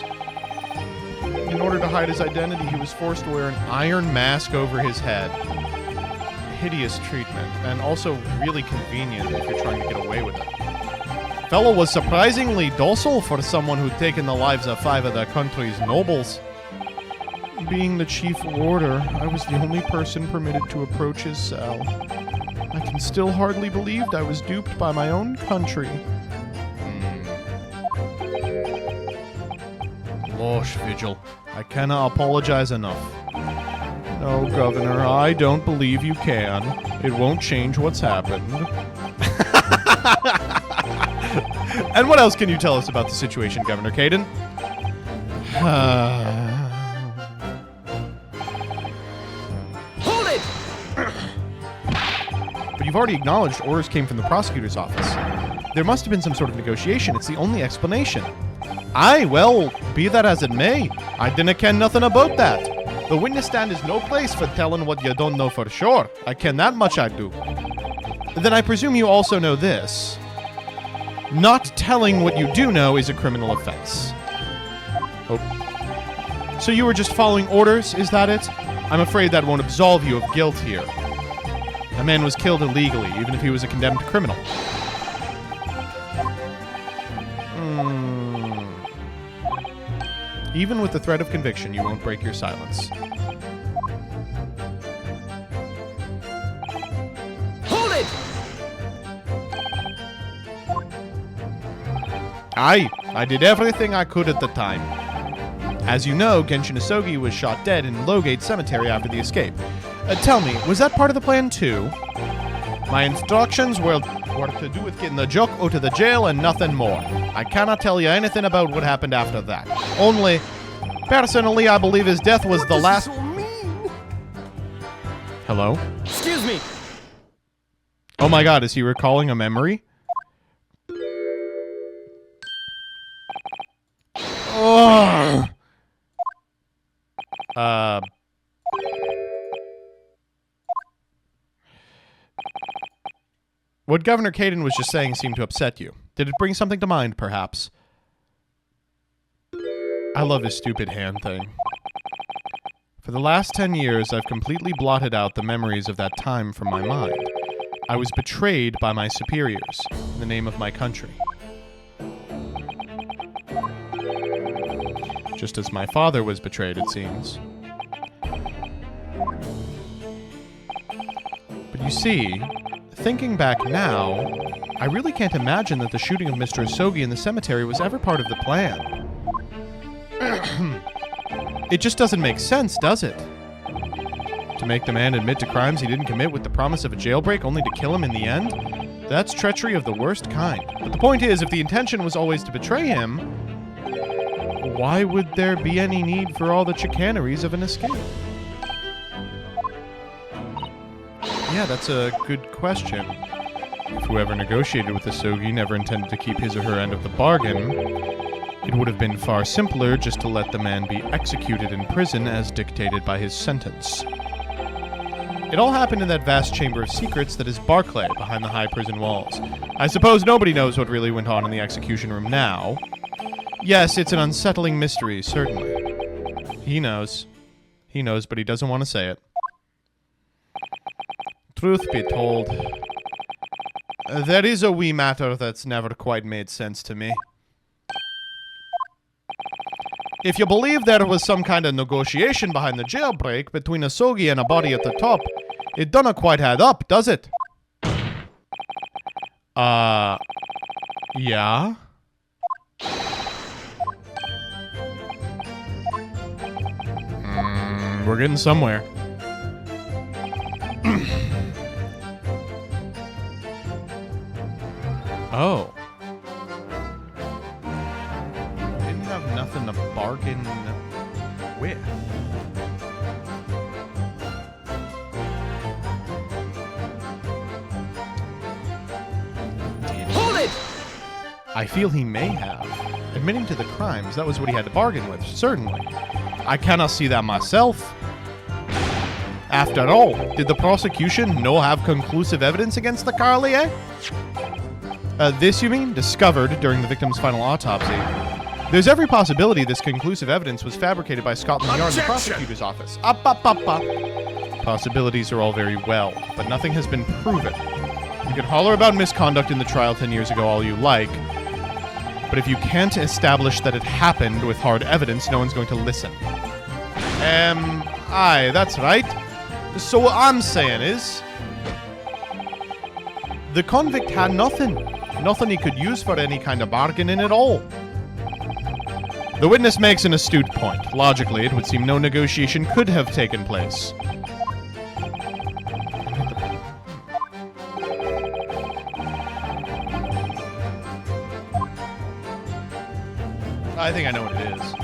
In order to hide his identity, he was forced to wear an iron mask over his head. Hideous treatment, and also really convenient if you're trying to get away with it. Fellow was surprisingly docile for someone who'd taken the lives of 5 of the country's nobles. Being the chief warder, I was the only person permitted to approach his cell. I can still hardly believe I was duped by my own country. Losh, Vigil. I cannot apologize enough. No, Governor, I don't believe you can. It won't change what's happened. And what else can you tell us about the situation, Governor Caden? Hold it! But you've already acknowledged orders came from the prosecutor's office. There must have been some sort of negotiation. It's the only explanation. Aye, well, be that as it may, I dinna ken nothing about that. The witness stand is no place for telling what you don't know for sure. I ken that much I do. Then I presume you also know this. Not telling what you do know is a criminal offense. Oh. So you were just following orders, is that it? I'm afraid that won't absolve you of guilt here. A man was killed illegally, even if he was a condemned criminal. Even with the threat of conviction, you won't break your silence. Hold it! Aye, I did everything I could at the time. As you know, Genshin Isogi was shot dead in Logate Cemetery after the escape. Tell me, was that part of the plan too? My instructions were to do with getting the joke out of the jail and nothing more. I cannot tell you anything about what happened after that. Only, personally, I believe his death was the last... Hello? Excuse me. Oh my god, is he recalling a memory? Oh! What Governor Caden was just saying seemed to upset you. Did it bring something to mind, perhaps? I love this stupid hand thing. For the last 10 years, I've completely blotted out the memories of that time from my mind. I was betrayed by my superiors in the name of my country. Just as my father was betrayed, it seems. But you see, thinking back now, I really can't imagine that the shooting of Mr. Asogi in the cemetery was ever part of the plan. It just doesn't make sense, does it? To make the man admit to crimes he didn't commit with the promise of a jailbreak only to kill him in the end? That's treachery of the worst kind. But the point is, if the intention was always to betray him, why would there be any need for all the chicaneries of an escape? Yeah, that's a good question. If whoever negotiated with Asogi never intended to keep his or her end of the bargain, it would have been far simpler just to let the man be executed in prison as dictated by his sentence. It all happened in that vast chamber of secrets that is Barclay behind the high prison walls. I suppose nobody knows what really went on in the execution room now. Yes, it's an unsettling mystery, certainly. He knows. He knows, but he doesn't want to say it. Truth be told, there is a wee matter that's never quite made sense to me. If you believe there was some kind of negotiation behind the jailbreak between Asogi and a body at the top, it doesn't quite add up, does it? Yeah? We're getting somewhere. Oh. Didn't have nothing to bargain with. Hold it! I feel he may have. Admitting to the crimes, that was what he had to bargain with, certainly. I cannot see that myself. After all, did the prosecution no have conclusive evidence against the Carlier? This, you mean? Discovered during the victim's final autopsy. There's every possibility this conclusive evidence was fabricated by Scotland Yard and the prosecutor's office. Up. Possibilities are all very well, but nothing has been proven. You can holler about misconduct in the trial 10 years ago all you like, but if you can't establish that it happened with hard evidence, no one's going to listen. Aye, that's right. So what I'm saying is, the convict had nothing. Nothing he could use for any kind of bargaining at all. The witness makes an astute point. Logically, it would seem no negotiation could have taken place. I think I know what it is.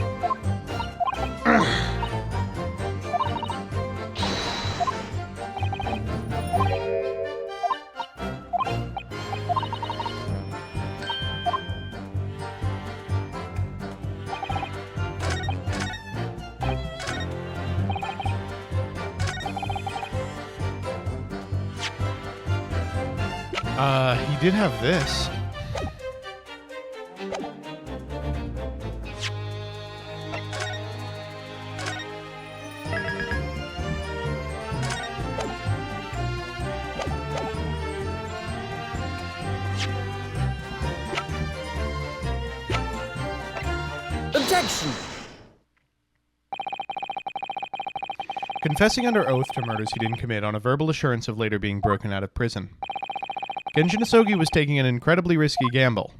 He did have this. Objection! Confessing under oath to murders he didn't commit on a verbal assurance of later being broken out of prison. Genjin Asogi was taking an incredibly risky gamble.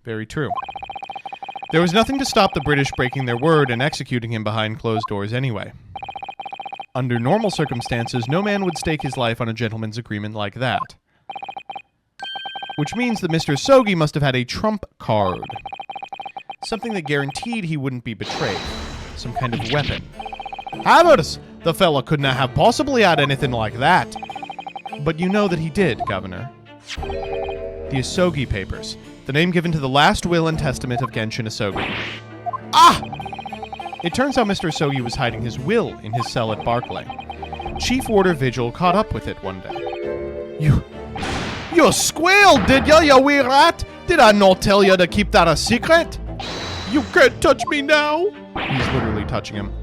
Very true. There was nothing to stop the British breaking their word and executing him behind closed doors anyway. Under normal circumstances, no man would stake his life on a gentleman's agreement like that. Which means that Mr. Asogi must have had a trump card. Something that guaranteed he wouldn't be betrayed. Some kind of weapon. Hammers! The fella couldn't have possibly had anything like that. But you know that he did, Governor. The Asogi Papers, the name given to the last will and testament of Genshin Asogi. Ah! It turns out Mr. Asogi was hiding his will in his cell at Barclay. Chief Warder Vigil caught up with it one day. You squealed, did ya, you wee rat? Did I not tell you to keep that a secret? You can't touch me now. He's literally touching him.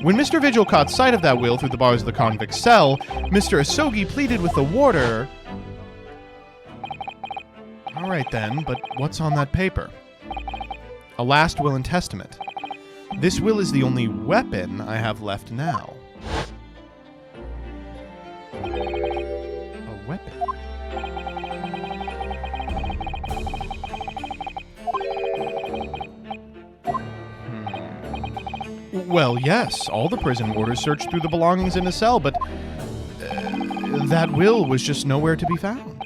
When Mr. Vigil caught sight of that will through the bars of the convict cell, Mr. Asogi pleaded with the warder. All right then, but what's on that paper? A last will and testament. This will is the only weapon I have left now. A weapon? Well, yes, all the prison warders searched through the belongings in the cell, but that will was just nowhere to be found.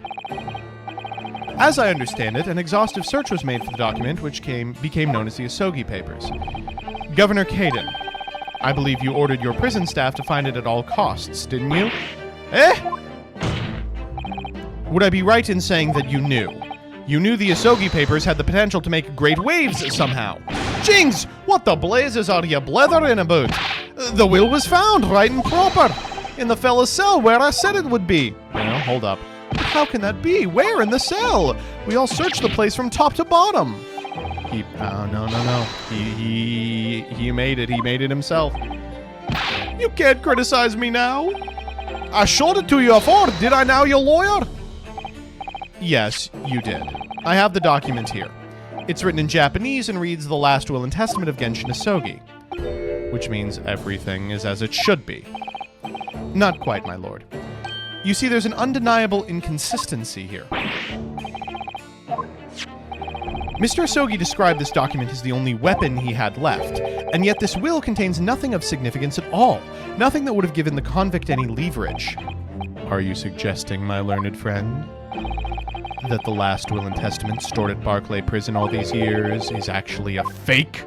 As I understand it, an exhaustive search was made for the document, which became known as the Asogi Papers. Governor Caden, I believe you ordered your prison staff to find it at all costs, didn't you? Eh? Would I be right in saying that you knew? You knew the Asogi Papers had the potential to make great waves somehow. Jings! What the blazes are you blethering about? The will was found, right and proper, in the fella's cell where I said it would be. No, hold up. How can that be? Where in the cell? We all searched the place from top to bottom. No. He made it. He made it himself. You can't criticize me now. I showed it to you afore, did I now, you lawyer? Yes, you did. I have the document here. It's written in Japanese and reads the last will and testament of Genshin Asogi, which means everything is as it should be. Not quite, my lord. You see, there's an undeniable inconsistency here. Mr. Asogi described this document as the only weapon he had left, and yet this will contains nothing of significance at all, nothing that would have given the convict any leverage. Are you suggesting, my learned friend, that the last will and testament stored at Barclay Prison all these years is actually a fake?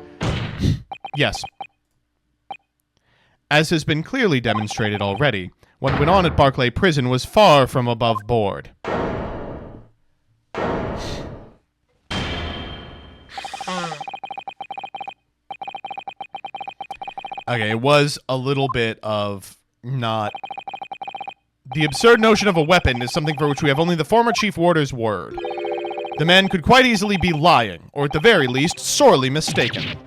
Yes. As has been clearly demonstrated already, what went on at Barclay Prison was far from above board. Okay, it was a little bit of not... The absurd notion of a weapon is something for which we have only the former Chief Warder's word. The man could quite easily be lying, or at the very least, sorely mistaken.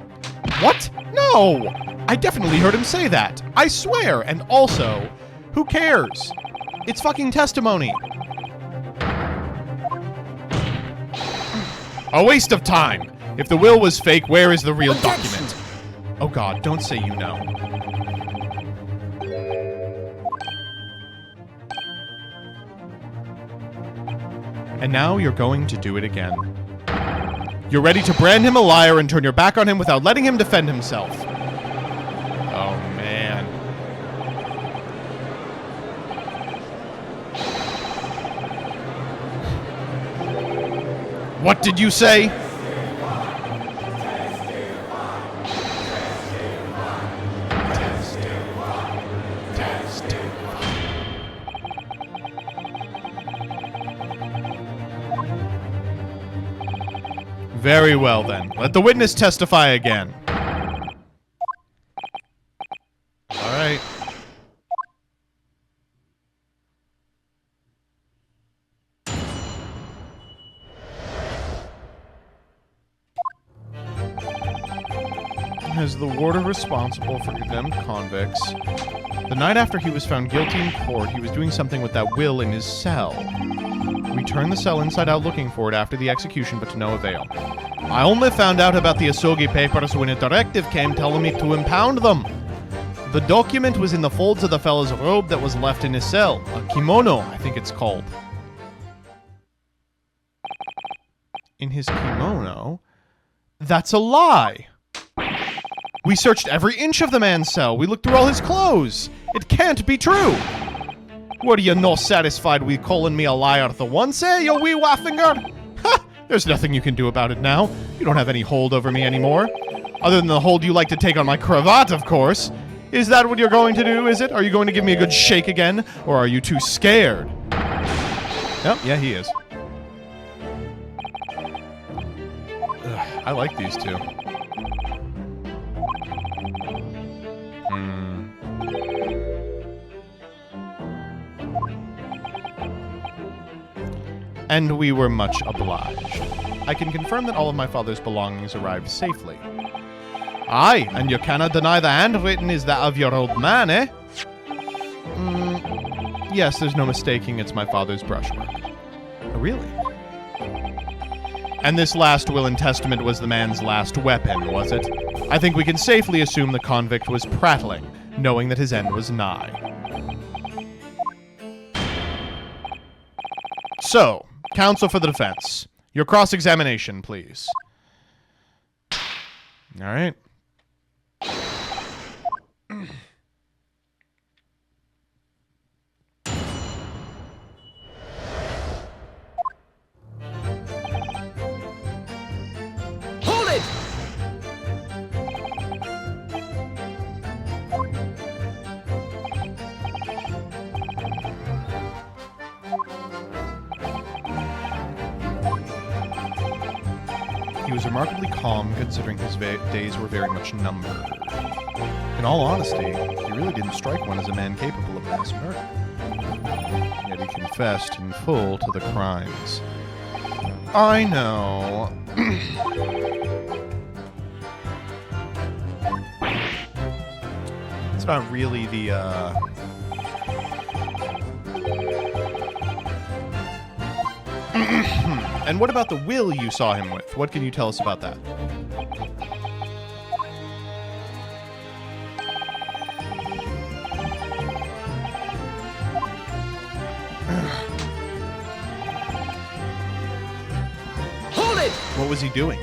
What? No! I definitely heard him say that. I swear, and also... Who cares? It's fucking testimony. A waste of time. If the will was fake, where is the real document? Oh god, don't say you know. And now you're going to do it again. You're ready to brand him a liar and turn your back on him without letting him defend himself. Oh man. What did you say? Very well then. Let the witness testify again. Alright. As the warder responsible for condemned convicts, the night after he was found guilty in court, he was doing something with that will in his cell. We turned the cell inside out looking for it after the execution, but to no avail. I only found out about the Asogi Papers when a directive came telling me to impound them. The document was in the folds of the fellow's robe that was left in his cell. A kimono, I think it's called. In his kimono? That's a lie! We searched every inch of the man's cell. We looked through all his clothes. It can't be true! Were you not satisfied with calling me a liar the once, eh, you wee waffinger? Ha! There's nothing you can do about it now. You don't have any hold over me anymore. Other than the hold you like to take on my cravat, of course. Is that what you're going to do, is it? Are you going to give me a good shake again? Or are you too scared? Yep, yeah, he is. Ugh, I like these two. And we were much obliged. I can confirm that all of my father's belongings arrived safely. Aye, and you cannot deny the handwritten is that of your old man, eh? Yes, there's no mistaking it's my father's brushwork. Oh, really? And this last will and testament was the man's last weapon, was it? I think we can safely assume the convict was prattling, knowing that his end was nigh. So, counsel for the defense. Your cross-examination, please. All right. Hold it! He was remarkably calm, considering his days were very much numbered. In all honesty, he really didn't strike one as a man capable of mass murder. Yet he confessed in full to the crimes. I know. It's not really the, And what about the will you saw him with? What can you tell us about that? Hold it! What was he doing?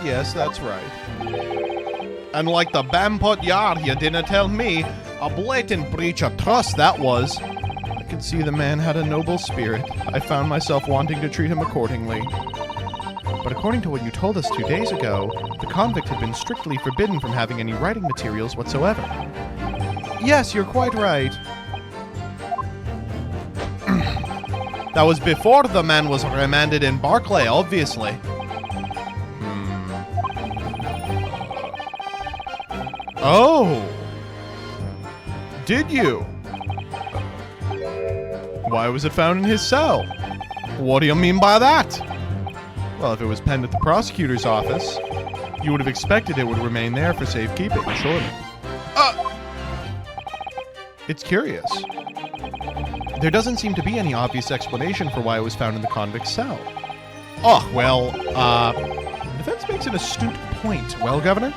Yes, that's right. And like the Bampot Yard, you didn't tell me. A blatant breach of trust, that was. I could see the man had a noble spirit. I found myself wanting to treat him accordingly. But according to what you told us 2 days ago, the convict had been strictly forbidden from having any writing materials whatsoever. Yes, you're quite right. That was before the man was remanded in Barclay, obviously. Oh! Did you? Why was it found in his cell? What do you mean by that? Well, if it was penned at the prosecutor's office, you would have expected it would remain there for safekeeping, surely. It's curious. There doesn't seem to be any obvious explanation for why it was found in the convict's cell. Oh, well, the defense makes an astute point. Well, Governor?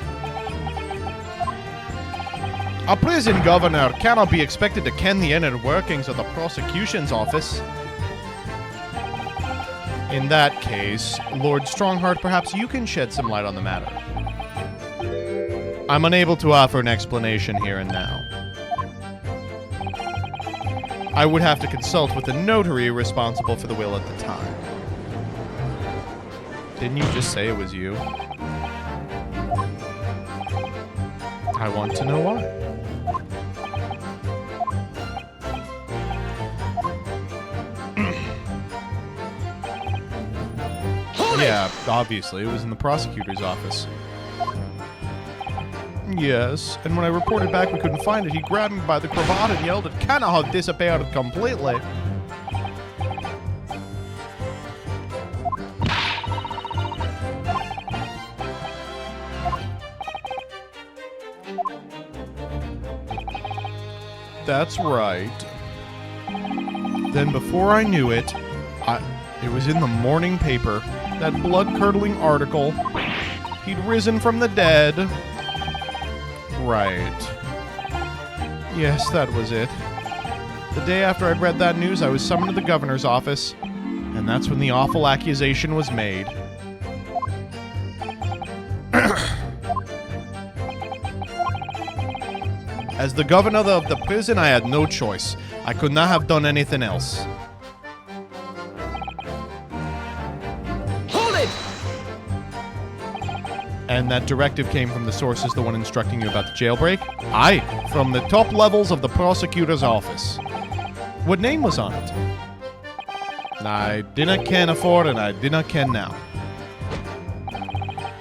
A prison governor cannot be expected to ken the inner workings of the prosecution's office. In that case, Lord Strongheart, perhaps you can shed some light on the matter. I'm unable to offer an explanation here and now. I would have to consult with the notary responsible for the will at the time. Didn't you just say it was you? I want to know why. Yeah, obviously, it was in the prosecutor's office. Yes, and when I reported back we couldn't find it, he grabbed me by the cravat and yelled it kinda had disappeared completely. That's right. Then before I knew it, it was in the morning paper. That blood-curdling article. He'd risen from the dead. Right. Yes, that was it. The day after I'd read that news, I was summoned to the governor's office, and that's when the awful accusation was made. As the governor of the prison, I had no choice. I could not have done anything else. Hold it! And that directive came from the sources, the one instructing you about the jailbreak? Aye, from the top levels of the prosecutor's office. What name was on it? I dinna ken afore and I dinna ken now.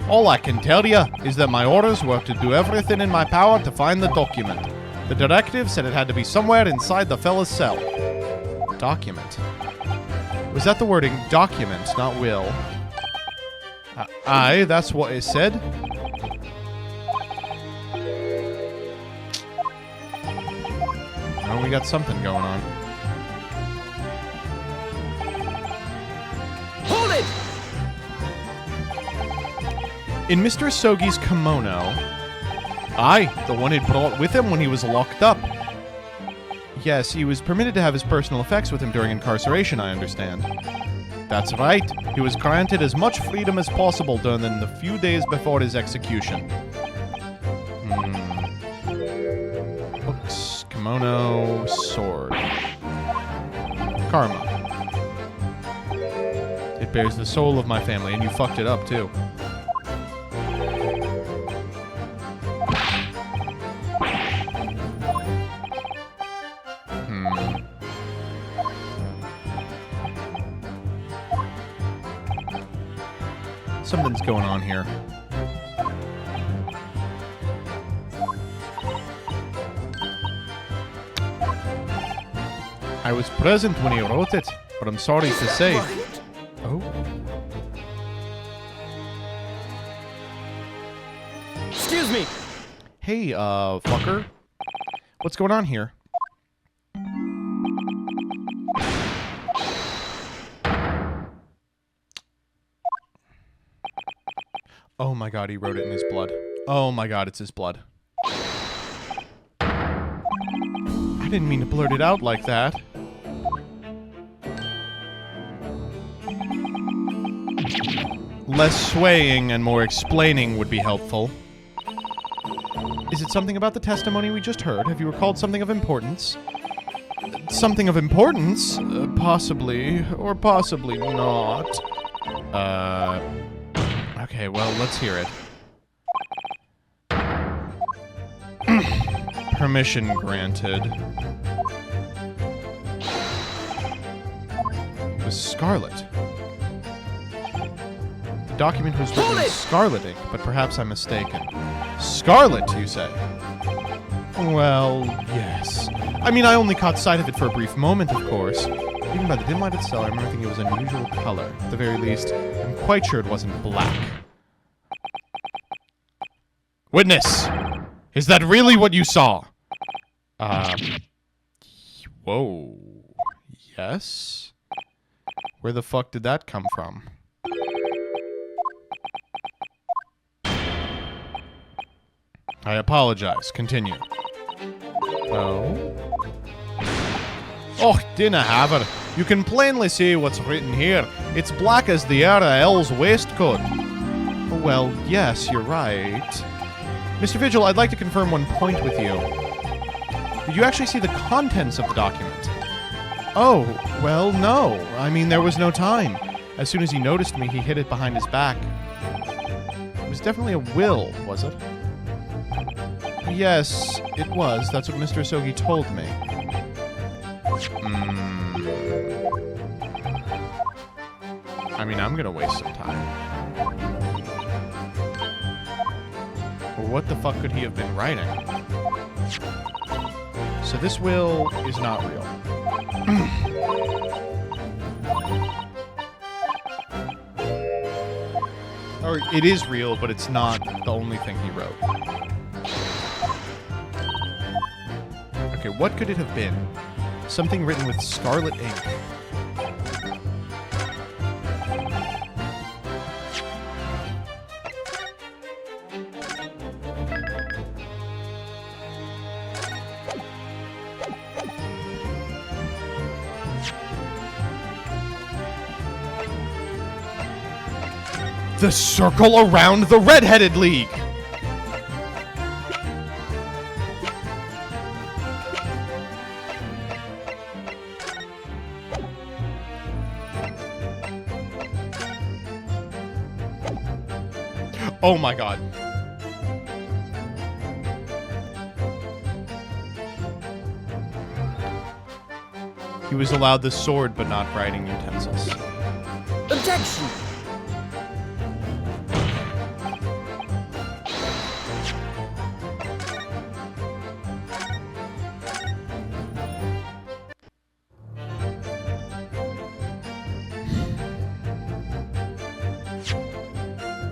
All I can tell you is that my orders were to do everything in my power to find the document. The directive said it had to be somewhere inside the fella's cell. Document. Was that the wording document, not will? Aye, that's what it said. Oh, we got something going on. Hold it! In Mr. Sogi's kimono. Aye, the one he'd brought with him when he was locked up. Yes, he was permitted to have his personal effects with him during incarceration, I understand. That's right. He was granted as much freedom as possible during the few days before his execution. Books, kimono, sword. Karma. It bears the soul of my family, and you fucked it up, too. Something's going on here. I was present when he wrote it, but I'm sorry to say. Oh? Excuse me! Hey, fucker. What's going on here? Oh my god, he wrote it in his blood. Oh my god, it's his blood. I didn't mean to blurt it out like that. Less swaying and more explaining would be helpful. Is it something about the testimony we just heard? Have you recalled something of importance? Something of importance? Possibly, or possibly not. Okay, well, let's hear it. Permission granted. It was Scarlet. The document was written in Scarlet ink, but perhaps I'm mistaken. Scarlet, you say? Well, yes. I mean, I only caught sight of it for a brief moment, of course. Even by the dim-lighted cell, I remember thinking it was an unusual color. At the very least, I'm quite sure it wasn't black. Witness! Is that really what you saw? Whoa. Yes? Where the fuck did that come from? I apologize. Continue. Oh? Oh, dinna haver. You can plainly see what's written here. It's black as the RL's waistcoat. Well, yes, you're right. Mr. Vigil, I'd like to confirm one point with you. Did you actually see the contents of the document? Oh, well, no. I mean, there was no time. As soon as he noticed me, he hid it behind his back. It was definitely a will, was it? Yes, it was. That's what Mr. Asogi told me. I mean, I'm gonna waste some time. Well, what the fuck could he have been writing? So this will is not real. Or it is real, but it's not the only thing he wrote. Okay, what could it have been? Something written with scarlet ink. The circle around the Red-Headed League! Oh my god. He was allowed the sword, but not writing utensils. Objection!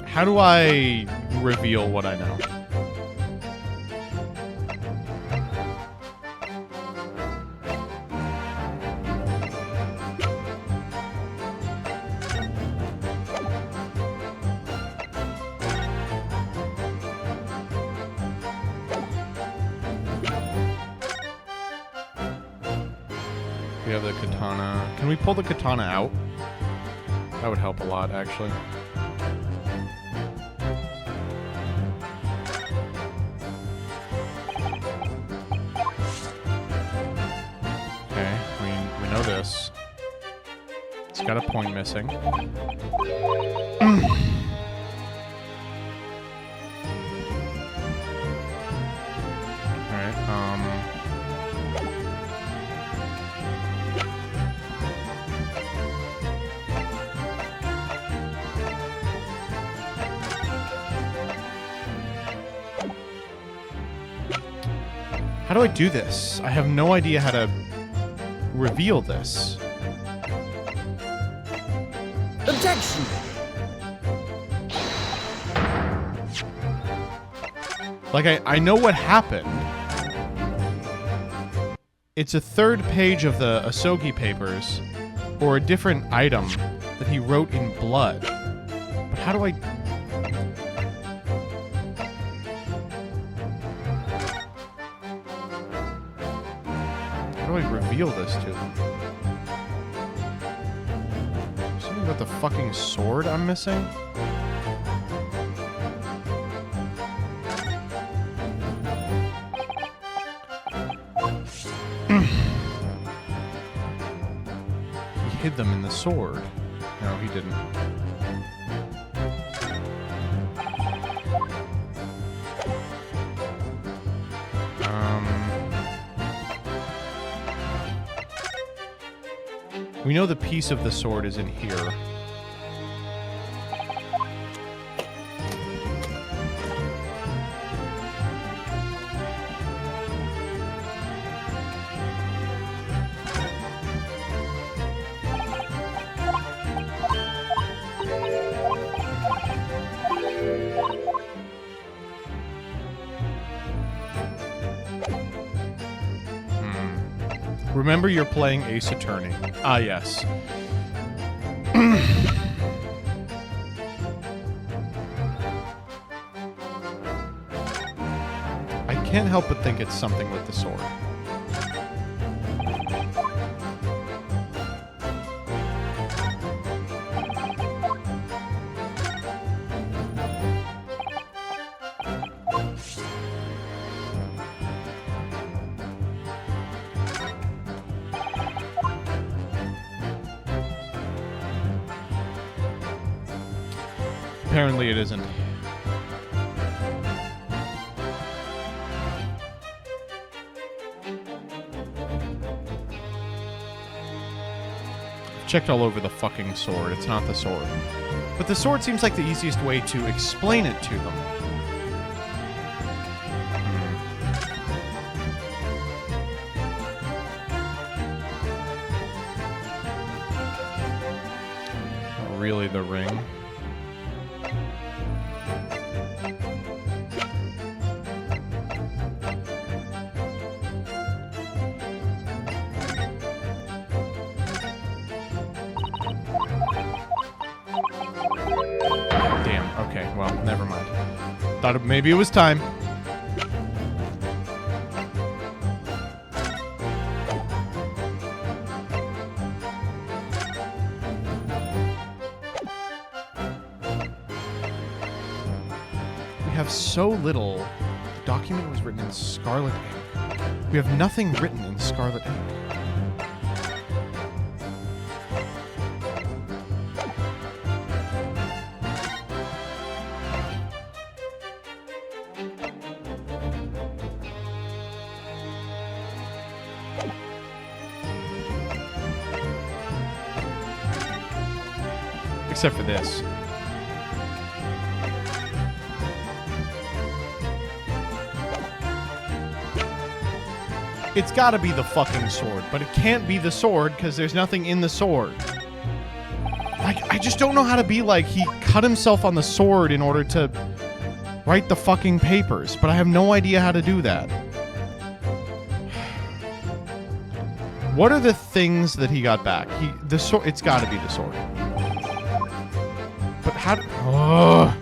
How do I reveal what I know? We have the katana. Can we pull the katana out? That would help a lot, actually. Okay, we know this. It's got a point missing. Alright, how do I do this? I have no idea how to reveal this. Objection! Like, I know what happened. It's a third page of the Asogi papers, or a different item that he wrote in blood. But how do I... How do I reveal this to them? Something about the fucking sword I'm missing? He hid them in the sword. No, he didn't. We know the piece of the sword is in here. Remember you're playing Ace Attorney. Ah, yes. I can't help but think it's something with the sword. Apparently it isn't. I've checked all over the fucking sword. It's not the sword. But the sword seems like the easiest way to explain it to them. Not really the ring. Okay, well, never mind. Thought maybe it was time. We have so little. The document was written in scarlet ink. We have nothing written in scarlet ink. Except for this. It's gotta be the fucking sword, but it can't be the sword because there's nothing in the sword. I just don't know how to be like, he cut himself on the sword in order to write the fucking papers, but I have no idea how to do that. What are the things that he got back? The sword, it's gotta be the sword. But how do... Ugh.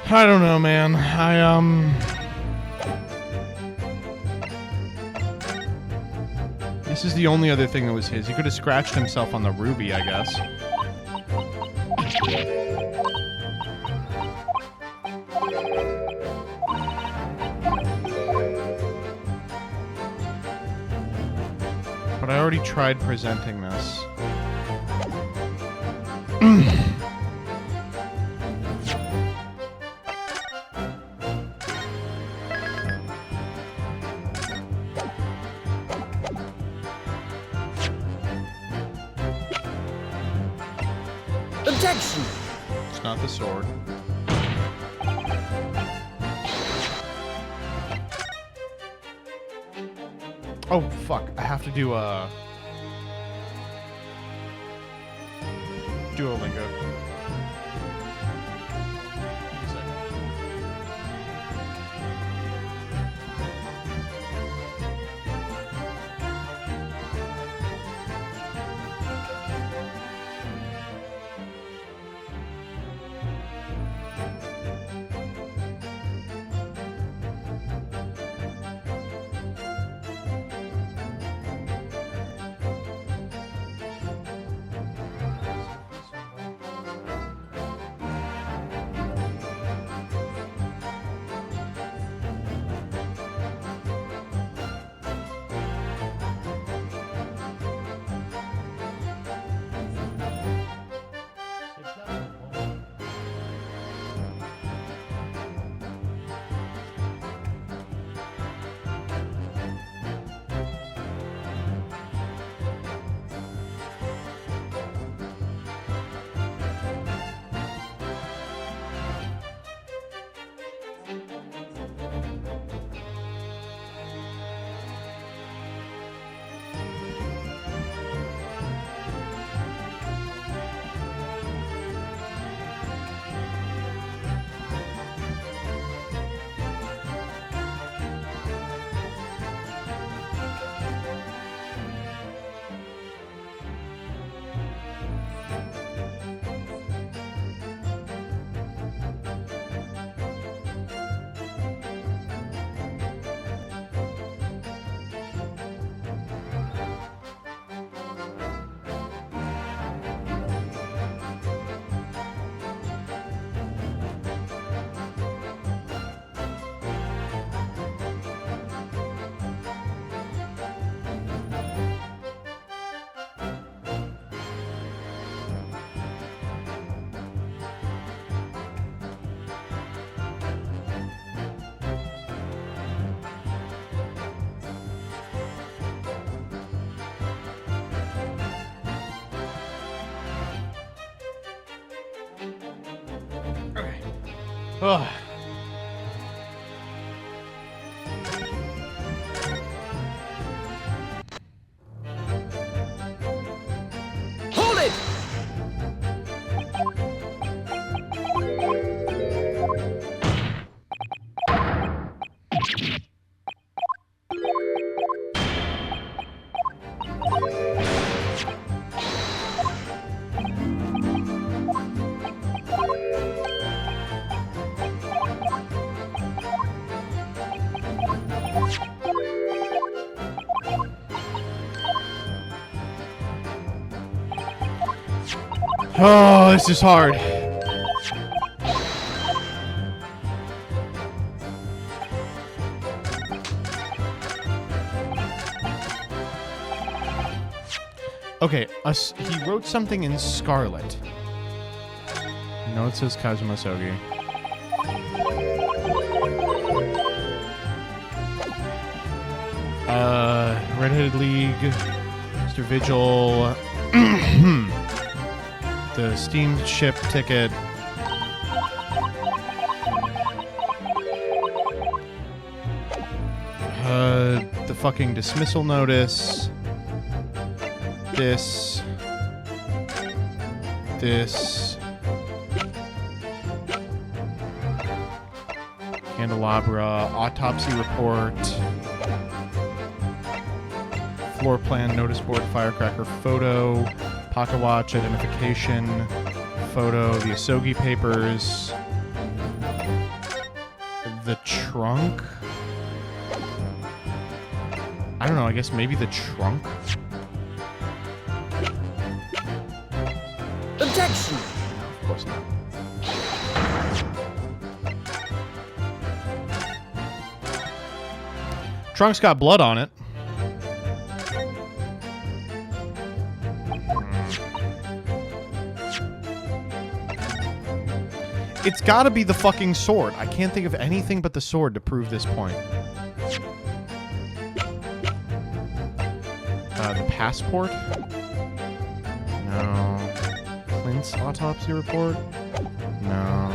I don't know, man. This is the only other thing that was his. He could have scratched himself on the ruby, I guess. But I already tried presenting this. Objection! It's not the sword. Oh, fuck. I have to do Duolingo. Give me a second. Ugh. Hold it! Oh, this is hard. Okay, he wrote something in Scarlet. No, it says Kazuma Sogi. Red-Headed League, Mr. Vigil, the steamship ticket. The fucking dismissal notice. This. Candelabra, autopsy report. Floor plan, notice board, firecracker photo, pocket watch, identification, photo, the Asogi papers, the trunk. I don't know, I guess maybe the trunk? Objection! No, of course not. Trunk's got blood on it. It's gotta be the fucking sword. I can't think of anything but the sword to prove this point. The passport? No. Clint's autopsy report? No.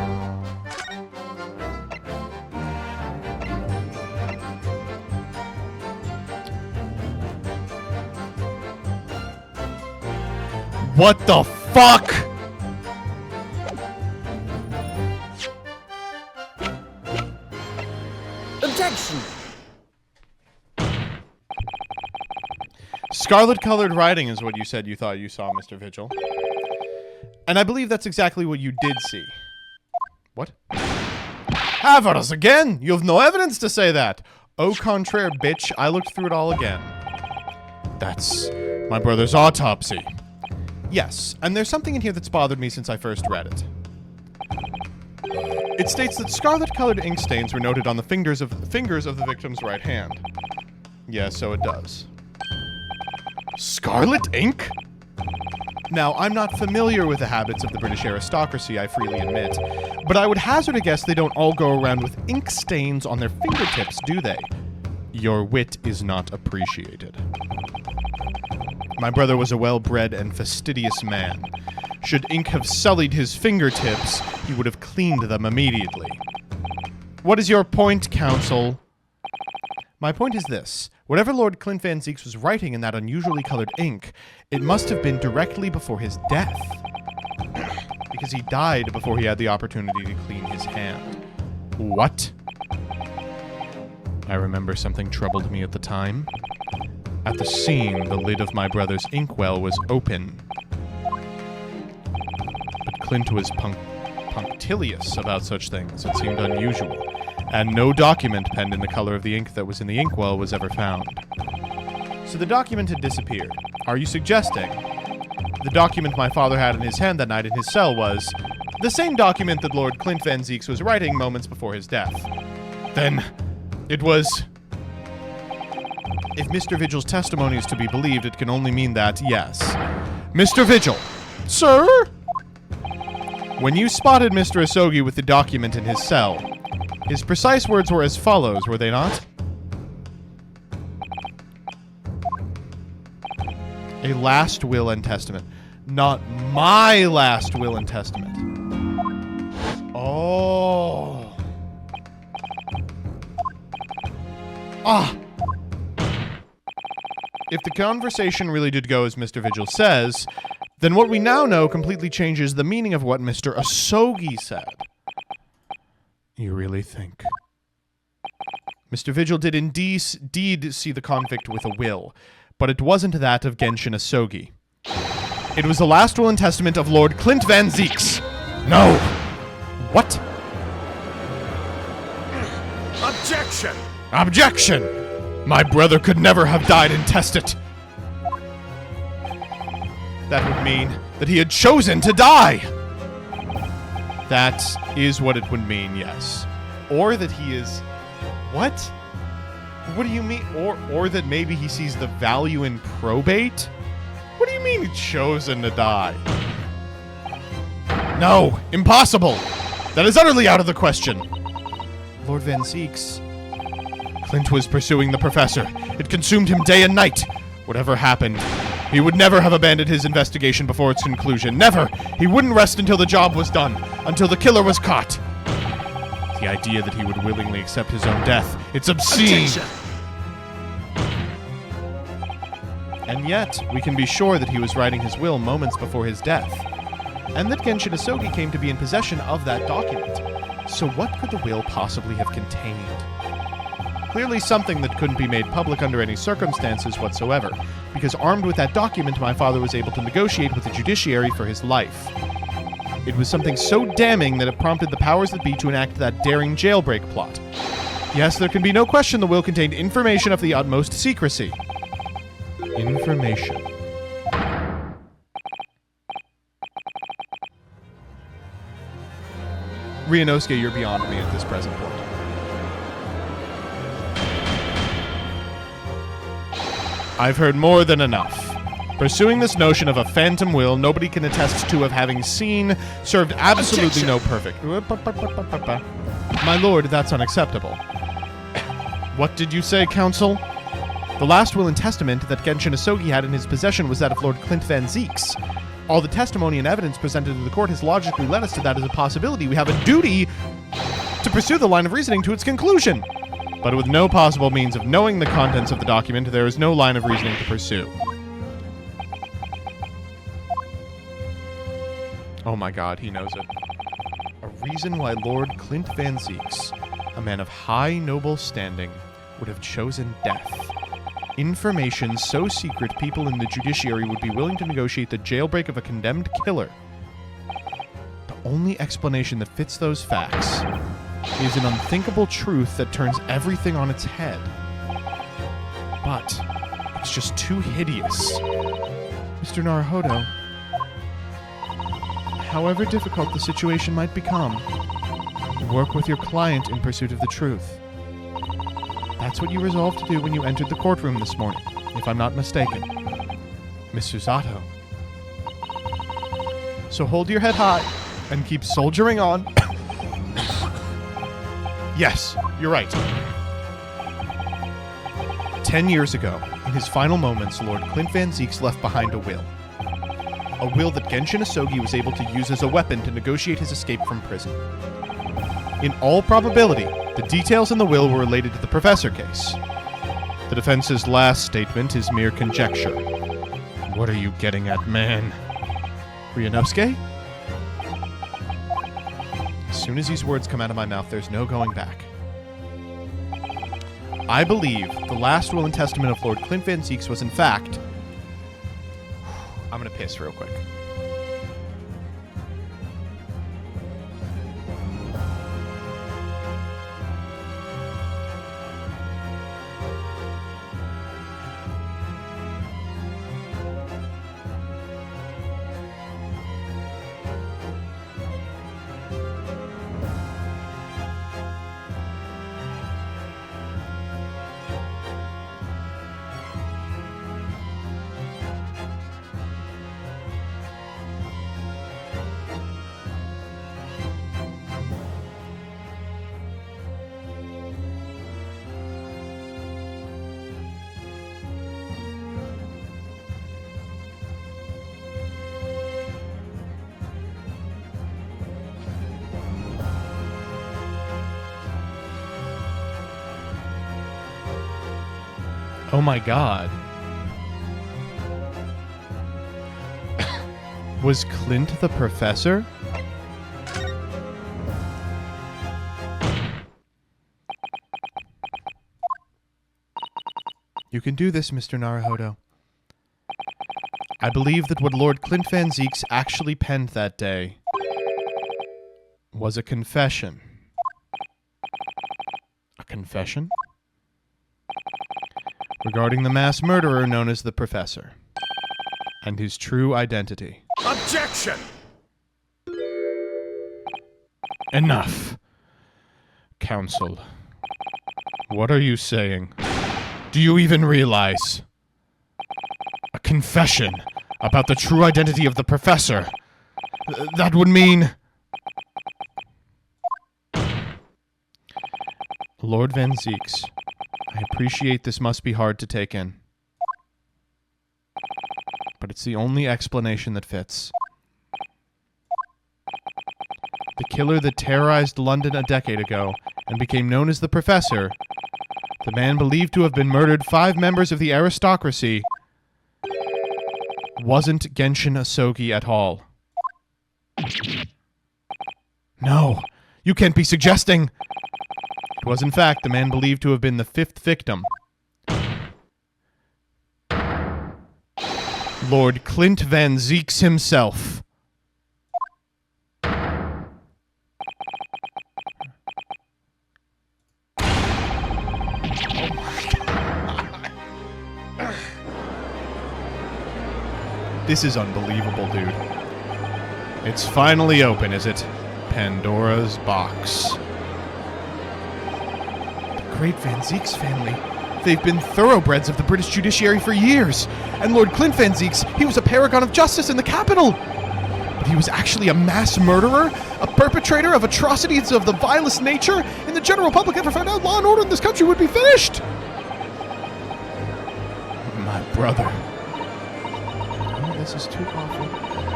What the fuck? Objection! Scarlet-colored writing is what you said you thought you saw, Mr. Vigil. And I believe that's exactly what you did see. What? Avarice again! You have no evidence to say that! Au contraire, bitch, I looked through it all again. That's my brother's autopsy. Yes, and there's something in here that's bothered me since I first read it. It states that scarlet-colored ink stains were noted on the fingers of the victim's right hand. Yeah, so it does. Scarlet ink? Now, I'm not familiar with the habits of the British aristocracy, I freely admit, but I would hazard a guess they don't all go around with ink stains on their fingertips, do they? Your wit is not appreciated. My brother was a well-bred and fastidious man. Should ink have sullied his fingertips, he would have cleaned them immediately. What is your point, counsel? My point is this. Whatever Lord Clint Van Zieks was writing in that unusually colored ink, it must have been directly before his death. Because he died before he had the opportunity to clean his hand. What? I remember something troubled me at the time. At the scene, the lid of my brother's inkwell was open. But Clint was punctilious about such things. It seemed unusual. And no document penned in the color of the ink that was in the inkwell was ever found. So the document had disappeared. Are you suggesting the document my father had in his hand that night in his cell was the same document that Lord Clint Van Zieks was writing moments before his death? Then it was... If Mr. Vigil's testimony is to be believed, it can only mean that, yes. Mr. Vigil! Sir? When you spotted Mr. Asogi with the document in his cell, his precise words were as follows, were they not? A last will and testament. Not my last will and testament. Oh. Ah. If the conversation really did go as Mr. Vigil says, then what we now know completely changes the meaning of what Mr. Asogi said. You really think? Mr. Vigil did indeed see the convict with a will, but it wasn't that of Genshin Asogi. It was the last will and testament of Lord Clint Van Zieks. No! What? Objection! Objection! My brother could never have died intestate. That would mean that he had chosen to die. That is what it would mean, yes. Or that he is... What? What do you mean? Or that maybe he sees the value in probate? What do you mean chosen to die? No, impossible. That is utterly out of the question. Lord Van Zieks. Clint was pursuing the professor. It consumed him day and night. Whatever happened, he would never have abandoned his investigation before its conclusion. Never. He wouldn't rest until the job was done, until the killer was caught. The idea that he would willingly accept his own death, it's obscene. Objection. And yet, we can be sure that he was writing his will moments before his death, and that Genshin Asogi came to be in possession of that document. So what could the will possibly have contained? Clearly something that couldn't be made public under any circumstances whatsoever, because armed with that document, my father was able to negotiate with the judiciary for his life. It was something so damning that it prompted the powers that be to enact that daring jailbreak plot. Yes, there can be no question the will contained information of the utmost secrecy. Information. Ryunosuke, you're beyond me at this present point. I've heard more than enough. Pursuing this notion of a phantom will nobody can attest to of having seen served absolutely no perfect. My lord, that's unacceptable. What did you say, counsel? The last will and testament that Genshin Asogi had in his possession was that of Lord Clint Van Zieks. All the testimony and evidence presented to the court has logically led us to that as a possibility. We have a duty to pursue the line of reasoning to its conclusion. But with no possible means of knowing the contents of the document, there is no line of reasoning to pursue. Oh my god, he knows it. A reason why Lord Clint Van Zieks, a man of high noble standing, would have chosen death. Information so secret people in the judiciary would be willing to negotiate the jailbreak of a condemned killer. The only explanation that fits those facts is an unthinkable truth that turns everything on its head. But it's just too hideous. Mr. Naruhodo, however difficult the situation might become, work with your client in pursuit of the truth. That's what you resolved to do when you entered the courtroom this morning, if I'm not mistaken. Mr. Zato. So hold your head high and keep soldiering on. Yes, you're right. 10 years ago, in his final moments, Lord Clint Van Zieks left behind a will. A will that Genshin Asogi was able to use as a weapon to negotiate his escape from prison. In all probability, the details in the will were related to the Professor case. The defense's last statement is mere conjecture. What are you getting at, man? Ryunosuke? As soon as these words come out of my mouth, there's no going back. I believe the last will and testament of Lord Clint Van Zieks was in fact... I'm gonna piss real quick. Oh my god. Was Clint the professor? You can do this, Mr. Naruhodo. I believe that what Lord Clint Van Zieks actually penned that day was a confession. A confession? Regarding the mass murderer known as the Professor, and his true identity. Objection! Enough. Counsel, what are you saying? Do you even realize? A confession about the true identity of the Professor. That would mean... Lord Van Zieks, I appreciate this must be hard to take in. But it's the only explanation that fits. The killer that terrorized London a decade ago and became known as the Professor, the man believed to have been murdered 5 members of the aristocracy, wasn't Genshin Asogi at all. No, you can't be suggesting... It was in fact the man believed to have been the 5th victim. Lord Clint Van Zieks himself. This is unbelievable, dude. It's finally open, is it? Pandora's box. The great Van Zieks family. They've been thoroughbreds of the British judiciary for years. And Lord Clint Van Zieks, he was a paragon of justice in the capital. But he was actually a mass murderer, a perpetrator of atrocities of the vilest nature, and the general public ever found out law and order in this country would be finished. My brother. Oh, this is too awful.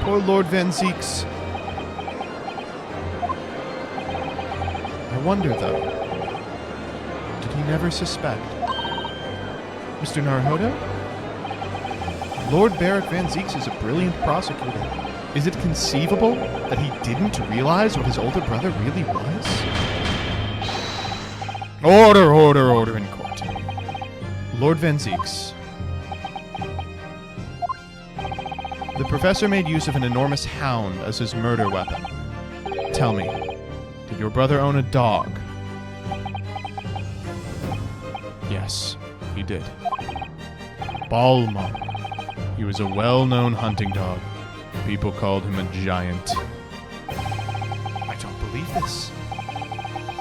Poor Lord Van Zieks. I wonder, though, did he never suspect? Mr. Naruhodo? Lord Barrett Van Zieks is a brilliant prosecutor. Is it conceivable that he didn't realize what his older brother really was? Order in court. Lord Van Zieks. The Professor made use of an enormous hound as his murder weapon. Tell me, did your brother own a dog? Yes, he did. Balmung. He was a well-known hunting dog. People called him a giant. I don't believe this.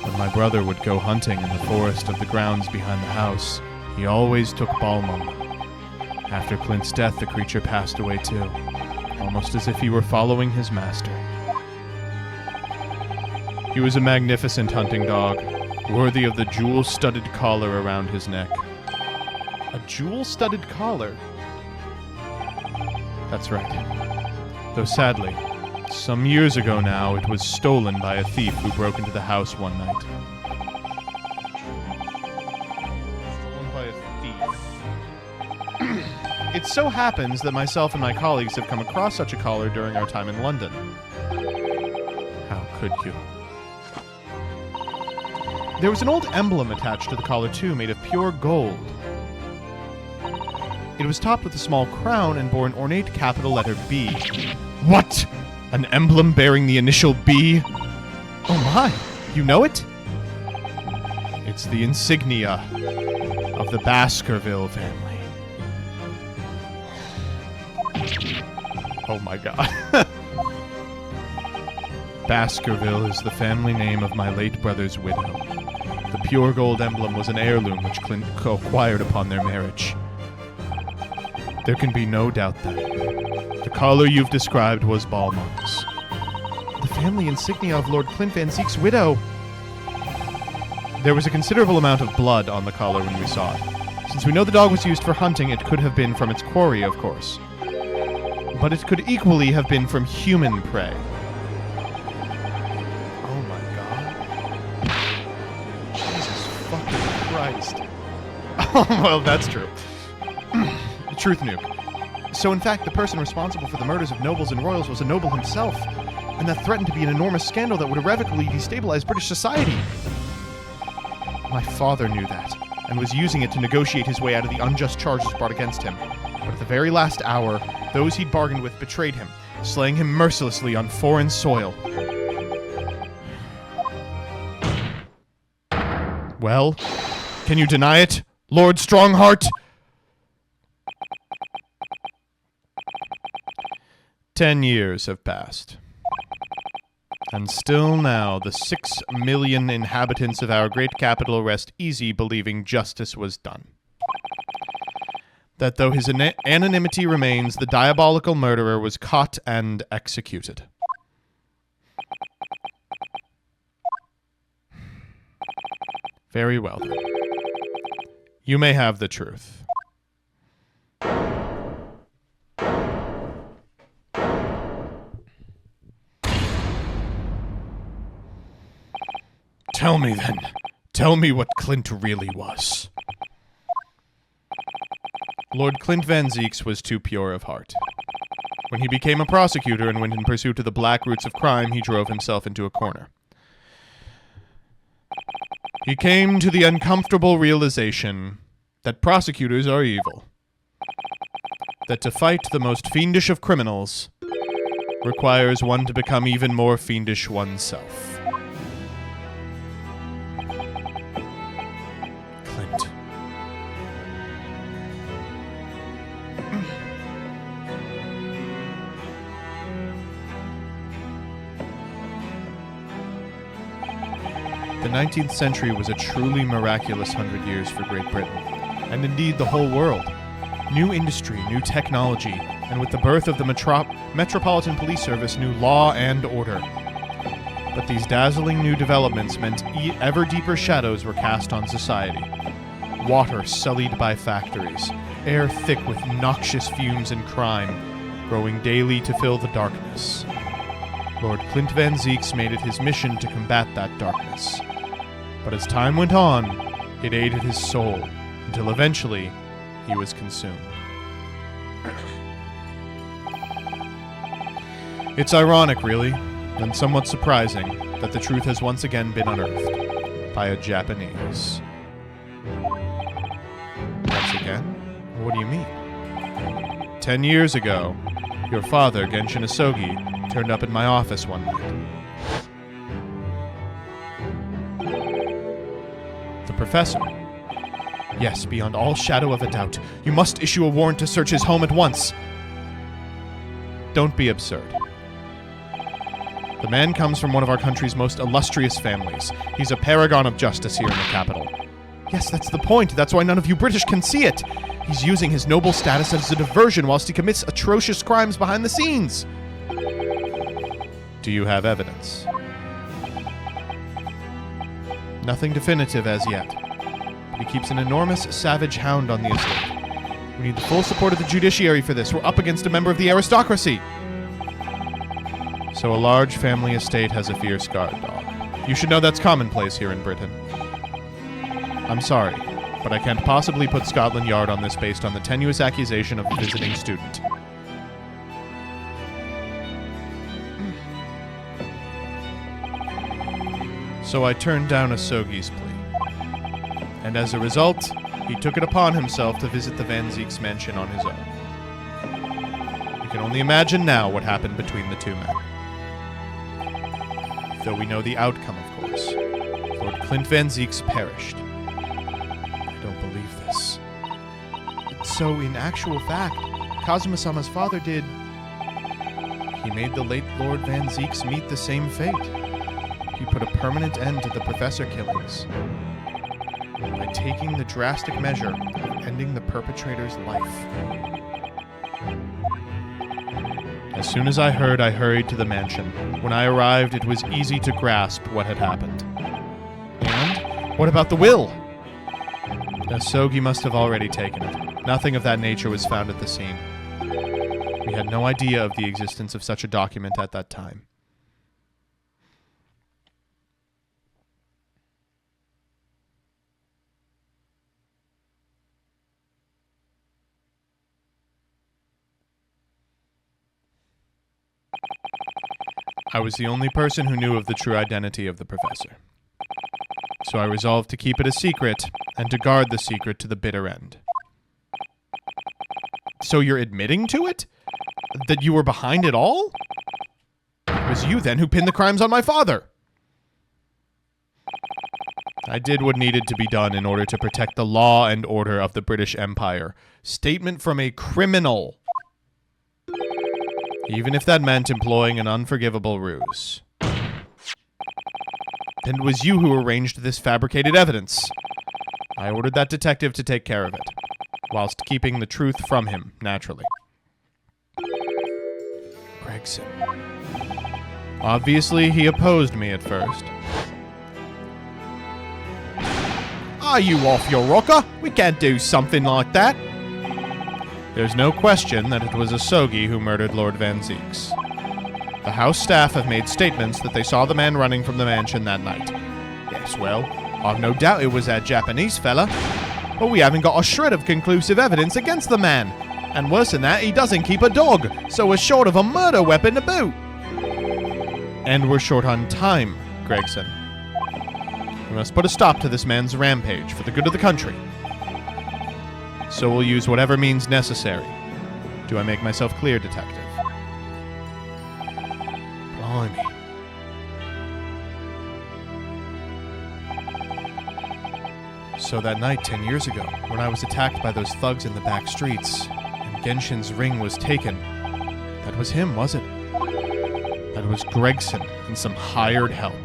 When my brother would go hunting in the forest of the grounds behind the house, he always took Balmung. After Clint's death, the creature passed away too, almost as if he were following his master. He was a magnificent hunting dog, worthy of the jewel-studded collar around his neck. A jewel-studded collar? That's right. Though sadly, some years ago now, it was stolen by a thief who broke into the house one night. Stolen by a thief. It so happens that myself and my colleagues have come across such a collar during our time in London. How could you? There was an old emblem attached to the collar too, made of pure gold. It was topped with a small crown and bore an ornate capital letter B. What? An emblem bearing the initial B? Oh my, you know it? It's the insignia of the Baskerville family. Oh my god. Baskerville is the family name of my late brother's widow. The pure gold emblem was an heirloom which Clint acquired upon their marriage. There can be no doubt that the collar you've described was Balmung's. The family insignia of Lord Clint Van Zieks' widow. There was a considerable amount of blood on the collar when we saw it. Since we know the dog was used for hunting, it could have been from its quarry, of course. But it could equally have been from human prey. Oh my god. Jesus fucking Christ. Oh, well, that's true. Truth nuke. So in fact, the person responsible for the murders of nobles and royals was a noble himself, and that threatened to be an enormous scandal that would irrevocably destabilize British society. My father knew that, and was using it to negotiate his way out of the unjust charges brought against him. But at the very last hour, Those he'd bargained with betrayed him, slaying him mercilessly on foreign soil. Well, can you deny it, Lord Strongheart? 10 years have passed. And still now, the 6 million inhabitants of our great capital rest easy believing justice was done. That though his anonymity remains, the diabolical murderer was caught and executed. Very well, then. You may have the truth. Tell me, then. Tell me what Clint really was. Lord Clint Van Zieks was too pure of heart. When he became a prosecutor and went in pursuit of the black roots of crime, he drove himself into a corner. He came to the uncomfortable realization that prosecutors are evil. That to fight the most fiendish of criminals requires one to become even more fiendish oneself. Clint. The 19th century was a truly miraculous 100 years for Great Britain, and indeed the whole world. New industry, new technology, and with the birth of the Metropolitan Police Service, new law and order. But these dazzling new developments meant ever deeper shadows were cast on society. Water sullied by factories, air thick with noxious fumes and crime, growing daily to fill the darkness. Lord Clint Van Zieks made it his mission to combat that darkness. But as time went on, it aided his soul, until eventually he was consumed. It's ironic, really, and somewhat surprising, that the truth has once again been unearthed by a Japanese. Once again? What do you mean? 10 years ago, your father, Genshin Asogi, turned up in my office one night. The professor. Yes, beyond all shadow of a doubt. You must issue a warrant to search his home at once. Don't be absurd. The man comes from one of our country's most illustrious families. He's a paragon of justice here in the capital. Yes, that's the point. That's why none of you British can see it. He's using his noble status as a diversion whilst he commits atrocious crimes behind the scenes. Do you have evidence? Nothing definitive as yet. But he keeps an enormous savage hound on the estate. We need the full support of the judiciary for this. We're up against a member of the aristocracy. So a large family estate has a fierce guard dog. You should know that's commonplace here in Britain. I'm sorry, but I can't possibly put Scotland Yard on this based on the tenuous accusation of a visiting student. So I turned down Asogi's plea. And as a result, he took it upon himself to visit the Van Zieks mansion on his own. You can only imagine now what happened between the two men. Though we know the outcome, of course. Lord Clint Van Zieks perished. I don't believe this. So, in actual fact, Kazuma-sama's father did... He made the late Lord Van Zieks meet the same fate. He put a permanent end to the professor killings by taking the drastic measure of ending the perpetrator's life. As soon as I heard, I hurried to the mansion. When I arrived, it was easy to grasp what had happened. And what about the will? Asogi must have already taken it. Nothing of that nature was found at the scene. We had no idea of the existence of such a document at that time. I was the only person who knew of the true identity of the professor. So I resolved to keep it a secret, and to guard the secret to the bitter end. So you're admitting to it? That you were behind it all? It was you, then, who pinned the crimes on my father. I did what needed to be done in order to protect the law and order of the British Empire. Statement from a criminal. Even if that meant employing an unforgivable ruse. And it was you who arranged this fabricated evidence. I ordered that detective to take care of it, whilst keeping the truth from him, naturally. Gregson. Obviously, he opposed me at first. Are you off your rocker? We can't do something like that. There's no question that it was Asogi who murdered Lord Van Zieks. The house staff have made statements that they saw the man running from the mansion that night. Yes, well, I've no doubt it was that Japanese fella. But we haven't got a shred of conclusive evidence against the man. And worse than that, he doesn't keep a dog, so we're short of a murder weapon to boot. And we're short on time, Gregson. We must put a stop to this man's rampage for the good of the country. So we'll use whatever means necessary. Do I make myself clear, Detective? Blimey. So that night 10 years ago, when I was attacked by those thugs in the back streets, and Genshin's ring was taken, that was him, was it? That was Gregson and some hired help.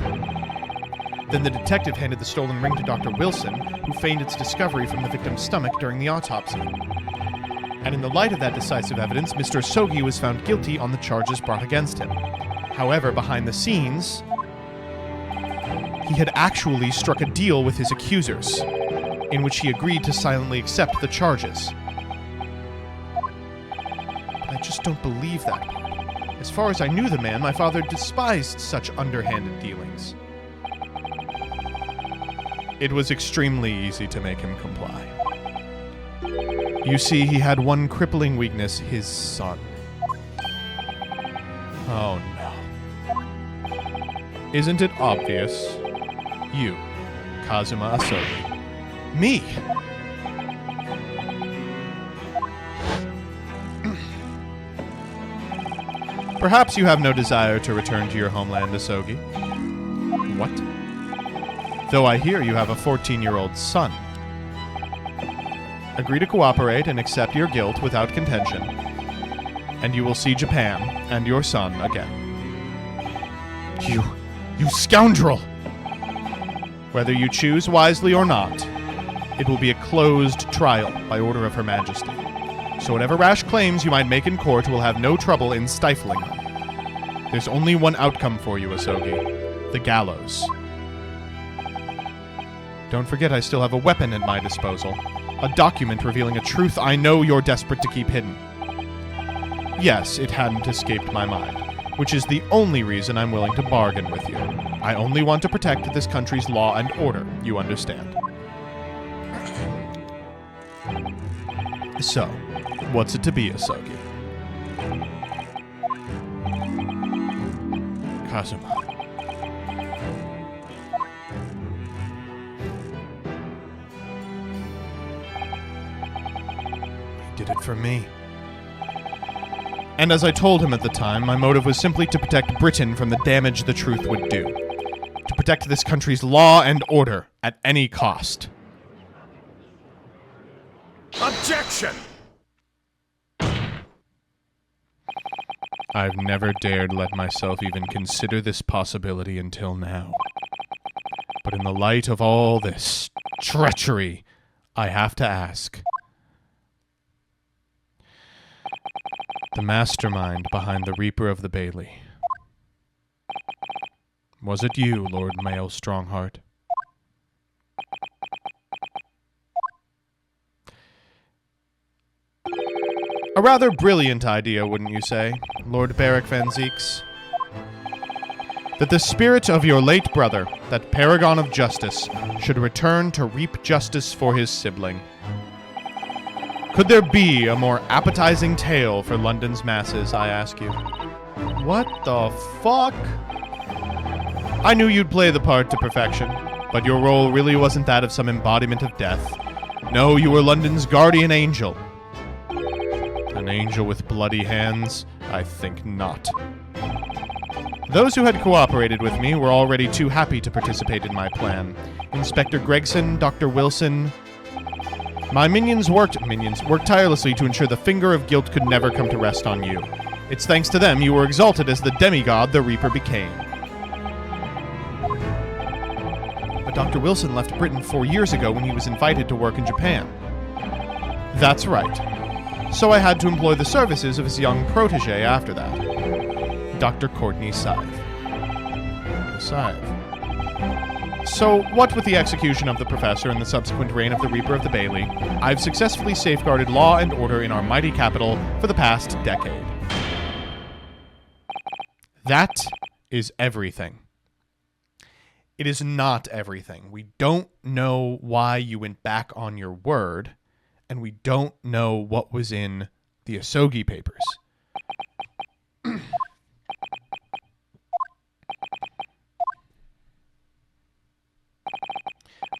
Then the detective handed the stolen ring to Dr. Wilson, who feigned its discovery from the victim's stomach during the autopsy. And in the light of that decisive evidence, Mr. Asogi was found guilty on the charges brought against him. However, behind the scenes, he had actually struck a deal with his accusers, in which he agreed to silently accept the charges. But I just don't believe that part. As far as I knew the man, my father despised such underhanded dealings. It was extremely easy to make him comply. You see, he had one crippling weakness, his son. Oh no. Isn't it obvious? You, Kazuma Asogi. Me! Perhaps you have no desire to return to your homeland, Asogi. What? Though I hear you have a 14-year-old son. Agree to cooperate and accept your guilt without contention, and you will see Japan and your son again. You scoundrel! Whether you choose wisely or not, it will be a closed trial by order of Her Majesty. So whatever rash claims you might make in court will have no trouble in stifling them. There's only one outcome for you, Asogi. The gallows. Don't forget I still have a weapon at my disposal. A document revealing a truth I know you're desperate to keep hidden. Yes, it hadn't escaped my mind, which is the only reason I'm willing to bargain with you. I only want to protect this country's law and order, you understand. So, what's it to be, Asogi? Kazuma. He did it for me. And as I told him at the time, my motive was simply to protect Britain from the damage the truth would do. To protect this country's law and order at any cost. Objection! I've never dared let myself even consider this possibility until now. But in the light of all this treachery, I have to ask. The mastermind behind the Reaper of the Bailey. Was it you, Lord Mayo Strongheart? A rather brilliant idea, wouldn't you say, Lord Beric Van Zieks? That the spirit of your late brother, that paragon of justice, should return to reap justice for his sibling. Could there be a more appetizing tale for London's masses, I ask you? What the fuck? I knew you'd play the part to perfection, but your role really wasn't that of some embodiment of death. No, you were London's guardian angel. An An angel with bloody hands? I think not. Those who had cooperated with me were already too happy to participate in my plan. Inspector Gregson, Dr. Wilson... My minions worked tirelessly to ensure the finger of guilt could never come to rest on you. It's thanks to them you were exalted as the demigod the Reaper became. But Dr. Wilson left Britain 4 years ago when he was invited to work in Japan. That's right. So I had to employ the services of his young protege after that. Dr. Courtney Scythe. So, what with the execution of the Professor and the subsequent reign of the Reaper of the Bailey, I've successfully safeguarded law and order in our mighty capital for the past decade. That is everything. It is not everything. We don't know why you went back on your word, and we don't know what was in the Asogi papers.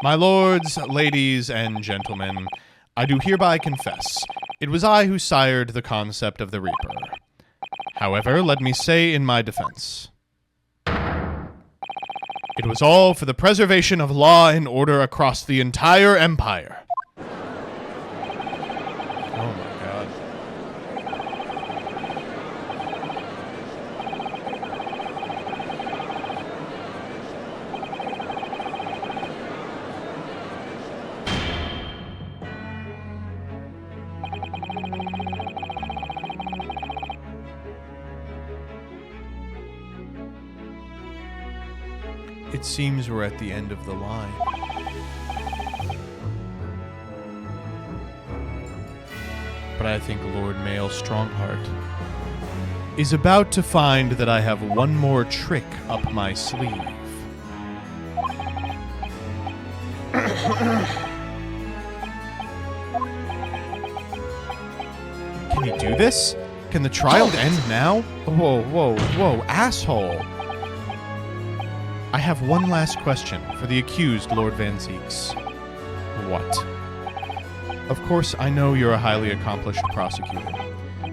My lords, ladies, and gentlemen, I do hereby confess, it was I who sired the concept of the Reaper. However, let me say in my defense, it was all for the preservation of law and order across the entire empire. Oh my God. It seems we're at the end of the line. But I think Lord Mail Strongheart is about to find that I have one more trick up my sleeve. Can he do this? Can the trial end now? Whoa, asshole. I have one last question for the accused, Lord Van Zieks. What? Of course, I know you're a highly accomplished prosecutor,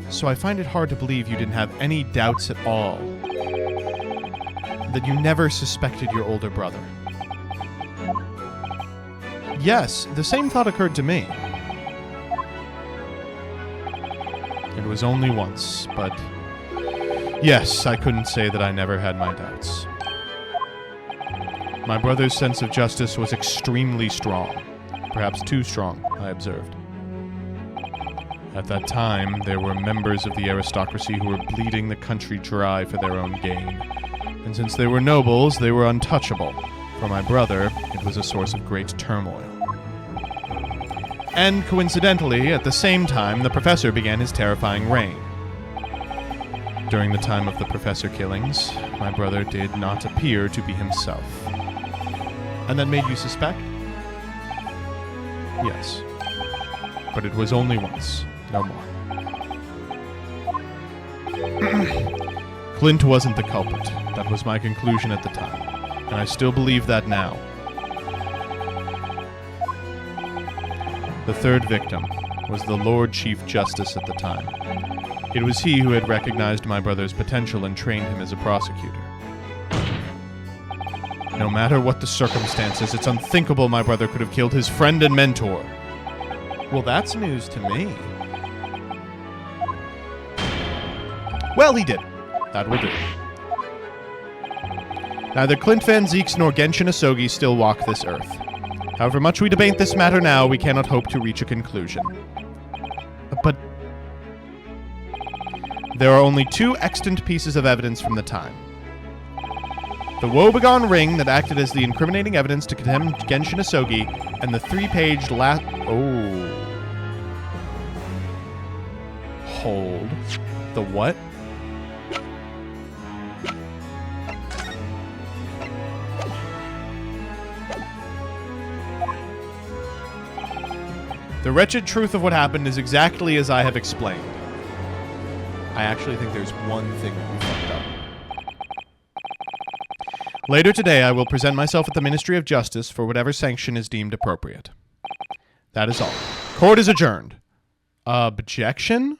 so I find it hard to believe you didn't have any doubts at all. That you never suspected your older brother. Yes, the same thought occurred to me. It was only once, but... yes, I couldn't say that I never had my doubts. My brother's sense of justice was extremely strong. Perhaps too strong, I observed. At that time, there were members of the aristocracy who were bleeding the country dry for their own gain. And since they were nobles, they were untouchable. For my brother, it was a source of great turmoil. And coincidentally, at the same time, the Professor began his terrifying reign. During the time of the Professor killings, my brother did not appear to be himself. And that made you suspect? Yes. But it was only once, no more. Clint wasn't the culprit. That was my conclusion at the time. And I still believe that now. The third victim was the Lord Chief Justice at the time. It was he who had recognized my brother's potential and trained him as a prosecutor. No matter what the circumstances, it's unthinkable my brother could have killed his friend and mentor. Well, that's news to me. Well, he did. That will do. Neither Clint Van Zieks nor Genshin Asogi still walk this earth. However much we debate this matter now, we cannot hope to reach a conclusion. But there are only two extant pieces of evidence from the time. The woebegone ring that acted as the incriminating evidence to condemn Genshin Asogi, and the 3-page Hold. The what? The wretched truth of what happened is exactly as I have explained. I actually think there's one thing that we fucked up. Later today, I will present myself at the Ministry of Justice for whatever sanction is deemed appropriate. That is all. Court is adjourned. Objection?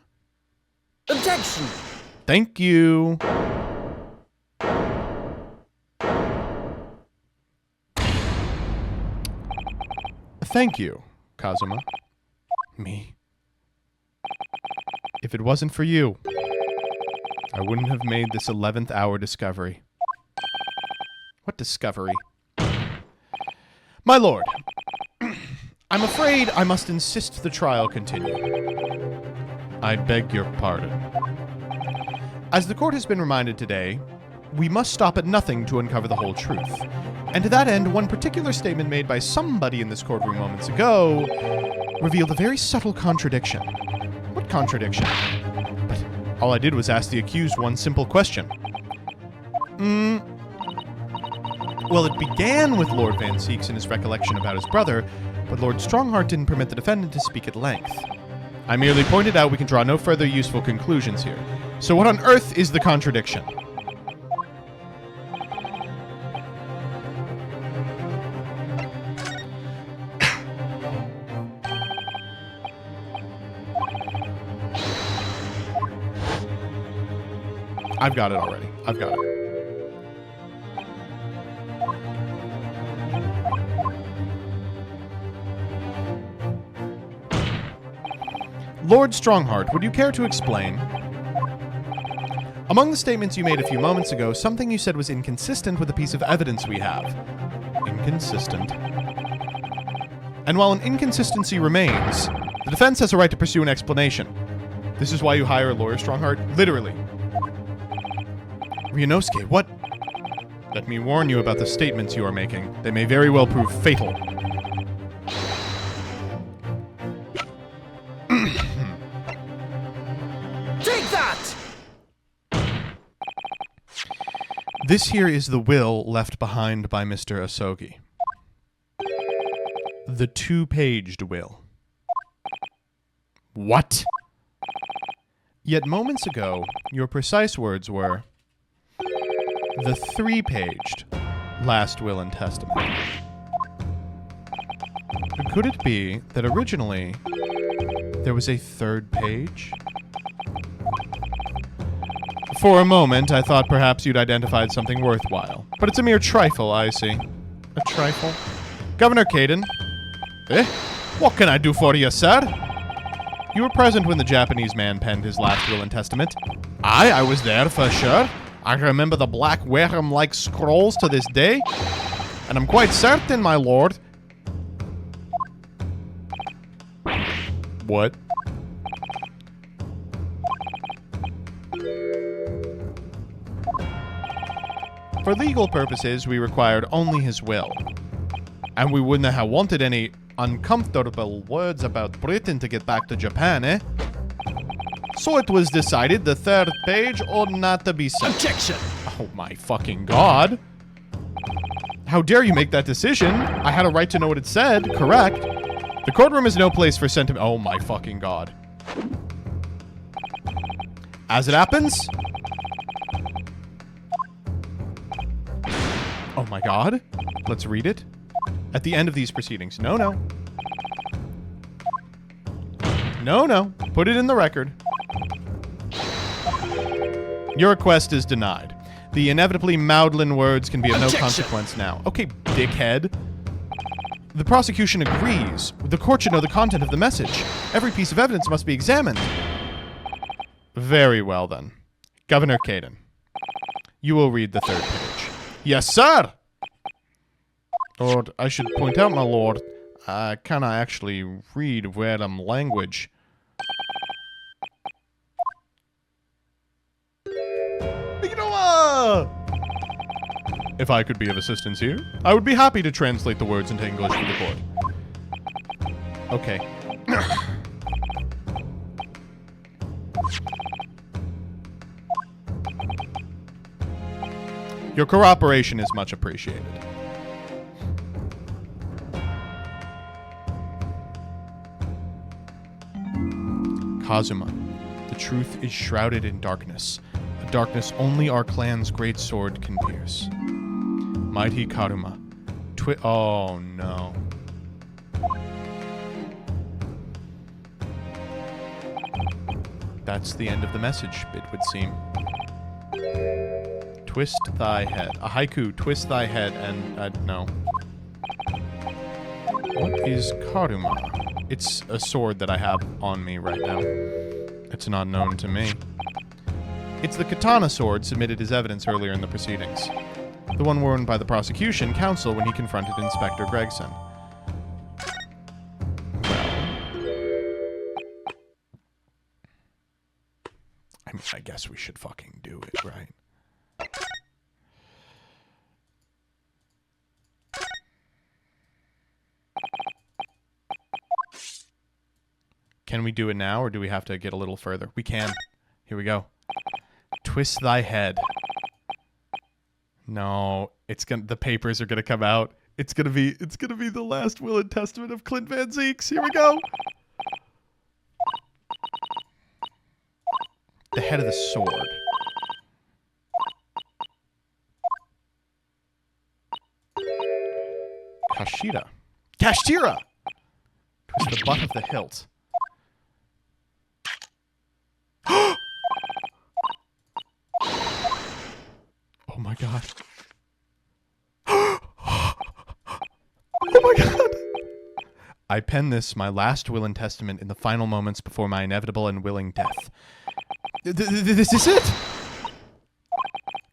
Objection! Thank you. Thank you, Kazuma. Me. If it wasn't for you, I wouldn't have made this 11th hour discovery. What discovery? My lord, I'm afraid I must insist the trial continue. I beg your pardon. As the court has been reminded today, we must stop at nothing to uncover the whole truth. And to that end, one particular statement made by somebody in this courtroom moments ago revealed a very subtle contradiction. What contradiction? But all I did was ask the accused one simple question. Well, it began with Lord Van Seeks and his recollection about his brother, but Lord Strongheart didn't permit the defendant to speak at length. I merely pointed out we can draw no further useful conclusions here. So what on earth is the contradiction? I've got it already. I've got it. Lord Strongheart, would you care to explain? Among the statements you made a few moments ago, something you said was inconsistent with a piece of evidence we have. Inconsistent. And while an inconsistency remains, the defense has a right to pursue an explanation. This is why you hire a lawyer, Strongheart. Literally. Ryunosuke, what? Let me warn you about the statements you are making. They may very well prove fatal. Take that! This here is the will left behind by Mr. Asogi. The 2-paged will. What? Yet moments ago, your precise words were the 3-paged last will and testament. Could it be that originally there was a 3rd page? For a moment, I thought perhaps you'd identified something worthwhile. But it's a mere trifle, I see. A trifle? Governor Caden? Eh? What can I do for you, sir? You were present when the Japanese man penned his last will and testament. I was there for sure. I remember the black Wareham-like scrolls to this day. And I'm quite certain, my lord. What? For legal purposes, we required only his will. And we wouldn't have wanted any uncomfortable words about Britain to get back to Japan, eh? So it was decided the 3rd page ought not to be sent. Objection! Oh my fucking god. How dare you make that decision? I had a right to know what it said, correct? The courtroom is no place for sentiment. Oh my fucking god. As it happens... Oh my god. Let's read it. At the end of these proceedings. No, no. No, no. Put it in the record. Your request is denied. The inevitably maudlin words can be of no consequence now. Okay, dickhead. The prosecution agrees. The court should know the content of the message. Every piece of evidence must be examined. Very well, then. Governor Caden, you will read the 3rd page. Yes, sir! Lord, I should point out, my lord, I cannot actually read random language. If I could be of assistance here, I would be happy to translate the words into English for the court. Okay. Your cooperation is much appreciated. Kazuma, the truth is shrouded in darkness. A darkness only our clan's great sword can pierce. Mighty Karuma. Oh no. That's the end of the message, it would seem. Twist thy head. A haiku, twist thy head, and, no. What is Karuma? It's a sword that I have on me right now. It's not known to me. It's the katana sword submitted as evidence earlier in the proceedings. The one worn by the prosecution counsel when he confronted Inspector Gregson. I mean, I guess we should fucking do it, right? Can we do it now, or do we have to get a little further? We can. Here we go. Twist thy head. No, the papers are gonna come out. It's gonna be the last will and testament of Clint Van Zieks. Here we go. The head of the sword. Kashira. Kashtira! Twist the butt of the hilt. Oh my god. Oh my god! I pen this, my last will and testament, in the final moments before my inevitable and willing death. This is it!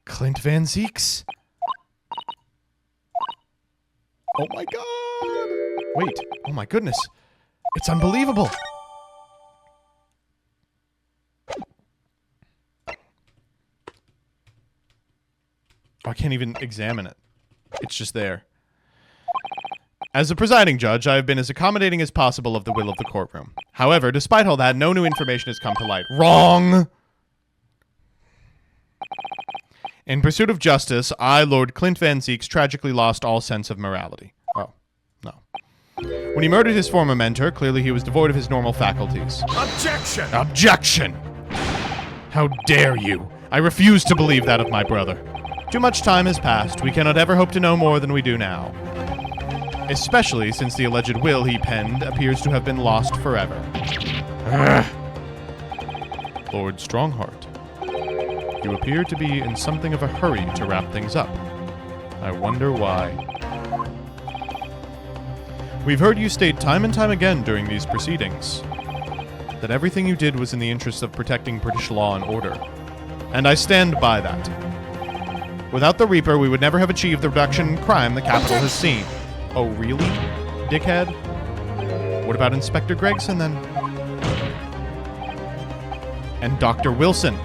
Clint Van Zieks. Oh my god! Wait, oh my goodness. It's unbelievable! I can't even examine it. It's just there. As the presiding judge, I have been as accommodating as possible of the will of the courtroom. However, despite all that, no new information has come to light. Wrong! In pursuit of justice, I, Lord Clint Van Zieks, tragically lost all sense of morality. Oh, no. When he murdered his former mentor, clearly he was devoid of his normal faculties. Objection! Objection! How dare you! I refuse to believe that of my brother. Too much time has passed. We cannot ever hope to know more than we do now. Especially since the alleged will he penned appears to have been lost forever. Lord Strongheart, you appear to be in something of a hurry to wrap things up. I wonder why. We've heard you state time and time again during these proceedings that everything you did was in the interest of protecting British law and order. And I stand by that. Without the Reaper, we would never have achieved the reduction in crime the capital has seen. Oh, really, dickhead? What about Inspector Gregson, then? And Dr. Wilson?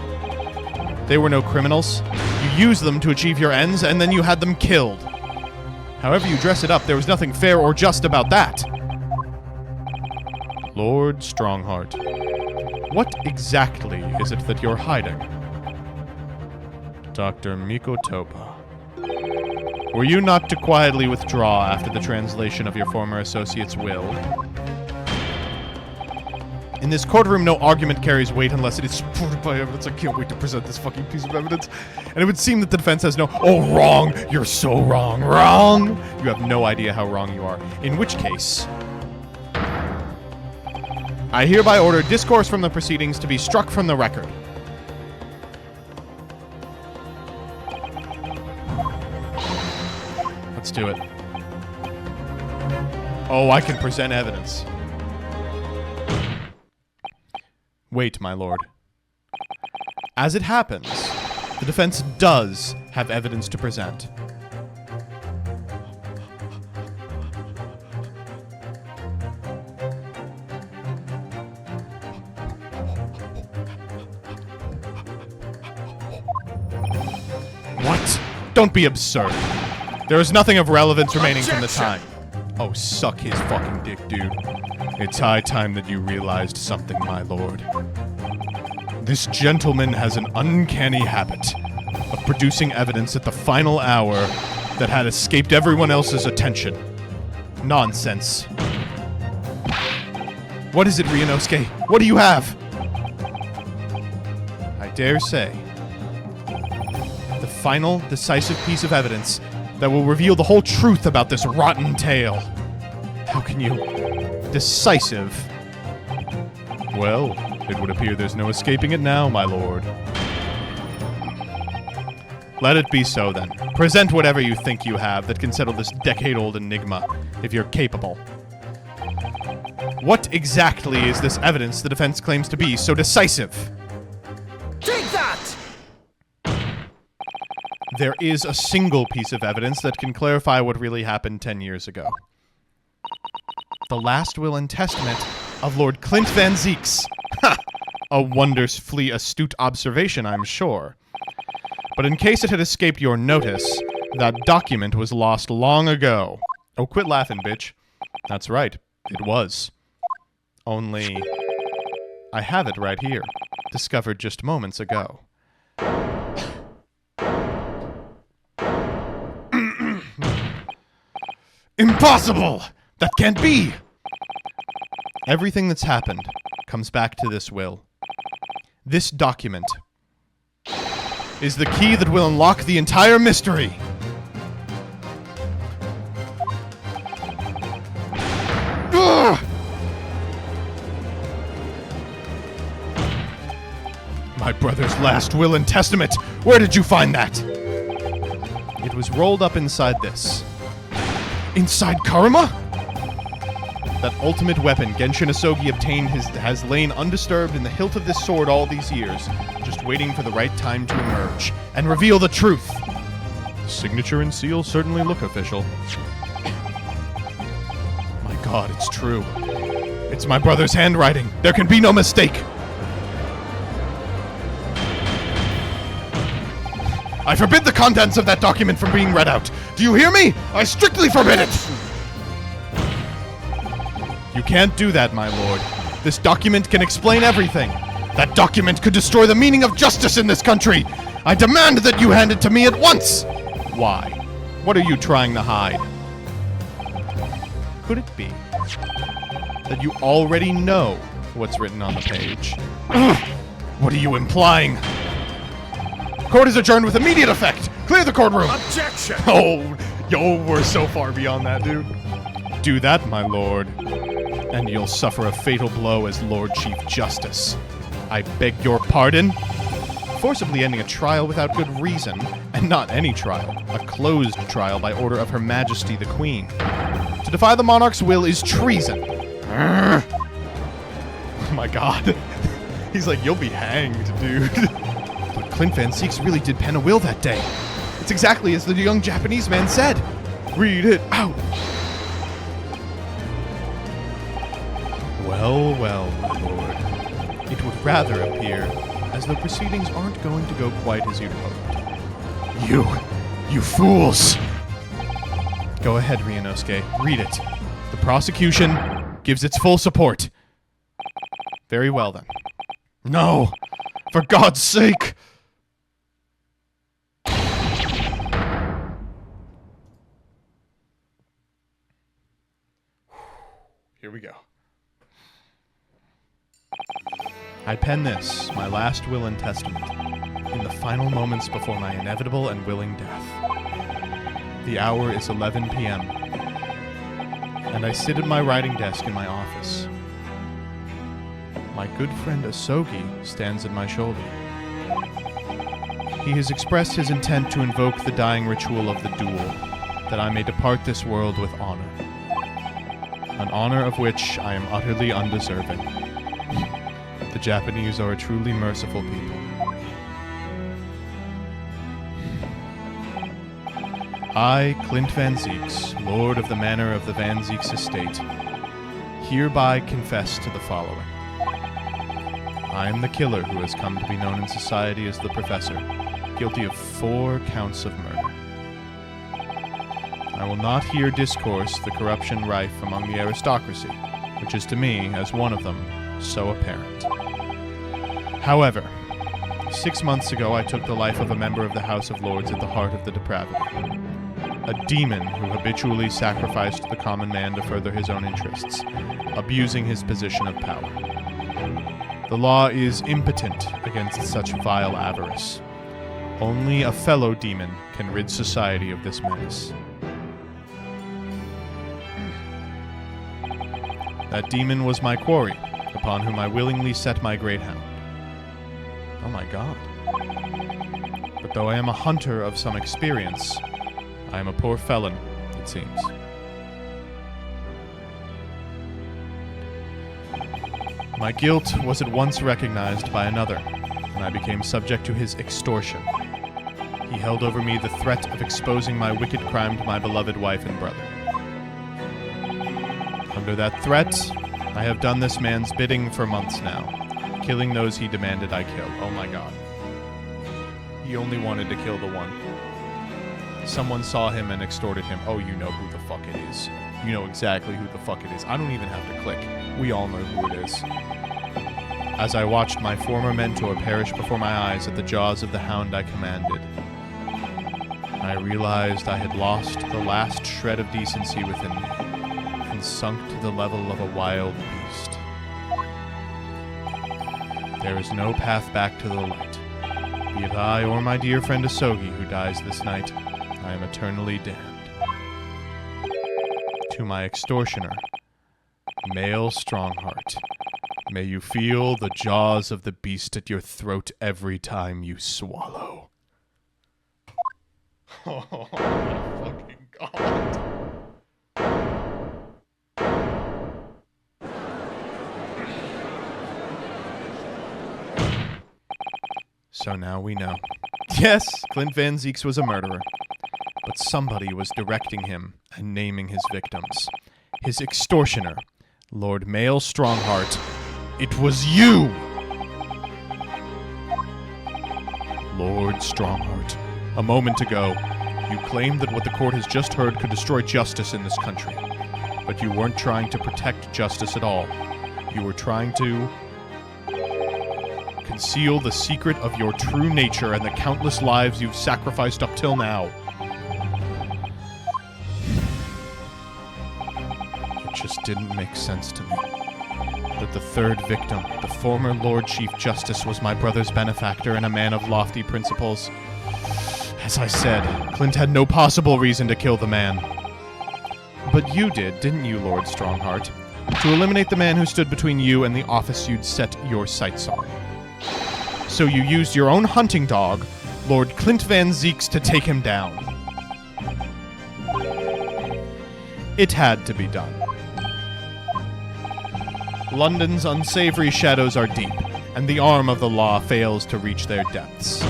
They were no criminals. You used them to achieve your ends, and then you had them killed. However you dress it up, there was nothing fair or just about that. Lord Strongheart, what exactly is it that you're hiding? Dr. Mikotopa, were you not to quietly withdraw after the translation of your former associate's will? In this courtroom, no argument carries weight unless it is supported by evidence. I can't wait to present this fucking piece of evidence. And it would seem that the defense has no... Oh, wrong! You're so wrong! Wrong! You have no idea how wrong you are. In which case... I hereby order discourse from the proceedings to be struck from the record. Let's do it. Oh, I can present evidence. Wait, my lord. As it happens, the defense does have evidence to present. What? Don't be absurd. There is nothing of relevance remaining from the time. Oh, suck his fucking dick, dude. It's high time that you realized something, my lord. This gentleman has an uncanny habit of producing evidence at the final hour that had escaped everyone else's attention. Nonsense. What is it, Ryunosuke? What do you have? I dare say, the final, decisive piece of evidence that will reveal the whole truth about this rotten tale. How can you... Decisive? Well, It would appear there's no escaping it now, my lord. Let it be so, then. Present whatever you think you have that can settle this decade-old enigma, if you're capable. What exactly is this evidence the defense claims to be so decisive? Take that! There is a single piece of evidence that can clarify what really happened 10 years ago. The last will and testament of Lord Clint Van Zieks. Ha! A wonderfully astute observation, I'm sure. But in case it had escaped your notice, that document was lost long ago. Oh, quit laughing, bitch. That's right, it was. Only, I have it right here, discovered just moments ago. Impossible! That can't be! Everything that's happened comes back to this will. This document is the key that will unlock the entire mystery. Ugh! My brother's last will and testament. Where did you find that? It was rolled up inside this. Inside Karma? That ultimate weapon Genshin Asogi obtained has lain undisturbed in the hilt of this sword all these years, just waiting for the right time to emerge and reveal the truth. The signature and seal certainly look official. My God, it's true. It's my brother's handwriting. There can be no mistake. I forbid the contents of that document from being read out. Do you hear me? I strictly forbid it! You can't do that, my lord. This document can explain everything. That document could destroy the meaning of justice in this country. I demand that you hand it to me at once. Why? What are you trying to hide? Could it be that you already know what's written on the page? What are you implying? Court is adjourned with immediate effect. Clear the courtroom. Objection! Yo, we're so far beyond that, dude. Do that, my lord, and you'll suffer a fatal blow as Lord Chief Justice. I beg your pardon? Forcibly ending a trial without good reason, and not any trial, a closed trial by order of Her Majesty the Queen. To defy the monarch's will is treason. Oh my God. He's like, you'll be hanged, dude. But Clint Van Zieks really did pen a will that day. It's exactly as the young Japanese man said. Read it out. Well, well, my lord. It would rather appear as though proceedings aren't going to go quite as you'd hoped. You fools! Go ahead, Ryunosuke. Read it. The prosecution gives its full support. Very well, then. No! For God's sake! Here we go. I pen this, my last will and testament, in the final moments before my inevitable and willing death. The hour is 11 p.m., and I sit at my writing desk in my office. My good friend Asogi stands at my shoulder. He has expressed his intent to invoke the dying ritual of the duel, that I may depart this world with honor. An honor of which I am utterly undeserving. The Japanese are a truly merciful people. I, Clint Van Zieks, Lord of the Manor of the Van Zieks Estate, hereby confess to the following. I am the killer who has come to be known in society as the Professor, guilty of 4 counts of murder. I will not here discourse the corruption rife among the aristocracy, which is to me, as one of them, so apparent. However, 6 months ago I took the life of a member of the House of Lords at the heart of the depravity. A demon who habitually sacrificed the common man to further his own interests, abusing his position of power. The law is impotent against such vile avarice. Only a fellow demon can rid society of this menace. That demon was my quarry, upon whom I willingly set my great hound. Oh my god. But though I am a hunter of some experience, I am a poor felon, it seems. My guilt was at once recognized by another, and I became subject to his extortion. He held over me the threat of exposing my wicked crime to my beloved wife and brother. Under that threat, I have done this man's bidding for months now, killing those he demanded I kill. Oh my god. He only wanted to kill the one. Someone saw him and extorted him. Oh, you know who the fuck it is. You know exactly who the fuck it is. I don't even have to click. We all know who it is. As I watched my former mentor perish before my eyes at the jaws of the hound I commanded, I realized I had lost the last shred of decency within me and sunk to the level of a wild beast. There is no path back to the light. Be it I or my dear friend Asogi who dies this night, I am eternally damned. To my extortioner, male Strongheart, may you feel the jaws of the beast at your throat every time you swallow. Oh my fucking god. So now we know. Yes, Clint Van Zieks was a murderer. But somebody was directing him and naming his victims. His extortioner, Lord Male Strongheart. It was you! Lord Strongheart, a moment ago, you claimed that what the court has just heard could destroy justice in this country. But you weren't trying to protect justice at all. You were trying to conceal the secret of your true nature and the countless lives you've sacrificed up till now. It just didn't make sense to me that the third victim, the former Lord Chief Justice, was my brother's benefactor and a man of lofty principles. As I said, Clint had no possible reason to kill the man. But you did, didn't you, Lord Strongheart? To eliminate the man who stood between you and the office you'd set your sights on. So you used your own hunting dog, Lord Clint Van Zieks, to take him down. It had to be done. London's unsavory shadows are deep, and the arm of the law fails to reach their depths.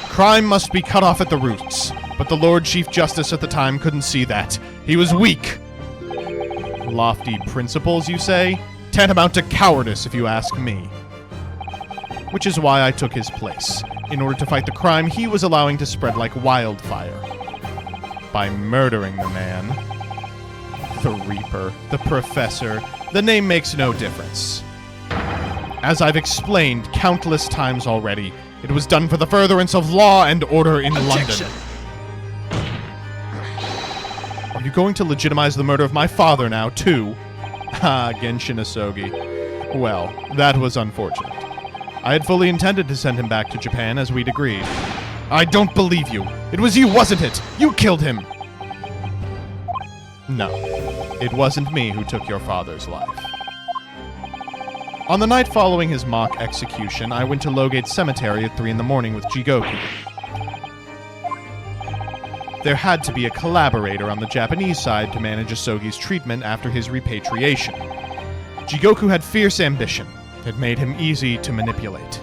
Crime must be cut off at the roots, but the Lord Chief Justice at the time couldn't see that. He was weak. Lofty principles, you say? Tantamount to cowardice, if you ask me. Which is why I took his place, in order to fight the crime he was allowing to spread like wildfire. By murdering the man. The Reaper, the Professor, the name makes no difference. As I've explained countless times already, it was done for the furtherance of law and order in Objection. London. Are you going to legitimize the murder of my father now, too? Ah, Genshin Asogi. Well, that was unfortunate. I had fully intended to send him back to Japan as we'd agreed. I don't believe you. It was you, wasn't it? You killed him. No, it wasn't me who took your father's life. On the night following his mock execution, I went to Logate Cemetery at 3 in the morning with Jigoku. There had to be a collaborator on the Japanese side to manage Asogi's treatment after his repatriation. Jigoku had fierce ambition. It made him easy to manipulate.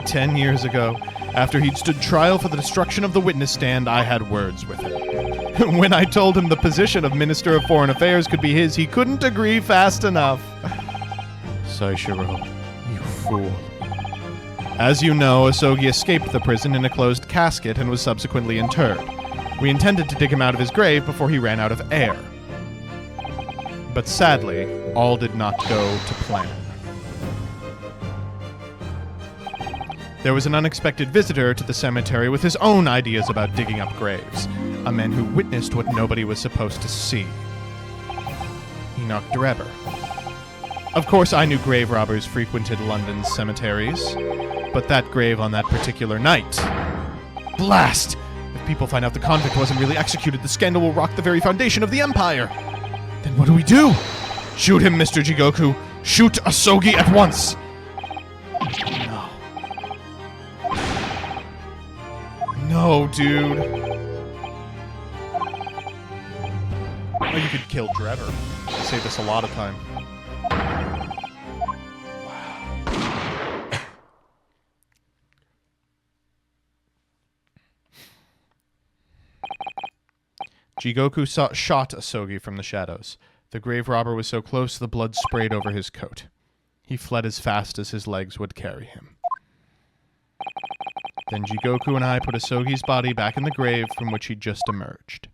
10 years ago, after he'd stood trial for the destruction of the witness stand, I had words with him. When I told him the position of Minister of Foreign Affairs could be his, he couldn't agree fast enough. Saishiro, you fool. As you know, Asogi escaped the prison in a closed casket and was subsequently interred. We intended to dig him out of his grave before he ran out of air. But sadly, all did not go to plan. There was an unexpected visitor to the cemetery with his own ideas about digging up graves. A man who witnessed what nobody was supposed to see. Enoch Drebber. Of course, I knew grave robbers frequented London's cemeteries, but that grave on that particular night... Blast! If people find out the convict wasn't really executed, the scandal will rock the very foundation of the Empire! Then what do we do? Shoot him, Mr. Jigoku! Shoot Asogi at once! No. No, dude. Oh, you could kill Drever. Save us a lot of time. Jigoku shot Asogi from the shadows. The grave robber was so close the blood sprayed over his coat. He fled as fast as his legs would carry him. Then Jigoku and I put Asogi's body back in the grave from which he'd just emerged.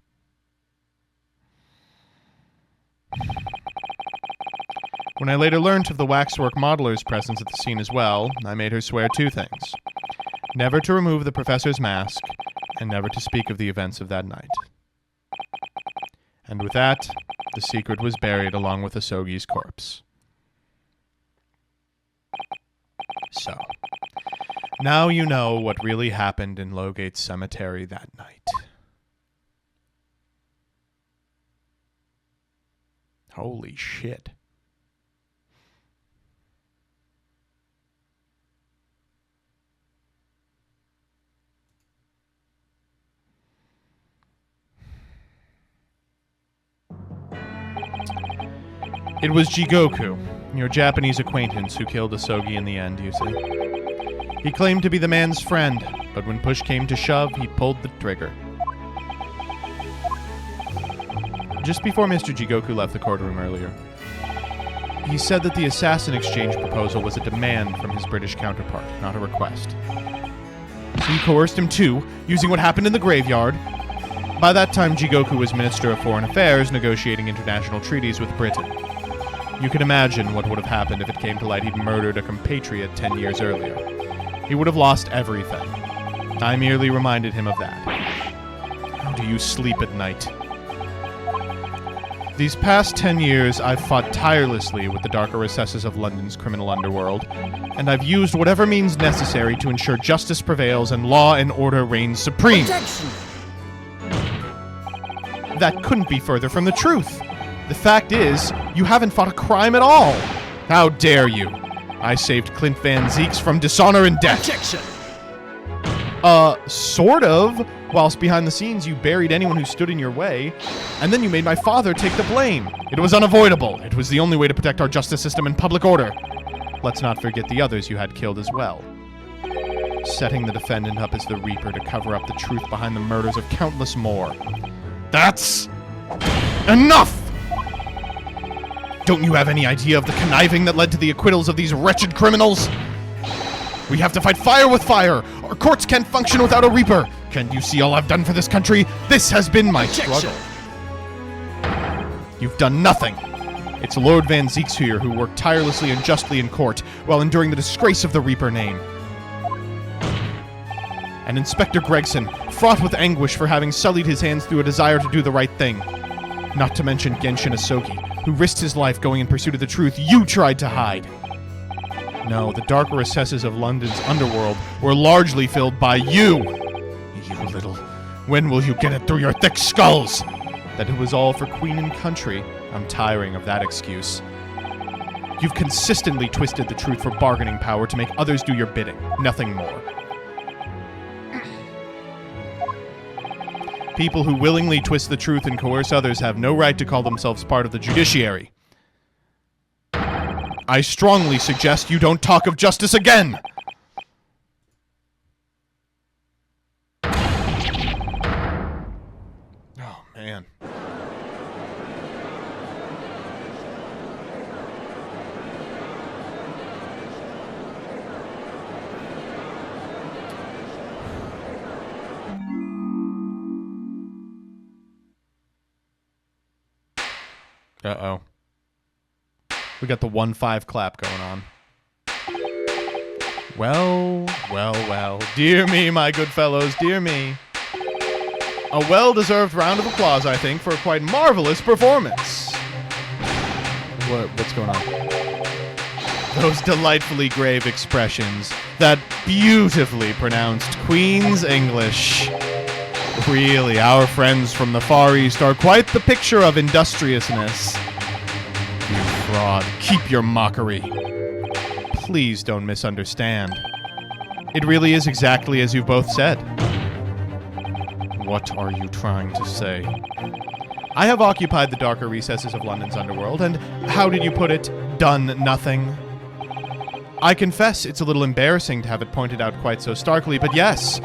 When I later learnt of the waxwork modeler's presence at the scene as well, I made her swear 2 things. Never to remove the professor's mask, and never to speak of the events of that night. And with that, the secret was buried along with Asogi's corpse. So, now you know what really happened in Lowgate Cemetery that night. Holy shit. It was Jigoku, your Japanese acquaintance, who killed Asogi in the end, you see. He claimed to be the man's friend, but when push came to shove, he pulled the trigger. Just before Mr. Jigoku left the courtroom earlier, he said that the assassin exchange proposal was a demand from his British counterpart, not a request. He coerced him too, using what happened in the graveyard. By that time, Jigoku was Minister of Foreign Affairs, negotiating international treaties with Britain. You can imagine what would have happened if it came to light he'd murdered a compatriot 10 years earlier. He would have lost everything. I merely reminded him of that. How do you sleep at night? These past 10 years, I've fought tirelessly with the darker recesses of London's criminal underworld, and I've used whatever means necessary to ensure justice prevails and law and order reigns supreme. Objection! That couldn't be further from the truth. The fact is, you haven't fought a crime at all. How dare you? I saved Clint Van Zeeks from dishonor and death. Objection! Sort of. Whilst behind the scenes you buried anyone who stood in your way, and then you made my father take the blame. It was unavoidable. It was the only way to protect our justice system and public order. Let's not forget the others you had killed as well. Setting the defendant up as the Reaper to cover up the truth behind the murders of countless more. That's enough! Don't you have any idea of the conniving that led to the acquittals of these wretched criminals? We have to fight fire with fire! Our courts can't function without a Reaper! Can't you see all I've done for this country? This has been my struggle. You've done nothing. It's Lord Van Zeeks here who worked tirelessly and justly in court while enduring the disgrace of the Reaper name. And Inspector Gregson, fraught with anguish for having sullied his hands through a desire to do the right thing. Not to mention Genshin Asogi, who risked his life going in pursuit of the truth you tried to hide. No, the darker recesses of London's underworld were largely filled by you. You little... When will you get it through your thick skulls? That it was all for Queen and country. I'm tiring of that excuse. You've consistently twisted the truth for bargaining power to make others do your bidding. Nothing more. People who willingly twist the truth and coerce others have no right to call themselves part of the judiciary. I strongly suggest you don't talk of justice again! Oh, man. Uh-oh. We got the 1-5 clap going on. Well, well, well. Dear me, my good fellows, dear me. A well-deserved round of applause, I think, for a quite marvelous performance. What's going on? Those delightfully grave expressions. That beautifully pronounced Queen's English. Really, our friends from the Far East are quite the picture of industriousness. You fraud. Keep your mockery. Please don't misunderstand. It really is exactly as you've both said. What are you trying to say? I have occupied the darker recesses of London's underworld, and how did you put it? Done nothing. I confess it's a little embarrassing to have it pointed out quite so starkly, but yes,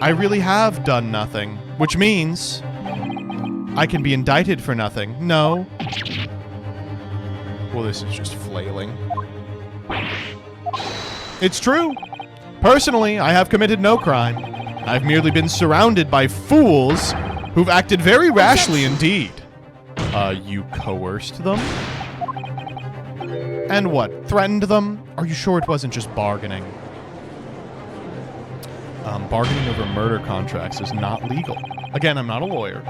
I really have done nothing, which means I can be indicted for nothing. No. Well, this is just flailing. It's true. Personally, I have committed no crime. I've merely been surrounded by fools who've acted very rashly indeed. You coerced them? And what, threatened them? Are you sure it wasn't just bargaining? Bargaining over murder contracts is not legal. Again, I'm not a lawyer.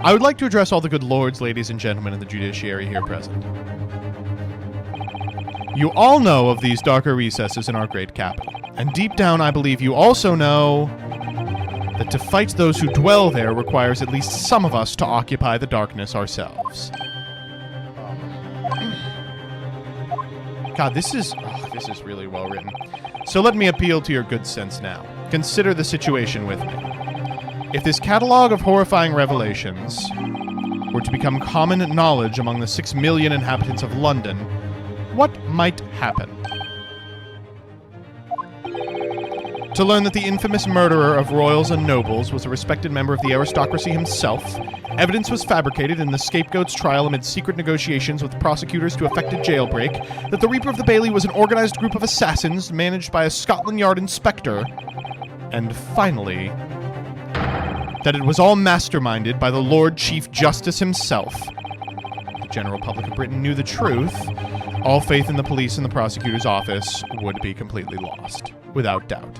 I would like to address all the good lords, ladies, and gentlemen in the judiciary here present. You all know of these darker recesses in our great capital, and deep down I believe you also know that to fight those who dwell there requires at least some of us to occupy the darkness ourselves. God, this is really well written. So let me appeal to your good sense now. Consider the situation with me. If this catalog of horrifying revelations were to become common knowledge among the 6 million inhabitants of London, what might happen? To learn that the infamous murderer of royals and nobles was a respected member of the aristocracy himself, evidence was fabricated in the scapegoat's trial amid secret negotiations with prosecutors to effect a jailbreak, that the Reaper of the Bailey was an organized group of assassins managed by a Scotland Yard inspector, and finally, that it was all masterminded by the Lord Chief Justice himself. The general public of Britain knew the truth. All faith in the police and the prosecutor's office would be completely lost, without doubt.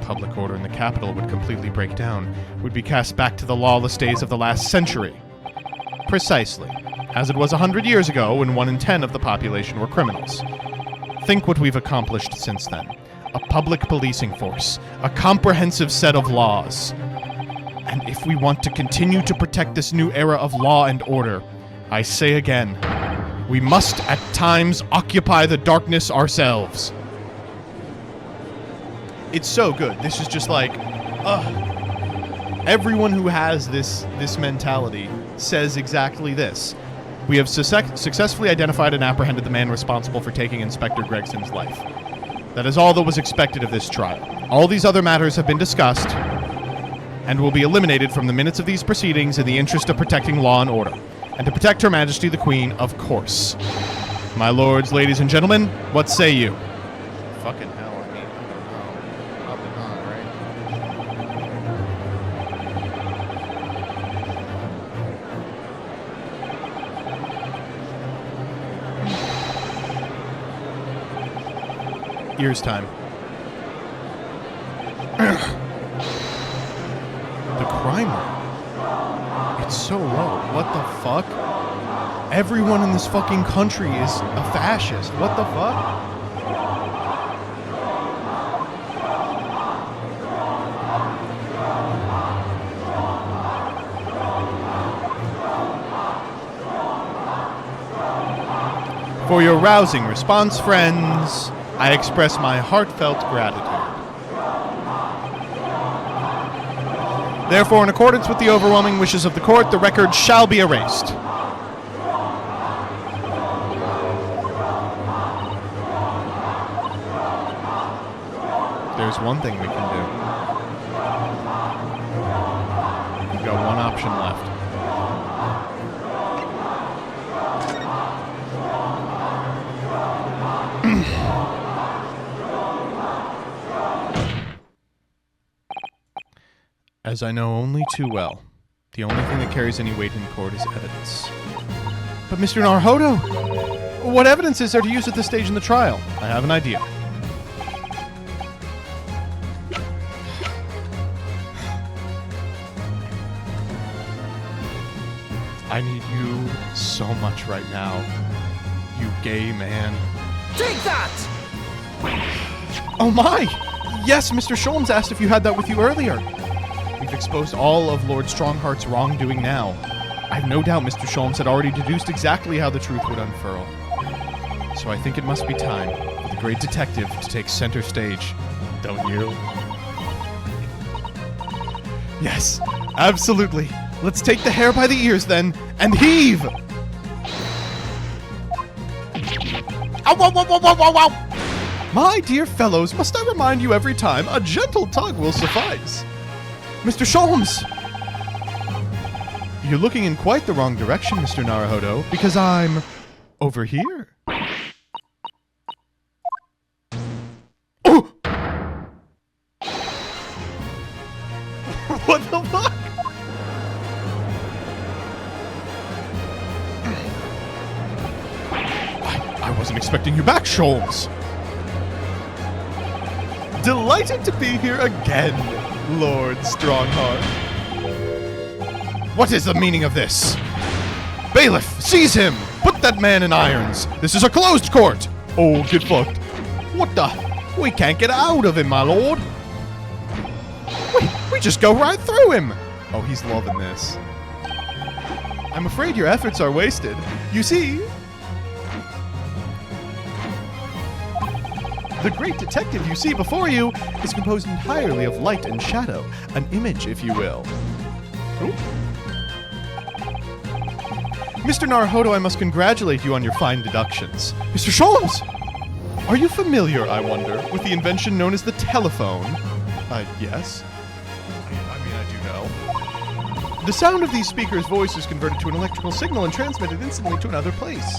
Public order in the capital would completely break down, would be cast back to the lawless days of the last century. Precisely, as it was 100 years ago when 1 in 10 of the population were criminals. Think what we've accomplished since then. A public policing force, a comprehensive set of laws. And if we want to continue to protect this new era of law and order, I say again, we must at times occupy the darkness ourselves. It's so good. This is just like, everyone who has this mentality says exactly this. We have successfully identified and apprehended the man responsible for taking Inspector Gregson's life. That is all that was expected of this trial. All these other matters have been discussed and will be eliminated from the minutes of these proceedings in the interest of protecting law and order. And to protect Her Majesty the Queen, of course. My lords, ladies, and gentlemen, what say you? Fucking hell, I mean, I don't know. Probably not, right? Ears time. The crime rate. It's so low. What the fuck? Everyone in this fucking country is a fascist. What the fuck? For your rousing response, friends, I express my heartfelt gratitude. Therefore, in accordance with the overwhelming wishes of the court, the record shall be erased. There's one thing we can do. We've got one option left. As I know only too well, the only thing that carries any weight in court is evidence. But Mr. Narhodo, what evidence is there to use at this stage in the trial? I have an idea. I need you so much right now, you gay man. Take that! Oh my! Yes, Mr. Sholmes asked if you had that with you earlier. We've exposed all of Lord Strongheart's wrongdoing now. I have no doubt Mr. Sholmes had already deduced exactly how the truth would unfurl. So I think it must be time for the great detective to take center stage. Don't you? Yes, absolutely. Let's take the hair by the ears then, and heave! Ow, ow, ow, ow, ow, ow, ow. My dear fellows, must I remind you every time, a gentle tug will suffice. Mr. Sholmes! You're looking in quite the wrong direction, Mr. Naruhodo, because I'm over here. Oh! What the fuck? I wasn't expecting you back, Sholmes. Delighted to be here again, Lord Strongheart. What is the meaning of this? Bailiff, seize him! Put that man in irons! This is a closed court! Oh, get fucked. What the? We can't get out of him, my lord. We just go right through him! Oh, he's loving this. I'm afraid your efforts are wasted. You see, the great detective you see before you is composed entirely of light and shadow. An image, if you will. Ooh. Mr. Naruhodo, I must congratulate you on your fine deductions. Mr. Sholmes! Are you familiar, I wonder, with the invention known as the telephone? Yes. I mean, I do know. The sound of these speakers' voice is converted to an electrical signal and transmitted instantly to another place.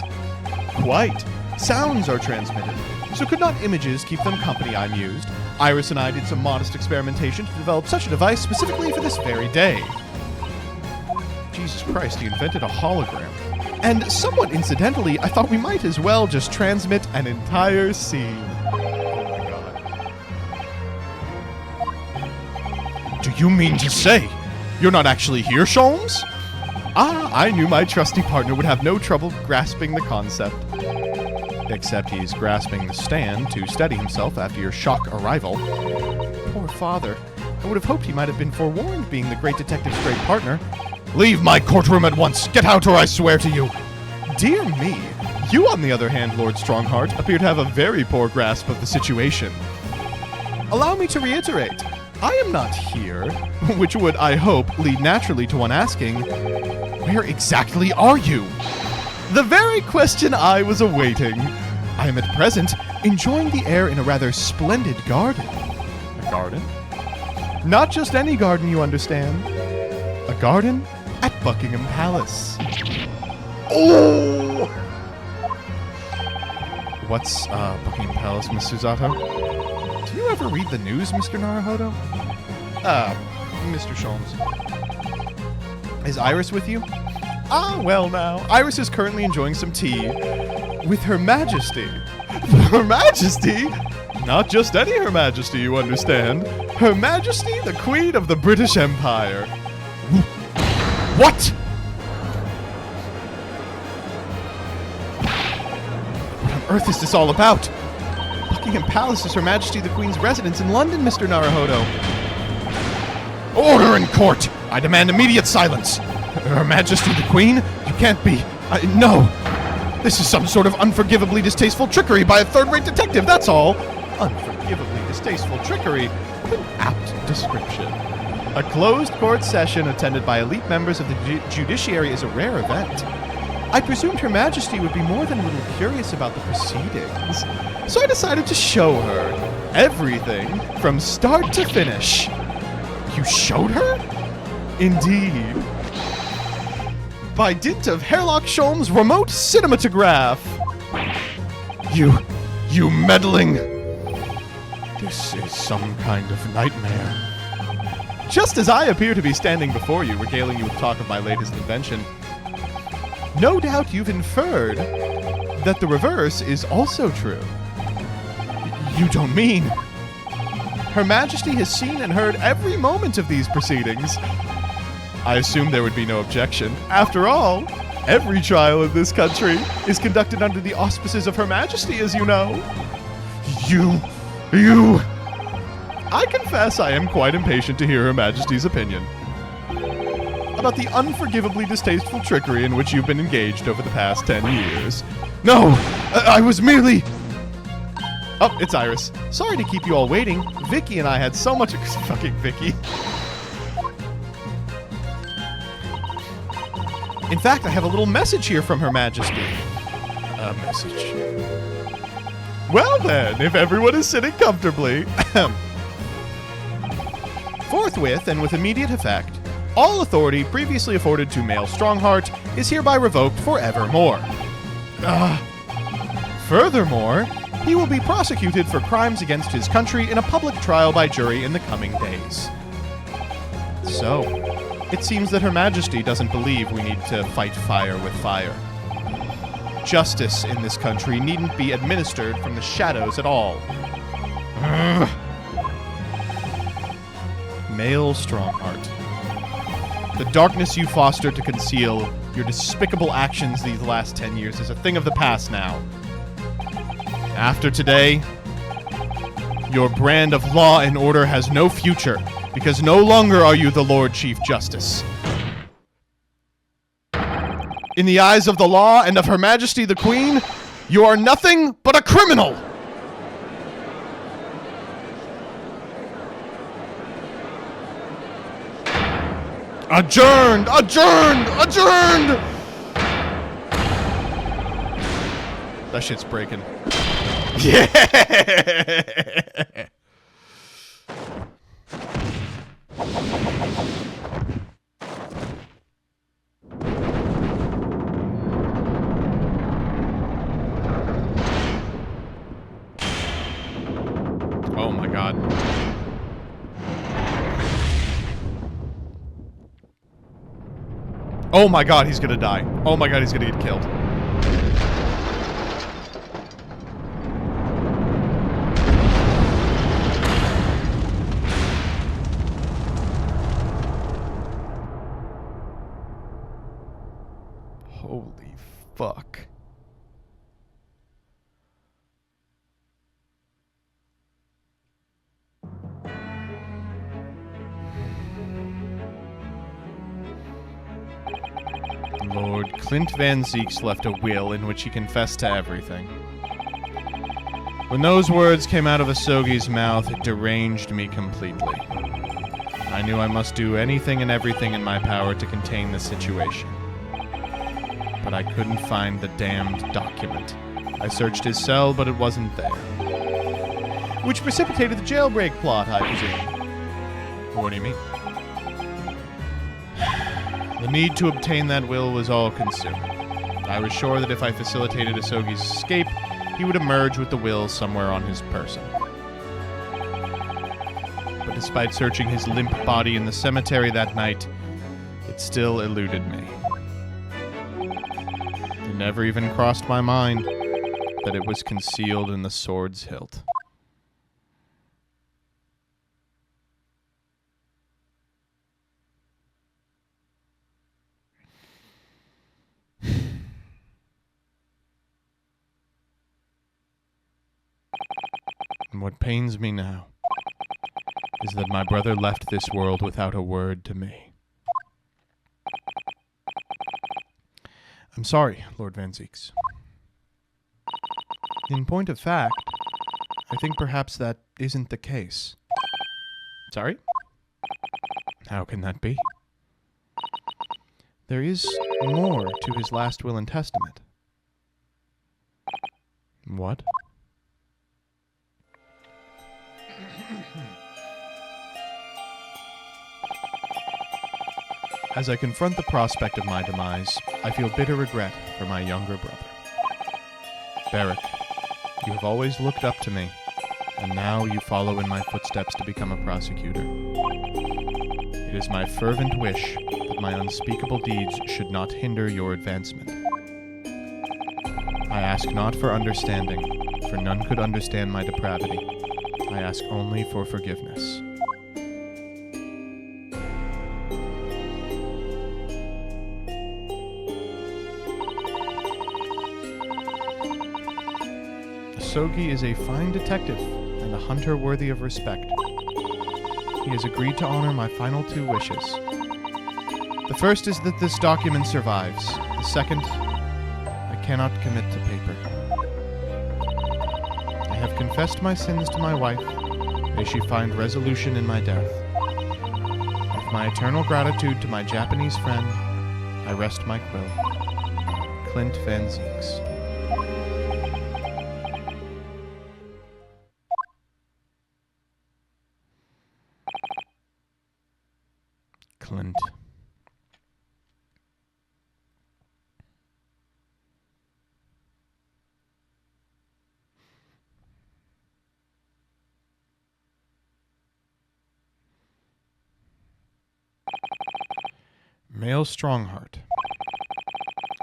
Quite. Sounds are transmitted. So could not images keep them company, I mused. Iris and I did some modest experimentation to develop such a device specifically for this very day. Jesus Christ, he invented a hologram. And somewhat incidentally, I thought we might as well just transmit an entire scene. Oh my god. Do you mean to say you're not actually here, Sholmes? Ah, I knew my trusty partner would have no trouble grasping the concept. Except he's grasping the stand to steady himself after your shock arrival. Poor father. I would have hoped he might have been forewarned, being the great detective's great partner. Leave my courtroom at once! Get out or I swear to you! Dear me. You, on the other hand, Lord Strongheart, appear to have a very poor grasp of the situation. Allow me to reiterate. I am not here, which would, I hope, lead naturally to one asking, where exactly are you? The very question I was awaiting. I am at present enjoying the air in a rather splendid garden. A garden? Not just any garden, you understand. A garden at Buckingham Palace. Oh! What's Buckingham Palace, Miss Susato? Do you ever read the news, Mr. Naruhodo? Mr. Sholmes. Is Iris with you? Ah, well now, Iris is currently enjoying some tea with Her Majesty. Her Majesty? Not just any Her Majesty, you understand. Her Majesty, the Queen of the British Empire. What? What on earth is this all about? Buckingham Palace is Her Majesty the Queen's residence in London, Mr. Naruhodo. Order in court! I demand immediate silence! Her Majesty the Queen? You can't be... no! This is some sort of unforgivably distasteful trickery by a third-rate detective, that's all! Unforgivably distasteful trickery? What an apt description. A closed court session attended by elite members of the judiciary is a rare event. I presumed Her Majesty would be more than a little curious about the proceedings, so I decided to show her everything from start to finish. You showed her? Indeed. By dint of Herlock Sholmes' remote cinematograph. You meddling... This is some kind of nightmare. Just as I appear to be standing before you, regaling you with talk of my latest invention, no doubt you've inferred that the reverse is also true. You don't mean... Her Majesty has seen and heard every moment of these proceedings. I assume there would be no objection. After all, every trial in this country is conducted under the auspices of Her Majesty, as you know. You... I confess I am quite impatient to hear Her Majesty's opinion. about the unforgivably distasteful trickery in which you've been engaged over the past 10 years. No, I was merely... Oh, it's Iris. Sorry to keep you all waiting. Vicky and I had so much... Fucking Vicky. In fact, I have a little message here from Her Majesty. A message. Well then, if everyone is sitting comfortably... Forthwith, and with immediate effect, all authority previously afforded to Male Strongheart is hereby revoked forevermore. Furthermore, he will be prosecuted for crimes against his country in a public trial by jury in the coming days. So, it seems that Her Majesty doesn't believe we need to fight fire with fire. Justice in this country needn't be administered from the shadows at all. Male Strongheart. The darkness you fostered to conceal your despicable actions these last 10 years is a thing of the past now. After today, your brand of law and order has no future, because no longer are you the Lord Chief Justice. In the eyes of the law and of Her Majesty the Queen, you are nothing but a criminal! Adjourned! Adjourned! Adjourned! That shit's breaking. Yeah! Oh my god. Oh my god, he's gonna die. Oh my god, he's gonna get killed. Holy fuck. Lord Clint Van Zeeks left a will in which he confessed to everything. When those words came out of Asogi's mouth, it deranged me completely. I knew I must do anything and everything in my power to contain the situation. But I couldn't find the damned document. I searched his cell, but it wasn't there. Which precipitated the jailbreak plot, I presume. What do you mean? The need to obtain that will was all-consuming. I was sure that if I facilitated Asogi's escape, he would emerge with the will somewhere on his person. But despite searching his limp body in the cemetery that night, it still eluded me. It never even crossed my mind that it was concealed in the sword's hilt. And what pains me now is that my brother left this world without a word to me. I'm sorry, Lord Van Zeeks. In point of fact, I think perhaps that isn't the case. Sorry? How can that be? There is more to his last will and testament. What? As I confront the prospect of my demise, I feel bitter regret for my younger brother. Beric, you have always looked up to me, and now you follow in my footsteps to become a prosecutor. It is my fervent wish that my unspeakable deeds should not hinder your advancement. I ask not for understanding, for none could understand my depravity. I ask only for forgiveness. Asogi is a fine detective and a hunter worthy of respect. He has agreed to honor my final two wishes. The first is that this document survives. The second, I cannot commit to paper. I have confessed my sins to my wife. May she find resolution in my death. With my eternal gratitude to my Japanese friend, I rest my quill. Clint Van Zieks. Clint. Male Strongheart.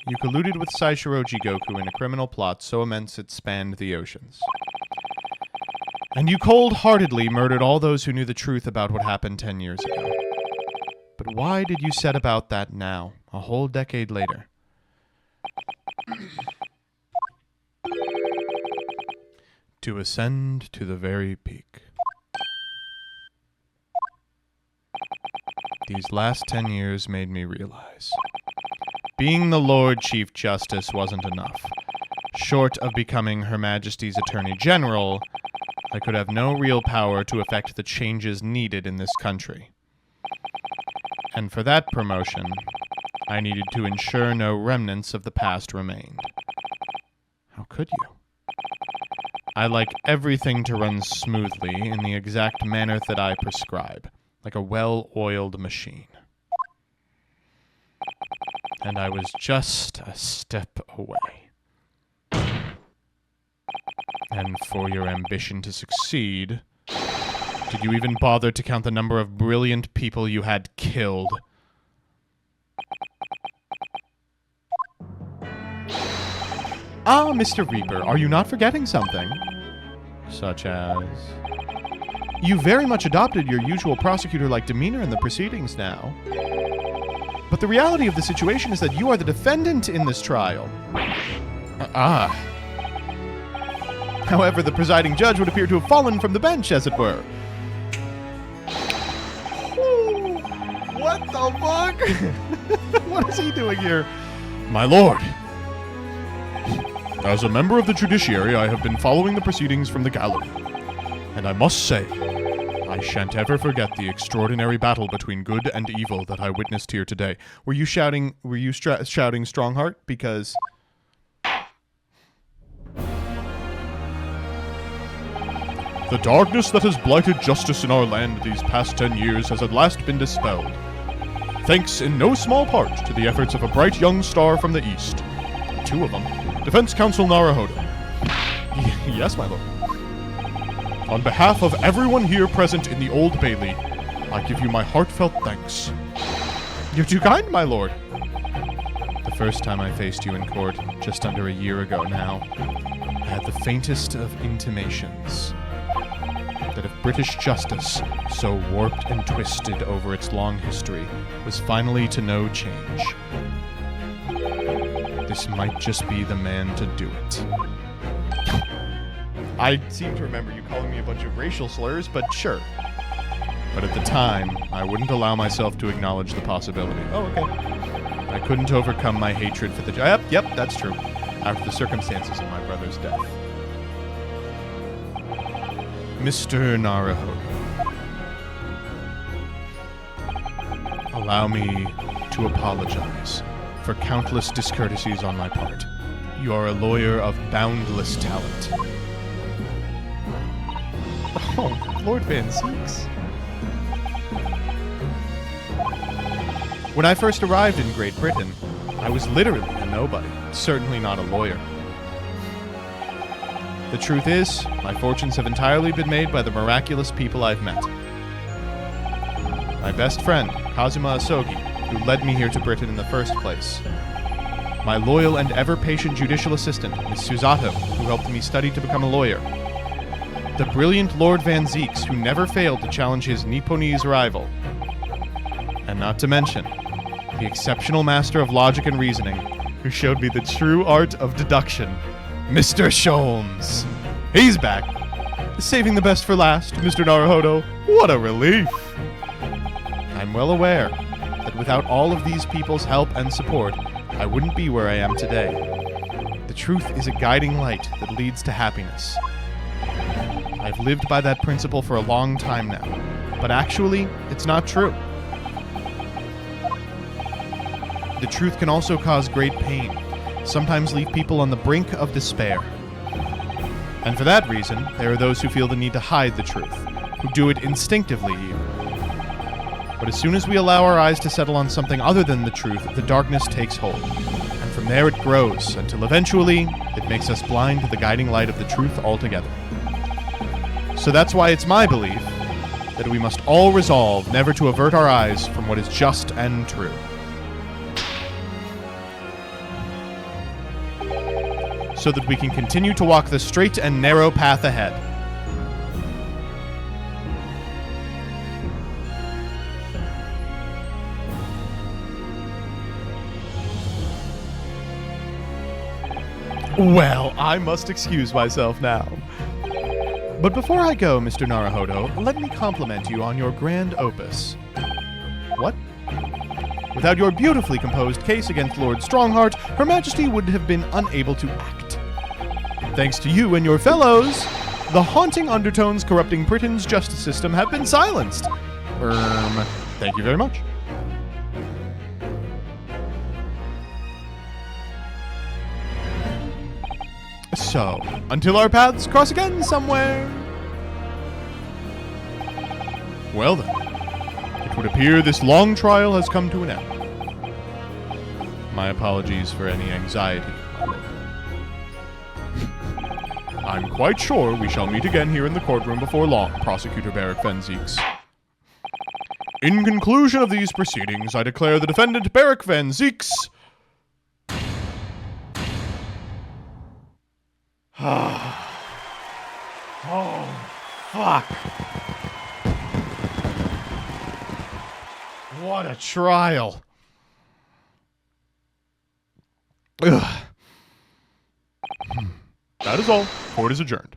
You colluded with Saishiro Jigoku in a criminal plot so immense it spanned the oceans. And you cold-heartedly murdered all those who knew the truth about what happened 10 years ago. But why did you set about that now, a whole decade later? To ascend to the very peak. These last 10 years made me realize. Being the Lord Chief Justice wasn't enough. Short of becoming Her Majesty's Attorney General, I could have no real power to effect the changes needed in this country. And for that promotion, I needed to ensure no remnants of the past remained. How could you? I like everything to run smoothly in the exact manner that I prescribe, like a well-oiled machine. And I was just a step away. And for your ambition to succeed, did you even bother to count the number of brilliant people you had killed? Ah, Mr. Reaper, are you not forgetting something? Such as... You very much adopted your usual prosecutor-like demeanor in the proceedings now. But the reality of the situation is that you are the defendant in this trial. However, the presiding judge would appear to have fallen from the bench, as it were. What the fuck? What is he doing here? My lord. As a member of the judiciary, I have been following the proceedings from the gallery. And I must say, I shan't ever forget the extraordinary battle between good and evil that I witnessed here today. Were you shouting Strongheart? Because... The darkness that has blighted justice in our land these past 10 years has at last been dispelled. Thanks in no small part to the efforts of a bright young star from the east. Two of them. Defense Counsel Naruhodo. Yes, my lord. On behalf of everyone here present in the Old Bailey, I give you my heartfelt thanks. You're too kind, my lord. The first time I faced you in court, just under a year ago now, I had the faintest of intimations that if British justice, so warped and twisted over its long history, was finally to know change, this might just be the man to do it. I seem to remember you calling me a bunch of racial slurs, but sure. But at the time, I wouldn't allow myself to acknowledge the possibility. Oh, okay. I couldn't overcome my hatred for the... Yep, that's true. After the circumstances of my brother's death. Mr. Naruhodo, allow me to apologize for countless discourtesies on my part. You are a lawyer of boundless talent. Oh, Lord Van Zieks. When I first arrived in Great Britain, I was literally a nobody, certainly not a lawyer. The truth is, my fortunes have entirely been made by the miraculous people I've met. My best friend, Kazuma Asogi, who led me here to Britain in the first place. My loyal and ever-patient judicial assistant, Miss Susato, who helped me study to become a lawyer. The brilliant Lord Van Zieks, who never failed to challenge his Nipponese rival. And not to mention, the exceptional master of logic and reasoning, who showed me the true art of deduction, Mr. Sholmes. He's back. Saving the best for last, Mr. Naruhodo. What a relief. I'm well aware that that without all of these people's help and support, I wouldn't be where I am today. The truth is a guiding light that leads to happiness. I've lived by that principle for a long time now, but actually, it's not true. The truth can also cause great pain, sometimes leave people on the brink of despair. And for that reason, there are those who feel the need to hide the truth, who do it instinctively even. But as soon as we allow our eyes to settle on something other than the truth, the darkness takes hold. And from there it grows, until eventually, it makes us blind to the guiding light of the truth altogether. So that's why it's my belief that we must all resolve never to avert our eyes from what is just and true. So that we can continue to walk the straight and narrow path ahead. Well, I must excuse myself now. But before I go, Mr. Naruhodo, let me compliment you on your grand opus. What? Without your beautifully composed case against Lord Strongheart, Her Majesty would have been unable to act. Thanks to you and your fellows, the haunting undertones corrupting Britain's justice system have been silenced. Thank you very much. So, until our paths cross again somewhere. Well then, it would appear this long trial has come to an end. My apologies for any anxiety. I'm quite sure we shall meet again here in the courtroom before long, Prosecutor Barrick Van Zieks. In conclusion of these proceedings, I declare the defendant Barrick Van Zieks... Oh, fuck. What a trial. Ugh. That is all. Court is adjourned.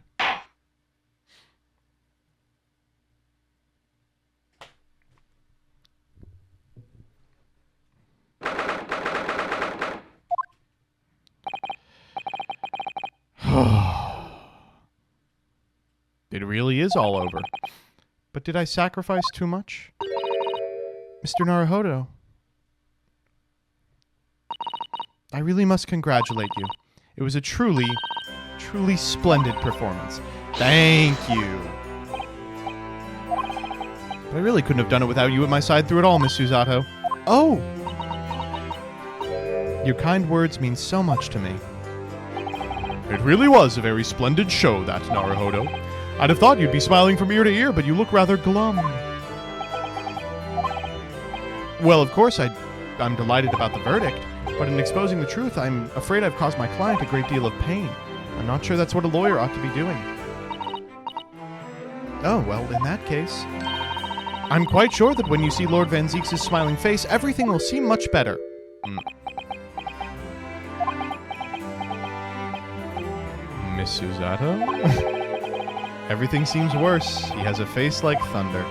It really is all over. But did I sacrifice too much? Mr. Naruhodo, I really must congratulate you. It was a truly splendid performance. Thank you. But I really couldn't have done it without you at my side through it all, Miss Susato. Oh! Your kind words mean so much to me. It really was a very splendid show, that, Naruhodo. I'd have thought you'd be smiling from ear to ear, but you look rather glum. Well, of course, I'm delighted about the verdict, but in exposing the truth, I'm afraid I've caused my client a great deal of pain. I'm not sure that's what a lawyer ought to be doing. Oh, well, in that case... I'm quite sure that when you see Lord Van Zieks' smiling face, everything will seem much better. Miss Susato? Everything seems worse. He has a face like thunder.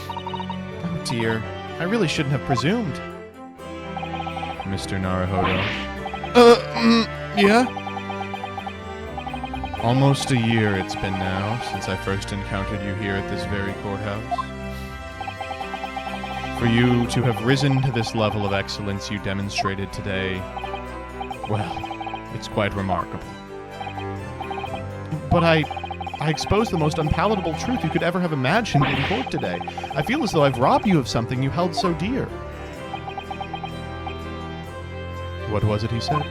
Oh dear. I really shouldn't have presumed. Mr. Naruhodo. Yeah? Almost a year it's been now since I first encountered you here at this very courthouse. For you to have risen to this level of excellence you demonstrated today, well, it's quite remarkable. But I exposed the most unpalatable truth you could ever have imagined in court today. I feel as though I've robbed you of something you held so dear. What was it he said?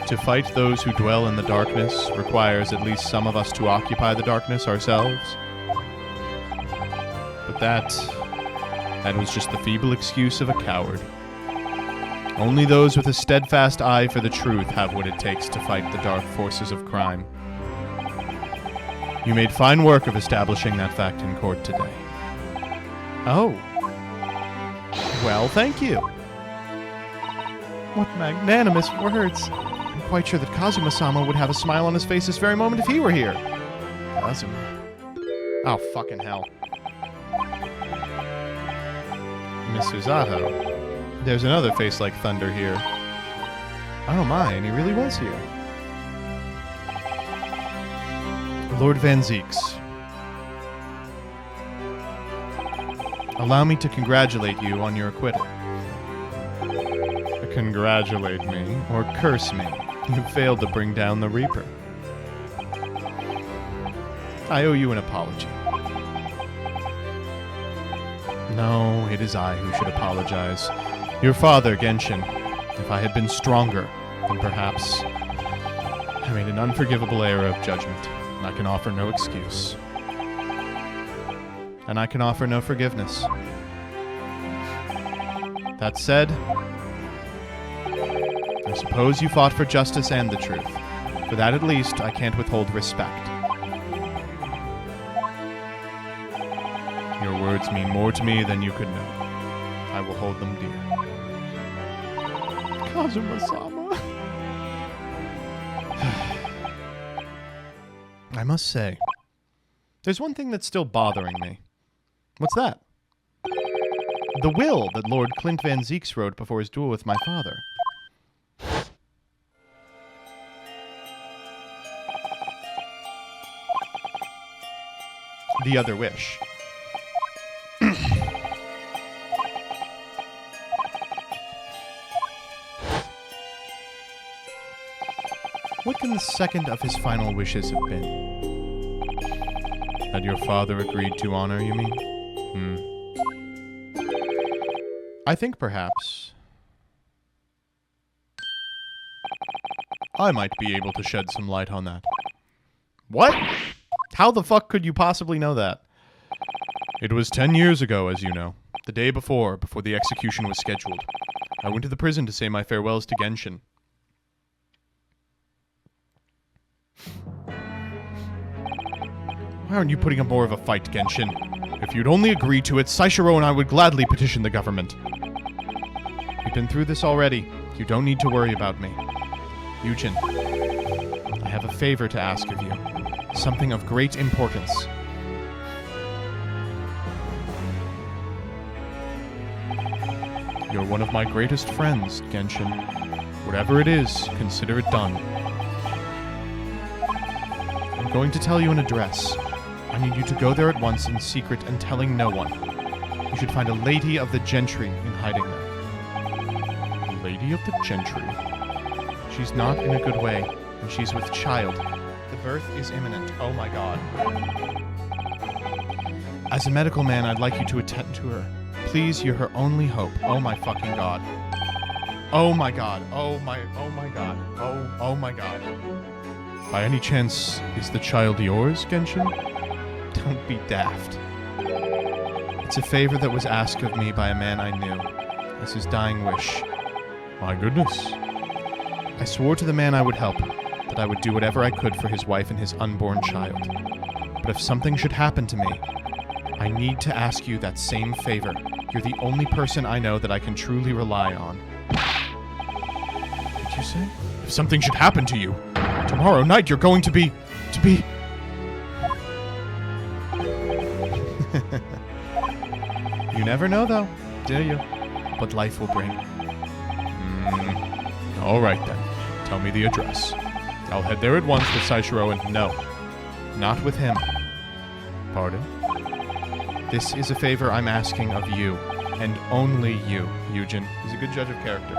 To fight those who dwell in the darkness requires at least some of us to occupy the darkness ourselves. But that was just the feeble excuse of a coward. Only those with a steadfast eye for the truth have what it takes to fight the dark forces of crime. You made fine work of establishing that fact in court today. Oh. Well, thank you. What magnanimous words. I'm quite sure that Kazuma-sama would have a smile on his face this very moment if he were here. Kazuma. Oh, fucking hell. Miss Susato. There's another face like thunder here. Oh my, and he really was here. Lord Van Zeeks. Allow me to congratulate you on your acquittal. Congratulate me, or curse me. You failed to bring down the Reaper. I owe you an apology. No, it is I who should apologize. Your father, Genshin. If I had been stronger, then perhaps I made an unforgivable error of judgment. I can offer no excuse. And I can offer no forgiveness. That said, I suppose you fought for justice and the truth. For that at least, I can't withhold respect. Your words mean more to me than you could know. I will hold them dear. Kazuma-sama. I must say, there's one thing that's still bothering me. What's that? The will that Lord Clint Van Zeeks wrote before his duel with my father. The other wish. What can the second of his final wishes have been? That your father agreed to honor, you mean? I think perhaps I might be able to shed some light on that. What? How the fuck could you possibly know that? It was 10 years ago, as you know. The day before the execution was scheduled. I went to the prison to say my farewells to Genshin. Why aren't you putting up more of a fight, Genshin? If you'd only agree to it, Saishiro and I would gladly petition the government. We've been through this already. You don't need to worry about me. Yujin, I have a favor to ask of you. Something of great importance. You're one of my greatest friends, Genshin. Whatever it is, consider it done. I'm going to tell you an address. I need you to go there at once in secret and telling no one. You should find a lady of the gentry in hiding there. A lady of the gentry? She's not in a good way, and she's with child. The birth is imminent. Oh my god. As a medical man, I'd like you to attend to her. Please, you're her only hope. Oh my fucking god. Oh my god. Oh my god. Oh my god. By any chance, is the child yours, Genshin? Don't be daft. It's a favor that was asked of me by a man I knew, as his dying wish. My goodness. I swore to the man I would help, that I would do whatever I could for his wife and his unborn child. But if something should happen to me, I need to ask you that same favor. You're the only person I know that I can truly rely on. What did you say? If something should happen to you, tomorrow night you're going to be... You never know, though, do you? What life will bring. All right, then. Tell me the address. I'll head there at once with Saishiro and... No. Not with him. Pardon? This is a favor I'm asking of you, and only you, Yujin. He's a good judge of character.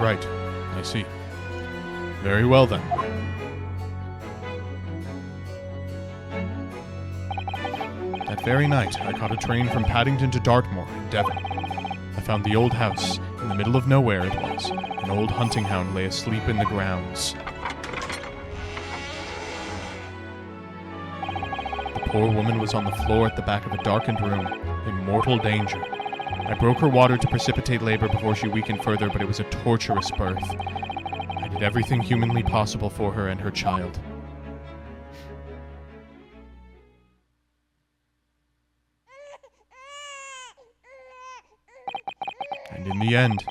Right. I see. Very well, then. That very night, I caught a train from Paddington to Dartmoor in Devon. I found the old house. In the middle of nowhere it was. An old hunting hound lay asleep in the grounds. The poor woman was on the floor at the back of a darkened room, in mortal danger. I broke her water to precipitate labor before she weakened further, but it was a torturous birth. I did everything humanly possible for her and her child. And in the end,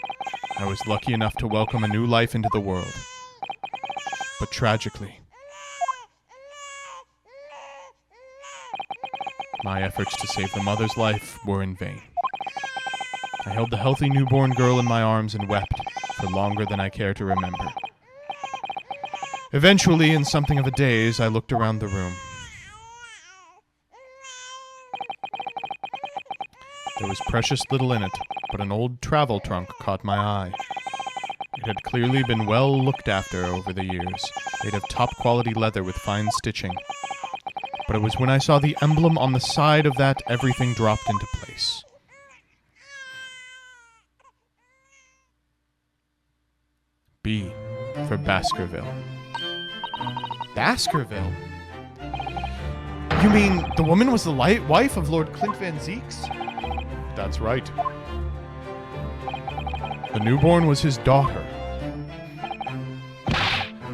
I was lucky enough to welcome a new life into the world. But tragically, my efforts to save the mother's life were in vain. I held the healthy newborn girl in my arms and wept for longer than I care to remember. Eventually, in something of a daze, I looked around the room. There was precious little in it, but an old travel trunk caught my eye. It had clearly been well looked after over the years, made of top-quality leather with fine stitching. But it was when I saw the emblem on the side of that everything dropped into place. B for Baskerville. Baskerville? You mean the woman was the wife of Lord Clint Van Zieks? That's right. The newborn was his daughter.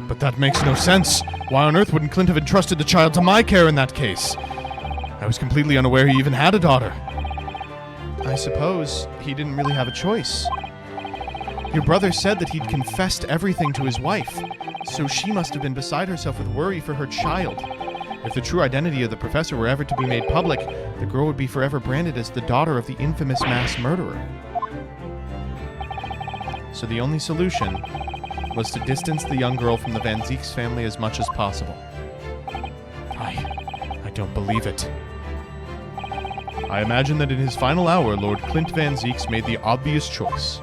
But that makes no sense. Why on earth wouldn't Clint have entrusted the child to my care in that case? I was completely unaware he even had a daughter. I suppose he didn't really have a choice. Your brother said that he'd confessed everything to his wife, so she must have been beside herself with worry for her child. If the true identity of the professor were ever to be made public, the girl would be forever branded as the daughter of the infamous mass murderer. So the only solution was to distance the young girl from the Van Zieks family as much as possible. I don't believe it. I imagine that in his final hour, Lord Clint Van Zieks made the obvious choice.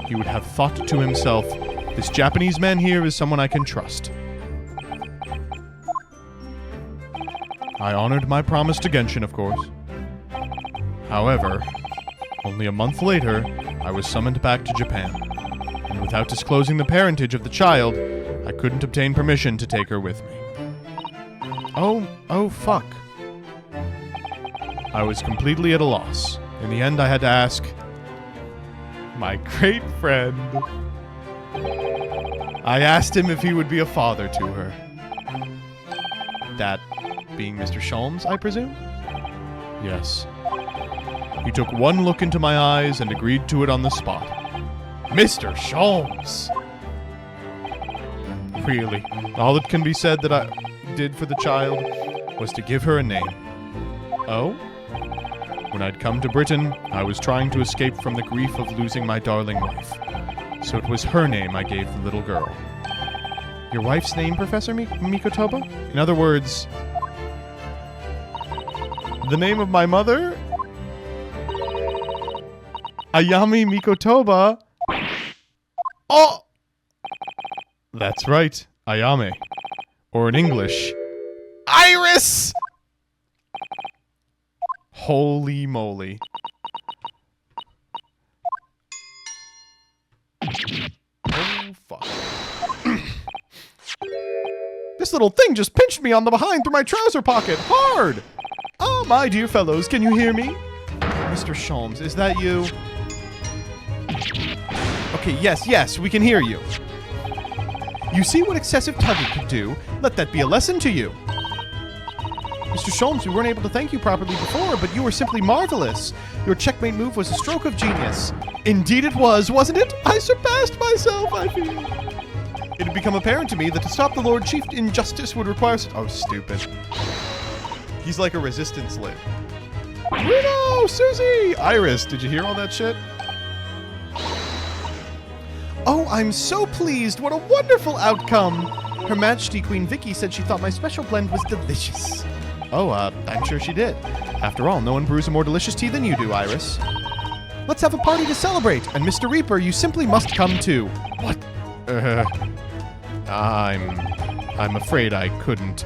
He would have thought to himself, this Japanese man here is someone I can trust. I honored my promise to Genshin, of course. However, only a month later, I was summoned back to Japan. And without disclosing the parentage of the child, I couldn't obtain permission to take her with me. Oh, fuck. I was completely at a loss. In the end, I had to ask my great friend. I asked him if he would be a father to her. That being Mr. Sholmes, I presume? Yes. He took one look into my eyes and agreed to it on the spot. Mr. Sholmes! Really, all that can be said that I did for the child was to give her a name. Oh? When I'd come to Britain, I was trying to escape from the grief of losing my darling wife. So it was her name I gave the little girl. Your wife's name, Professor Mikotoba? In other words, the name of my mother? Ayami Mikotoba. Oh! That's right, Ayame. Or in English, Iris! Holy moly. Oh, fuck. This little thing just pinched me on the behind through my trouser pocket. Hard! Oh, my dear fellows, can you hear me? Mr. Sholmes, is that you? Okay, yes, we can hear you. You see what excessive tugging can do? Let that be a lesson to you. Mr. Sholmes, we weren't able to thank you properly before, but you were simply marvelous. Your checkmate move was a stroke of genius. Indeed it was, wasn't it? I surpassed myself, I feel. It had become apparent to me that to stop the Lord Chief injustice would require... Oh, stupid. He's like a resistance lid. Reno! Susie! Iris, did you hear all that shit? Oh, I'm so pleased. What a wonderful outcome. Her Majesty Queen Vicky said she thought my special blend was delicious. Oh, I'm sure she did. After all, no one brews a more delicious tea than you do, Iris. Let's have a party to celebrate, and Mr. Reaper, you simply must come too. What? I'm afraid I couldn't.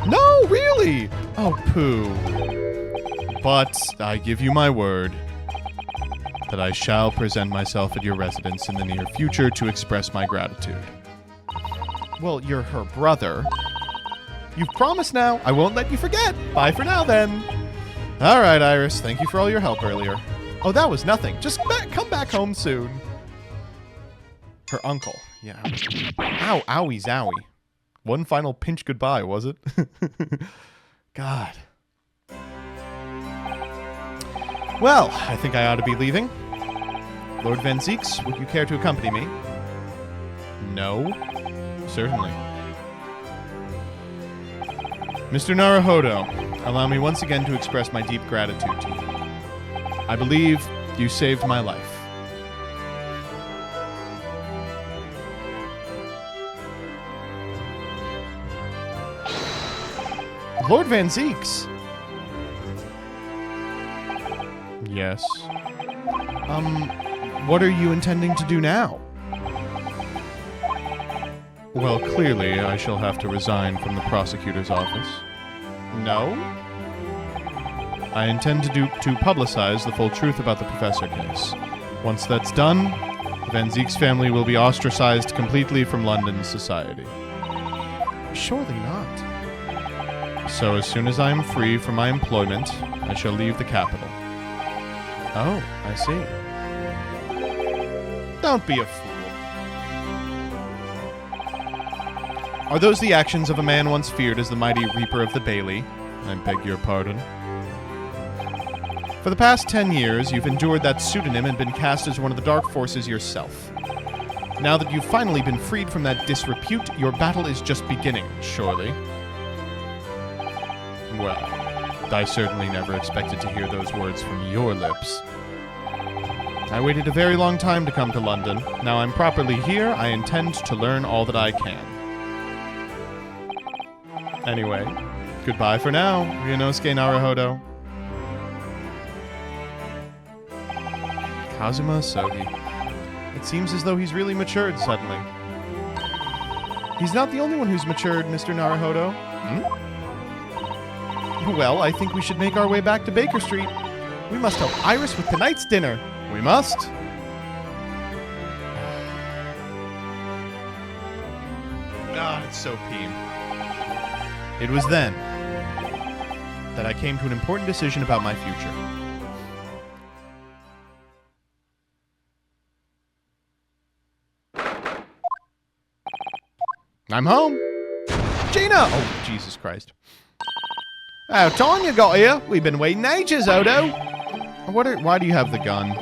No, really? Oh, poo. But I give you my word that I shall present myself at your residence in the near future to express my gratitude. Well, you're her brother. You've promised now. I won't let you forget. Bye for now, then. All right, Iris. Thank you for all your help earlier. Oh, that was nothing. Just come back home soon. Her uncle. Yeah. Ow, owie, zowie. One final pinch goodbye, was it? God. Well, I think I ought to be leaving. Lord Van Zieks, would you care to accompany me? No. Certainly. Mr. Naruhodo, allow me once again to express my deep gratitude to you. I believe you saved my life. Lord Van Zeeks. Yes. What are you intending to do now? Well, clearly, I shall have to resign from the prosecutor's office. No? I intend to publicize the full truth about the professor case. Once that's done, the Van Zeeks family will be ostracized completely from London society. Surely not. So as soon as I am free from my employment, I shall leave the capital. Oh, I see. Don't be a fool. Are those the actions of a man once feared as the mighty Reaper of the Bailey? I beg your pardon. For the past 10 years, you've endured that pseudonym and been cast as one of the dark forces yourself. Now that you've finally been freed from that disrepute, your battle is just beginning, surely. Well, I certainly never expected to hear those words from your lips. I waited a very long time to come to London. Now I'm properly here, I intend to learn all that I can. Anyway, goodbye for now, Ryunosuke Naruhodo. Kazuma Sogi. It seems as though he's really matured suddenly. He's not the only one who's matured, Mr. Naruhodo. Well, I think we should make our way back to Baker Street. We must help Iris with tonight's dinner. We must. God, it's so peem. It was then that I came to an important decision about my future. I'm home. Gina! Oh, Jesus Christ. How time you got here? We've been waiting ages, Odo. Why do you have the gun?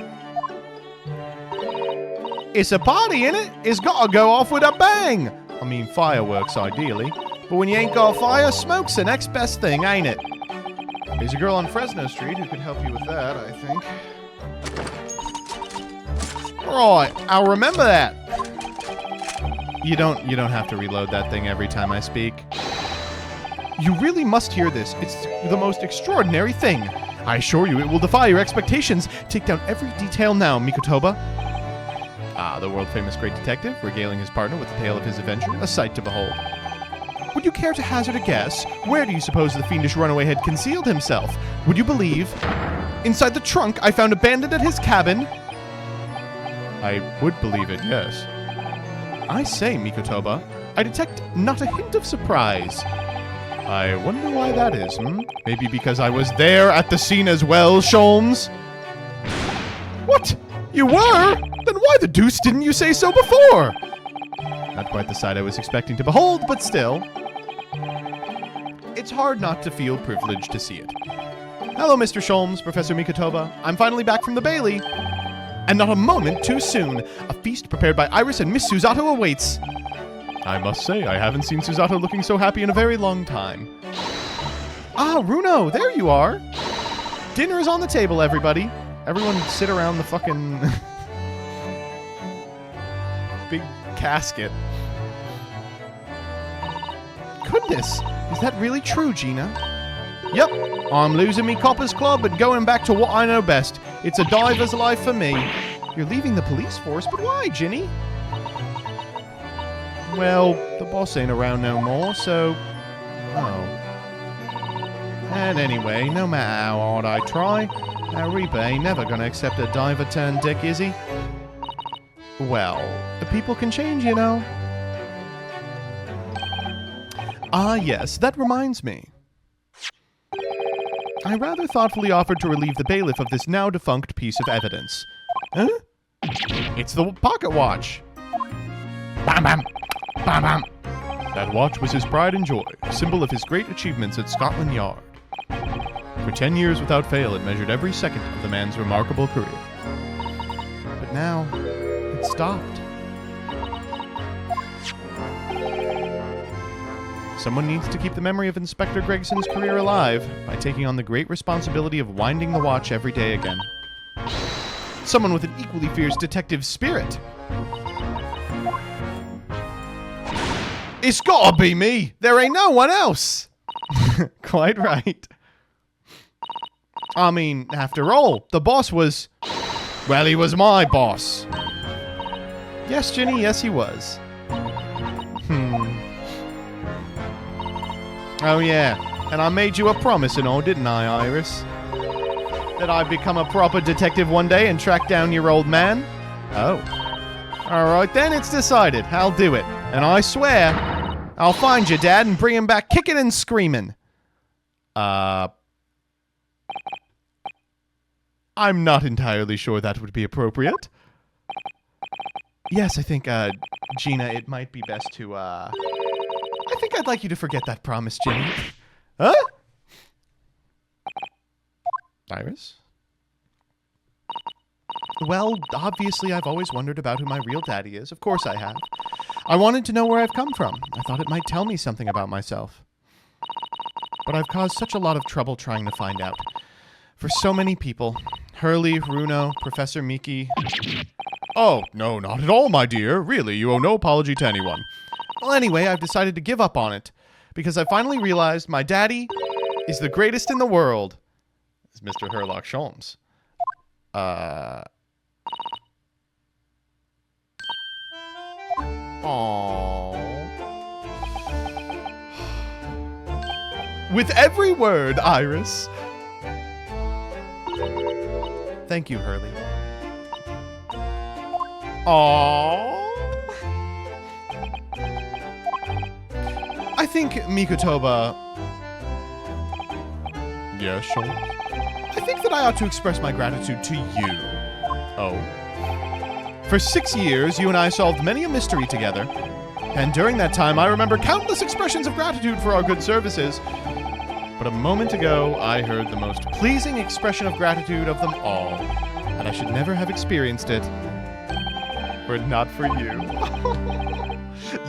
It's a party, innit? It's gotta go off with a bang. I mean, fireworks, ideally. But when you ain't got fire, smoke's the next best thing, ain't it? There's a girl on Fresno Street who could help you with that, I think. Right, I'll remember that. You don't have to reload that thing every time I speak. You really must hear this. It's the most extraordinary thing. I assure you, it will defy your expectations. Take down every detail now, Mikotoba. Ah, the world-famous great detective, regaling his partner with the tale of his adventure, a sight to behold. Would you care to hazard a guess? Where do you suppose the fiendish runaway had concealed himself? Would you believe? Inside the trunk I found abandoned at his cabin? I would believe it, yes. I say, Mikotoba, I detect not a hint of surprise. I wonder why that is, Maybe because I was there at the scene as well, Sholmes? What? You were? Then why the deuce didn't you say so before? Not quite the sight I was expecting to behold, but still. It's hard not to feel privileged to see it. Hello, Mr. Sholmes, Professor Mikotoba. I'm finally back from the Bailey. And not a moment too soon. A feast prepared by Iris and Miss Susato awaits. I must say, I haven't seen Susato looking so happy in a very long time. Ah, Runo, there you are. Dinner is on the table, everybody. Everyone sit around the fucking big casket. Goodness, is that really true, Gina? Yep, I'm losing me Coppers Club and going back to what I know best. It's a diver's life for me. You're leaving the police force, but why, Ginny? Well, the boss ain't around no more, so... Oh. And anyway, no matter how hard I try, our Reaper ain't never gonna accept a diver-turned-dick, is he? Well, the people can change, you know. Ah, yes, that reminds me. I rather thoughtfully offered to relieve the bailiff of this now-defunct piece of evidence. Huh? It's the pocket watch. Bam, bam. Bam, bam. That watch was his pride and joy, a symbol of his great achievements at Scotland Yard. For 10 years without fail, it measured every second of the man's remarkable career. But now, it stopped. Someone needs to keep the memory of Inspector Gregson's career alive by taking on the great responsibility of winding the watch every day again. Someone with an equally fierce detective spirit. It's gotta be me! There ain't no one else! Quite right. I mean, after all, the boss was... Well, he was my boss. Yes, Ginny, yes he was. Oh yeah, and I made you a promise and all, didn't I, Iris? That I'd become a proper detective one day and track down your old man? Oh. Alright then, it's decided. I'll do it. And I swear, I'll find your dad and bring him back kicking and screaming. I'm not entirely sure that would be appropriate. Yes, I think, Gina, it might be best to, I think I'd like you to forget that promise, Ginny. Huh? Iris? Well, obviously I've always wondered about who my real daddy is. Of course I have. I wanted to know where I've come from. I thought it might tell me something about myself. But I've caused such a lot of trouble trying to find out. For so many people. Hurley, Runo, Professor Miki. Oh, no, not at all, my dear. Really, you owe no apology to anyone. Well, anyway, I've decided to give up on it. Because I finally realized my daddy is the greatest in the world. It's Mr. Herlock Sholmes. Aww. With every word, Iris. Thank you, Hurley. Aww. I think Mikotoba... Yes, Sholmes? I think that I ought to express my gratitude to you. Oh? For 6 years, you and I solved many a mystery together. And during that time, I remember countless expressions of gratitude for our good services. But a moment ago, I heard the most pleasing expression of gratitude of them all. And I should never have experienced it. Were it not for you.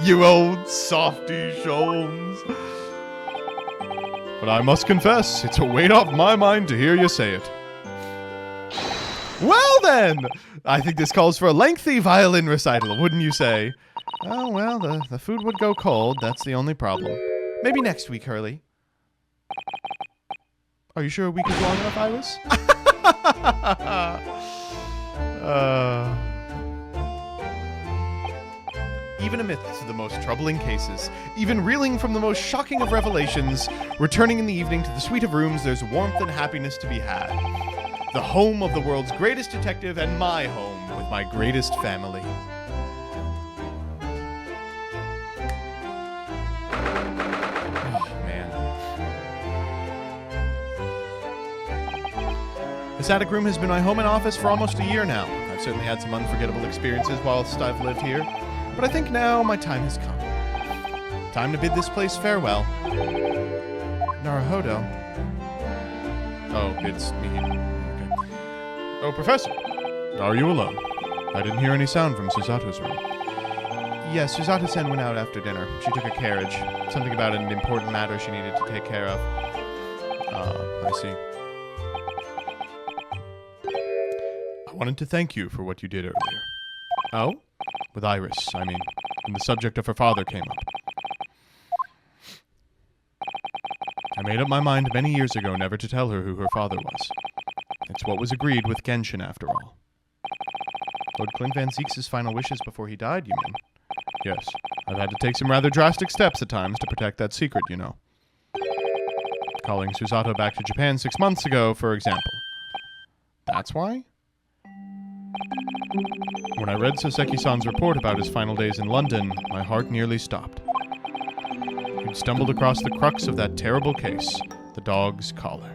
You old softy, Sholmes. But I must confess, it's a weight off my mind to hear you say it. Well then! I think this calls for a lengthy violin recital, wouldn't you say? Oh, well, the food would go cold. That's the only problem. Maybe next week, Hurley. Are you sure a week is long enough, Iris? Even amidst the most troubling cases, even reeling from the most shocking of revelations, returning in the evening to the suite of rooms, there's warmth and happiness to be had. The home of the world's greatest detective and my home with my greatest family. Oh, man. This attic room has been my home and office for almost a year now. I've certainly had some unforgettable experiences whilst I've lived here. But I think now my time has come. Time to bid this place farewell. Naruhodo. Oh, it's me. Okay. Oh, Professor. Are you alone? I didn't hear any sound from Susato's room. Yes, Susato-sen went out after dinner. She took a carriage. Something about an important matter she needed to take care of. I see. I wanted to thank you for what you did earlier. Oh? With Iris, I mean, when the subject of her father came up. I made up my mind many years ago never to tell her who her father was. It's what was agreed with Genshin, after all. Lord Clint Van Zieks' final wishes before he died, you mean? Yes, I've had to take some rather drastic steps at times to protect that secret, you know. Calling Susato back to Japan 6 months ago, for example. That's why? When I read Soseki-san's report about his final days in London, my heart nearly stopped. He'd stumbled across the crux of that terrible case, the dog's collar.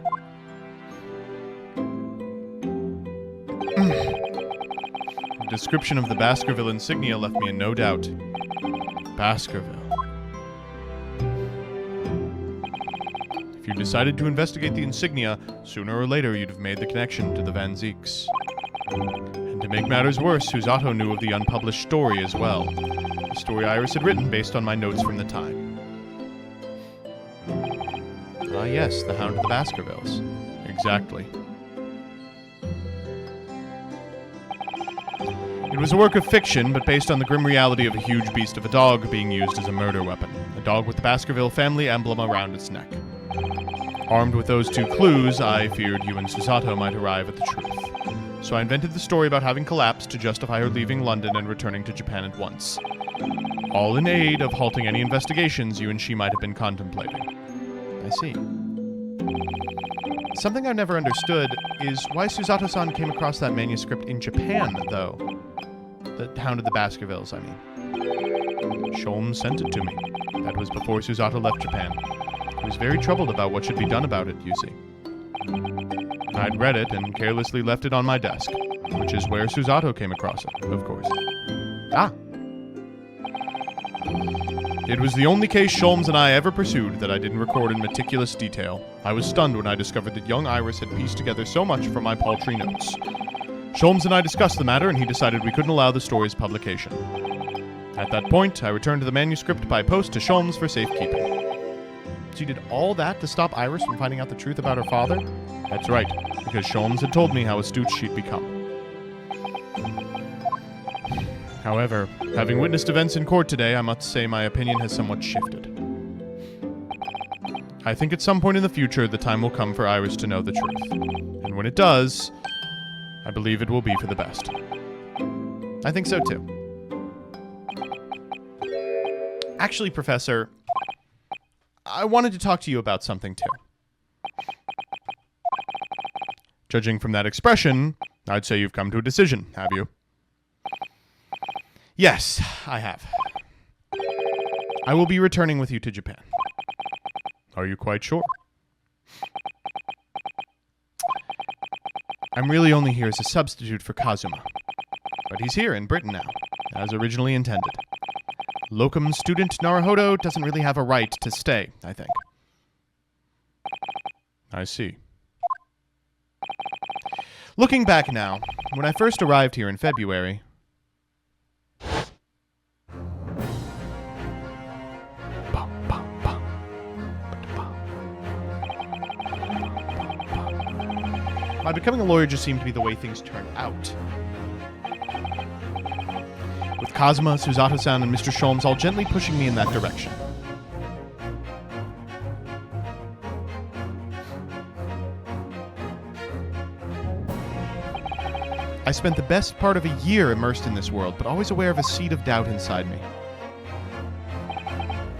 The description of the Baskerville insignia left me in no doubt. Baskerville. If you decided to investigate the insignia, sooner or later you'd have made the connection to the Van Zieks. And to make matters worse, Susato knew of the unpublished story as well. A story Iris had written based on my notes from the time. Ah, yes, the Hound of the Baskervilles. Exactly. It was a work of fiction, but based on the grim reality of a huge beast of a dog being used as a murder weapon. A dog with the Baskerville family emblem around its neck. Armed with those two clues, I feared you and Susato might arrive at the truth. So I invented the story about having collapsed to justify her leaving London and returning to Japan at once. All in aid of halting any investigations you and she might have been contemplating. I see. Something I've never understood is why Susato-san came across that manuscript in Japan, though. The Hound of the Baskervilles, I mean. Sholmes sent it to me. That was before Susato left Japan. He was very troubled about what should be done about it, you see. I'd read it and carelessly left it on my desk, which is where Susato came across it, of course. Ah! It was the only case Sholmes and I ever pursued that I didn't record in meticulous detail. I was stunned when I discovered that young Iris had pieced together so much from my paltry notes. Sholmes and I discussed the matter, and he decided we couldn't allow the story's publication. At that point, I returned the manuscript by post to Sholmes for safekeeping. So you did all that to stop Iris from finding out the truth about her father? That's right, because Sholmes had told me how astute she'd become. However, having witnessed events in court today, I must say my opinion has somewhat shifted. I think at some point in the future, the time will come for Iris to know the truth. And when it does, I believe it will be for the best. I think so too. Actually, Professor, I wanted to talk to you about something too. Judging from that expression, I'd say you've come to a decision, have you? Yes, I have. I will be returning with you to Japan. Are you quite sure? I'm really only here as a substitute for Kazuma. But he's here in Britain now, as originally intended. Locum student Naruhodo doesn't really have a right to stay, I think. I see. Looking back now, when I first arrived here in February... My becoming a lawyer just seemed to be the way things turned out. With Kazuma, Susato-san, and Mr. Sholmes all gently pushing me in that direction. I spent the best part of a year immersed in this world, but always aware of a seed of doubt inside me.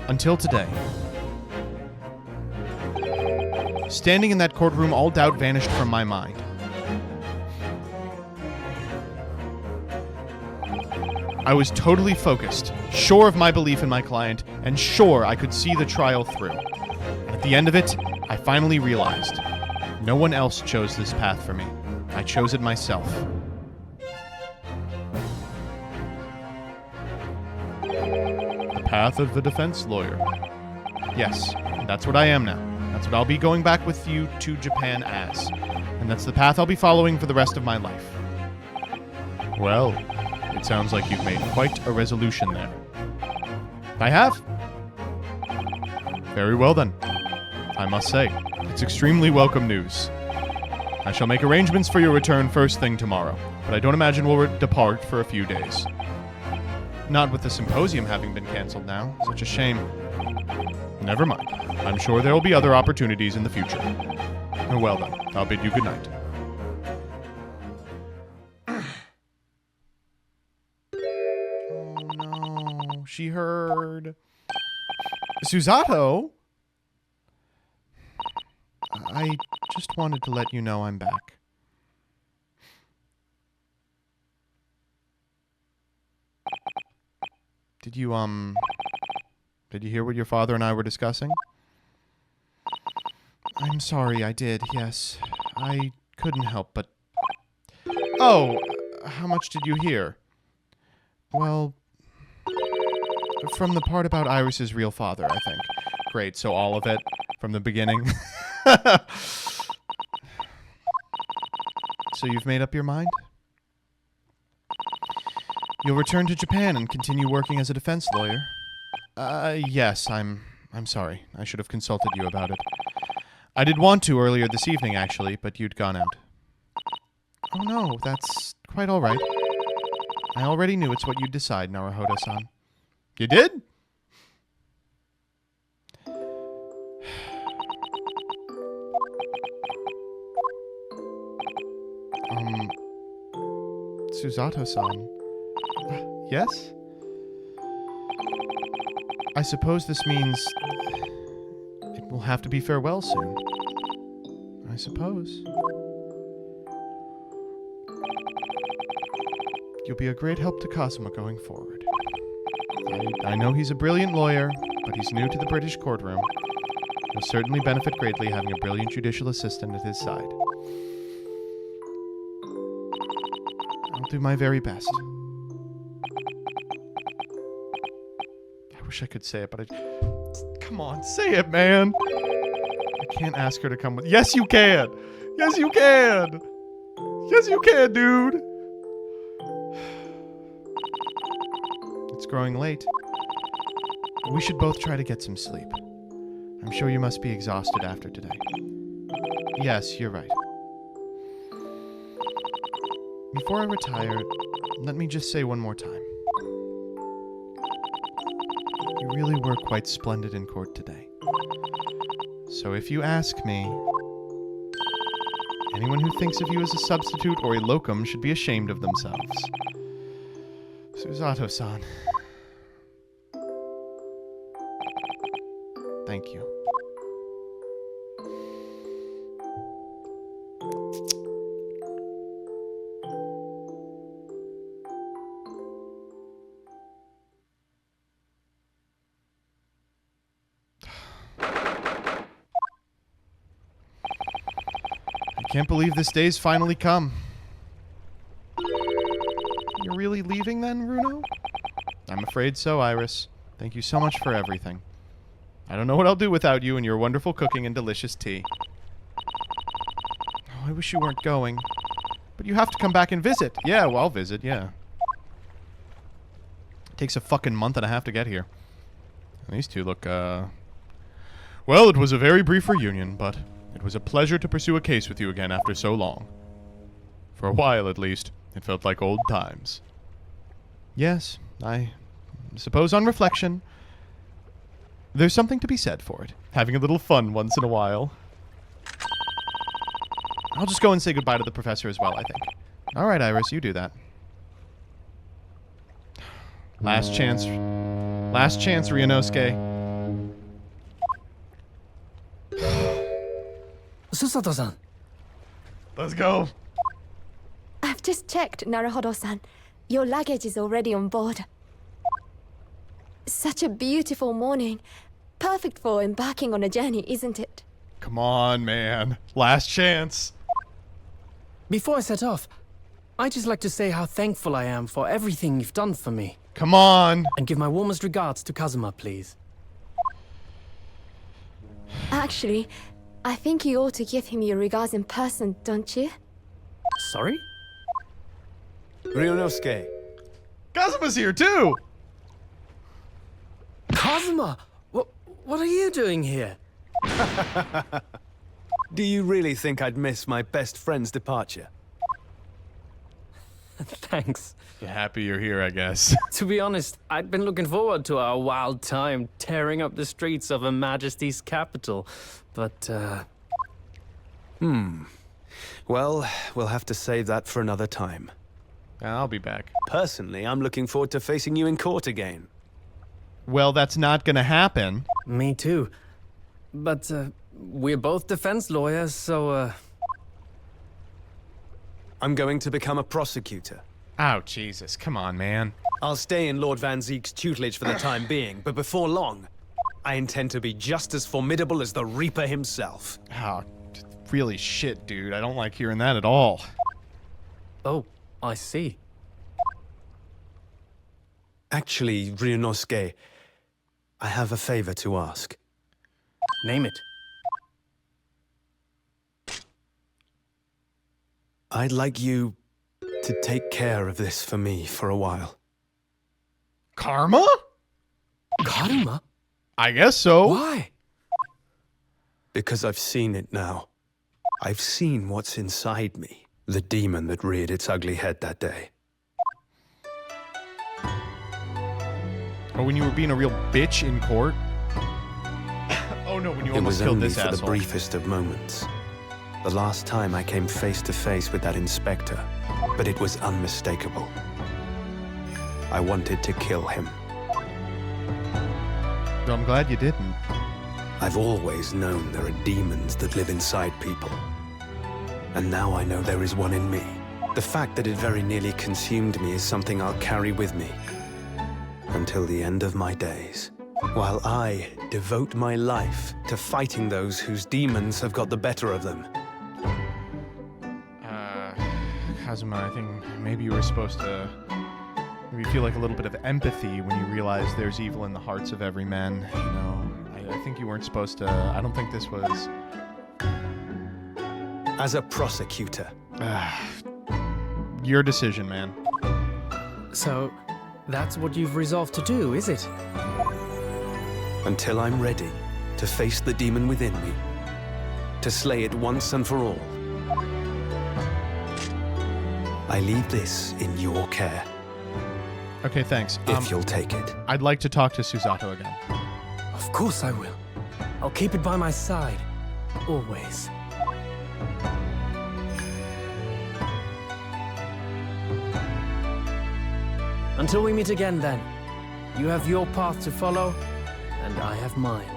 Until today. Standing in that courtroom, all doubt vanished from my mind. I was totally focused, sure of my belief in my client, and sure I could see the trial through. At the end of it, I finally realized no one else chose this path for me. I chose it myself. The path of the defense lawyer. Yes, that's what I am now. That's what I'll be going back with you to Japan as. And that's the path I'll be following for the rest of my life. Well, it sounds like you've made quite a resolution there. I have? Very well then. I must say, it's extremely welcome news. I shall make arrangements for your return first thing tomorrow, but I don't imagine we'll depart for a few days. Not with the symposium having been cancelled now. Such a shame. Never mind. I'm sure there will be other opportunities in the future. Well then, I'll bid you good night. Oh no, she heard. Susato? I just wanted to let you know I'm back. Did you hear what your father and I were discussing? I'm sorry, I did, yes. I couldn't help but... Oh, how much did you hear? Well, from the part about Iris's real father, I think. Great, so all of it from the beginning. So you've made up your mind? You'll return to Japan and continue working as a defense lawyer? Yes, I'm I'm sorry. I should have consulted you about it. I did want to earlier this evening, actually, but you'd gone out. Oh no, that's quite all right. I already knew it's what you'd decide, Naruhodo-san. You did? Susato-san. Yes? I suppose this means it will have to be farewell soon. I suppose. You'll be a great help to Kazuma going forward. I know he's a brilliant lawyer, but he's new to the British courtroom. He'll certainly benefit greatly having a brilliant judicial assistant at his side. I'll do my very best. I wish I could say it, but come on, say it, man! I can't ask her to come with... Yes, you can! Yes, you can! Yes, you can, dude! It's growing late. We should both try to get some sleep. I'm sure you must be exhausted after today. Yes, you're right. Before I retire, let me just say one more time. You really were quite splendid in court today. So if you ask me, anyone who thinks of you as a substitute or a locum should be ashamed of themselves. Susato-san. Thank you. I can't believe this day's finally come. You're really leaving then, Runo? I'm afraid so, Iris. Thank you so much for everything. I don't know what I'll do without you and your wonderful cooking and delicious tea. Oh, I wish you weren't going. But you have to come back and visit. Yeah, well, I'll visit, yeah. It takes a fucking month and a half to get here. These two look, well, it was a very brief reunion, but it was a pleasure to pursue a case with you again after so long. For a while, at least, it felt like old times. Yes, I suppose on reflection, there's something to be said for it. Having a little fun once in a while. I'll just go and say goodbye to the professor as well, I think. Alright, Iris, you do that. Last chance. Last chance, Ryunosuke. Susato-san. Let's go. I've just checked, Naruhodo-san. Your luggage is already on board. Such a beautiful morning. Perfect for embarking on a journey, isn't it? Come on, man. Last chance. Before I set off, I'd just like to say how thankful I am for everything you've done for me. Come on. And give my warmest regards to Kazuma, please. Actually, I think you ought to give him your regards in person, don't you? Sorry? Ryunosuke. Kazuma's here, too. Kazuma! What are you doing here? Do you really think I'd miss my best friend's departure? Thanks. You're happy you're here, I guess. To be honest, I'd been looking forward to our wild time tearing up the streets of Her Majesty's capital. But, Well, we'll have to save that for another time. I'll be back. Personally, I'm looking forward to facing you in court again. Well, that's not gonna happen. me too. But, we're both defense lawyers, so, I'm going to become a prosecutor. Oh, Jesus. Come on, man. I'll stay in Lord Van Zeek's tutelage for the time being, but before long, I intend to be just as formidable as the Reaper himself. Oh, really shit, dude. I don't like hearing that at all. oh, I see. Actually, Ryunosuke, I have a favor to ask. Name it. I'd like you to take care of this for me for a while. Karma? Karma? I guess so. Why? Because I've seen it now. I've seen what's inside me. The demon that reared its ugly head that day. Or when you were being a real bitch in court? Oh no, when you It almost was killed only this for the asshole. briefest of moments. The last time I came face to face with that inspector, but it was unmistakable. I wanted to kill him. I'm glad you didn't. I've always known there are demons that live inside people. And now I know there is one in me. The fact that it very nearly consumed me is something I'll carry with me until the end of my days, while I devote my life to fighting those whose demons have got the better of them. Kazuma, I think maybe you were supposed to maybe feel like a little bit of empathy when you realize there's evil in the hearts of every man. You know, I think you weren't supposed to. I don't think this was. As a prosecutor, Your decision, man. So, that's what you've resolved to do, is it? until I'm ready to face the demon within me, to slay it once and for all, I leave this in your care, Okay, thanks. if you'll take it. I'd like to talk to Susato again. Of course I will. I'll keep it by my side. Always. Until we meet again, then. You have your path to follow, and I have mine.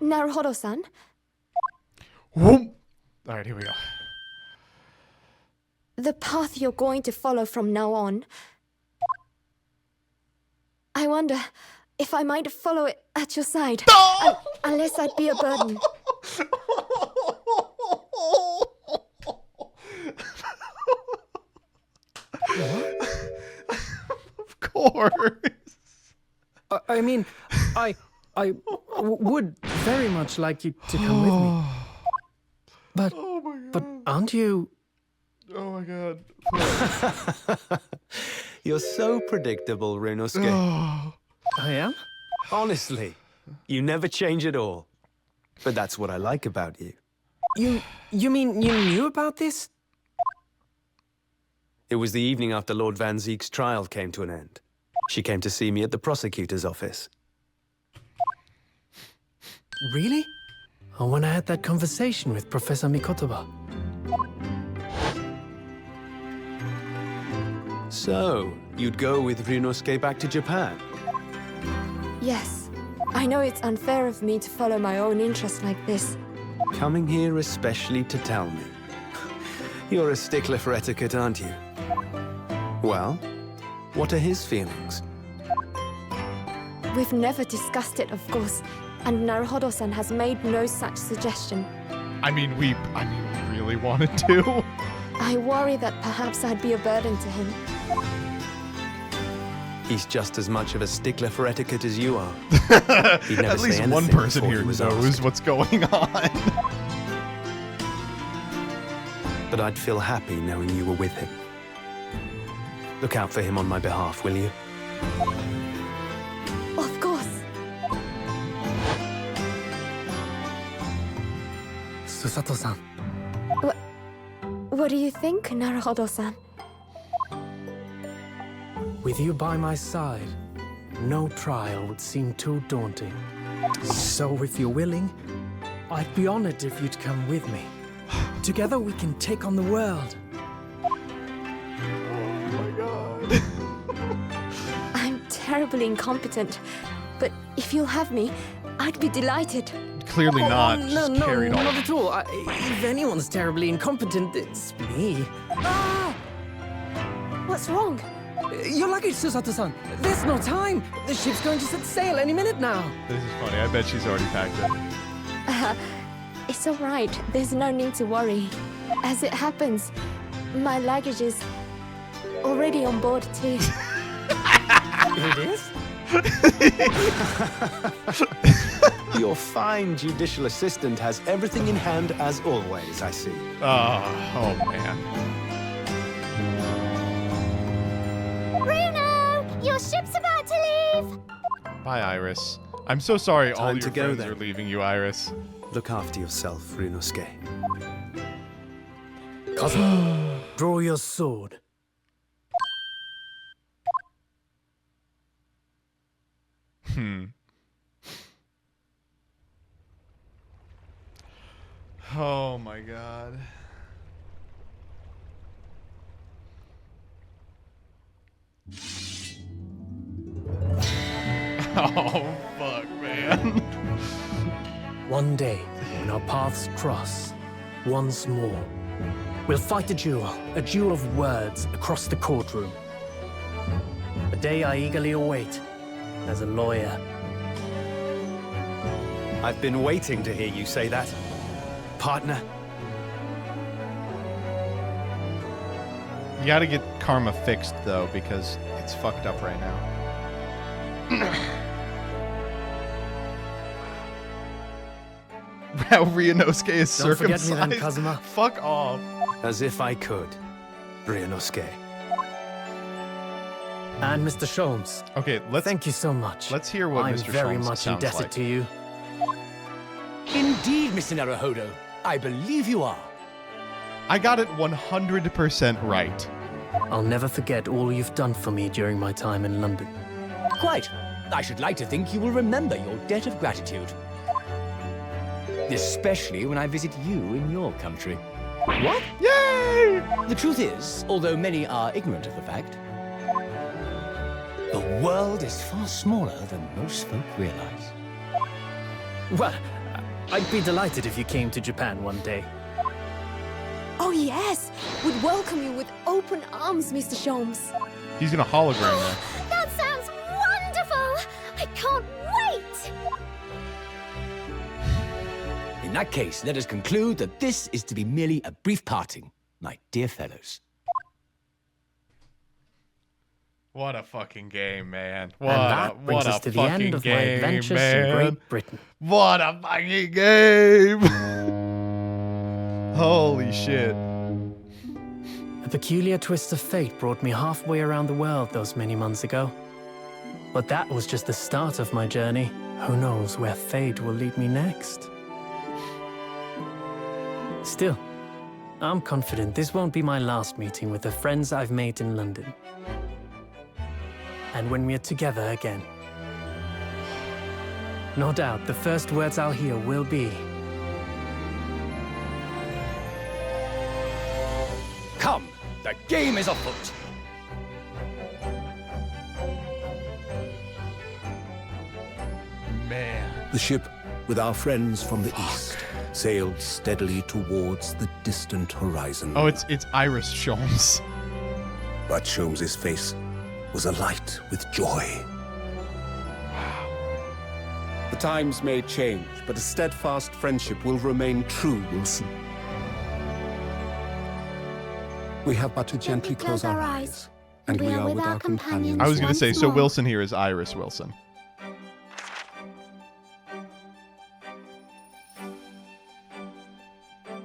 Naruhodo-san? Whoop. All right, here we go. The path you're going to follow from now on. I wonder if I might follow it at your side. Unless I'd be a burden. Of course. I mean, I would very much like you to come with me. But, Oh my god. but aren't you... Oh my god. You're so predictable, Ryunosuke. I am? Honestly, you never change at all. But that's what I like about you. You mean you knew about this? It was the evening after Lord Van Zeek's trial came to an end. She came to see me at the prosecutor's office. Really? Or when I had that conversation with Professor Mikotoba? So, you'd go with Ryunosuke back to Japan? Yes. I know it's unfair of me to follow my own interests like this. Coming here especially to tell me. You're a stickler for etiquette, aren't you? Well, what are his feelings? We've never discussed it, of course, and Naruhodo-san has made no such suggestion. I mean, we really wanted to. I worry that perhaps I'd be a burden to him. He's just as much of a stickler for etiquette as you are. He'd never At say least one anything person before here he was knows asked. what's going on. But I'd feel happy knowing you were with him. Look out for him on my behalf, will you? Of course. Susato-san. What do you think, Naruhodo-san? With you by my side, no trial would seem too daunting. So if you're willing, I'd be honored if you'd come with me. Together we can take on the world. I'm terribly incompetent, but if you'll have me, I'd be delighted. Clearly not. No, Just no, carried on. not at all. If anyone's terribly incompetent, it's me. Ah! What's wrong? Your luggage, Susato-san. There's no time. The ship's going to set sail any minute now. This is funny. I bet she's already packed it. It's all right. There's no need to worry. As it happens, my luggage is already on board too. It is? Your fine judicial assistant has everything in hand as always, I see. Oh man. Bruno, your ship's about to leave! leave. Bye, Iris. I'm so sorry all Time your to go, friends then. are leaving you, Iris. Look after yourself, Ryunosuke. Kazuma, draw your sword. Oh my god. Oh fuck, man. One day, when our paths cross, once more, we'll fight a duel of words across the courtroom. A day I eagerly await as a lawyer. I've been waiting to hear you say that. Partner, You gotta get karma fixed, though, because it's fucked up right now. Wow, Ryunosuke is Don't forget circumcised. me then, Kazuma. Fuck off. as if I could. Ryunosuke. And Mr. Sholmes, Okay, thank you so much. let's hear what I'm Mr. very Sholmes much sounds indebted like. to you. Indeed, Mr. Naruhodo. I believe you are. I got it 100% right. I'll never forget all you've done for me during my time in London. Quite. I should like to think you will remember your debt of gratitude. Especially when I visit you in your country. What? Yay! The truth is, although many are ignorant of the fact, the world is far smaller than most folk realize. Well, I'd be delighted if you came to Japan one day. Oh, yes. We'd welcome you with open arms, Mr. Sholmes. He's gonna hologram there. That sounds wonderful. I can't wait. In that case, let us conclude that this is to be merely a brief parting, my dear fellows. What a fucking game, man. And that brings us to the end of my adventures in Great Britain. What a fucking game! Holy shit. A peculiar twist of fate brought me halfway around the world those many months ago. But that was just the start of my journey. Who knows where fate will lead me next? Still, I'm confident this won't be my last meeting with the friends I've made in London. And when we're together again, no doubt the first words I'll hear will be, Come, the game is afoot. Man. The ship, with our friends from the east, sailed steadily towards the distant horizon. Oh, it's Iris Sholmes. But Sholmes's face was alight with joy. The times may change, but a steadfast friendship will remain true, Wilson. We have but to gently close our eyes, and we are with our companions. I was gonna say, once so more. Wilson here is Iris Wilson.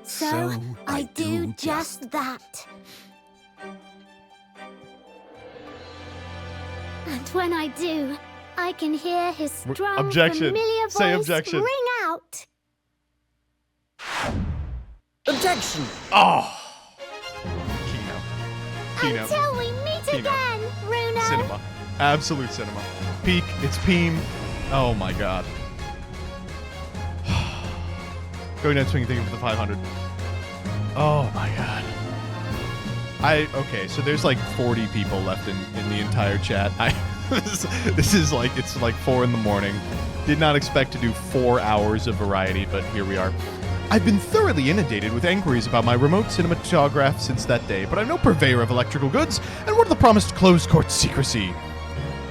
So I do just that. And when I do, I can hear his strong, Objection. familiar voice Say objection. ring out. objection! Oh! Kino. Until we meet Kino. again, Bruno. Cinema. Absolute cinema. Peak. It's Peem. Oh my god. Going down swinging thing for the 500. Oh my god. Okay, so there's like 40 people left in the entire chat. This is like, it's like 4 in the morning. Did not expect to do 4 hours of variety, but here we are. I've been thoroughly inundated with inquiries about my remote cinematograph since that day, but I'm no purveyor of electrical goods, and what of the promised closed-court secrecy?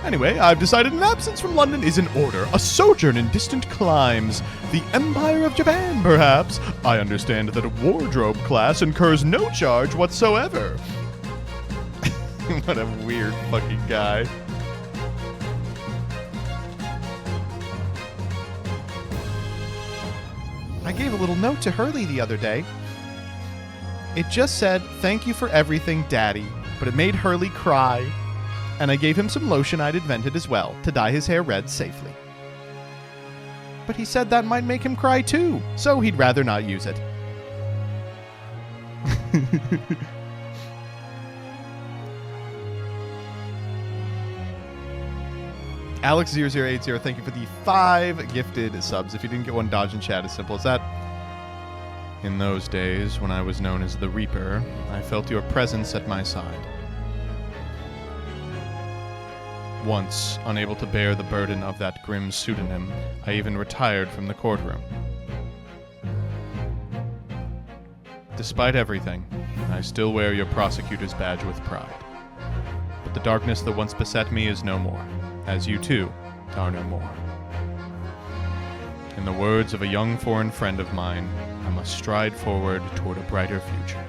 Anyway, I've decided an absence from London is in order, a sojourn in distant climes. The Empire of Japan, perhaps. I understand that a wardrobe class incurs no charge whatsoever. What a weird fucking guy. I gave a little note to Hurley the other day. It just said, "Thank you for everything, Daddy," but it made Hurley cry. and I gave him some lotion I'd invented as well to dye his hair red safely. But he said that might make him cry too, so he'd rather not use it. Alex0080, thank you for the 5 gifted subs. If you didn't get one, dodge in chat, as simple as that. In those days, when I was known as the Reaper, I felt your presence at my side. Once, unable to bear the burden of that grim pseudonym, I even retired from the courtroom. Despite everything, I still wear your prosecutor's badge with pride. But the darkness that once beset me is no more, as you too are no more. In the words of a young foreign friend of mine, I must stride forward toward a brighter future.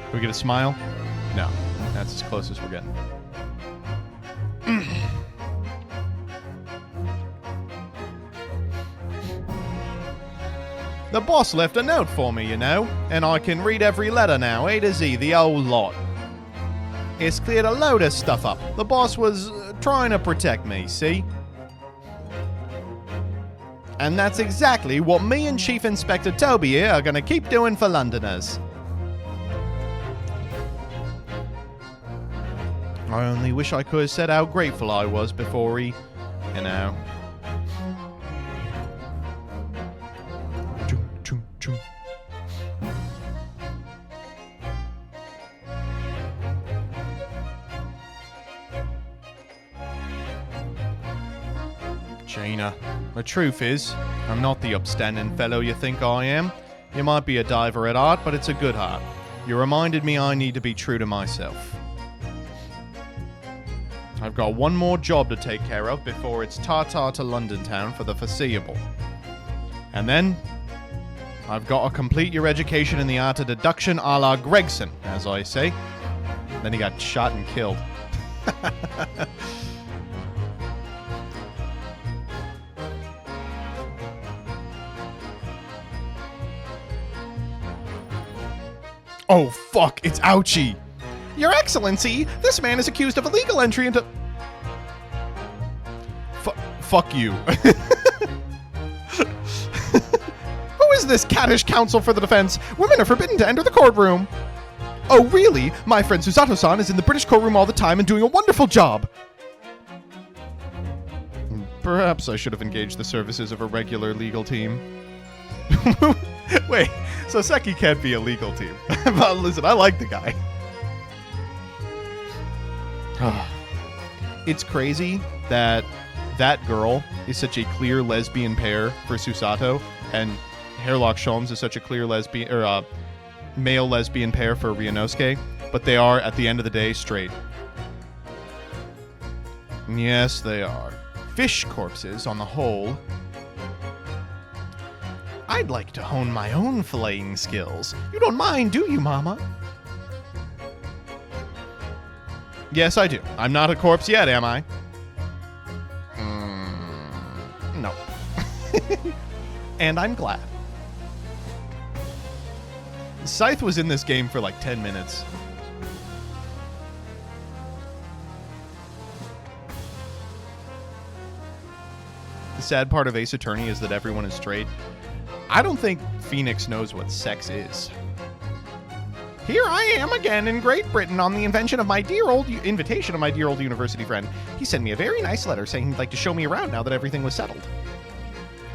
Can we get a smile? No, that's as close as we're getting. The boss left a note for me, you know, and I can read every letter now, A to Z, the whole lot. It's cleared a load of stuff up. The boss was trying to protect me, see? And that's exactly what me and Chief Inspector Toby here are gonna keep doing for Londoners. I only wish I could have said how grateful I was before he, you know. Jaina, the truth is, I'm not the upstanding fellow you think I am. You might be a diver at heart, but it's a good heart. You reminded me I need to be true to myself. I've got one more job to take care of before it's ta-ta to London town for the foreseeable. And then, I've got to complete your education in the art of deduction a la Gregson, as I say. Then he got shot and killed. Oh, fuck, it's Ouchie. Your Excellency, this man is accused of illegal entry into... Fuck you. Who is this caddish counsel for the defense? Women are forbidden to enter the courtroom. Oh, really? My friend Susato-san is in the British courtroom all the time and doing a wonderful job. Perhaps I should have engaged the services of a regular legal team. Wait, so Seki can't be a legal team. But listen, I like the guy. It's crazy that that girl is such a clear lesbian pair for Susato, and Hairlock Sholmes is such a clear lesbian or male lesbian pair for Ryunosuke, but they are, at the end of the day, straight. Yes, they are. Fish corpses, on the whole. I'd like to hone my own filleting skills. You don't mind, do you, Mama? Yes, I do. I'm not a corpse yet, am I? No. And I'm glad. Scythe was in this game for like 10 minutes. The sad part of Ace Attorney is that everyone is straight. I don't think Phoenix knows what sex is. Here I am again in Great Britain on the invitation of my dear old university friend. He sent me a very nice letter saying he'd like to show me around now that everything was settled.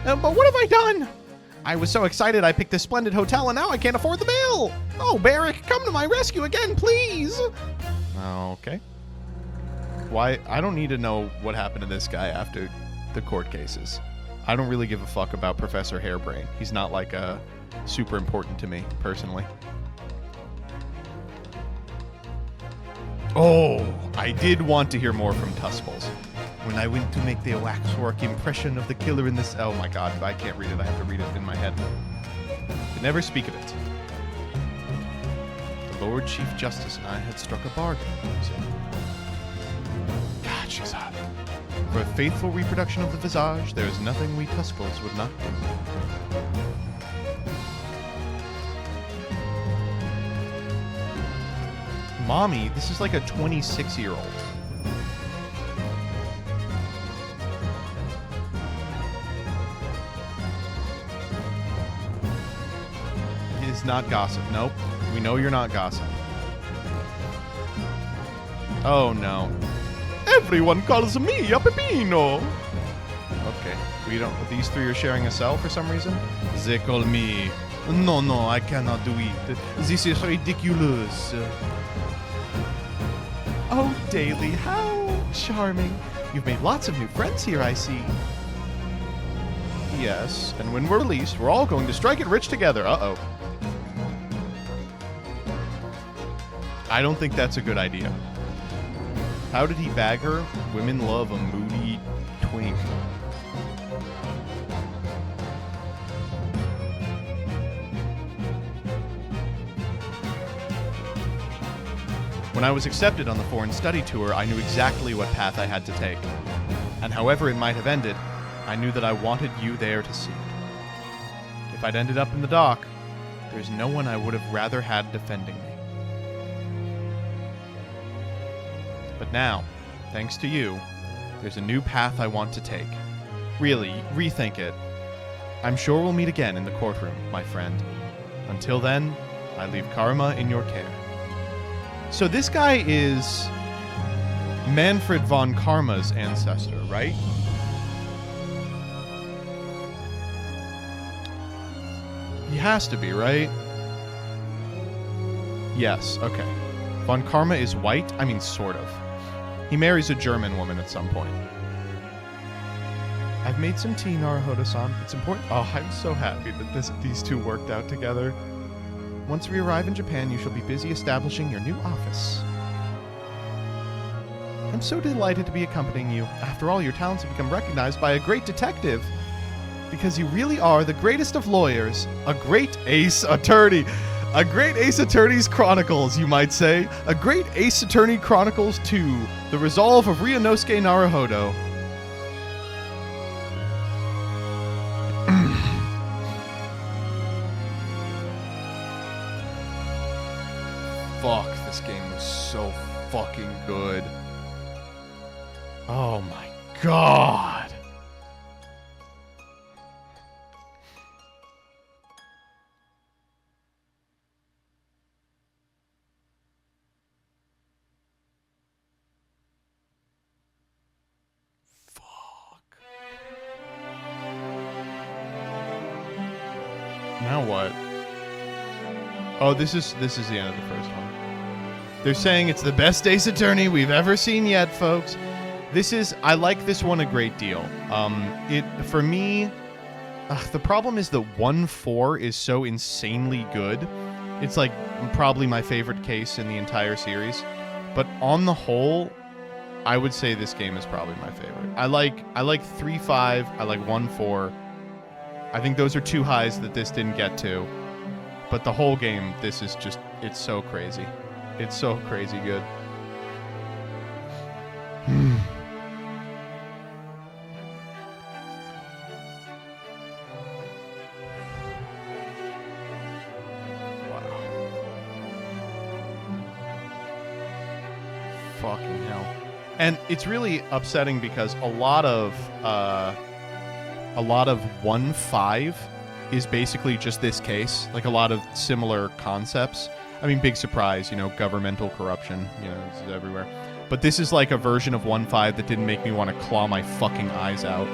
But what have I done? I was so excited I picked this splendid hotel and now I can't afford the bill. Oh, Barrick, come to my rescue again, please. Okay. Why? I don't need to know what happened to this guy after the court cases. I don't really give a fuck about Professor Hairbrain. He's not like super important to me, personally. Oh, I did want to hear more from Tusples. When I went to make the waxwork impression of the killer in this... Oh my god, I can't read it. I have to read it in my head. Could never speak of it. The Lord Chief Justice and I had struck a bargain. God, she's hot. For a faithful reproduction of the visage, there is nothing we Tusples would not do. Mommy, this is like a 26-year-old. He's not gossip. Nope. We know you're not gossip. Oh, no. Everyone calls me a pepino. Okay. We don't... These three are sharing a cell for some reason? They call me... No, no, I cannot do it. This is ridiculous. Oh, Daly, how charming. You've made lots of new friends here, I see. Yes, and when we're released, we're all going to strike it rich together. Uh-oh. I don't think that's a good idea. How did he bag her? Women love a moody twink. When I was accepted on the foreign study tour, I knew exactly what path I had to take. And however it might have ended, I knew that I wanted you there to see it. If I'd ended up in the dock, there's no one I would have rather had defending me. But now, thanks to you, there's a new path I want to take. Really, rethink it. I'm sure we'll meet again in the courtroom, my friend. Until then, I leave Karma in your care. So this guy is Manfred von Karma's ancestor, right? He has to be, right? Yes, okay. Von Karma is white? I mean, sort of. He marries a German woman at some point. I've made some tea, Naruhodo-san. It's important. Oh, I'm so happy that these two worked out together. Once we arrive in Japan, you shall be busy establishing your new office. I'm so delighted to be accompanying you. After all, your talents have become recognized by a great detective. Because you really are the greatest of lawyers. A great ace attorney. A great Ace Attorney's Chronicles, you might say. A great Ace Attorney Chronicles 2. The Resolve of Ryunosuke Naruhodo. Fuck, this game was so fucking good. Oh my god. Now what? Oh, this is the end of the first one. They're saying it's the best Ace Attorney we've ever seen yet, folks. I like this one a great deal. For me, the problem is the 1-4 is so insanely good. It's like probably my favorite case in the entire series. But on the whole, I would say this game is probably my favorite. I like 3-5, I like 1-4. I think those are two highs that this didn't get to. But the whole game, this is just, it's so crazy. It's so crazy good. Wow. Fucking hell. And it's really upsetting because a lot of 1-5 is basically just this case. Like a lot of similar concepts. I mean, big surprise, governmental corruption, it's everywhere. But this is like a version of 1-5 that didn't make me want to claw my fucking eyes out.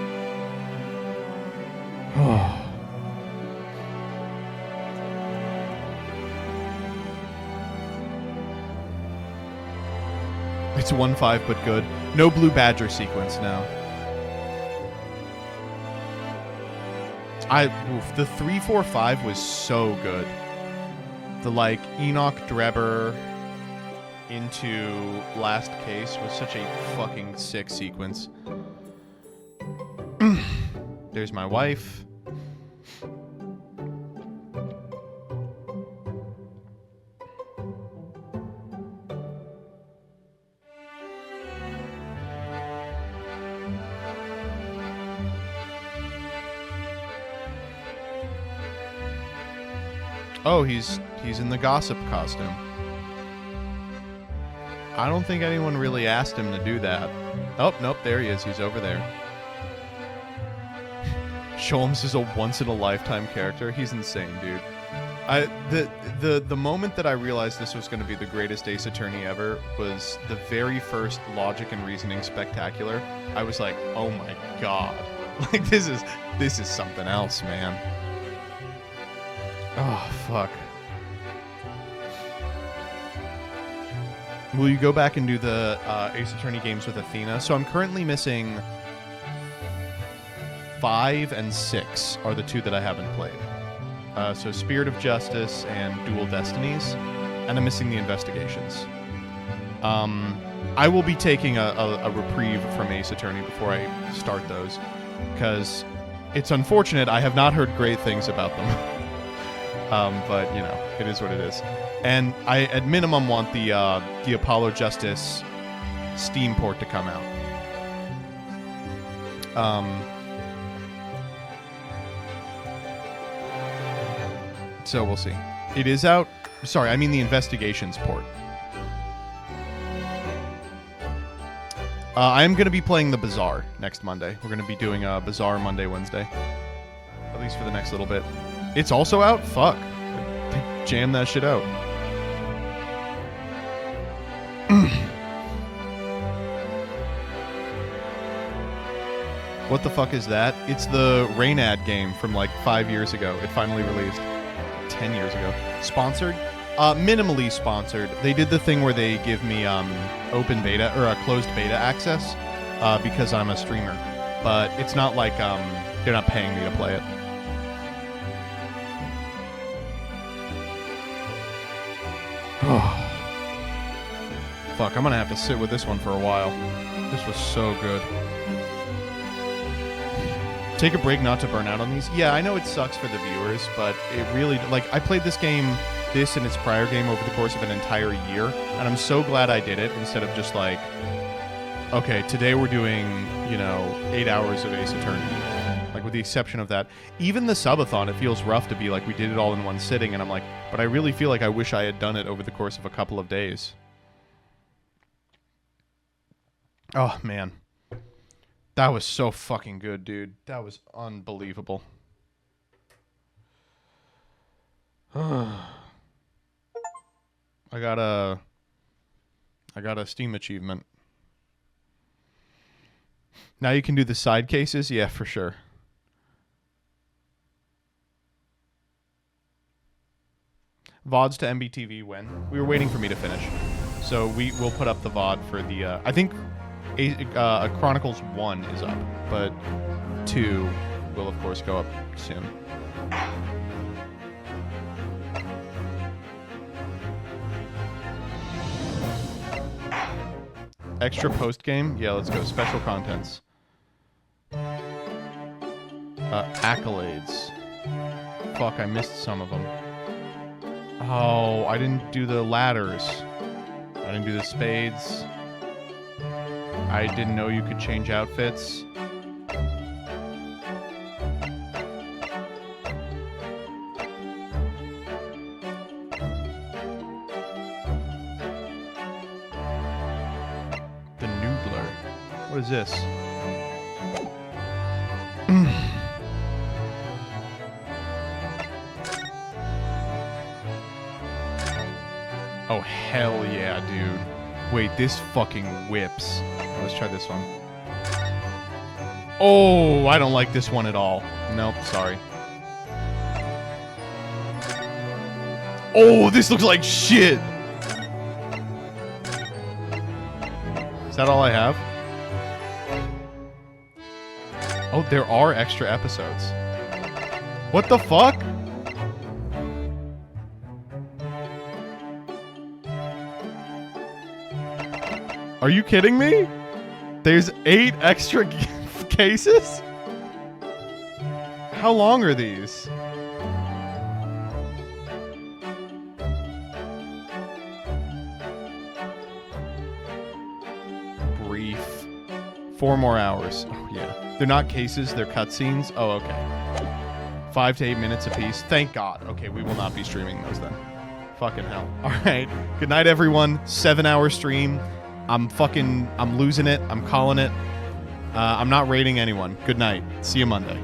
It's 1-5, but good. No Blue Badger sequence now. The 3-4-5 was so good. The Enoch Drebber into last case was such a fucking sick sequence. There's my wife. Oh, he's in the gossip costume. I don't think anyone really asked him to do that. Oh, nope, there he is. He's over there. Sholmes is a once-in-a-lifetime character. He's insane, dude. The moment that I realized this was going to be the greatest Ace Attorney ever was the very first Logic and Reasoning Spectacular. I was like, oh my god, like this is something else, man. Oh fuck. Will you go back and do the Ace Attorney games with Athena? So I'm currently missing 5 and 6 are the 2 that I haven't played. So Spirit of Justice and Dual Destinies, and I'm missing the Investigations. I will be taking a reprieve from Ace Attorney before I start those, because it's unfortunate. I have not heard great things about them. But, you know, it is what it is. And I, at minimum, want the Apollo Justice Steam port to come out. So we'll see. It is out. Sorry, I mean the Investigations port. I am going to be playing the Bazaar next Monday. We're going to be doing a Bazaar Monday, Wednesday. At least for the next little bit. It's also out? Fuck. They jammed that shit out. What the fuck is that? It's the Rainad game from like 5 years ago. It finally released. 10 years ago. Sponsored? Minimally sponsored. They did the thing where they give me open beta or closed beta access because I'm a streamer. But it's not like they're not paying me to play it. Fuck, I'm gonna have to sit with this one for a while. This was so good. Take a break not to burn out on these. Yeah, I know it sucks for the viewers, but it really, like, I played this game, this and its prior game over the course of an entire year, and I'm so glad I did it instead of just like, okay, today we're doing, you know, 8 hours of Ace Attorney. Like, with the exception of that. Even the subathon, it feels rough to be like, we did it all in one sitting, and I'm like, but I really feel like I wish I had done it over the course of a couple of days. Oh, man. That was so fucking good, dude. That was unbelievable. I got a Steam achievement. Now you can do the side cases? Yeah, for sure. VODs to MBTV when? We were waiting for me to finish. So we'll put up the VOD for the... I think Chronicles 1 is up, but 2 will, of course, go up soon. Extra post-game? Yeah, let's go. Special contents. Accolades. Fuck, I missed some of them. Oh, I didn't do the ladders. I didn't do the spades. I didn't know you could change outfits. The Noodler. What is this? Oh, hell yeah, dude. Wait, this fucking whips. Let's try this one. Oh, I don't like this one at all. Nope, sorry. Oh, this looks like shit. Is that all I have? Oh, there are extra episodes. What the fuck? Are you kidding me? There's 8 extra cases? How long are these? Brief. 4 more hours. Oh, yeah. They're not cases, they're cutscenes. Oh, okay. 5 to 8 minutes apiece. Thank God. Okay, we will not be streaming those then. Fucking hell. Alright. Good night, everyone. 7-hour stream. I'm losing it. I'm calling it. I'm not rating anyone. Good night. See you Monday.